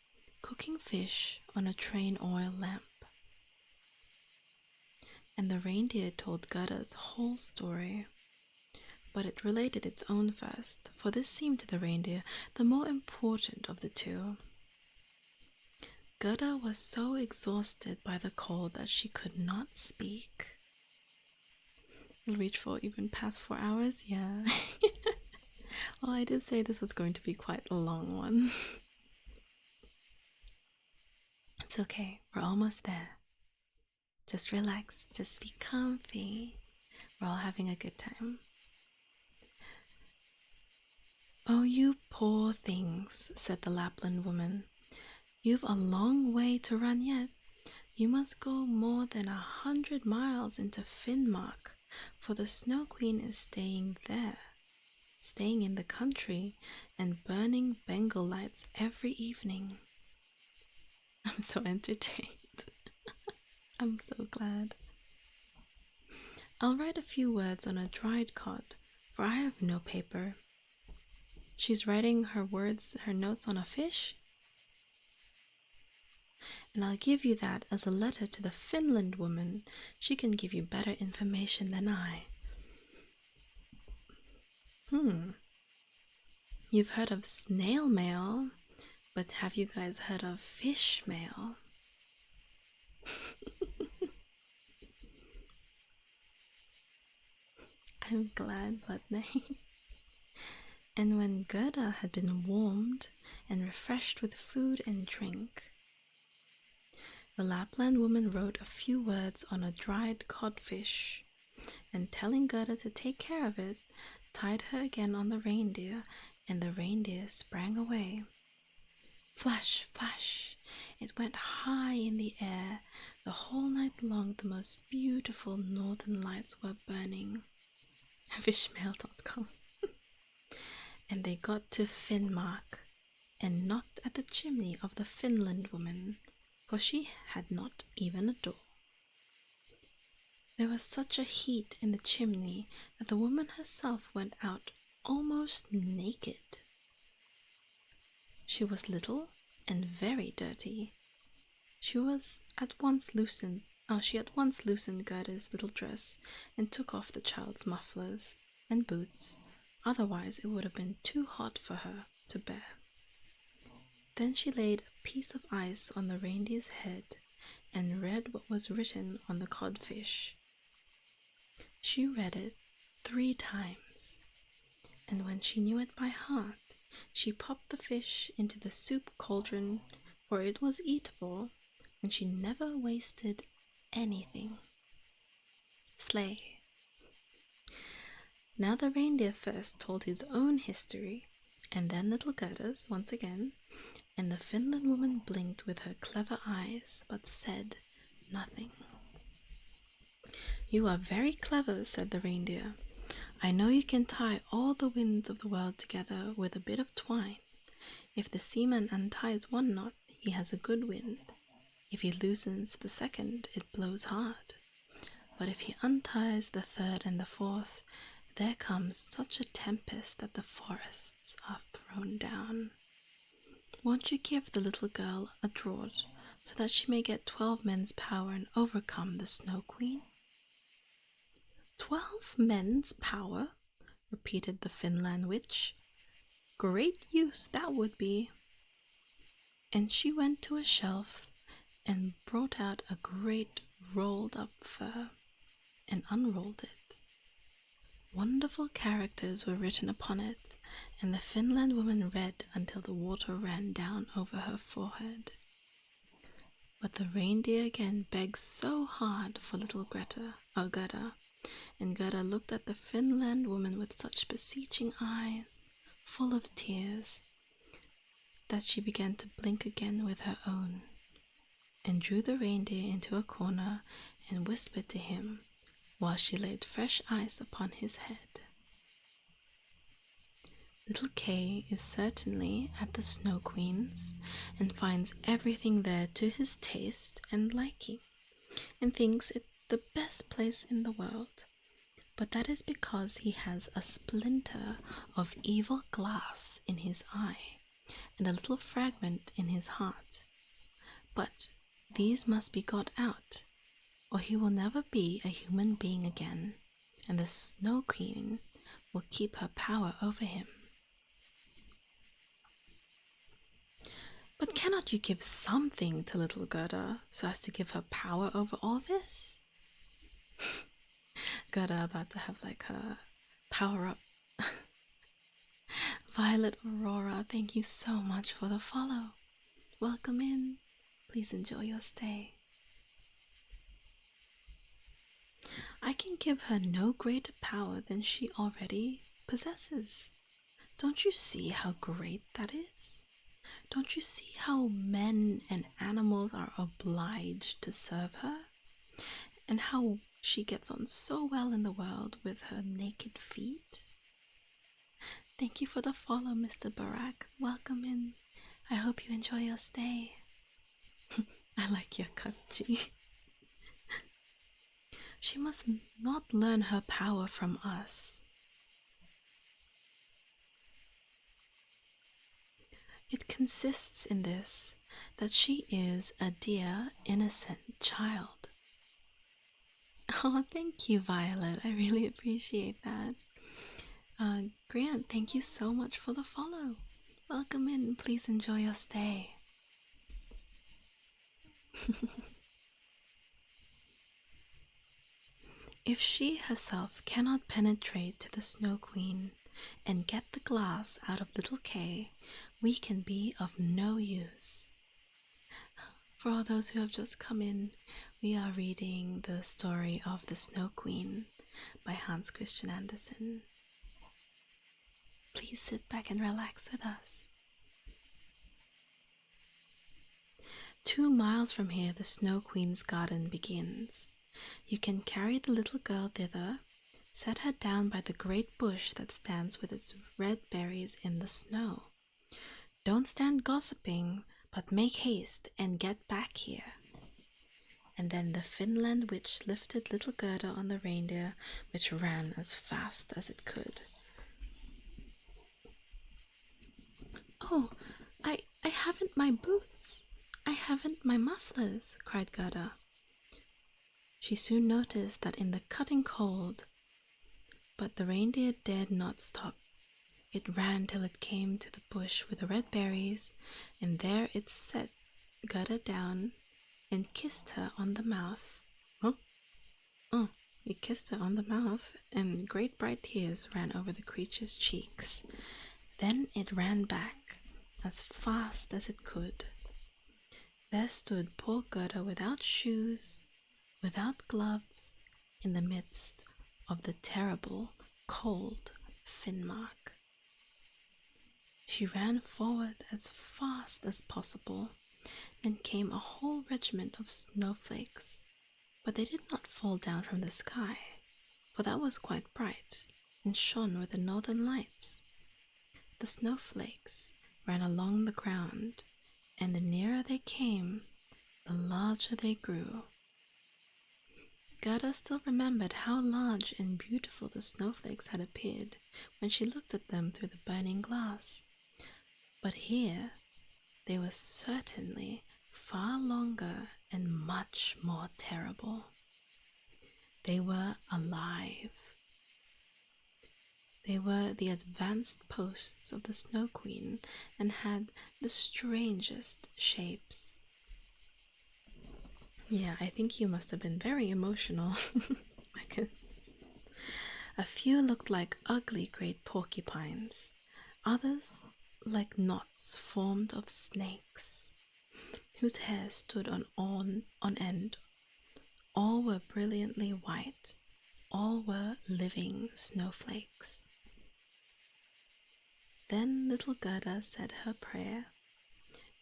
cooking fish on a train oil lamp. And the reindeer told Gerda's whole story. But it related its own first, for this seemed to the reindeer the more important of the two. Gerda was so exhausted by the cold that she could not speak. It'll reach for even past 4 hours, yeah. Well, I did say this was going to be quite a long one. It's okay, we're almost there. Just relax, just be comfy. We're all having a good time. "Oh, you poor things," said the Lapland woman. "You've a long way to run yet. You must go more than 100 miles into Finnmark, for the Snow Queen is staying there, staying in the country and burning Bengal lights every evening." I'm so entertained. I'm so glad. "I'll write a few words on a dried cod, for I have no paper." She's writing her notes on a fish? "And I'll give you that as a letter to the Finland woman. She can give you better information than I." You've heard of snail mail, but have you guys heard of fish mail? I'm glad, Ludney. And when Gerda had been warmed and refreshed with food and drink, the Lapland woman wrote a few words on a dried codfish, and telling Gerda to take care of it, tied her again on the reindeer, and the reindeer sprang away. Flash, flash! It went high in the air. The whole night long the most beautiful northern lights were burning. Fishmail.com. And they got to Finnmark, and knocked at the chimney of the Finland woman, for she had not even a door. There was such a heat in the chimney that the woman herself went out almost naked. She was little and very dirty. She at once loosened Gerda's little dress and took off the child's mufflers and boots, otherwise it would have been too hot for her to bear. Then she laid a piece of ice on the reindeer's head and read what was written on the codfish. She read it 3 times, and when she knew it by heart, she popped the fish into the soup cauldron, for it was eatable, and she never wasted anything. Slay. Now the reindeer first told his own history, and then little Gerda's once again, and the Finland woman blinked with her clever eyes, but said nothing. "You are very clever," said the reindeer. "I know you can tie all the winds of the world together with a bit of twine. If the seaman unties one knot, he has a good wind. If he loosens the second, it blows hard. But if he unties the third and the fourth, there comes such a tempest that the forests are thrown down. Won't you give the little girl a draught, so that she may get 12 men's power and overcome the Snow Queen?" 12 men's power? Repeated the Finland witch. "Great use that would be." And she went to a shelf and brought out a great rolled up fur and unrolled it. Wonderful characters were written upon it, and the Finland woman read until the water ran down over her forehead. But the reindeer again begged so hard for little Gerda, and Gerda looked at the Finland woman with such beseeching eyes, full of tears, that she began to blink again with her own, and drew the reindeer into a corner and whispered to him, while she laid fresh ice upon his head. Little Kay is certainly at the Snow Queen's, and finds everything there to his taste and liking, and thinks it the best place in the world, but that is because he has a splinter of evil glass in his eye and a little fragment in his heart. But these must be got out, or he will never be a human being again, and the Snow Queen will keep her power over him. But cannot you give something to little Gerda so as to give her power over all this? Gerda about to have like her power up. Violet Aurora, thank you so much for the follow. Welcome in. Please enjoy your stay. I can give her no greater power than she already possesses. Don't you see how great that is? Don't you see how men and animals are obliged to serve her? And how she gets on so well in the world with her naked feet? Thank you for the follow, Mr. Barack. Welcome in. I hope you enjoy your stay. I like your kanji. She must not learn her power from us. It consists in this, that she is a dear, innocent child. Oh, thank you, Violet. I really appreciate that. Grant, thank you so much for the follow. Welcome in. Please enjoy your stay. If she herself cannot penetrate to the Snow Queen and get the glass out of little Kay, we can be of no use. For all those who have just come in, we are reading the story of the Snow Queen by Hans Christian Andersen. Please sit back and relax with us. 2 miles from here, the Snow Queen's garden begins. You can carry the little girl thither, set her down by the great bush that stands with its red berries in the snow. Don't stand gossiping, but make haste and get back here. And then the Finland witch lifted little Gerda on the reindeer, which ran as fast as it could. Oh, I haven't my boots. I haven't my mufflers, cried Gerda. She soon noticed that in the cutting cold, but the reindeer dared not stop. It ran till it came to the bush with the red berries, and there it set Gerda down and kissed her on the mouth. Oh, it kissed her on the mouth, and great bright tears ran over the creature's cheeks. Then it ran back as fast as it could. There stood poor Gerda without shoes, without gloves, in the midst of the terrible, cold Finnmark. She ran forward as fast as possible. Then came a whole regiment of snowflakes, but they did not fall down from the sky, for that was quite bright and shone with the northern lights. The snowflakes ran along the ground, and the nearer they came, the larger they grew. Gerda still remembered how large and beautiful the snowflakes had appeared when she looked at them through the burning glass. But here they were certainly far longer and much more terrible. They were alive. They were the advanced posts of the Snow Queen and had the strangest shapes. Yeah, I think you must have been very emotional, because a few looked like ugly great porcupines, others like knots formed of snakes, whose hair stood on end. All were brilliantly white. All were living snowflakes. Then little Gerda said her prayer,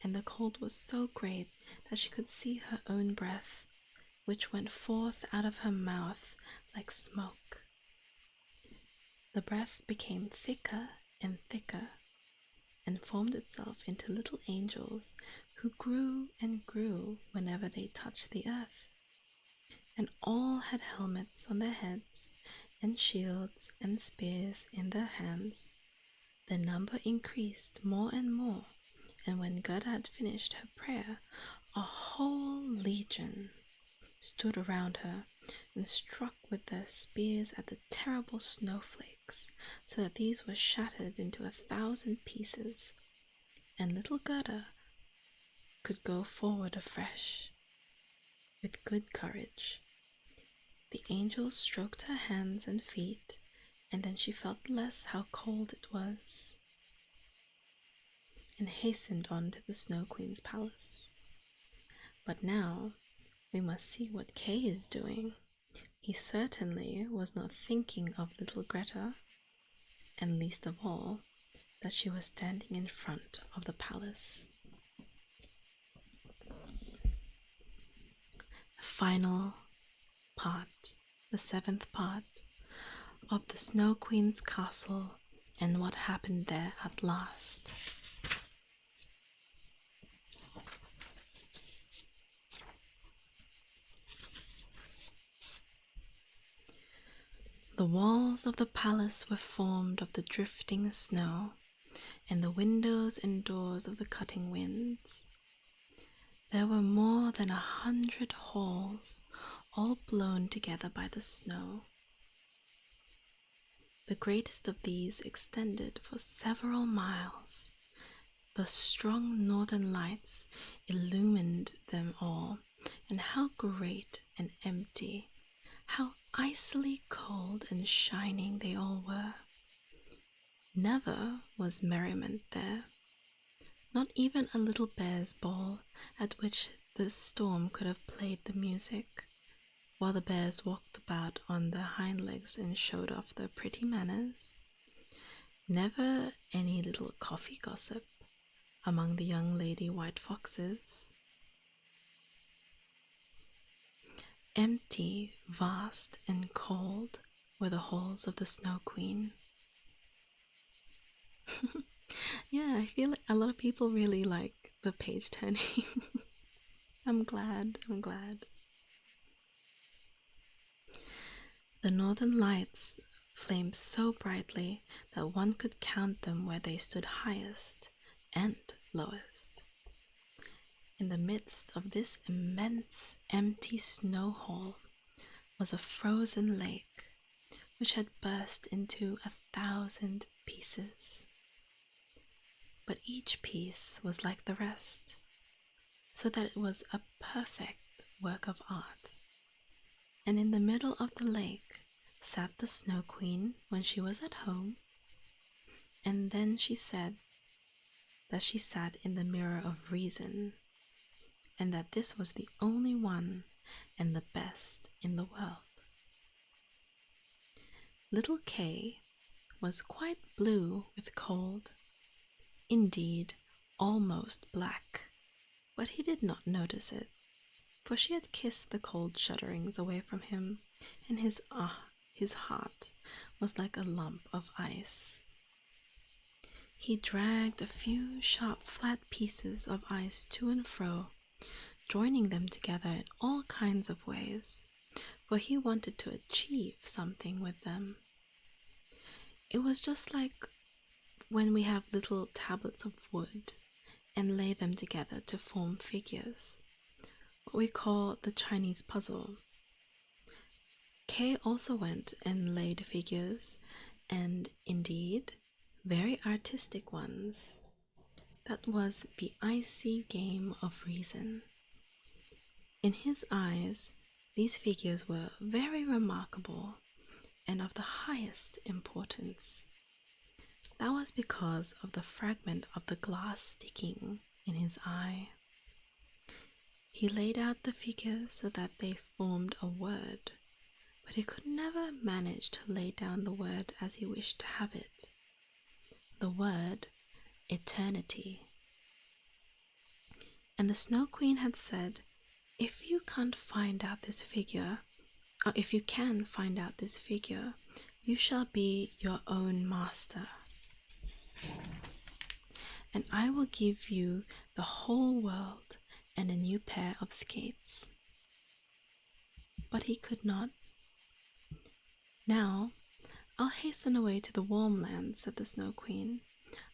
and the cold was so great that she could see her own breath, which went forth out of her mouth like smoke. The breath became thicker and thicker, and formed itself into little angels who grew and grew whenever they touched the earth. and all had helmets on their heads, and shields and spears in their hands. Their number increased more and more, and when Gerda had finished her prayer, a whole legion stood around her and struck with their spears at the terrible snowflakes, so that these were shattered into 1,000 pieces, and little Gerda could go forward afresh with good courage. The angels stroked her hands and feet, and then she felt less how cold it was, and hastened on to the Snow Queen's palace. But now we must see what Kay is doing. He certainly was not thinking of little Greta, and least of all, that she was standing in front of the palace. The final part, the 7th part of the Snow Queen's castle and what happened there at last. The walls of the palace were formed of the drifting snow, and the windows and doors of the cutting winds. There were more than 100 halls, all blown together by the snow. The greatest of these extended for several miles. The strong northern lights illumined them all, and how great and empty, how icily cold and shining they all were. Never was merriment there, not even a little bear's ball at which the storm could have played the music, while the bears walked about on their hind legs and showed off their pretty manners. Never any little coffee gossip among the young lady white foxes. Empty, vast, and cold were the halls of the Snow Queen. Yeah, I feel like a lot of people really like the page turning. I'm glad. The northern lights flamed so brightly that one could count them where they stood highest and lowest. In the midst of this immense empty snow hall was a frozen lake which had burst into 1,000 pieces. But each piece was like the rest, so that it was a perfect work of art. And in the middle of the lake sat the Snow Queen when she was at home, and then she said that she sat in the mirror of reason, and that this was the only one and the best in the world. Little Kay was quite blue with cold, indeed almost black, but he did not notice it, for she had kissed the cold shudderings away from him, and his heart was like a lump of ice. He dragged a few sharp flat pieces of ice to and fro, joining them together in all kinds of ways, for he wanted to achieve something with them. It was just like when we have little tablets of wood and lay them together to form figures, what we call the Chinese puzzle. Kay also went and laid figures, and indeed very artistic ones. That was the icy game of reason. In his eyes, these figures were very remarkable and of the highest importance. That was because of the fragment of the glass sticking in his eye. He laid out the figures so that they formed a word, but he could never manage to lay down the word as he wished to have it. The word eternity. And the Snow Queen had said, if you can find out this figure, you shall be your own master. And I will give you the whole world and a new pair of skates. but he could not. "Now I'll hasten away to the warm land," said the Snow Queen.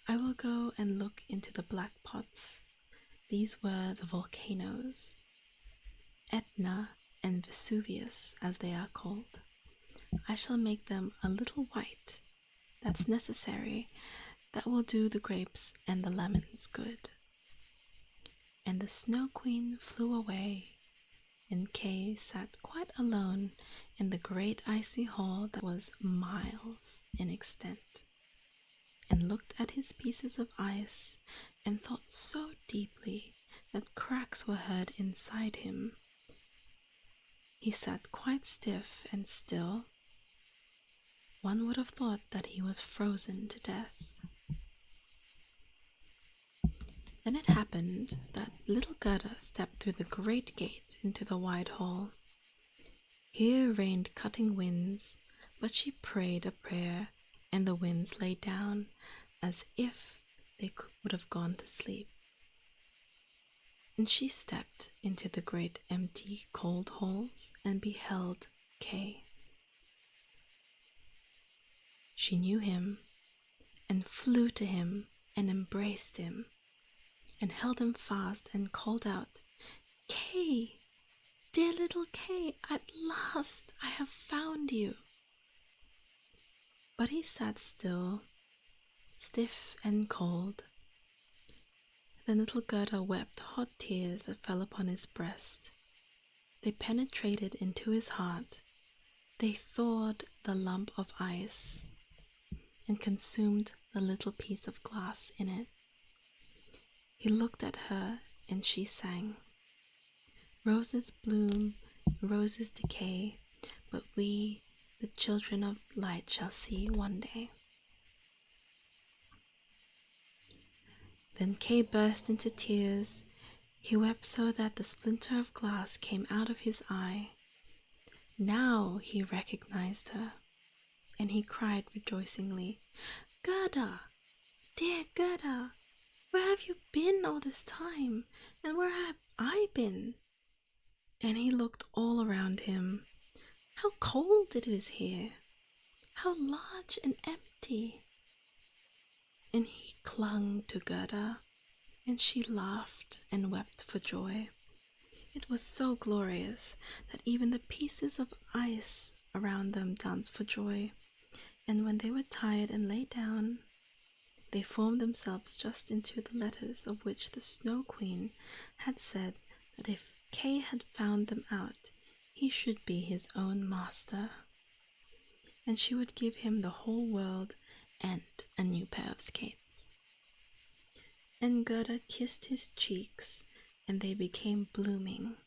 "I will go and look into the black pots." These were the volcanoes, Etna and Vesuvius, as they are called. "I shall make them a little white. That's necessary. That will do the grapes and the lemons good." And the Snow Queen flew away, and Kay sat quite alone in the great icy hall that was miles in extent, and looked at his pieces of ice and thought so deeply that cracks were heard inside him. He sat quite stiff and still. One would have thought that he was frozen to death. Then it happened that little Gerda stepped through the great gate into the wide hall. Here reigned cutting winds, but she prayed a prayer, and the winds lay down as if they would have gone to sleep. And she stepped into the great empty cold halls and beheld Kay. She knew him and flew to him and embraced him and held him fast and called out, "Kay, dear little Kay, at last I have found you." But he sat still, stiff and cold. Then little Gerda wept hot tears that fell upon his breast. They penetrated into his heart. They thawed the lump of ice and consumed the little piece of glass in it. He looked at her and she sang, "Roses bloom, roses decay, but we, the children of light, shall see one day." Then Kay burst into tears. He wept so that the splinter of glass came out of his eye. Now he recognized her, and he cried rejoicingly, "Gerda, dear Gerda, where have you been all this time, and where have I been?" And he looked all around him. How cold it is here! How large and empty! And he clung to Gerda, and she laughed and wept for joy. It was so glorious that even the pieces of ice around them danced for joy, and when they were tired and lay down, they formed themselves just into the letters of which the Snow Queen had said that if Kay had found them out, he should be his own master, and she would give him the whole world and a new pair of skates. And Gerda kissed his cheeks, and they became blooming.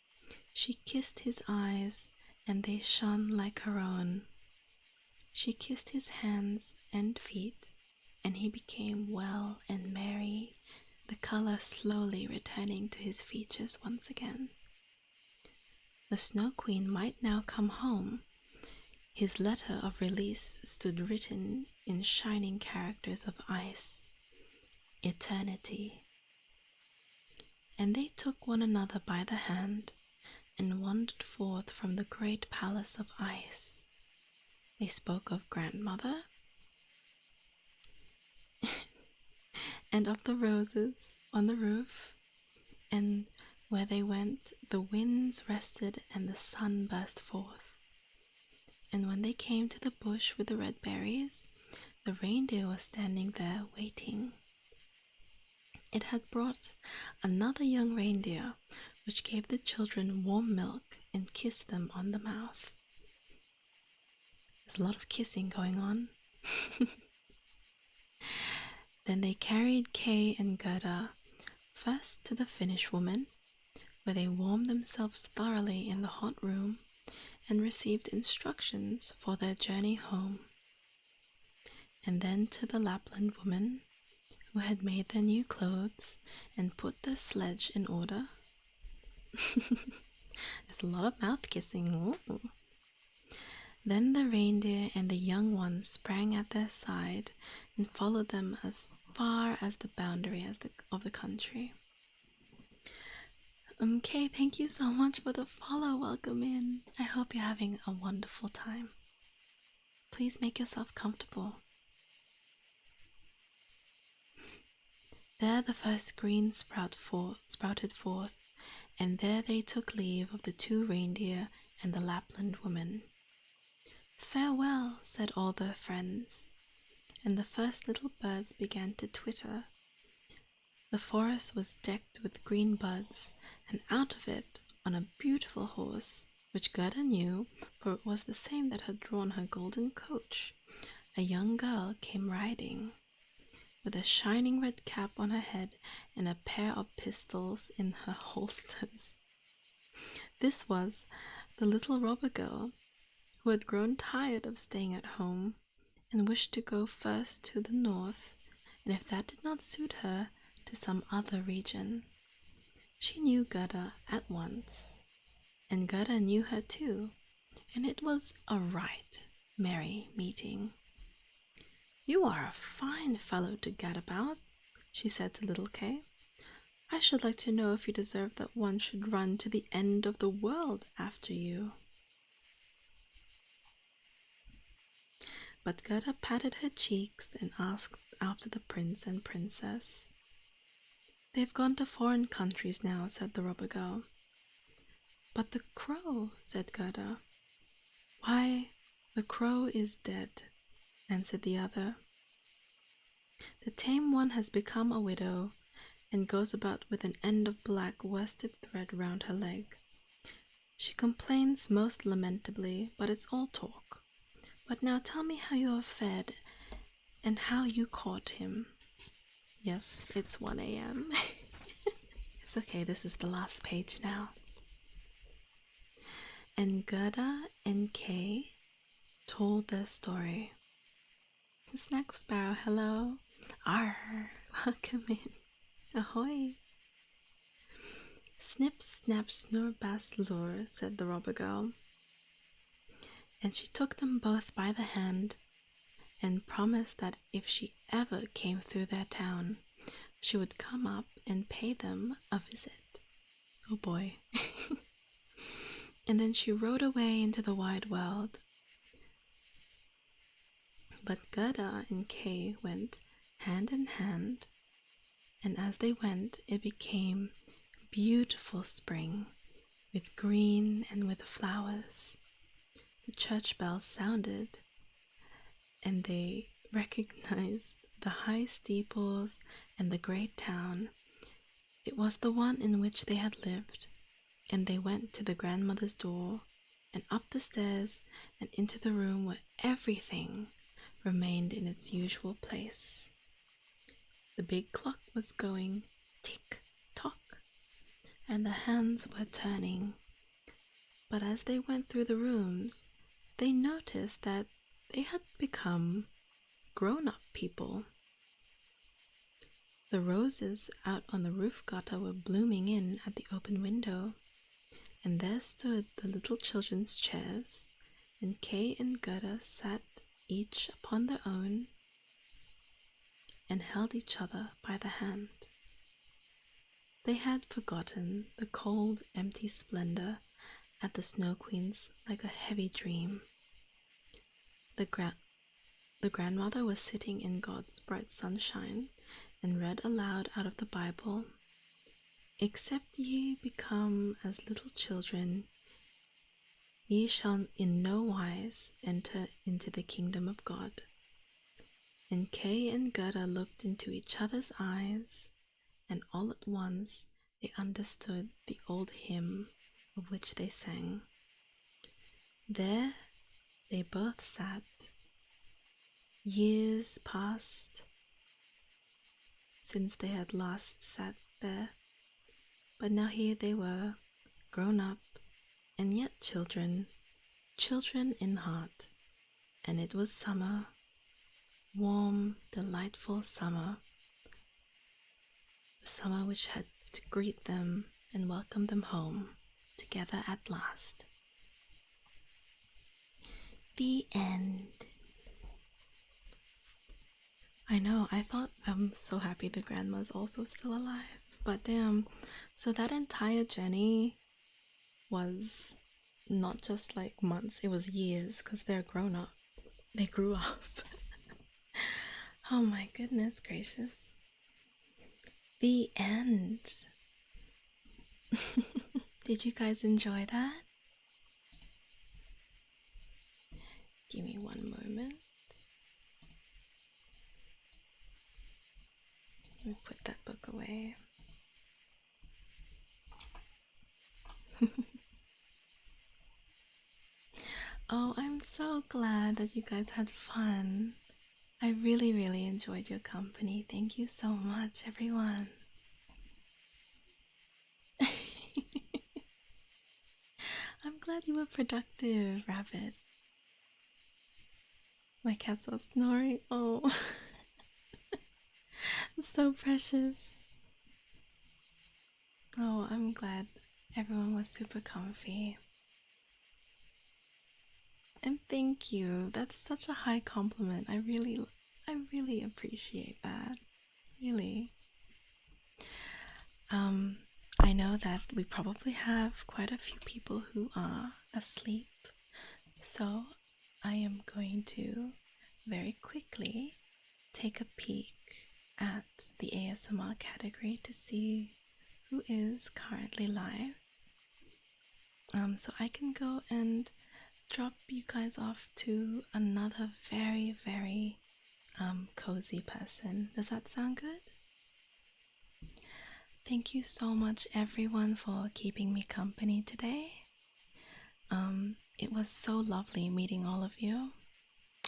She kissed his eyes, and they shone like her own. She kissed his hands and feet, and he became well and merry, the color slowly returning to his features once again. The Snow Queen might now come home. His letter of release stood written in shining characters of ice, eternity. And they took one another by the hand and wandered forth from the great palace of ice. They spoke of grandmother and of the roses on the roof, and where they went the winds rested and the sun burst forth. And when they came to the bush with the red berries, the reindeer was standing there waiting. It had brought another young reindeer, which gave the children warm milk and kissed them on the mouth. There's a lot of kissing going on. Then they carried Kay and Gerda first to the Finnish woman, where they warmed themselves thoroughly in the hot room and received instructions for their journey home. And then to the Lapland woman, who had made their new clothes and put their sledge in order. There's a lot of mouth kissing. Ooh. Then the reindeer and the young ones sprang at their side and followed them as far as the boundary of the country. Okay, thank you so much for the follow. Welcome in. I hope you're having a wonderful time. Please make yourself comfortable. There the first green sprouted forth, and there they took leave of the 2 reindeer and the Lapland woman. Farewell, said all their friends, and the first little birds began to twitter. The forest was decked with green buds, and out of it, on a beautiful horse, which Gerda knew, for it was the same that had drawn her golden coach, a young girl came riding, with a shining red cap on her head and a pair of pistols in her holsters. This was the little robber girl, who had grown tired of staying at home and wished to go first to the north, and if that did not suit her, to some other region. She knew Gerda at once, and Gerda knew her too, and it was a right merry meeting. You are a fine fellow to gad about, she said to little Kay. I should like to know if you deserve that one should run to the end of the world after you. But Gerda patted her cheeks and asked after the prince and princess. They've gone to foreign countries now, said the robber girl. But the crow, said Gerda. Why, the crow is dead, answered the other. The tame one has become a widow, and goes about with an end of black worsted thread round her leg. She complains most lamentably, but it's all talk. But now tell me how you are fed, and how you caught him. Yes, it's 1 a.m. It's okay, this is the last page now. And Gerda and Kay told their story. Snack Sparrow, hello. Arr, welcome in. Ahoy. Snip, snap, snore, bass, lure, said the robber girl. And she took them both by the hand and promised that if she ever came through their town, she would come up and pay them a visit. Oh boy. And then she rode away into the wide world. But Gerda and Kay went hand in hand, and as they went it became beautiful spring, with green and with flowers. The church bells sounded, and they recognized the high steeples and the great town. It was the one in which they had lived, and they went to the grandmother's door, and up the stairs, and into the room where everything remained in its usual place. The big clock was going tick-tock, and the hands were turning. But as they went through the rooms, they noticed that they had become grown-up people. The roses out on the roof gutter were blooming in at the open window, and there stood the little children's chairs, and Kay and Gerda sat each upon their own and held each other by the hand. They had forgotten the cold, empty splendor at the Snow Queen's like a heavy dream. The grandmother was sitting in God's bright sunshine and read aloud out of the Bible, "Except ye become as little children, ye shall in no wise enter into the kingdom of God." And Kay and Gerda looked into each other's eyes, and all at once they understood the old hymn of which they sang. There they both sat. Years passed since they had last sat there, but now here they were, grown up, and yet children, children in heart, and it was summer, warm, delightful summer, the summer which had to greet them and welcome them home, together at last. The end. I know, I thought I'm so happy the grandma's also still alive. But damn, so that entire journey was not just like months, it was years because they're grown up. They grew up. Oh my goodness gracious. The end. Did you guys enjoy that? Give me one moment. Let me put that book away. Oh, I'm so glad that you guys had fun. I really, really enjoyed your company. Thank you so much, everyone. I'm glad you were productive, Rabbit. My cats are snoring. Oh, so precious. Oh, I'm glad everyone was super comfy. And thank you. That's such a high compliment. I really appreciate that. Really. I know that we probably have quite a few people who are asleep. So I am going to very quickly take a peek at the ASMR category to see who is currently live. So I can go and drop you guys off to another very, very cozy person. Does that sound good? Thank you so much, everyone, for keeping me company today. It was so lovely meeting all of you.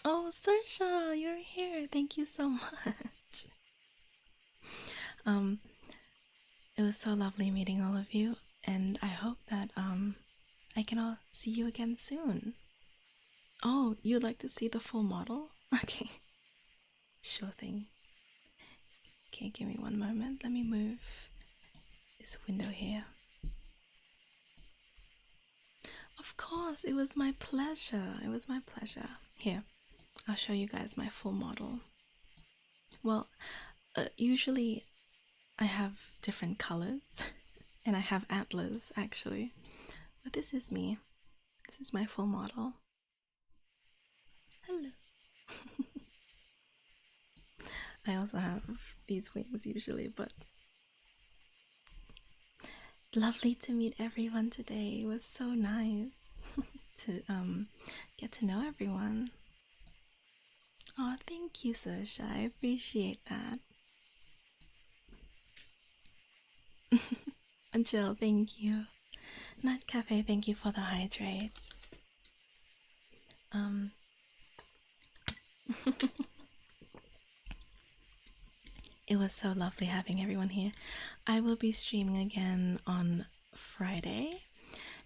Oh, Saoirse, you're here. Thank you so much. It was so lovely meeting all of you, and I hope that I can all see you again soon. Oh, you'd like to see the full model? Okay, sure thing. Okay, give me one moment. Let me move this window here. Of course, it was my pleasure. It was my pleasure. Here, I'll show you guys my full model. Well, usually I have different colors, and I have antlers actually. But this is me. This is my full model. Hello. I also have these wings usually, but lovely to meet everyone today. It was so nice to get to know everyone. Oh, thank you, Saoirse. I appreciate that. And Jill, thank you. Night Cafe, thank you for the hydrate. It was so lovely having everyone here. I will be streaming again on Friday,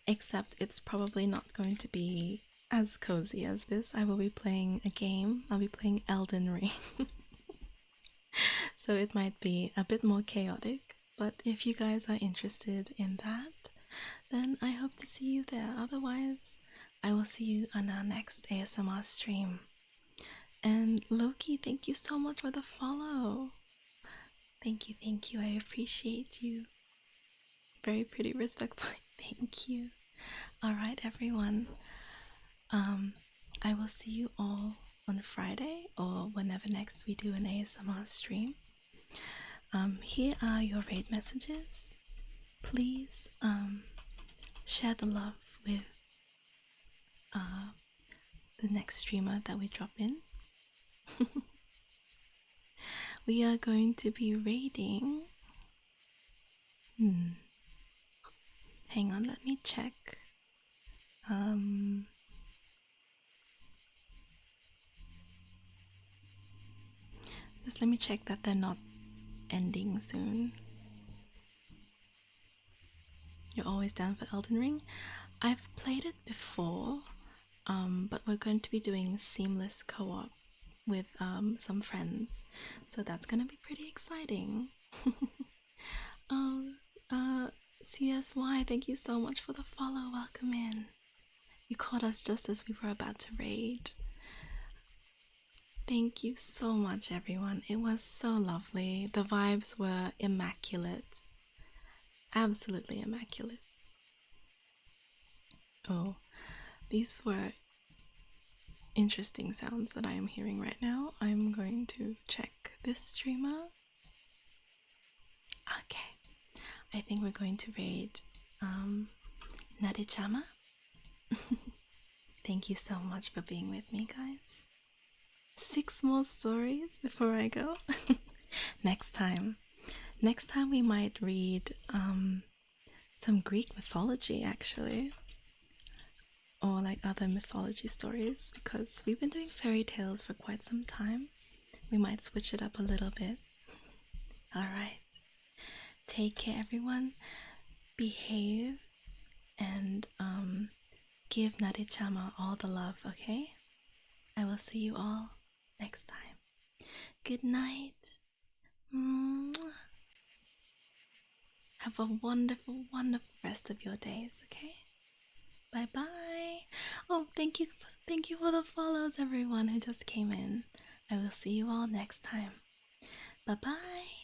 except it's probably not going to be as cozy as this. I will be playing a game. I'll be playing Elden Ring. So it might be a bit more chaotic, but if you guys are interested in that, then I hope to see you there. Otherwise, I will see you on our next ASMR stream. And Loki, thank you so much for the follow. Thank you, I appreciate you. Very pretty, respectfully. Thank you. Alright, everyone. I will see you all on Friday or whenever next we do an ASMR stream. Here are your raid messages. Please share the love with the next streamer that we drop in. We are going to be raiding. Hang on, let me check. Just let me check that they're not ending soon. You're always down for Elden Ring? I've played it before, but we're going to be doing seamless co-op with some friends, so that's gonna be pretty exciting. Oh, CSY, thank you so much for the follow. Welcome in. You caught us just as we were about to raid. Thank you so much, everyone. It was so lovely. The vibes were immaculate. Absolutely immaculate. Oh, these were interesting sounds that I am hearing right now. I'm going to check this streamer. Okay, I think we're going to raid Nadichama. Thank you so much for being with me, guys. 6 more stories before I go. Next time we might read some Greek mythology, actually, or like other mythology stories, because we've been doing fairy tales for quite some time. We might switch it up a little bit. Alright, take care everyone, behave, and give Nadichama all the love, okay? I will see you all next time. Good night. Mwah. Have a wonderful, wonderful rest of your days, okay? Bye bye. Oh, thank you for the follows, everyone who just came in. I will see you all next time. Bye bye.